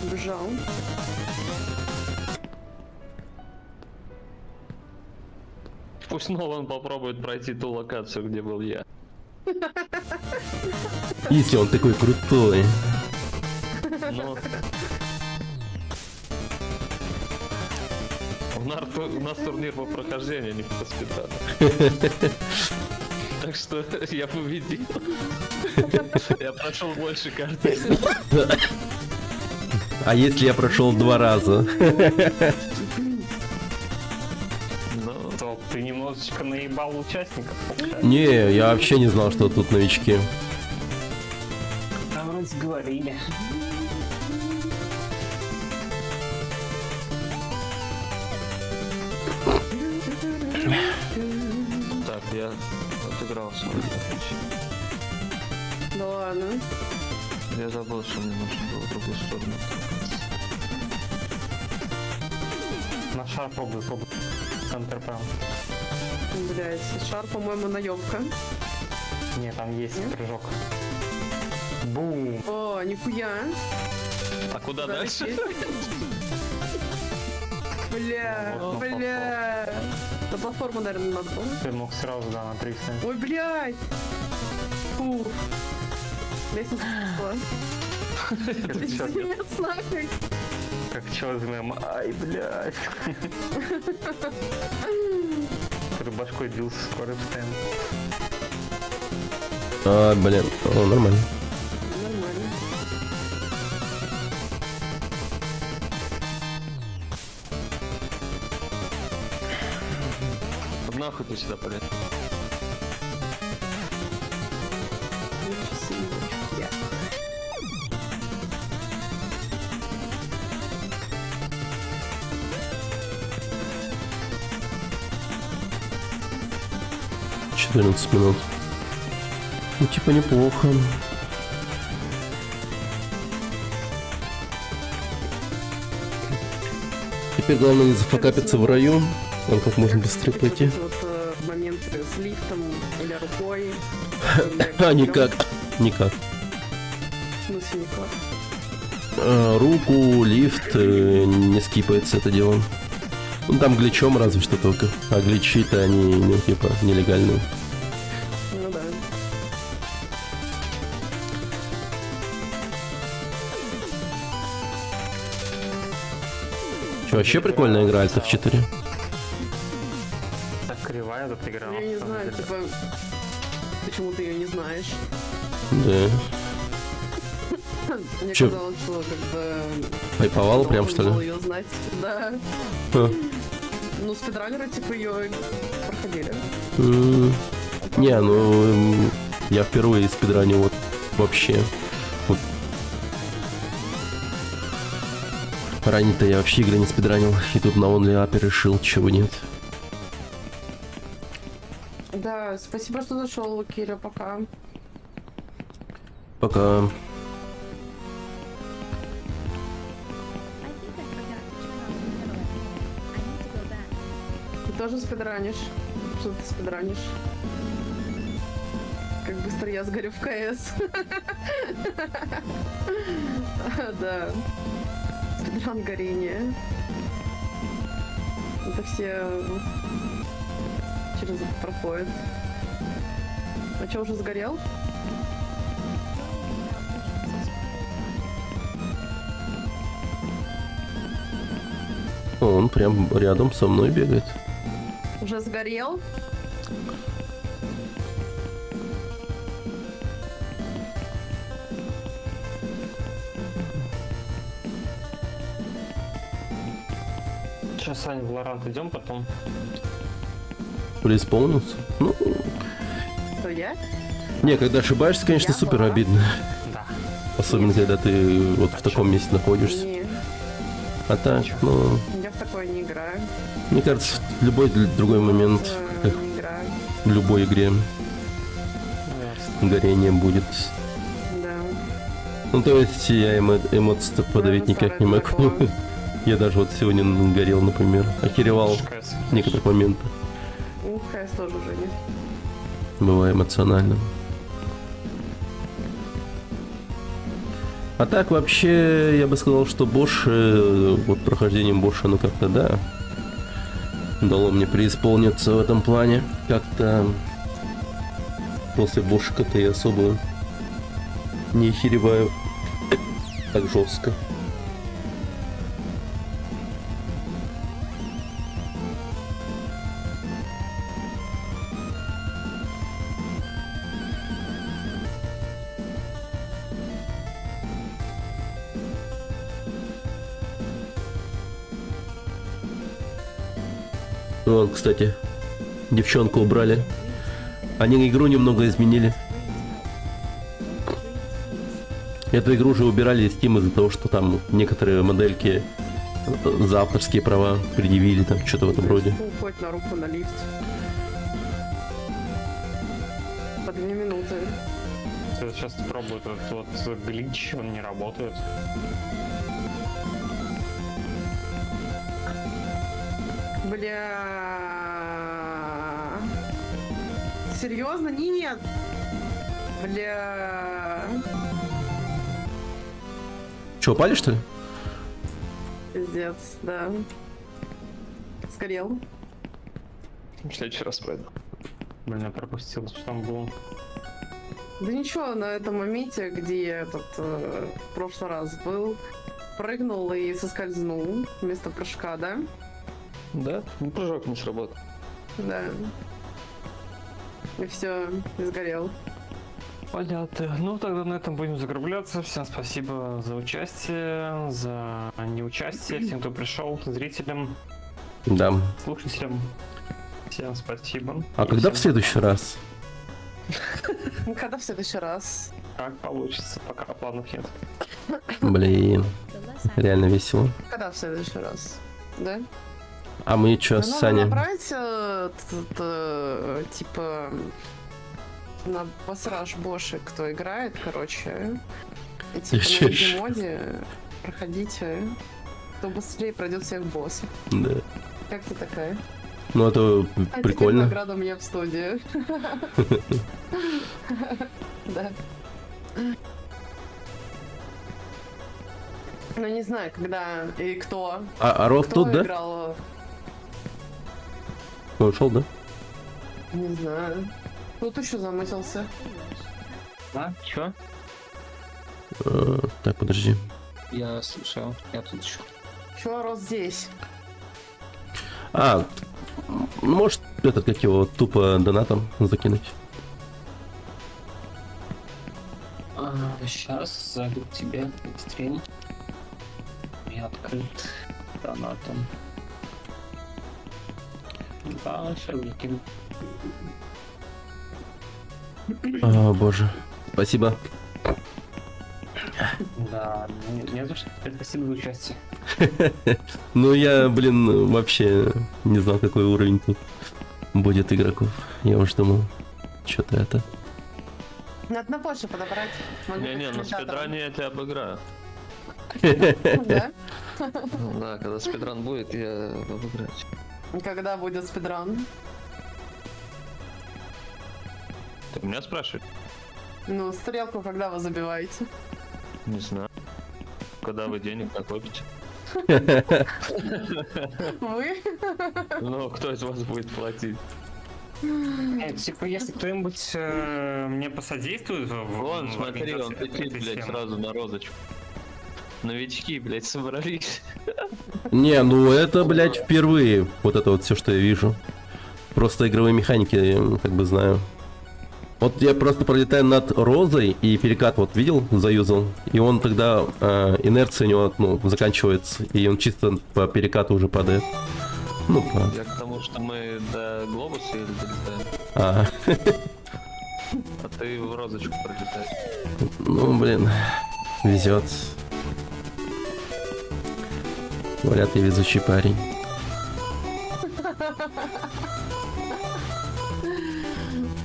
D: Пусть Нолан попробует пройти ту локацию, где был я.
B: Если он такой крутой.
D: Но... У нас турнир по прохождению, а не по спидану. Так что я победил. Я прошел больше карты.
B: А если я прошел 2 раза?
D: Но
A: То ты немножечко наебал участников.
B: Не, я вообще не знал, что тут новички.
A: Там вроде говорили.
D: так, я отыгрался.
E: Да ладно.
D: Я забыл, что мне нужно было в другую сторону.
A: На шар пробуй. Центр прям.
E: Блять, шар, по-моему, наебка.
A: Не, там есть
E: Нет?
A: прыжок. Бум.
E: О, нихуя.
D: А куда дальше?
E: Бля. На платформу, наверное, надо было.
A: Ты мог сразу, да, на 3 ставить.
E: Ой, блядь. Фу. Лестница пошла. Пиздец, нахуй.
A: Как чё за мем? Ай, блядь. Который башкой бился, скоро постоянно.
B: А, блин, о, нормально.
E: Нормально.
D: Вот нахуй ты сюда полез.
E: Я.
B: — 14 минут. Ну, типа, неплохо. Теперь главное не зафакапиться в раю. Нам как можно быстрее пройти.
E: Вот эти вот моменты с лифтом или рукой.
B: А, никак. Никак.
E: В смысле никак?
B: Руку, лифт не скипается это дело. Ну, там гличом разве что только. А гличи-то они, ну, типа, нелегальные.
E: Ну да.
B: Что, вообще прикольная игра, это в 4.
A: Так кривая эта игра.
E: Я не
A: на самом
E: знаю,
A: деле.
E: типа, почему ты ее не знаешь.
B: Да.
E: Мне
B: Чё?
E: казалось, что как бы...
B: Хайповал прям,
E: должен
B: что ли?
E: был ее знать, да.
B: Ха.
E: Ну, спидранеры, типа, ее проходили.
B: Не, ну я впервые спидранил вот вообще. Вот. Ранее-то я вообще игры не спидранил, и тут на OnlyApp решил, чего нет.
E: Да, спасибо, что зашел, Киря, пока.
B: Пока.
F: I think I forgot to turn off the pedal at the end. I need to go back.
E: Ты тоже спидранишь? Что ты спидранишь? Как быстро я сгорю в КС. Да. Спидран горения. Это все через это проходят. А что, уже сгорел?
B: О, он прям рядом со мной бегает.
E: Уже сгорел?
A: Сейчас, Саня, в Лорант идем, потом.
B: Преисполнился? Ну,
E: Кто я?
B: не, когда ошибаешься, конечно,
E: Я
B: супер
E: была.
B: обидно.
A: Да.
B: Особенно, когда ты вот в таком месте находишься.
E: Не,
B: А так, ну,
E: я в такое не играю.
B: мне кажется, в любой другой момент, как
E: Не играю.
B: в любой игре, горение будет.
E: Да.
B: Ну, то есть я эмоции подавить
E: Наверное,
B: никак не
E: старая
B: могу.
E: такое.
B: Я даже вот сегодня горел, например, охеревал в некоторых моментах.
E: Ну, КС тоже уже нет.
B: Бывает эмоционально. А так вообще, я бы сказал, что Бош, вот прохождением Боша, ну как-то да, дало мне преисполниться в этом плане. Как-то после Бошика-то я особо не охереваю так жестко. Вон, кстати, девчонку убрали. Они игру немного изменили. Эту игру уже убирали из Steam из-за того, что там некоторые модельки за авторские права предъявили, там что-то в этом роде.
E: Ну, хоть на руку на лифт. По 2 минуты.
A: Сейчас пробую этот вот глич, он не работает.
E: Бля. Серьезно? Нет. Бля.
B: Че, упали, что ли?
E: Пиздец, да. Сгорел.
D: В следующий раз пройду.
A: Блин, я пропустил, что там было.
E: Да ничего, на этом моменте, где я этот в прошлый раз был, прыгнул и соскользнул вместо прыжка, да?
D: Да? Ну, прыжок не сработал.
E: Да. И все, и сгорел.
A: Понятно. Ну, тогда на этом будем закругляться. Всем спасибо за участие, за неучастие, всем, кто пришел, зрителям,
B: Да.
A: слушателям. Всем спасибо.
B: А
A: И
B: когда в
A: всем
B: следующий раз?
E: Ну, когда в следующий раз?
A: как получится, пока планов нет.
B: Блин,
F: The less I
B: реально весело.
E: Когда в следующий раз? Да?
B: А мы чё,
E: Ну,
B: с
E: надо
B: Саней?
E: набрать, типа, на пассаж Боши, кто играет, короче. И типа
B: Ещё
E: на
B: ещё.
E: моде проходите, кто быстрее пройдет всех боссов.
B: Да.
E: Как ты такая?
B: Ну, это
E: А теперь
B: прикольно.
E: награда мне в студии. Да. Ну, не знаю, когда и кто.
B: А Ров
E: Кто
B: тут, да?
E: играл,
B: Он ушел, да?
E: не знаю. Тут еще замысился.
I: А, чё?
B: Так, подожди.
I: Я слушал, я тут еще.
E: Чё, Рос здесь?
B: А, ну, может, этот, как его, тупо донатом закинуть.
I: Сейчас зайду к тебе быстрее. И открыт донатом. Да, сейчас закину.
B: О, боже. Спасибо.
I: Да, не за что. Спасибо за участие.
B: Ну, я, блин, вообще не знал, какой уровень тут будет игроков. Я уж думал, что-то это.
E: Надо на больше подобрать. Могу
D: Не-не, на
E: фасилитатором.
D: спидране я тебя обыграю.
E: Да?
D: Да, когда спидран будет, я обыграю.
E: Когда будет спидран?
D: Ты меня спрашиваешь?
E: Ну, стрелку когда вы забиваете?
D: Не знаю. Когда вы денег накопите?
E: Вы?
D: Ну, кто из вас будет платить?
A: Типа, если кто-нибудь мне посодействует
D: Вон, смотри, он
A: организации
D: летит,
A: этой
D: блядь,
A: темы.
D: сразу на розочку. Новички, блядь, собрались.
B: Не, ну это, блядь, впервые. Вот это вот все, что я вижу. Просто игровые механики я как бы знаю. Вот я просто пролетаю над розой и перекат вот видел, заюзал. И он тогда, инерция у него, ну, заканчивается. И он чисто по перекату уже падает. Ну, по...
D: Я к тому, что мы до глобуса или долетаем,
B: А,
D: а ты в розочку пролетаешь.
B: ну, блин, везет. Говорят, я везучий парень.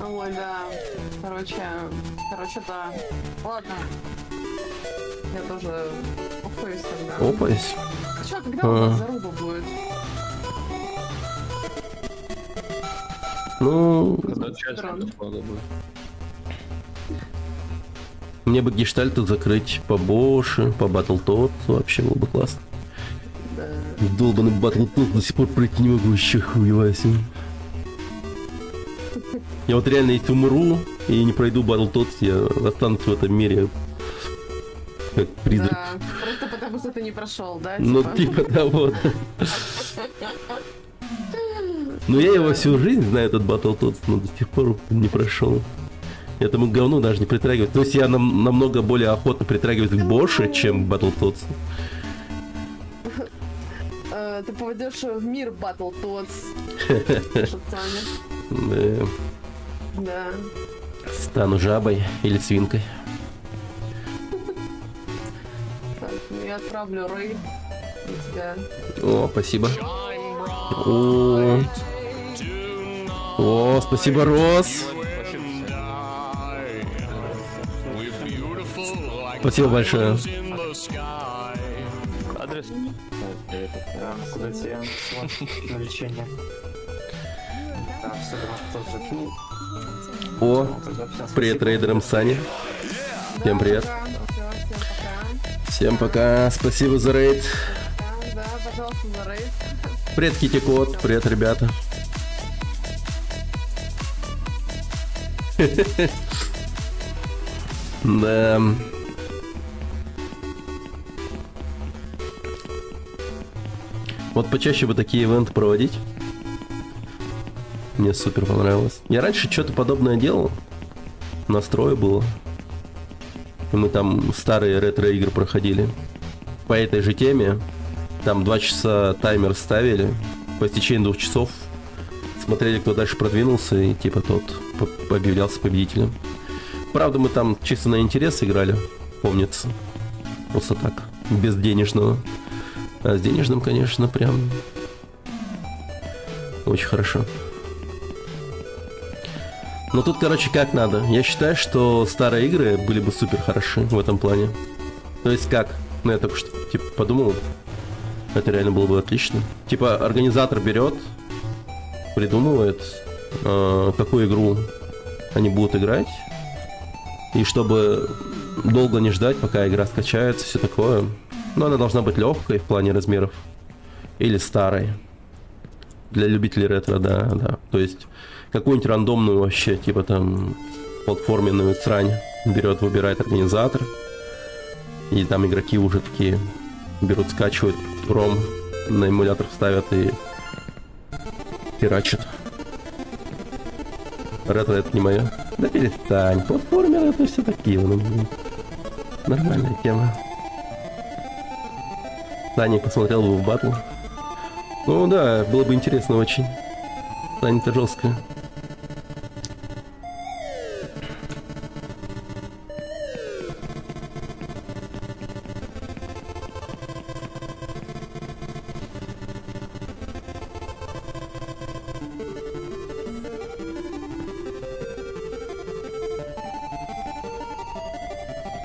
E: Ой, да. Короче, да. Ладно. Я тоже уфаюсь тогда.
B: Опась.
E: Чё, когда у вас заруба будет?
B: Ну,
D: Когда участников много будет.
B: мне бы гештальты закрыть побольше, по Battletoads вообще было бы классно.
E: Да.
B: Долбаный Battletoads до сих пор пройти не могу, еще хуевайся. Я вот реально, если умру и не пройду Battletoads, я останусь в этом мире как призрак.
E: Да, просто потому что ты не прошел, да?
B: Ну, типа того. Ну, я его всю жизнь знаю, этот Battletoads, но до сих пор не прошел. Я этому говну даже не притрагиваюсь. То есть я намного более охотно притрагиваюсь к Боше, чем Battletoads.
E: Ты попадешь в мир Battletoads. Шутцами.
B: Да.
E: Да.
B: Стану жабой или свинкой.
E: Так, ну я отправлю рейд на тебя.
B: О, спасибо. О, спасибо, Рос. Спасибо большое.
D: Адрес?
A: Да, куда тебе на лечение. Да, все, тоже закинул.
B: О,
A: Тогда всем
B: привет
A: спасибо.
B: рейдерам Сани. Всем привет.
E: Пока. Всё, всем пока.
B: Всем пока. Спасибо за рейд.
E: Да, пожалуйста, за рейд.
B: Привет, Китикот. Привет, ребята. Да. Вот почаще бы такие ивенты проводить. Мне супер понравилось. Я раньше что-то подобное делал. Настрое было. И мы там старые ретро-игры проходили. По этой же теме. Там 2 часа таймер ставили. По истечении 2 часов смотрели, кто дальше продвинулся, и типа тот объявлялся победителем. Правда, мы там чисто на интерес играли, помнится. Просто так, без денежного. А с денежным, конечно, прям очень хорошо. Но тут, короче, как надо. Я считаю, что старые игры были бы супер хороши в этом плане. То есть как? Ну, я только что, типа, подумал. Это реально было бы отлично. Типа, организатор берет, придумывает, какую игру они будут играть. И чтобы долго не ждать, пока игра скачается, все такое. Но она должна быть легкой в плане размеров. Или старой. Для любителей ретро, да. То есть, какую-нибудь рандомную вообще, типа там, платформенную срань берет, выбирает организатор. И там игроки уже такие берут, скачивают ром, на эмулятор ставят и херачат. Ретро это не мое. Да перестань, платформеры это все такие, ну, нормальная тема. Саня посмотрел бы в батл. Ну да, было бы интересно очень. Саня-то жесткая.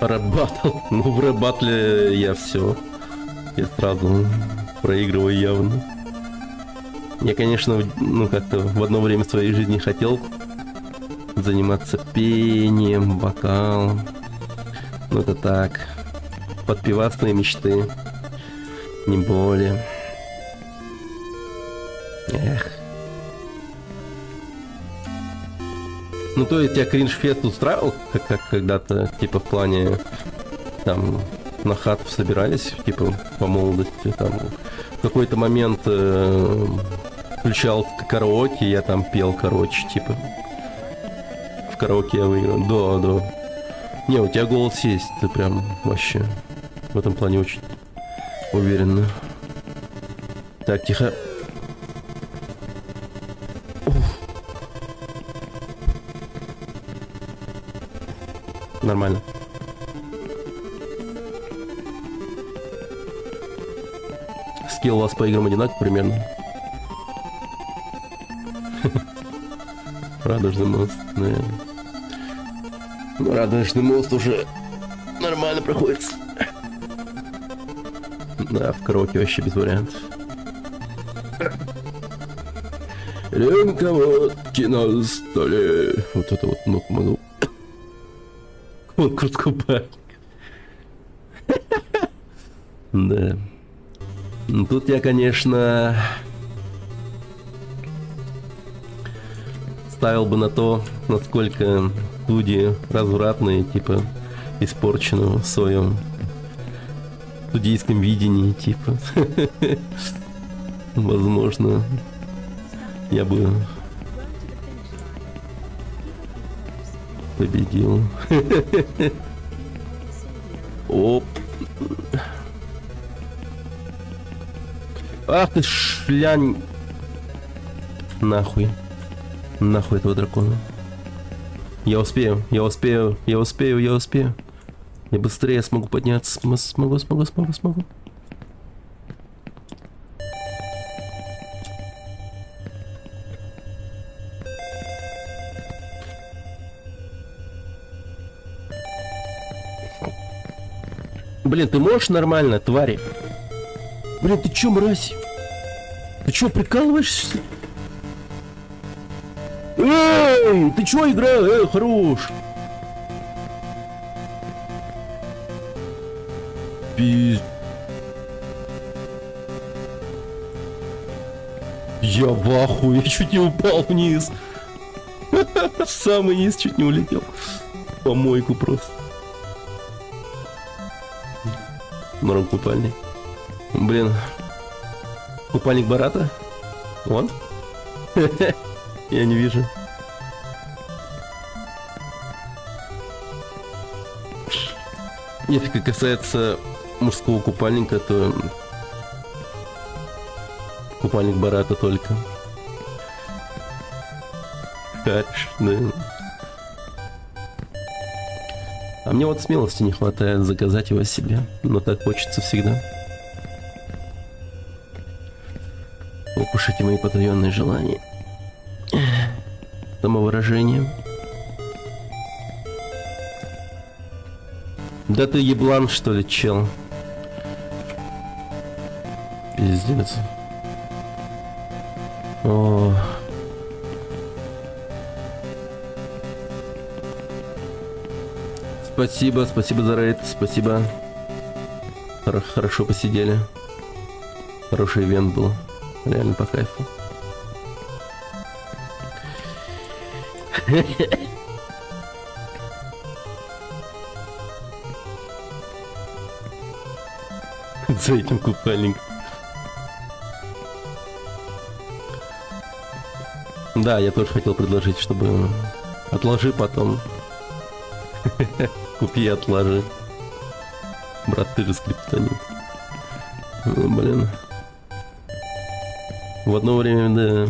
B: Рэп-баттл. Ну, в рэп-баттле я все. Я сразу проигрываю явно. Я, конечно, ну, как-то в одно время в своей жизни хотел заниматься пением, вокалом. Ну, это так. Подпивасные мечты. Не более. Эх. Ну, то есть я кринж-фест устраивал, как когда-то, типа, в плане, там, на хату собирались, типа, по молодости, там, в какой-то момент включал караоке, я там пел, короче, типа, в караоке я выиграл, да. Не, у тебя голос есть, ты прям вообще в этом плане очень уверенно. Так, тихо. Нормально. Скилл у вас по играм одинаков примерно. Радужный мост, наверное. Ну, Радужный мост уже нормально проходит. Да, в караоке вообще без вариантов. Рюмка водки на столе. Вот это вот ног могу. Конкурс купальник. Да. Ну, тут я, конечно, ставил бы на то, насколько люди развратные, типа, испорчены в своем студийском видении, типа. Возможно, я бы победил. Оп. Ах ты шлянь. Нахуй. Нахуй этого дракона. Я успею. Я быстрее смогу подняться. Смогу. Блин, ты можешь нормально, твари? Блин, ты чё, мразь? Ты чё, прикалываешься? Эй, ты чё играешь? Хорош. Пиз... Я в ахуе, я чуть не упал вниз. Самый низ чуть не улетел. Помойку просто. Норм купальник. Блин. Купальник Барата? Вон. Я не вижу. Если касается мужского купальника, то купальник Барата только. Харш, да. А мне вот смелости не хватает заказать его себе, но так хочется всегда. Ох уж эти мои потаенные желания. Самовыражение. Да ты еблан, что ли, чел? Пиздец. О. Спасибо за рейд, спасибо. Хорошо посидели. Хороший ивент был. Реально по кайфу. вот за этим купальником. Да, я тоже хотел предложить, чтобы отложи потом. Купи и отложи. Брат, ты же скриптонит. Ну, блин. В одно время, да,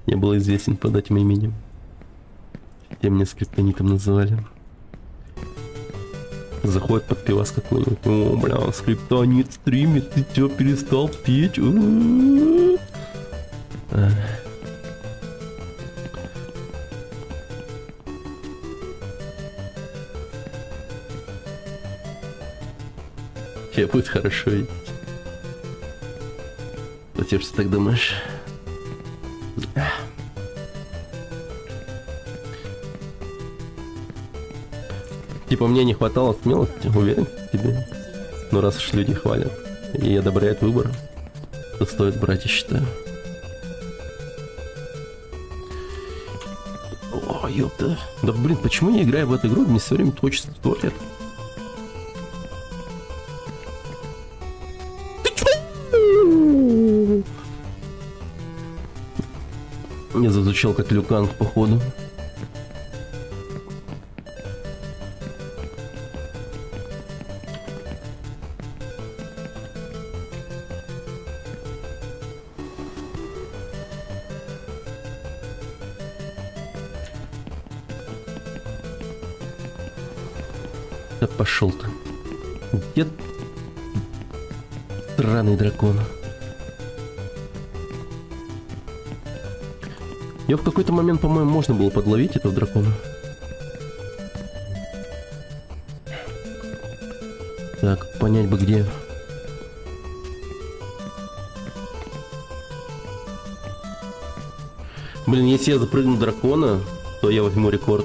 B: я был известен под этим именем. Все меня скриптонитом называли. Заходит под пивас какой-нибудь. О, бля, скриптонит стримит, ты чё, перестал петь? Тебе будет хорошо видеть. Ты что так думаешь? Типа мне не хватало смелости, уверен в тебе. Но раз уж люди хвалят и одобряют выбор, то стоит брать, я считаю. О, ёпта. Да блин, почему я играю в эту игру, мне все время хочется в туалет? Я зазвучал как Люканг, походу. Да пошел ты. Где странный дракон? Ее в какой-то момент, по-моему, можно было подловить, этого дракона. Так, понять бы где. Блин, если я запрыгну дракона, то я возьму рекорд.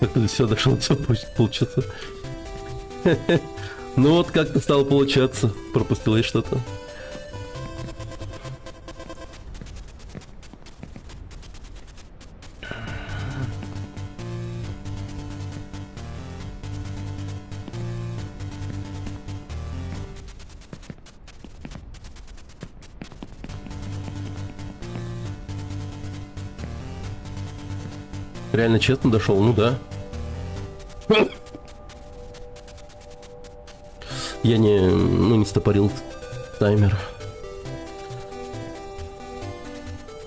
B: Как-то все дошло, все получится. Ну вот как-то стало получаться. Пропустил я что-то. Реально честно дошел, ну да. Я не стопорил таймер.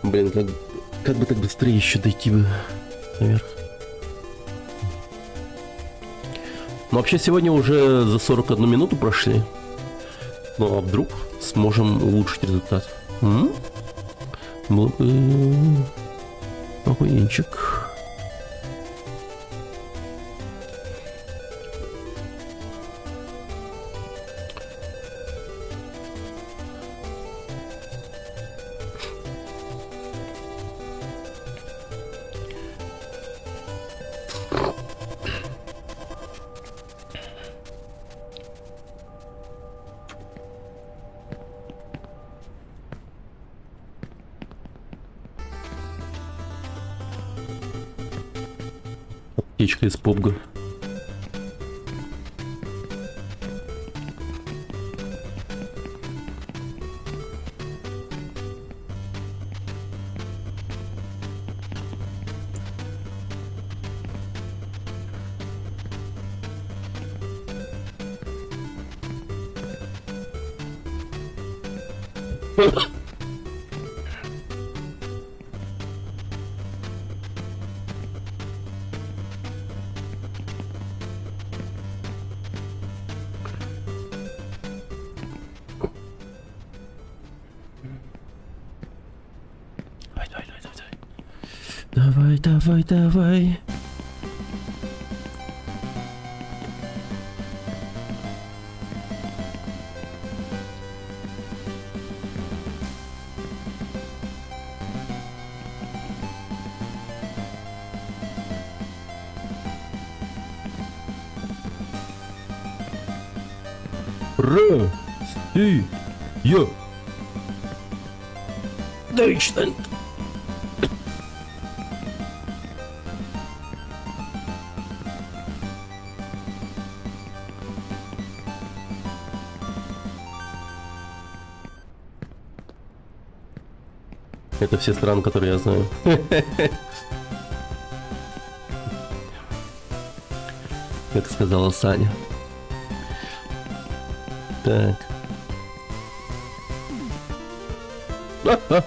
B: Блин, как бы так быстрее еще дойти бы наверх. Ну вообще сегодня уже за 41 минуту прошли. Ну а вдруг сможем улучшить результат? Было бы охуенчик. Птичка из PUBG. Давай, давай, давай. Россия. Deutschland. Это все страны, которые я знаю. Как сказала Саня. Так. А-а.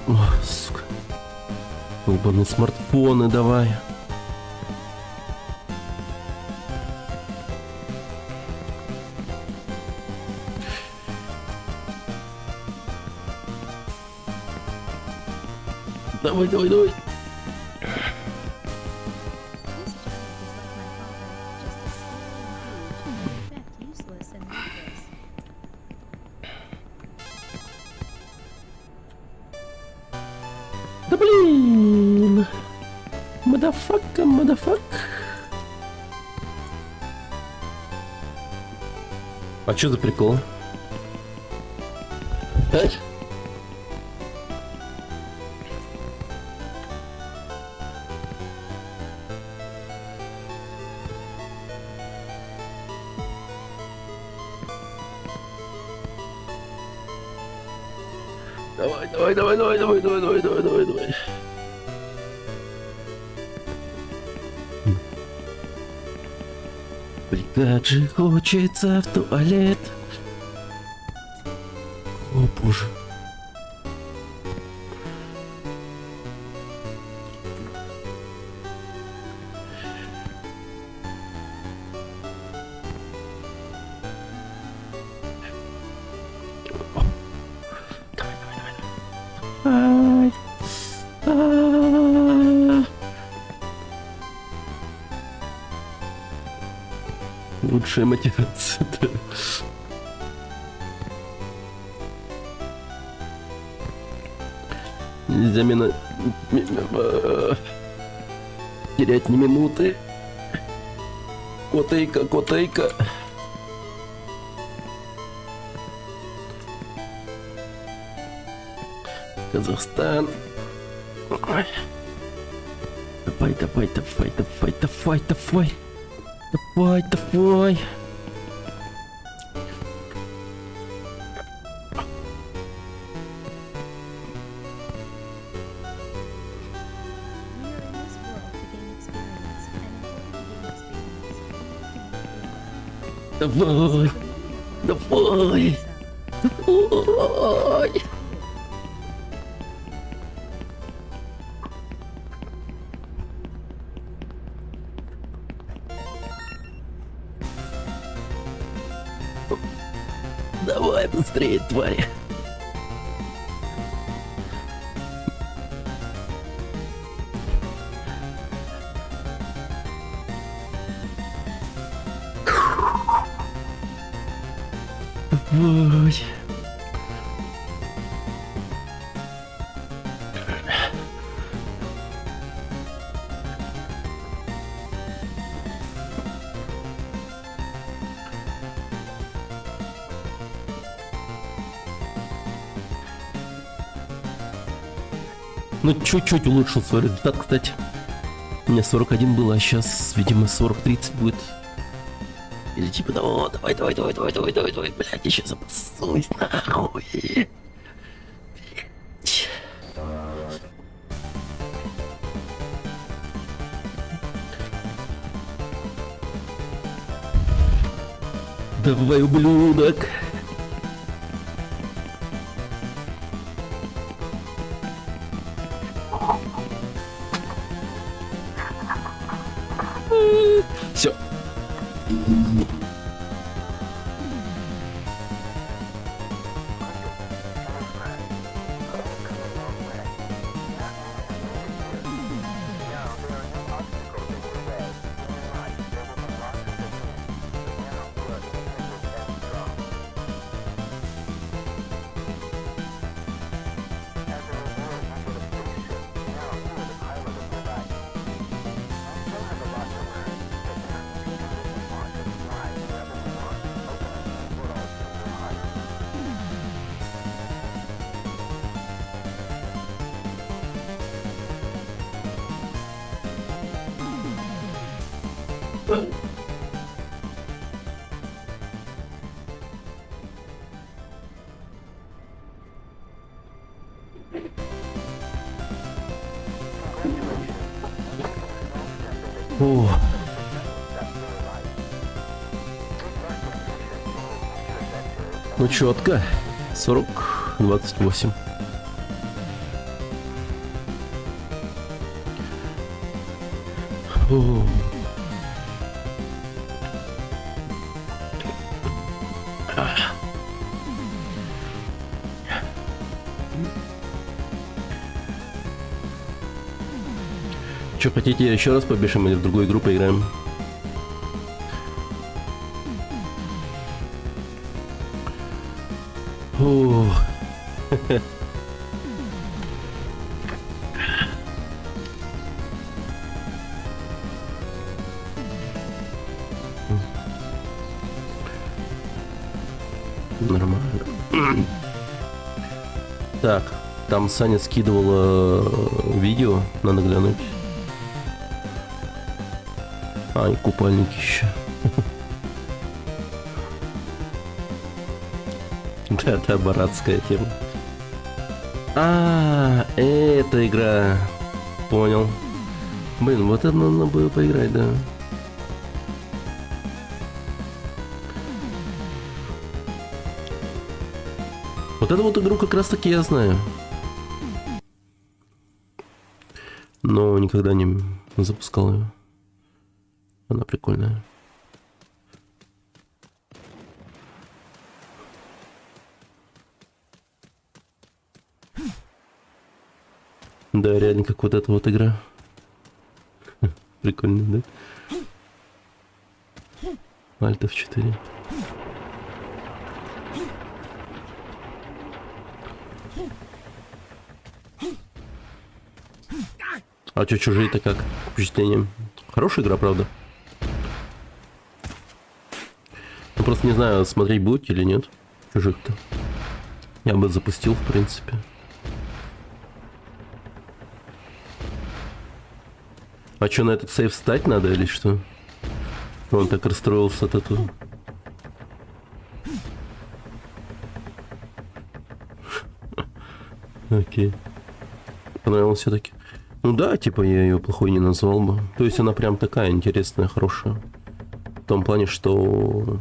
B: О, сука. Долбаные смартфоны, давай. Давай, давай, давай.
F: This job is like my father, just as scary and huge, in fact useless and useless.
B: Да блин! Мадафака, мадафак. А чё за прикол? Давай, давай, давай, давай, давай, давай, давай, давай, давай, давай. Как же хочется в туалет. О боже. Ай. А-а-а. Лучшая мотивация. Да. Нельзя терять ни минуты. Котейка, котейка. Казахстан. Ой. Давай, давай, давай, давай, давай, давай. Давай, давай.
F: We are in this world to gain experience, and in order to gain experience, we have to make
B: Давай. Давай. Давай. Давай быстрее, тварь. Давай. Ну, чуть-чуть улучшил свой результат, кстати. У меня 41 было, а сейчас, видимо, 40-30 будет. Или типа, давай, давай, давай, давай, давай, давай, давай, блядь, я сейчас обоссусь, нахуй. Блядь. Давай, ублюдок. Все. О. Ну четко. 40-28. О. Что, хотите еще раз побежим или в другую игру поиграем? О. Нормально. Так, там Саня скидывала видео, надо глянуть. А, и купальники еще. Да, баратская тема. А, эта игра. Понял. Блин, вот это надо было поиграть, да. Вот эту вот игру как раз таки я знаю. Но никогда не запускал ее. Она прикольная. Да, реально как вот эта вот игра. Прикольно, да? Alt F4. А что, чужие-то как? Впечатление. Хорошая игра, правда? Ну, просто не знаю, смотреть будете или нет. Чужих-то. Я бы запустил, в принципе. А что, на этот сейф встать надо или что? Он так расстроился от этого. Окей. Понравилось все-таки. Ну да, типа я ее плохой не назвал бы. То есть она прям такая интересная, хорошая. В том плане, что...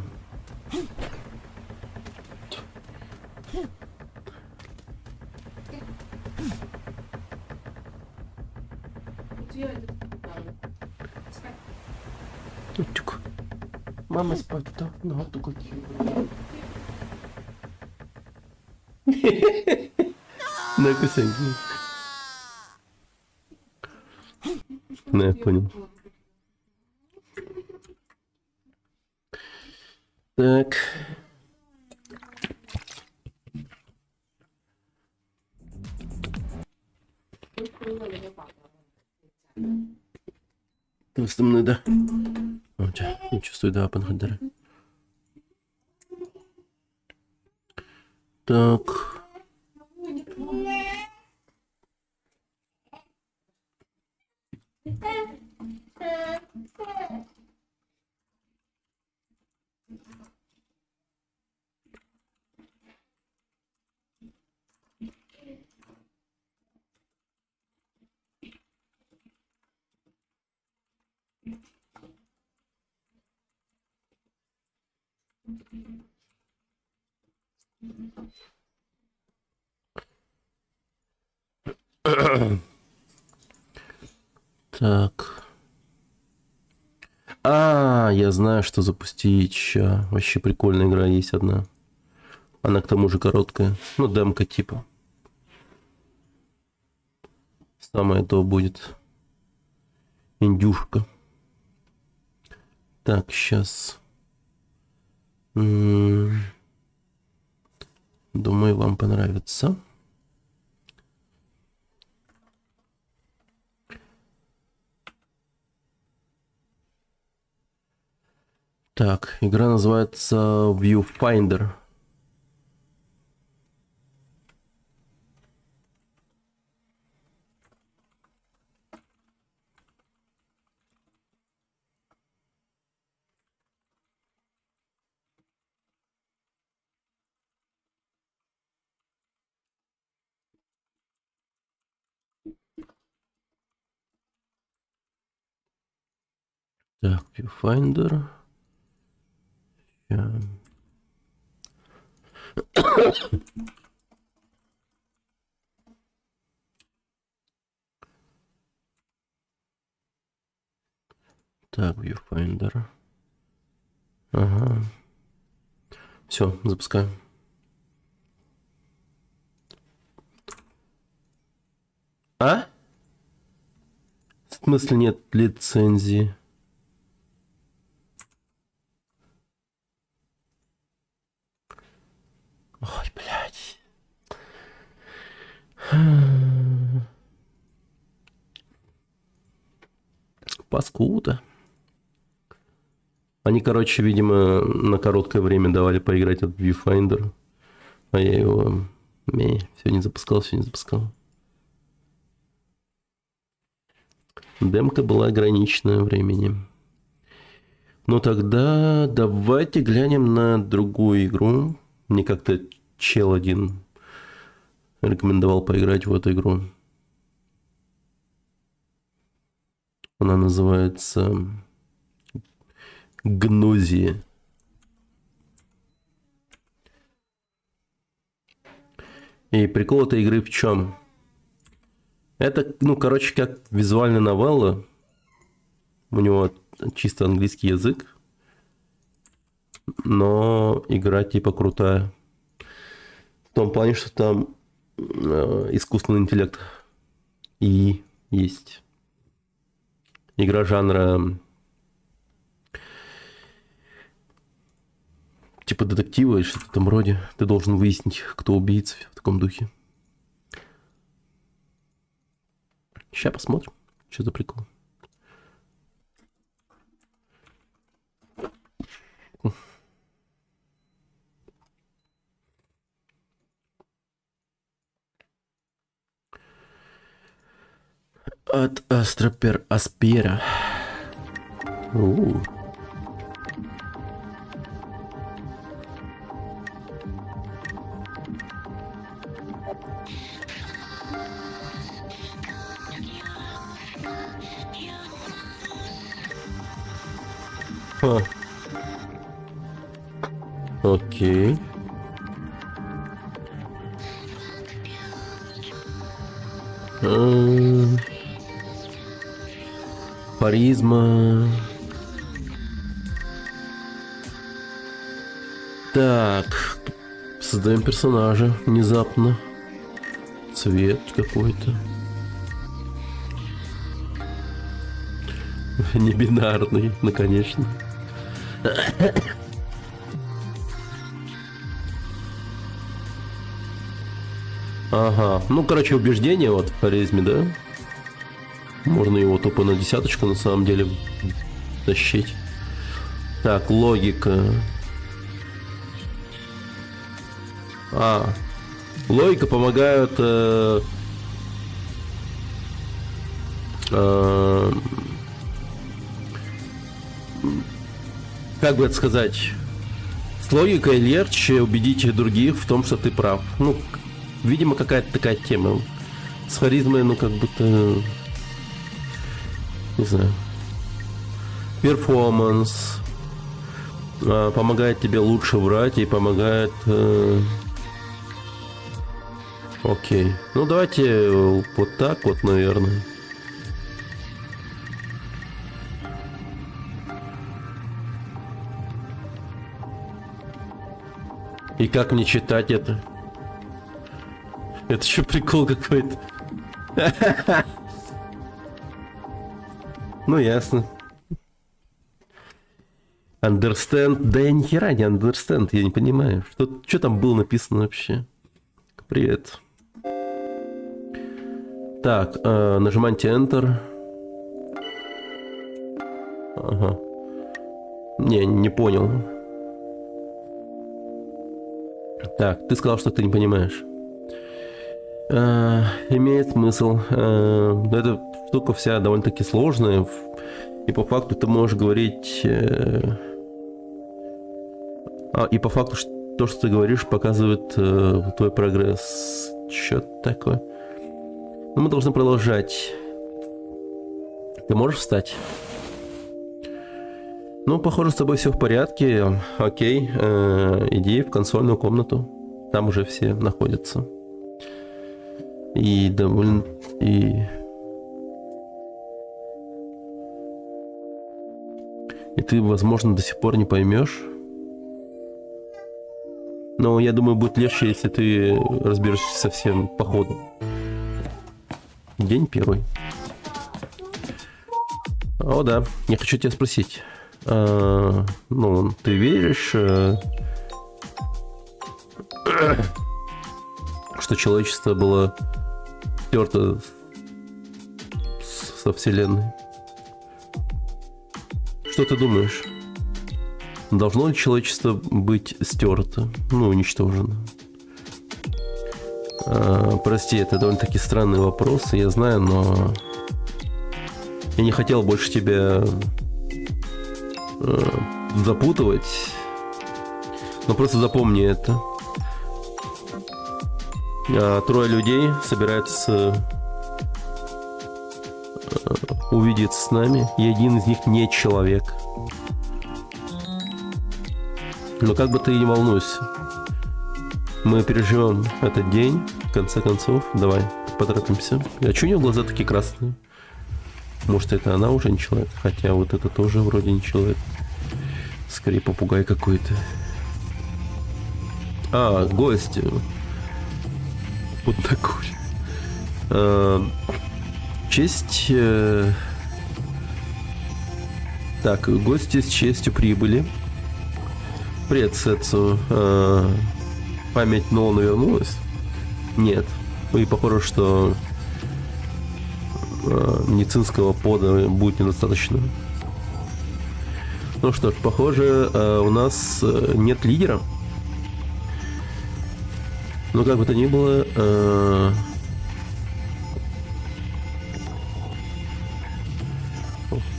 B: Тюк. Мама спать, да? Ну, вот такой. На кусеньки. Ну, я понял. Так. Наступний, да. Окей, не чувствую, да, панхадера. Так. Так. А, я знаю, что запустить. Ща. Вообще прикольная игра есть одна. Она к тому же короткая. Ну, демка типа. Самое то будет. Индюшка. Так, сейчас. Думаю, вам понравится. Так, игра называется Viewfinder. Так, Viewfinder. Ща. Так, Viewfinder. Ага. Все, запускаем. А? В смысле нет лицензии? Ой, блядь. Паскуда. Они, короче, видимо, на короткое время давали поиграть от Viewfinder. А я его... все не запускал, все не запускал. Демка была ограниченная временем. Ну тогда давайте глянем на другую игру. Мне как-то чел один рекомендовал поиграть в эту игру. Она называется Гнозия. И прикол этой игры в чем? Это, ну, короче, как визуальная новелла. У него чисто английский язык. Но игра типа крутая. В том плане, что там искусственный интеллект и есть. Игра жанра типа детектива или что-то в этом роде. Ты должен выяснить, кто убийца, в таком духе. Сейчас посмотрим, что за прикол. От Астропер Аспера. Окей. Харизма. Так. Создаем персонажа внезапно. Цвет какой-то. Не бинарный, ну конечно. Ага. Ну, короче, убеждение вот в харизме, да? Можно его тупо на десяточку на самом деле тащить. Так, логика. Логика помогает как бы это сказать, с логикой легче убедить других в том, что ты прав. Ну, видимо, какая-то такая тема. С харизмой, ну, как будто... Не знаю. Перформанс. помогает тебе лучше врать и помогает... Окей. Ну, давайте вот так вот, наверное. И как мне читать это? Это что, прикол какой-то? Ну, ясно. Understand? Да я ни хера не understand, я не понимаю. Что там было написано вообще? Привет. Так, нажимайте Enter. Ага. Не понял. Так, ты сказал, что ты не понимаешь. Имеет смысл. Эта штука вся довольно-таки сложная. И по факту ты можешь говорить... и по факту то, что ты говоришь, показывает твой прогресс. Что-то такое. Но мы должны продолжать. Ты можешь встать? Ну, похоже, с тобой все в порядке. Окей. Иди в консольную комнату. Там уже все находятся. И довольно... И ты, возможно, до сих пор не поймешь. Но я думаю, будет легче, если ты разберешься совсем по ходу. День первый. О, да. Я хочу тебя спросить. Ну, ты веришь, что человечество было стерто со Вселенной? Что ты думаешь? Должно ли человечество быть стерто? Ну, уничтожено? Прости, это довольно-таки странный вопрос, я знаю, но я не хотел больше тебя запутывать. Но просто запомни это. Трое людей собираются увидеться с нами, и один из них не человек. Но как бы ты ни волнуйся, мы переживем этот день, в конце концов. Давай, поторопимся. А чё у нее глаза такие красные? Может, это она уже не человек? Хотя вот это тоже вроде не человек. Скорее попугай какой-то. Гость. Вот такой. Честь... Так, гости с честью прибыли. Привет, Сетсу. Память Нолана вернулась? Нет. И похоже, что медицинского пода будет недостаточно. Ну что ж, похоже, у нас нет лидера. Но как бы то ни было,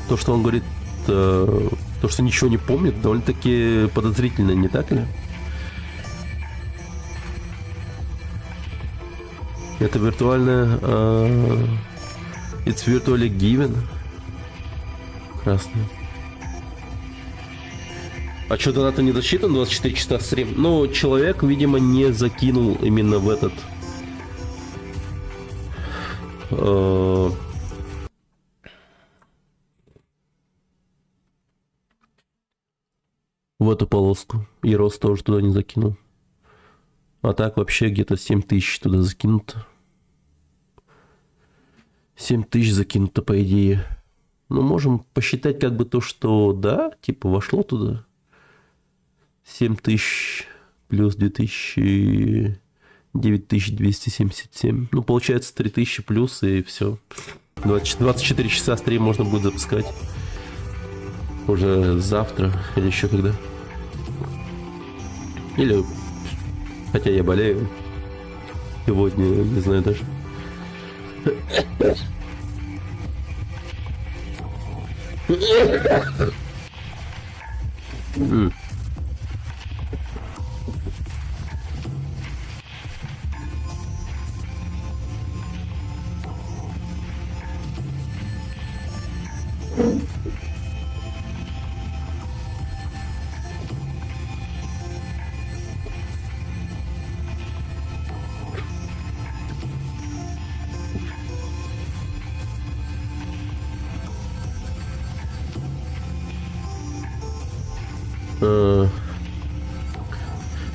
B: то, что он говорит, то, что ничего не помнит, довольно-таки подозрительно, не так ли? Это виртуальная... It's virtually given. Красный. А что, донат не засчитан? 24 часа стрим? Ну, человек, видимо, не закинул именно в этот... в эту полоску. И Рос тоже туда не закинул. А так вообще где-то 7000 туда закинуто. 7000 закинуто, по идее. Ну, можем посчитать как бы то, что да, типа вошло туда. 7000 плюс 2000... 9277. Ну, получается 3000 плюс и все. 24 часа стрим можно будет запускать. Уже завтра или еще когда. Или... Хотя я болею. Сегодня, не знаю даже.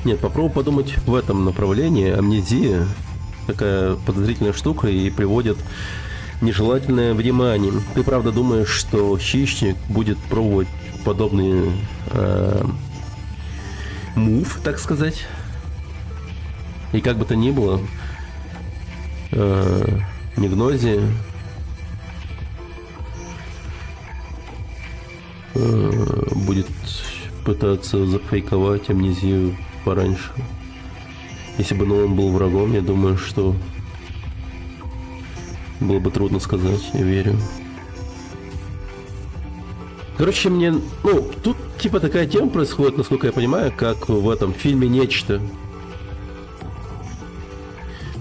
B: Нет, попробуй подумать в этом направлении. Амнезия такая подозрительная штука и приводит нежелательное внимание. Ты правда думаешь, что хищник будет пробовать подобные мув, так сказать? И как бы то ни было, Негнози будет пытаться зафейковать амнезию пораньше. Если бы Нолан был врагом, я думаю, что было бы трудно сказать, я верю. Короче, мне... Ну, тут типа такая тема происходит, насколько я понимаю, как в этом фильме «Нечто».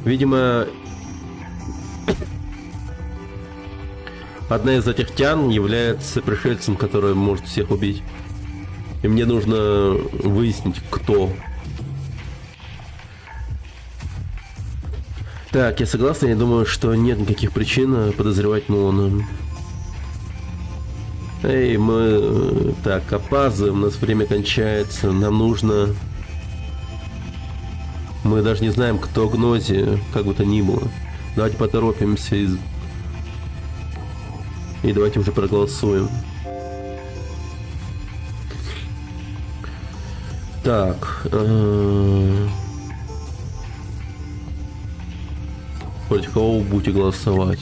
B: Видимо, одна из этих тян является пришельцем, который может всех убить. И мне нужно выяснить, кто. Так, я согласен, я думаю, что нет никаких причин подозревать Нолана. Эй, мы... Так, опаздываем, у нас время кончается. Нам нужно... Мы даже не знаем, кто Гнози, как бы то ни было. Давайте поторопимся и давайте уже проголосуем. Так. Против кого вы будете голосовать?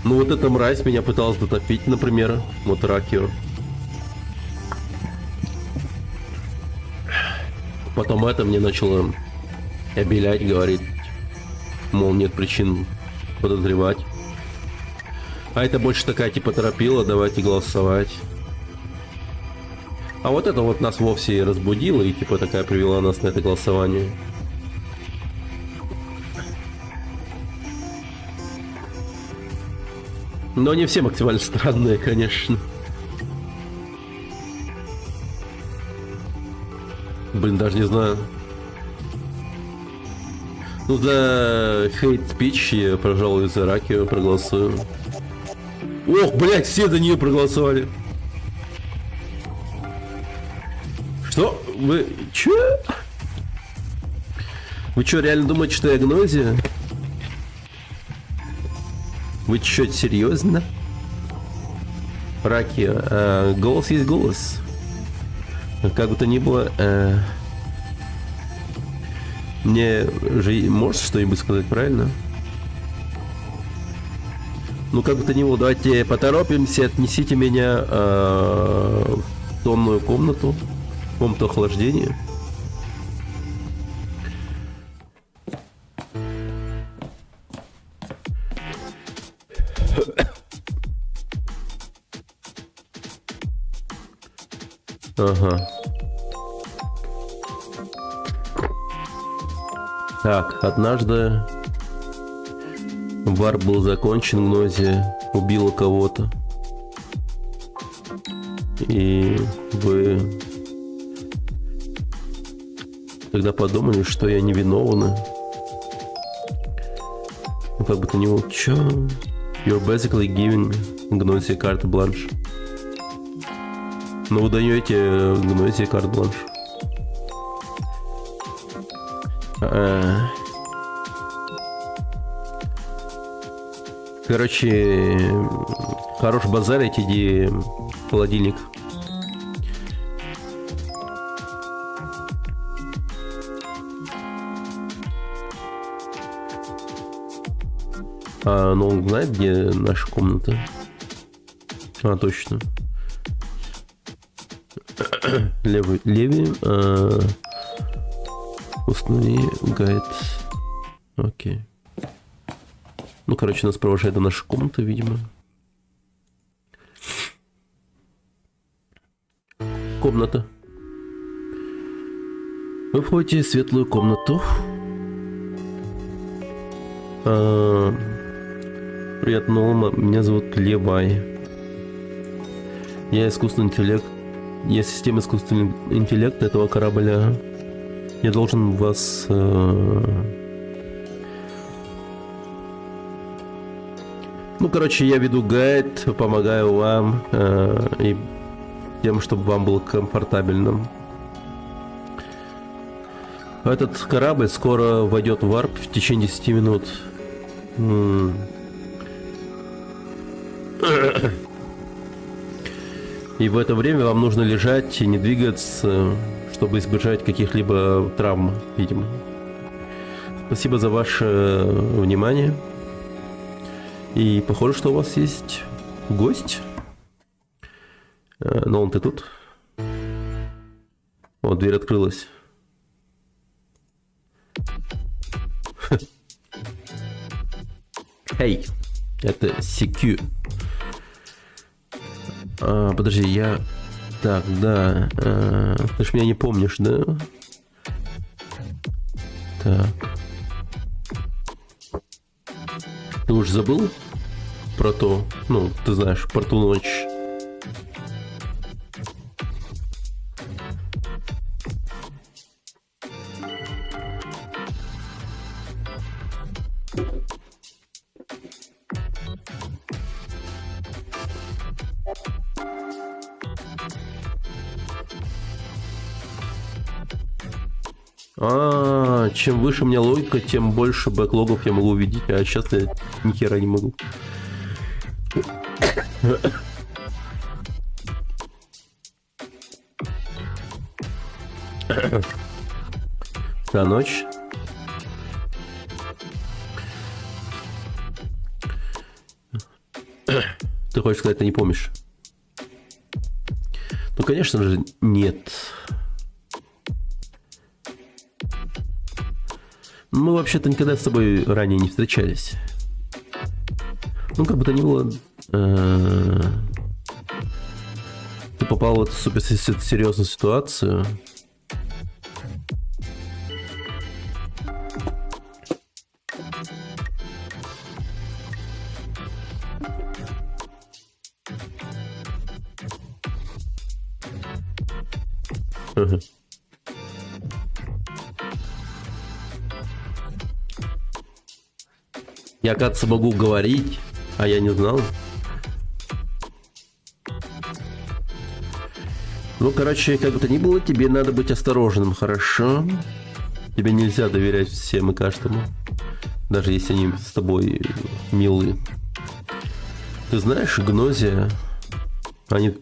B: Ну вот эта мразь меня пыталась дотопить, например. Вот Ракио. Потом это мне начало обелять, говорить, мол, нет причин подозревать. А это больше такая типа торопила, давайте голосовать. А вот это вот нас вовсе и разбудило, и типа такая привела нас на это голосование. Но не все максимально странные, конечно. Блин, даже не знаю. Ну, для hate speech я, пожалуй, за Ракио проголосую. Ох, блядь, все за нее проголосовали. Что? Вы... Чё? Вы чё, реально думаете, что я Гнози? Вы чё, серьезно? Ракио, голос есть голос. Как бы то ни было, мне же можешь что-нибудь сказать, правильно? Ну, как бы то ни было, давайте поторопимся, отнесите меня в томную комнату, комнату охлаждения. Ага. Так, однажды варп был закончен, Гнози убила кого-то. И вы тогда подумали, что я невиновна. Ну, как бы то ни было, чё? You're basically giving Гнози карт-бланш. Но вы даете Гнози карт-бланш. Короче, хорош базарить, иди в холодильник. Ну он знает, где наша комната? А, точно. Леви, установи гайд. Окей. Ну, короче, нас провожает до нашей комнаты, видимо. Комната. Вы входите в светлую комнату. Привет, Нолма. Меня зовут Левай. Я искусственный интеллект. Я система искусственного интеллекта этого корабля. Я должен вас... Ну, короче, я веду гайд, помогаю вам и тем, чтобы вам было комфортабельно. Этот корабль скоро войдет в варп в течение 10 минут. И в это время вам нужно лежать и не двигаться, чтобы избежать каких-либо травм, видимо. Спасибо за ваше внимание. И похоже, что у вас есть гость. Нолан, ты тут? О, дверь открылась. Эй, это CQ. Подожди, я... Так, да. Ты ж меня не помнишь, да? Так. Ты уж забыл про то? Ну, ты знаешь, про ту ночь. Чем выше у меня логика, тем больше бэклогов я могу увидеть, а сейчас я ни хера не могу. Да, ночь. Ты хочешь сказать, ты не помнишь? Ну, конечно же, нет. Мы вообще-то никогда с тобой ранее не встречались. Ну, как бы то ни было, ты попал в эту супер серьезную ситуацию. Я, оказывается, могу говорить, а я не знал. Ну, короче, как бы то ни было, тебе надо быть осторожным, хорошо? Тебе нельзя доверять всем и каждому, даже если они с тобой милы. Ты знаешь, Гнозия, они...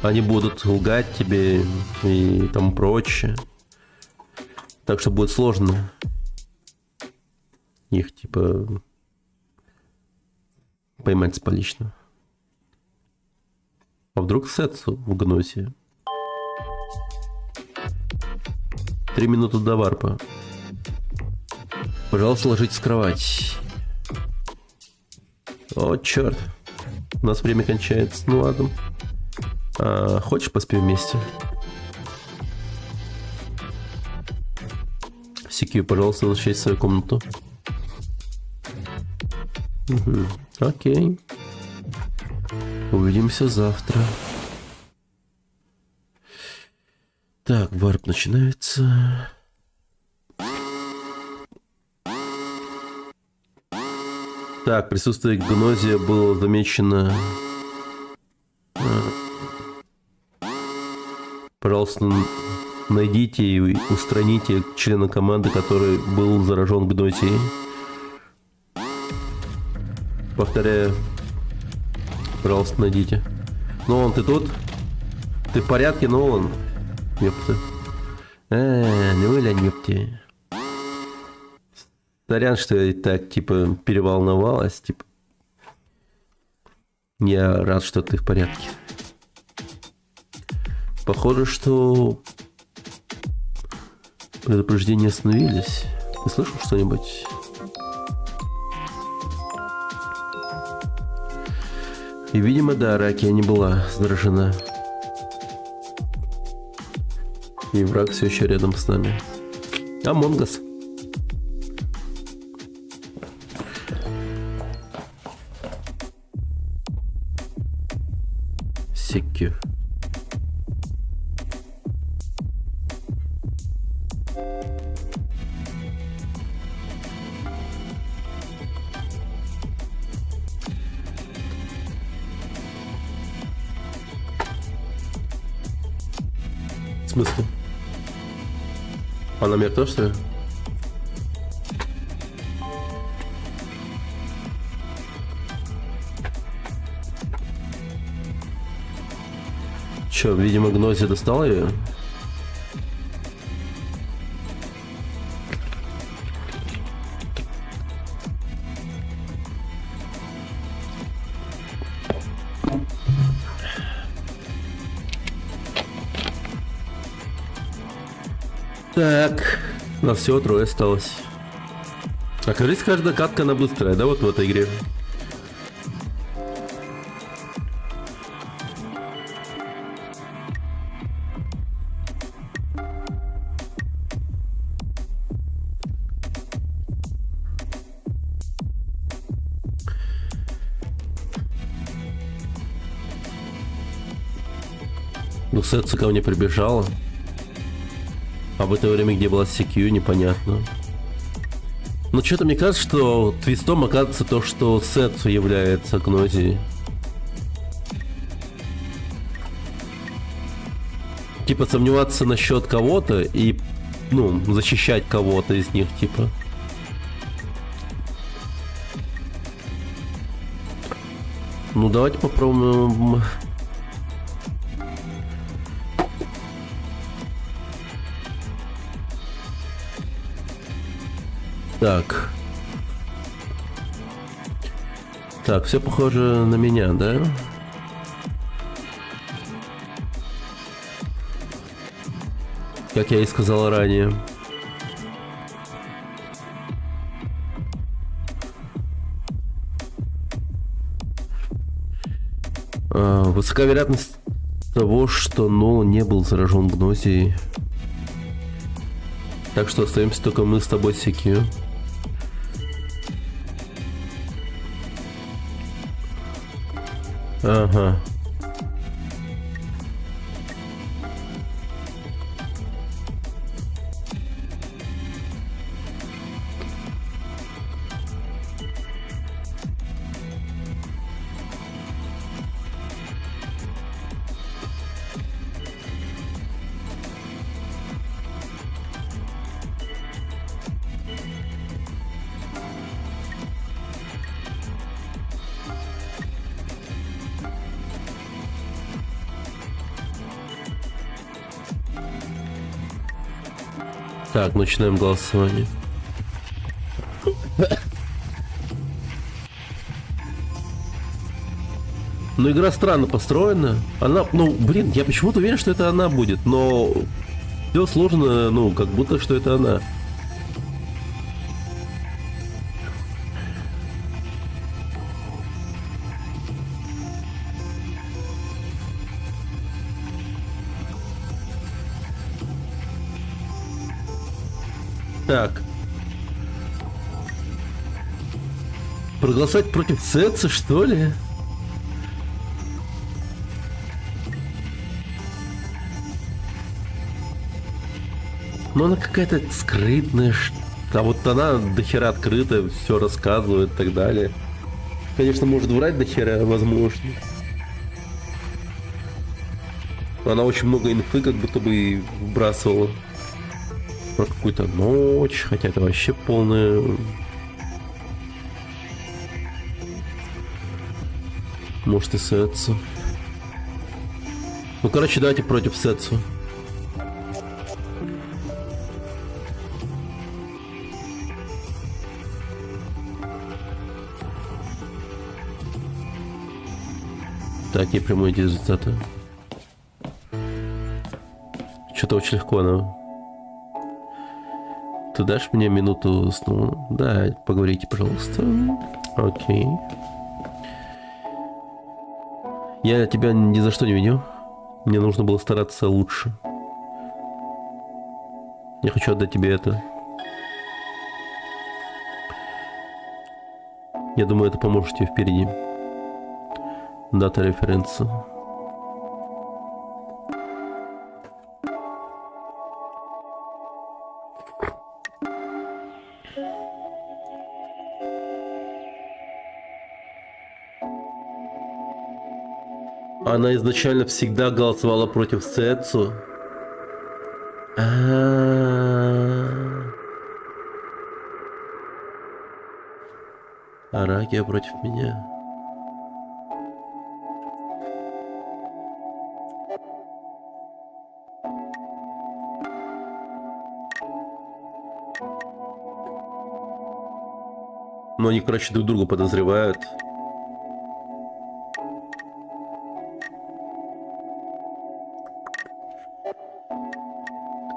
B: Они будут лгать тебе и тому прочее. Так что будет сложно их, типа, поймать с поличным. А вдруг Сетсу в Гносе? 3 минуты до варпа. Пожалуйста, ложитесь в кровать. О, черт. У нас время кончается. Ну ладно. Хочешь поспим вместе? CQ, пожалуйста, возвращайся в свою комнату. Угу. Окей. Увидимся завтра. Так, варп начинается. Так, присутствие Гнозия было замечено. Пожалуйста, найдите и устраните члена команды, который был заражен Гнозией. Повторяю. Пожалуйста, найдите. Нолан, ты тут? Ты в порядке, Нолан? Ёпта. Ну или ёпти. Сорян, что я так, типа, переволновалась, типа. Я рад, что ты в порядке. Похоже, что предупреждения остановились. Ты слышал что-нибудь? И, видимо, да, Ракия не была заражена. И враг все еще рядом с нами. Among Us. CQ. В смысле? Она мертва, что ли? Чё, видимо, Гнози достала ее? Так, на всего трое осталось. А кажется, каждая катка она быстрая, да, вот в этой игре? Ну, Сетса ко мне прибежала. А в это время, где была CQ, непонятно. Но что-то мне кажется, что твистом оказывается то, что Сетсу является Гнози. Типа сомневаться насчет кого-то и, ну, защищать кого-то из них, типа. Ну, давайте попробуем... Так. Так, все похоже на меня, да? Как я и сказал ранее. Высока вероятность того, что Нол не был заражен Гнозией. Так что остаемся только мы с тобой, CQ. Ага. Так, начинаем голосование. Ну, игра странно построена. Она, ну, блин, я почему-то уверен, что это она будет, но все сложно, ну, как будто, что это она. Так. Проголосовать против Сетса, что ли? Но она какая-то скрытная. А вот она дохера открыта, все рассказывает и так далее. Конечно, может врать дохера, возможно. Но она очень много инфы как будто бы вбрасывала. Про какую-то ночь, хотя это вообще полная... Может и Сетсу. Ну, короче, давайте против Сетсу. Так, не прямой результаты. Что-то очень легко она. Ты дашь мне минуту снова? Да, поговорите, пожалуйста. Окей. Я тебя ни за что не виню. Мне нужно было стараться лучше. Я хочу отдать тебе это. Я думаю, это поможет тебе впереди. Дата референса. Она изначально всегда голосовала против Сетсу. Аракия против меня. Но они, короче, друг друга подозревают.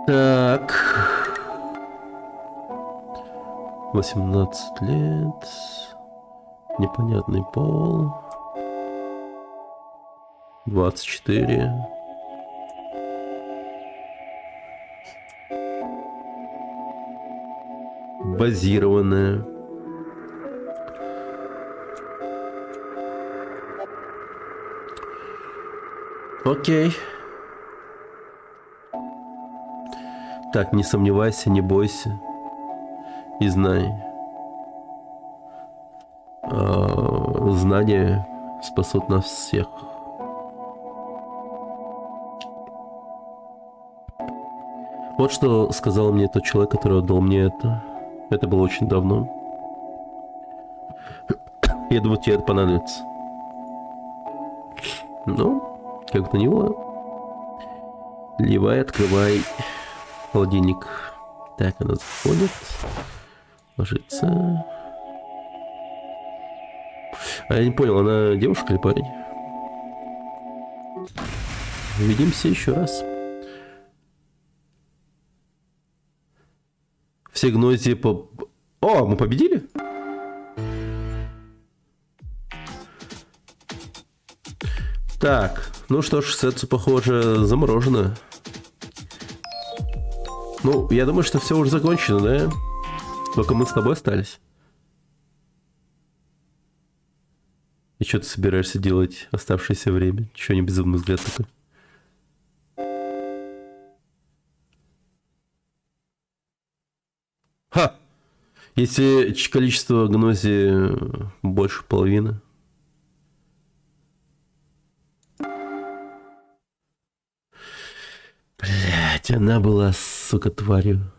B: Так. 18 лет. Непонятный пол. 24. Базированная. Окей. Так, не сомневайся, не бойся. И знай. Знания спасут нас всех. Вот что сказал мне тот человек, который отдал мне это. Это было очень давно. Я думаю, тебе это понадобится. Ну, как бы то ни было. Ливай, открывай холодильник. Так, она заходит. Ложится. А я не понял, она девушка или парень? Увидимся еще раз. Все гнози по... О, мы победили? Так, ну что ж, Сетсу, похоже, заморожено. Ну, я думаю, что все уже закончено, да? Только мы с тобой остались. И что ты собираешься делать оставшееся время? Чего не безумный взгляд такой? Ха! Если количество гнози больше половины. Блять, она была, сука, тварью.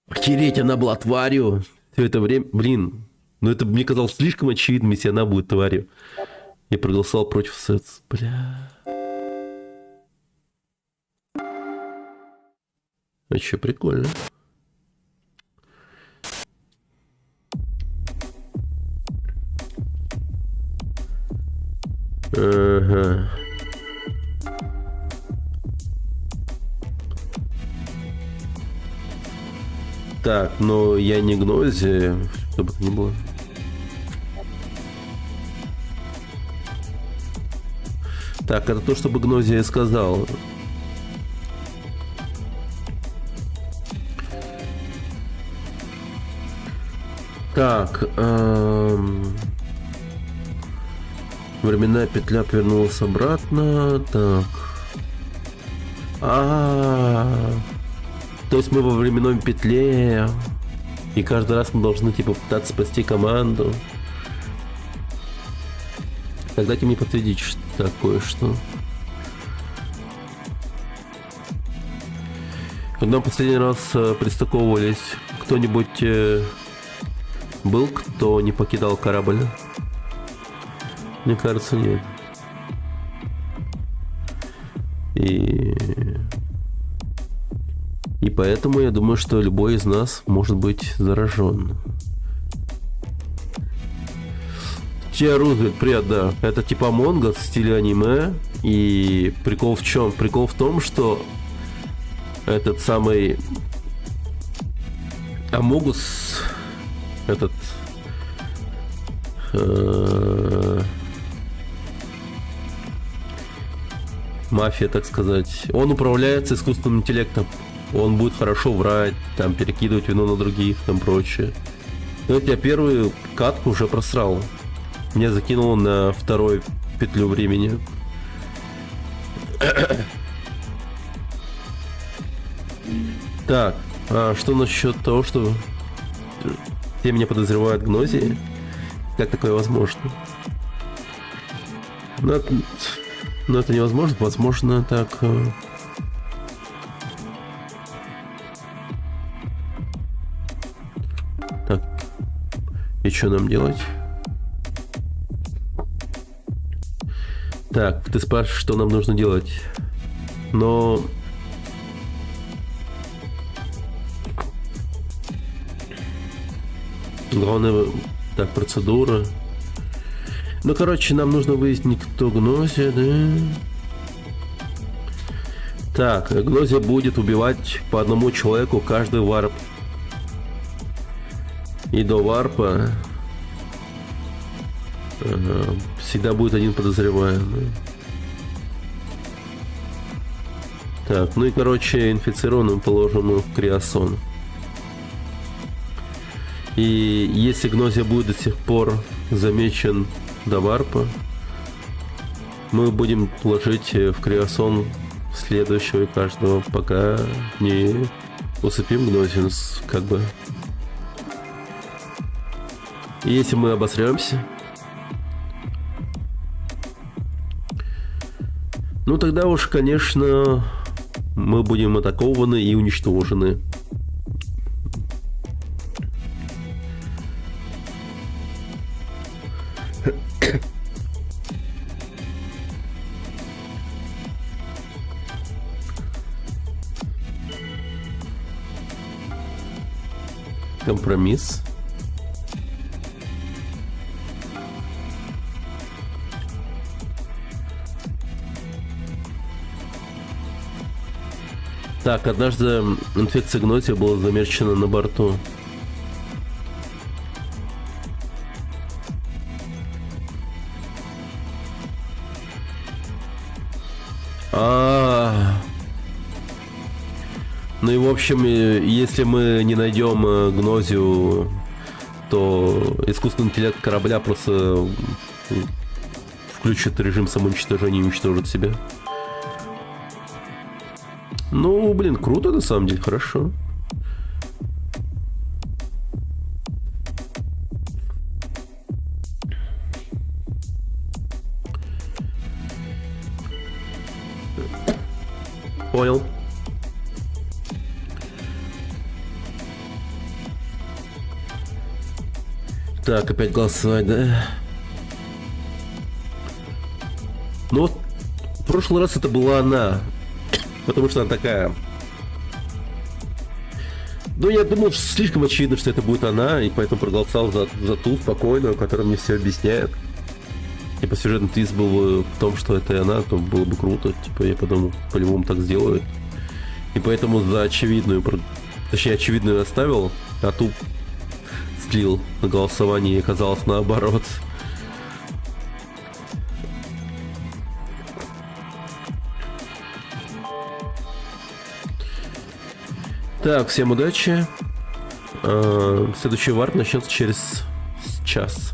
B: Охереть, она была тварью. Все это время, блин. Но это мне казалось слишком очевидным, если она будет тварью. Я проголосовал против Сетс. Бля. Вообще прикольно. Ага. Так, но я не гнози, чтобы это ни было. Так, это то, чтобы Гнозия сказал. Так, временная петля повернулась обратно. Так. То есть мы во временной петле. И каждый раз мы должны типа пытаться спасти команду. Тогда ты мне подтвердишь такое, что... Когда мы последний раз пристыковывались, кто-нибудь был, кто не покидал корабль? Мне кажется, нет. И поэтому я думаю, что любой из нас может быть заражен. Че, Рузвельт, привет, да. Это типа Амонг в стиле аниме. И прикол в чем? Прикол в том, что этот самый Амогус, этот мафия, так сказать, он управляется искусственным интеллектом. Он будет хорошо врать, там, перекидывать вину на других, там, прочее. Но я первую катку уже просрал. Меня закинуло на вторую петлю времени. Так, а что насчет того, что все меня подозревают в гнозии? Как такое возможно? Но это невозможно. Возможно, так... что нам делать. Так, ты спрашиваешь, что нам нужно делать. Но... Главное... Так, процедура. Ну, короче, нам нужно выяснить, кто Гнозия, да? Так, Гнозия будет убивать по одному человеку каждый варп. И до варпа всегда будет один подозреваемый. Так, ну и короче, инфицированным положим в криосон. И если Гнозия будет до сих пор замечен до варпа, мы будем ложить в криосон следующего и каждого, пока не усыпим Гнозию, как бы. И если мы обосремся, ну тогда уж, конечно, мы будем атакованы и уничтожены. Компромисс. Так, однажды инфекция Гнозия была замечена на борту. Ну и в общем, если мы не найдем Гнозию, то искусственный интеллект корабля просто включит режим самоуничтожения и уничтожит себя. Ну, блин, круто на самом деле, хорошо. Понял. Так, опять голосовать, да? Ну вот, в прошлый раз это была она. Потому что она такая... Ну, я думал, что слишком очевидно, что это будет она, и поэтому проголосовал за ту спокойную, которая мне все объясняет. Типа, сюжетный твист был в том, что это она, то было бы круто. Типа, я подумал, по-любому так сделают. И поэтому за очевидную, точнее, очевидную оставил, а ту слил на голосование, и оказалось наоборот. Так, всем удачи. Следующий варп начнется через час.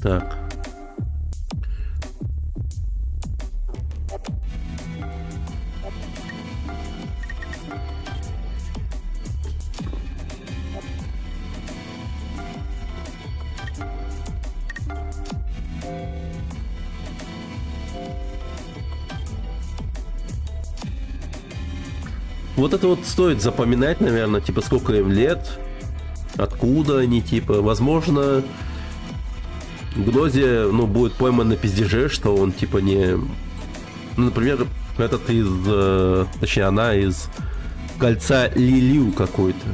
B: Так. Вот это вот стоит запоминать, наверное, типа сколько им лет, откуда они, типа, возможно, Гнозия, ну, будет пойман на пиздеже, что он, типа, не... Ну, например, этот из... точнее, она из кольца Лилю какой-то.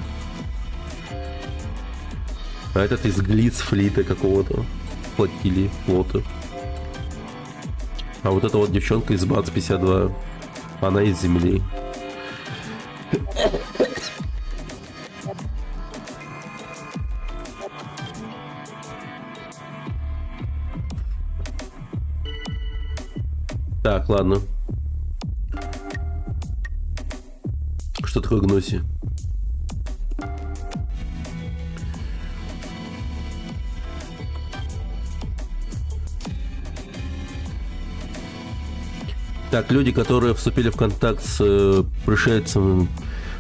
B: А этот из глиц флита какого-то. Флотилии, флота. А вот эта вот девчонка из БАЦ-52, она из Земли. Так, ладно. Что такое Гнозия? Так, люди, которые вступили в контакт с пришельцем,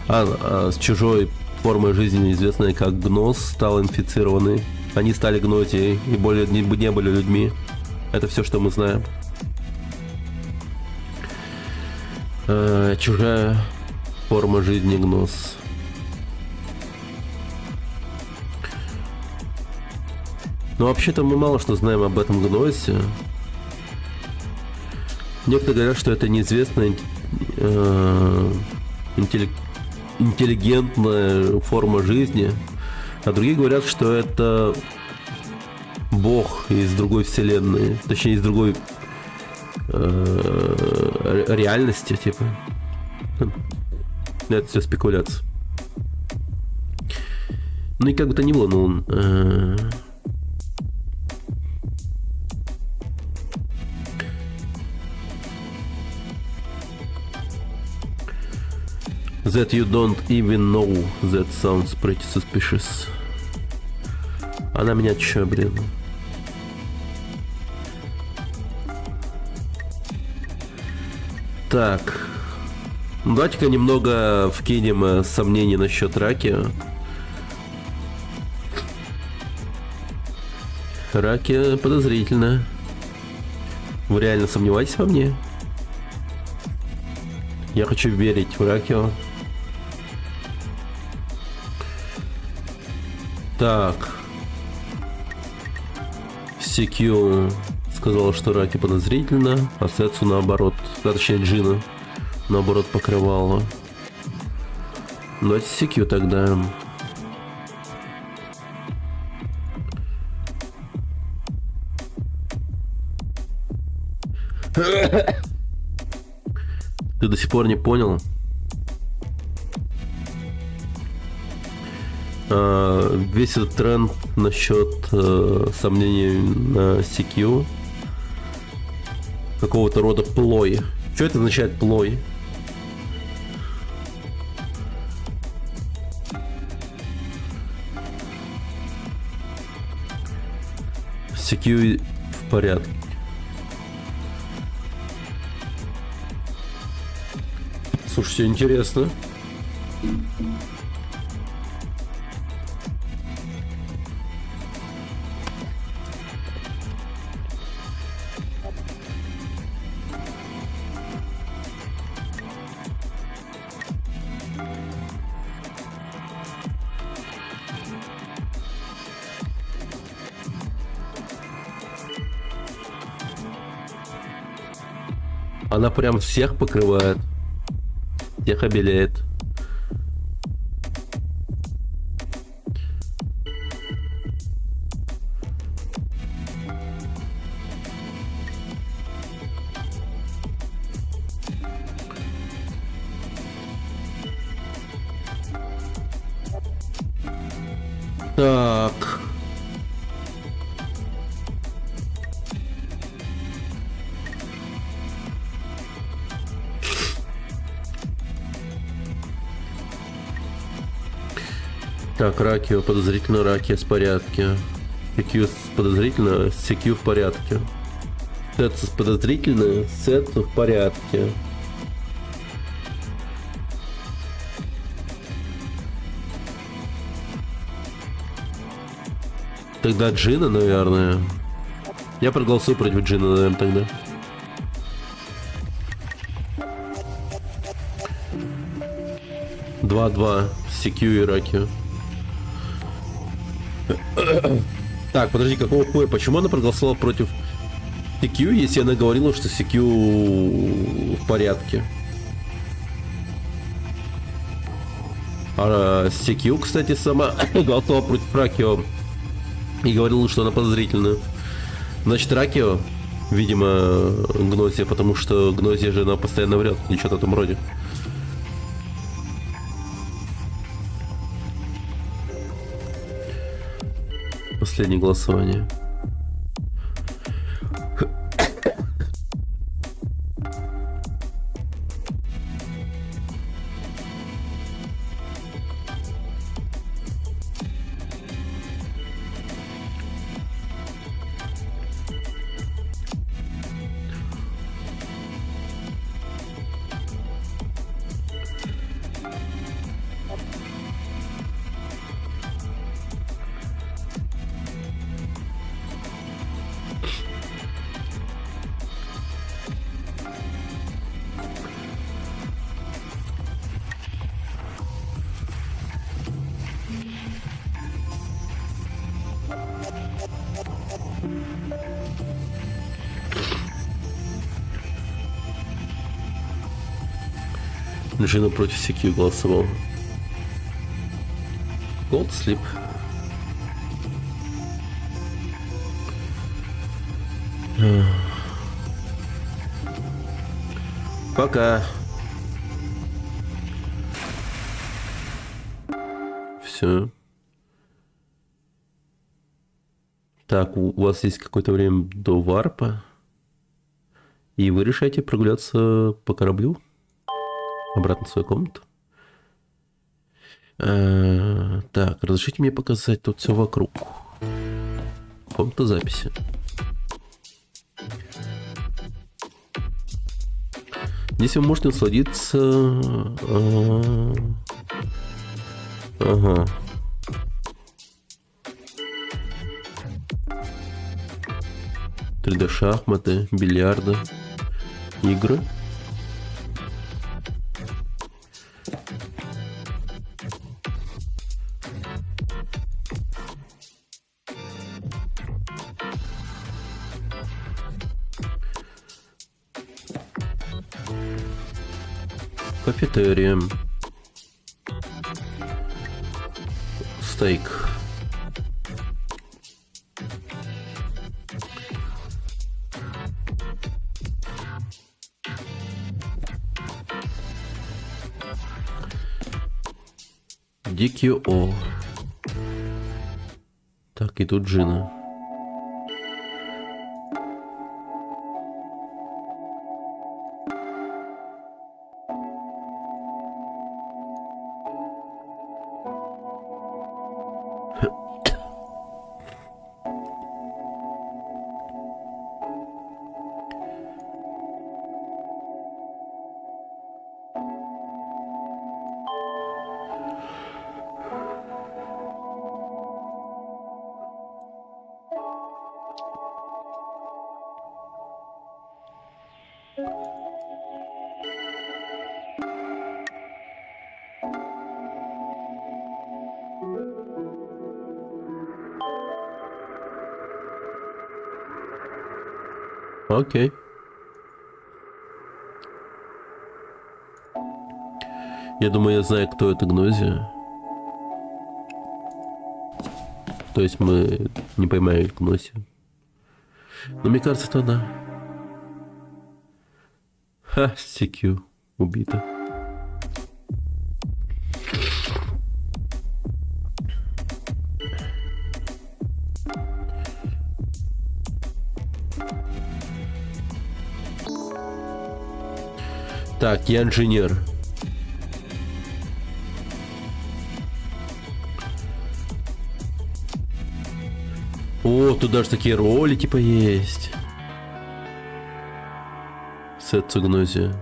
B: с чужой формой жизни, известной как Гноз, стал инфицированы. Они стали Гнозией и более не были людьми. Это все, что мы знаем. Чужая форма жизни Гноз. Но вообще-то мы мало что знаем об этом гносе. Некоторые говорят, что это неизвестная интеллигентная форма жизни, а другие говорят, что это бог из другой вселенной, точнее из другой реальности, типа. Это все спекуляция. Ну и как бы то ни было, но он... That you don't even know, that sounds pretty suspicious. Она меня чё, блин? Так. Ну, давайте-ка немного вкинем сомнений насчет Раки. Раки подозрительно. Вы реально сомневаетесь во мне? Я хочу верить в Ракио. Так. CQ сказал, что Раки подозрительно, а Сетсу наоборот, точнее Джина наоборот покрывала. Давайте CQ тогда. Ты до сих пор не понял? Весь этот тренд насчет сомнений на CQ, какого-то рода плой. Что это означает плой? CQ в порядке. Слушайте, интересно. Она прям всех покрывает. Всех обеляет. Так. Так, Ракио подозрительно, Ракия в порядке. CQ подозрительно, CQ в порядке. Сетсу подозрительно, Сетсу в порядке. Тогда Джина, наверное. Я проголосую против Джина, наверное, тогда. Два CQ и Ракио. Так, подожди, какого хуя? Почему она проголосовала против CQ, если она говорила, что CQ в порядке? А CQ, кстати, сама голосовала против Ракио и говорила, что она подозрительная. Значит, Ракио, видимо, Гнозия, потому что Гнозия же она постоянно врет, или что-то в этом роде. Последнее голосование. Джина против CQ голосовал. Gold Sleep. Пока. Все. Так, у вас есть какое-то время до варпа. И вы решаете прогуляться по кораблю? Обратно в свою комнату. Так, разрешите мне показать тут все вокруг. Комната записи. Здесь вы можете насладиться... Ага. шахматы, бильярды, игры. Кафетерия. Стейк. Дикий О. Так, и тут Джина. Окей. Я думаю, я знаю, кто это Гнозия. То есть мы не поймаем Гнозию. Но мне кажется, это она. Ха, CQ убита. Так, я инженер. О, тут даже такие роли типа есть. Сет Цугнозия.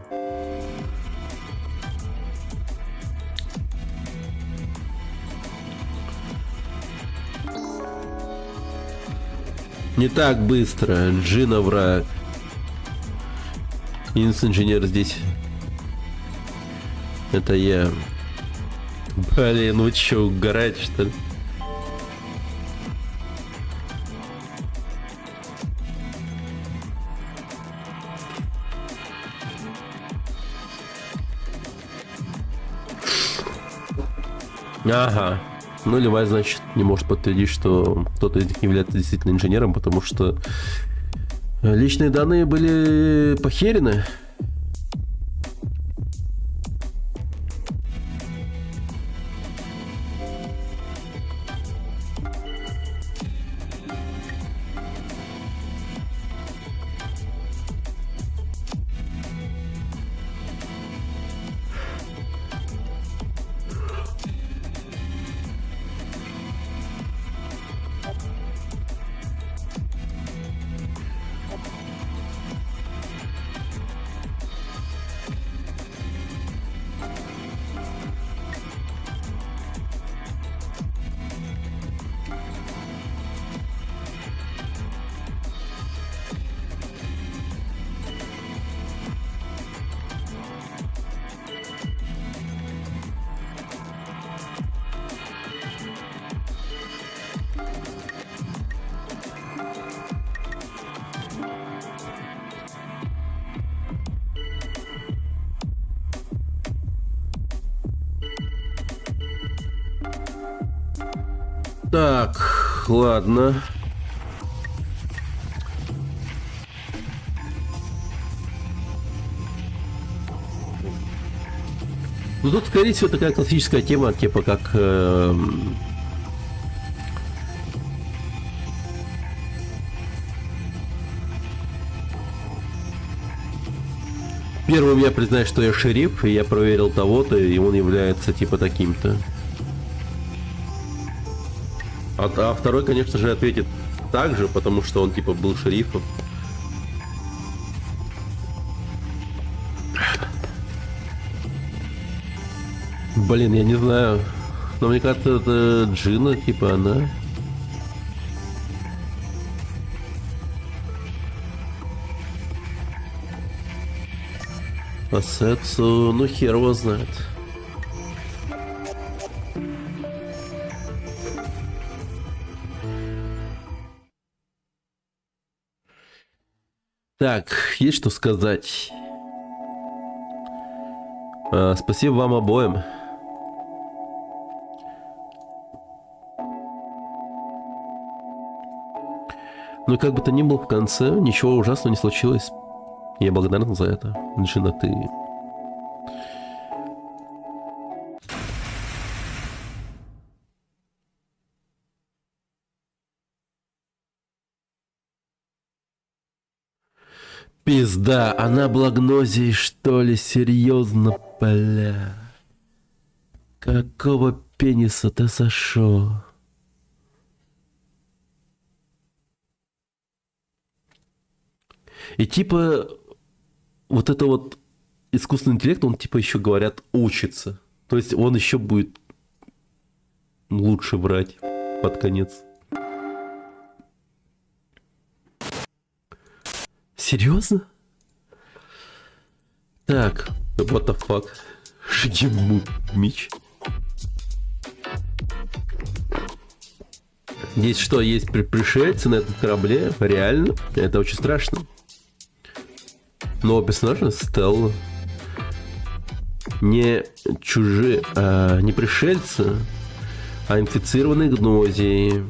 B: Не так быстро. Джина враг. Инженер здесь. Это я. Блин, вы чё, угораете, что ли? Ага. Ну, Левай, значит, не может подтвердить, что кто-то из них не является действительно инженером, потому что личные данные были похерены. Так, ладно. Ну тут, скорее всего, такая классическая тема, типа как... Первым я признаю, что я шериф, и я проверил того-то, и он является типа таким-то. А второй, конечно же, ответит так же, потому что он типа был шерифом. Блин, я не знаю. Но мне кажется, это Джина, типа она. А Сетсу, ну хер его знает. Так, есть что сказать. Спасибо вам обоим. Ну и как бы то ни было, в конце ничего ужасного не случилось. Я благодарен за это. Джина, ты... Пизда, она благнозией, что ли? Серьезно, бля. Какого пениса ты сошел? И типа, вот это вот искусственный интеллект, он типа еще, говорят, учится. То есть он еще будет лучше врать под конец. Серьезно? Так, what the fuck? Шидиму меч. Здесь что, есть пришельцы на этом корабле? Реально? Это очень страшно. Но персонажи Стелла. Не чужие, не пришельцы, а инфицированные гнозией.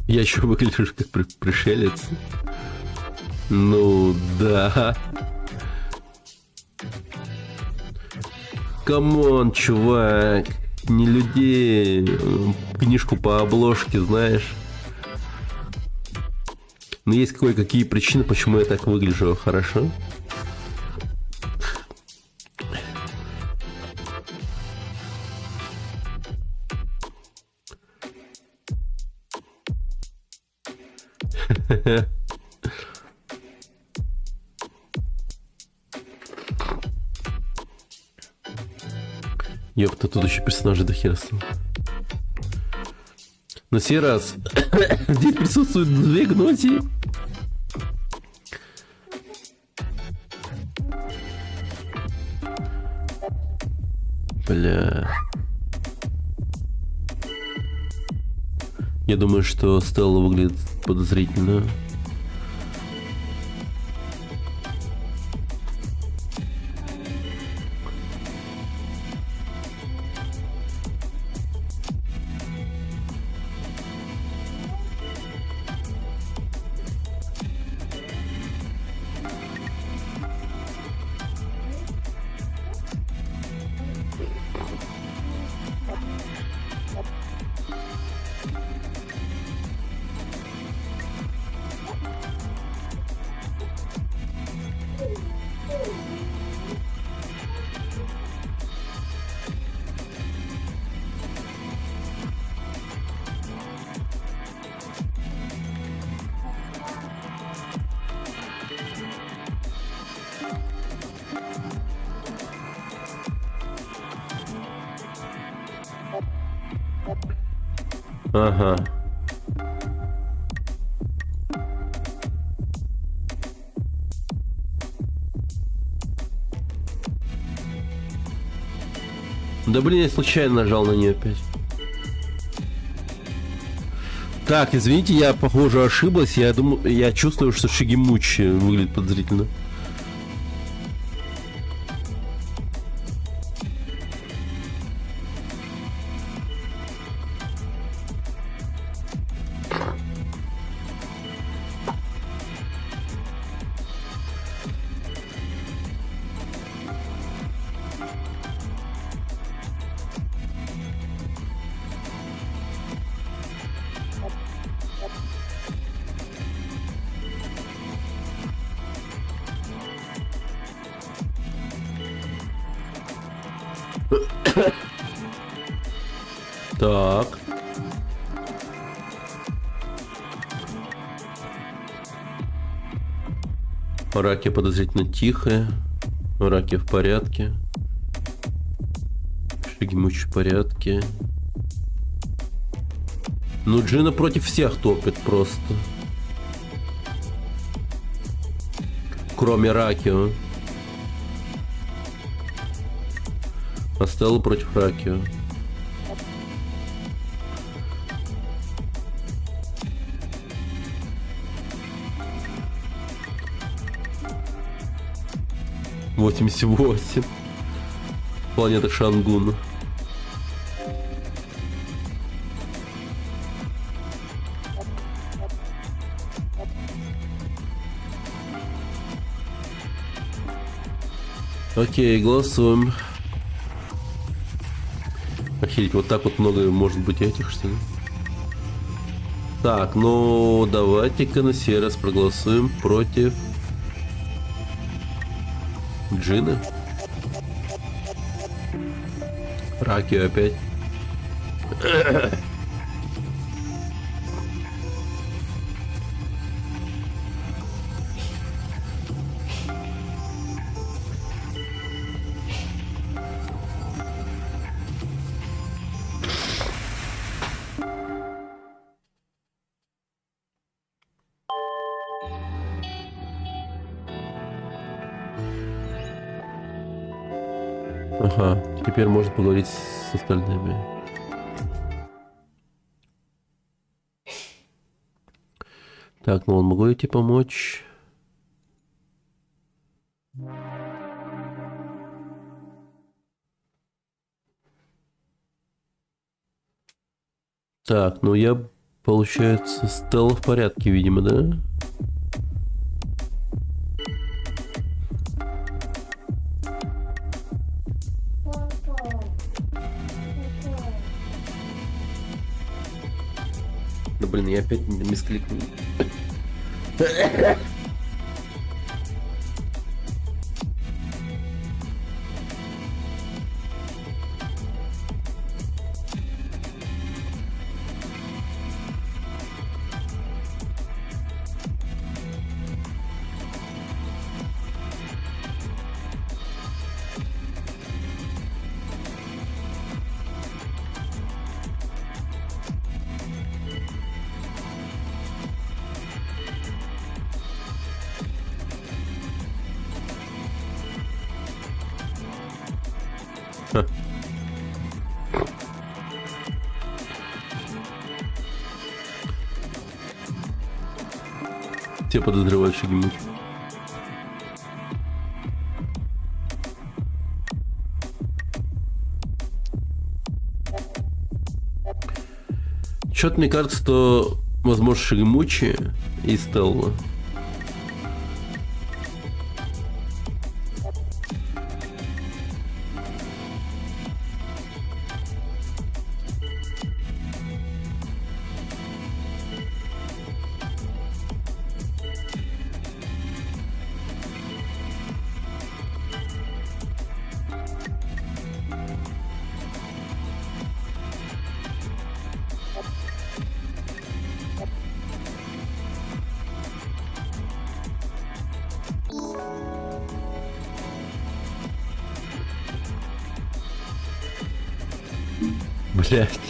B: Я еще выгляжу как пришелец. Ну да. Камон, чувак. Не людей. Книжку по обложке, знаешь. Но есть кое-какие причины, почему я так выгляжу. Хорошо? Ёпта, тут еще персонажи до хера стало. На сей раз здесь присутствуют две гнози. Бля. Я думаю, что Стелла выглядит подозрительно. Ага. Да блин, я случайно нажал на нее опять. Так, извините, я, похоже, ошиблась. Я думаю, я чувствую, что Шигемучи выглядит подозрительно. Так. Раки подозрительно тихая. Раки в порядке. Шигемучи в порядке. Ну, Джина против всех топит просто. Кроме Ракио. А Стелла против Ракио. «88». Планета Шангун. Окей, голосуем. Охереть, вот так вот много может быть этих, что ли? Так, ну давайте-ка на сей раз проголосуем против Джины. Ракио опять. Ага, теперь можно поговорить с остальными. Так, ну он могу идти помочь. Так, ну я, получается, Стелла в порядке, видимо, да? Да блин, я опять мискликнул. Все подозревают Шигемучи. Чё-то мне кажется, что возможно Шигемучи и Стелла. Блять.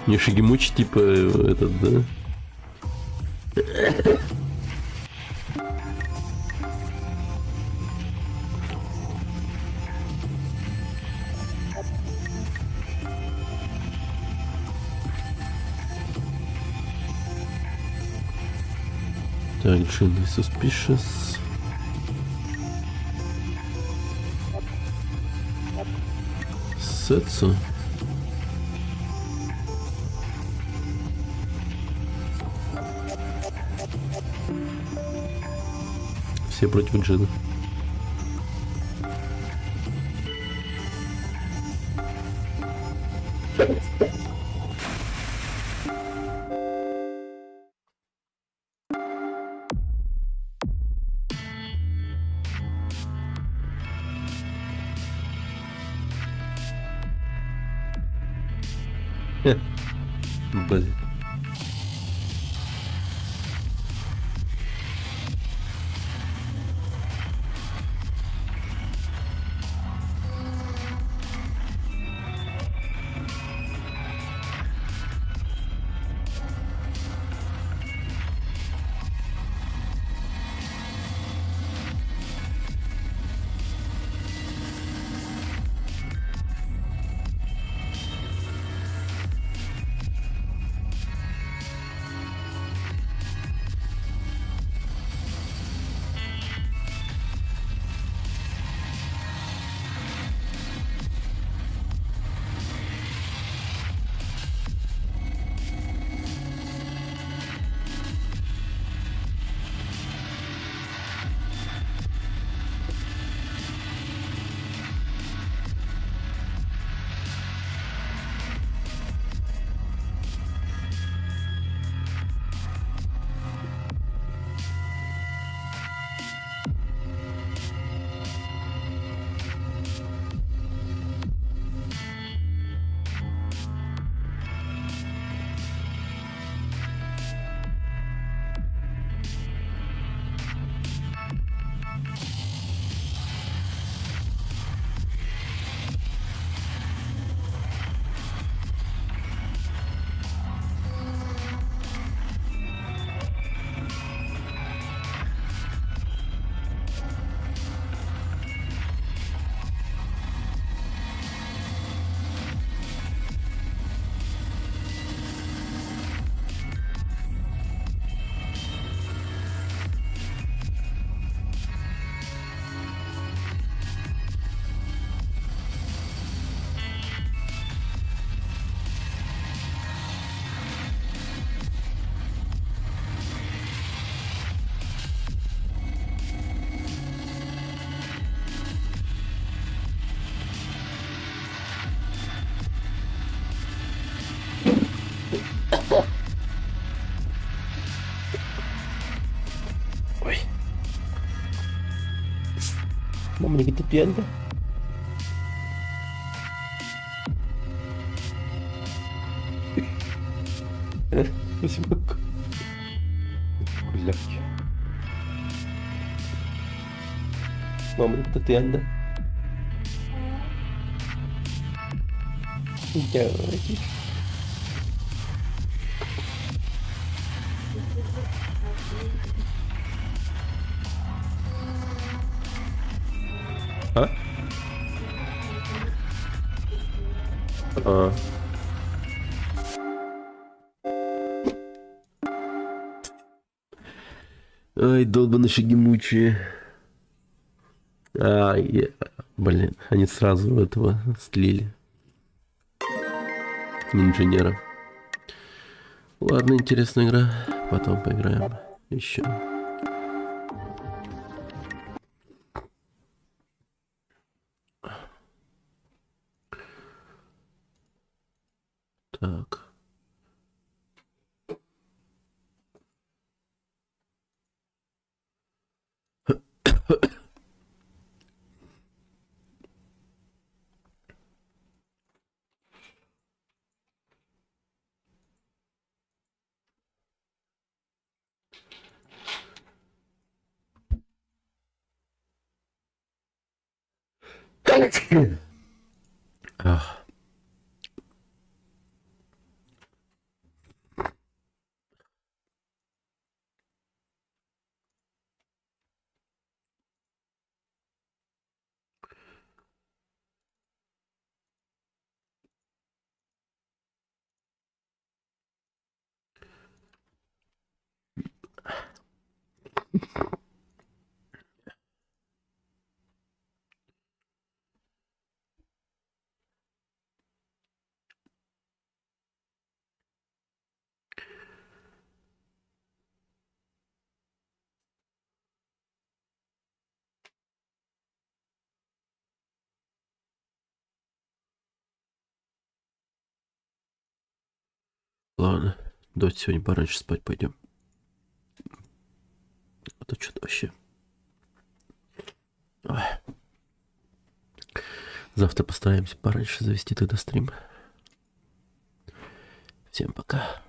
B: Не Шигемучи, типа, этот, да? Так, Джинни Suspicious. Сетсу. Все против Джина. Блин. Mama ni ketepian dah. Masih bagus. Kulak. Mama ni ketepian dah. Jangan lagi. А? А. Ай, долбаные шагимучие. Блин, они сразу этого слили. Инженера. Ладно, интересная игра. Потом поиграем еще. Так. Ах. Ладно, давайте сегодня пораньше спать пойдем. А то что-то вообще. Ой. Завтра постараемся пораньше завести тогда стрим. Всем пока.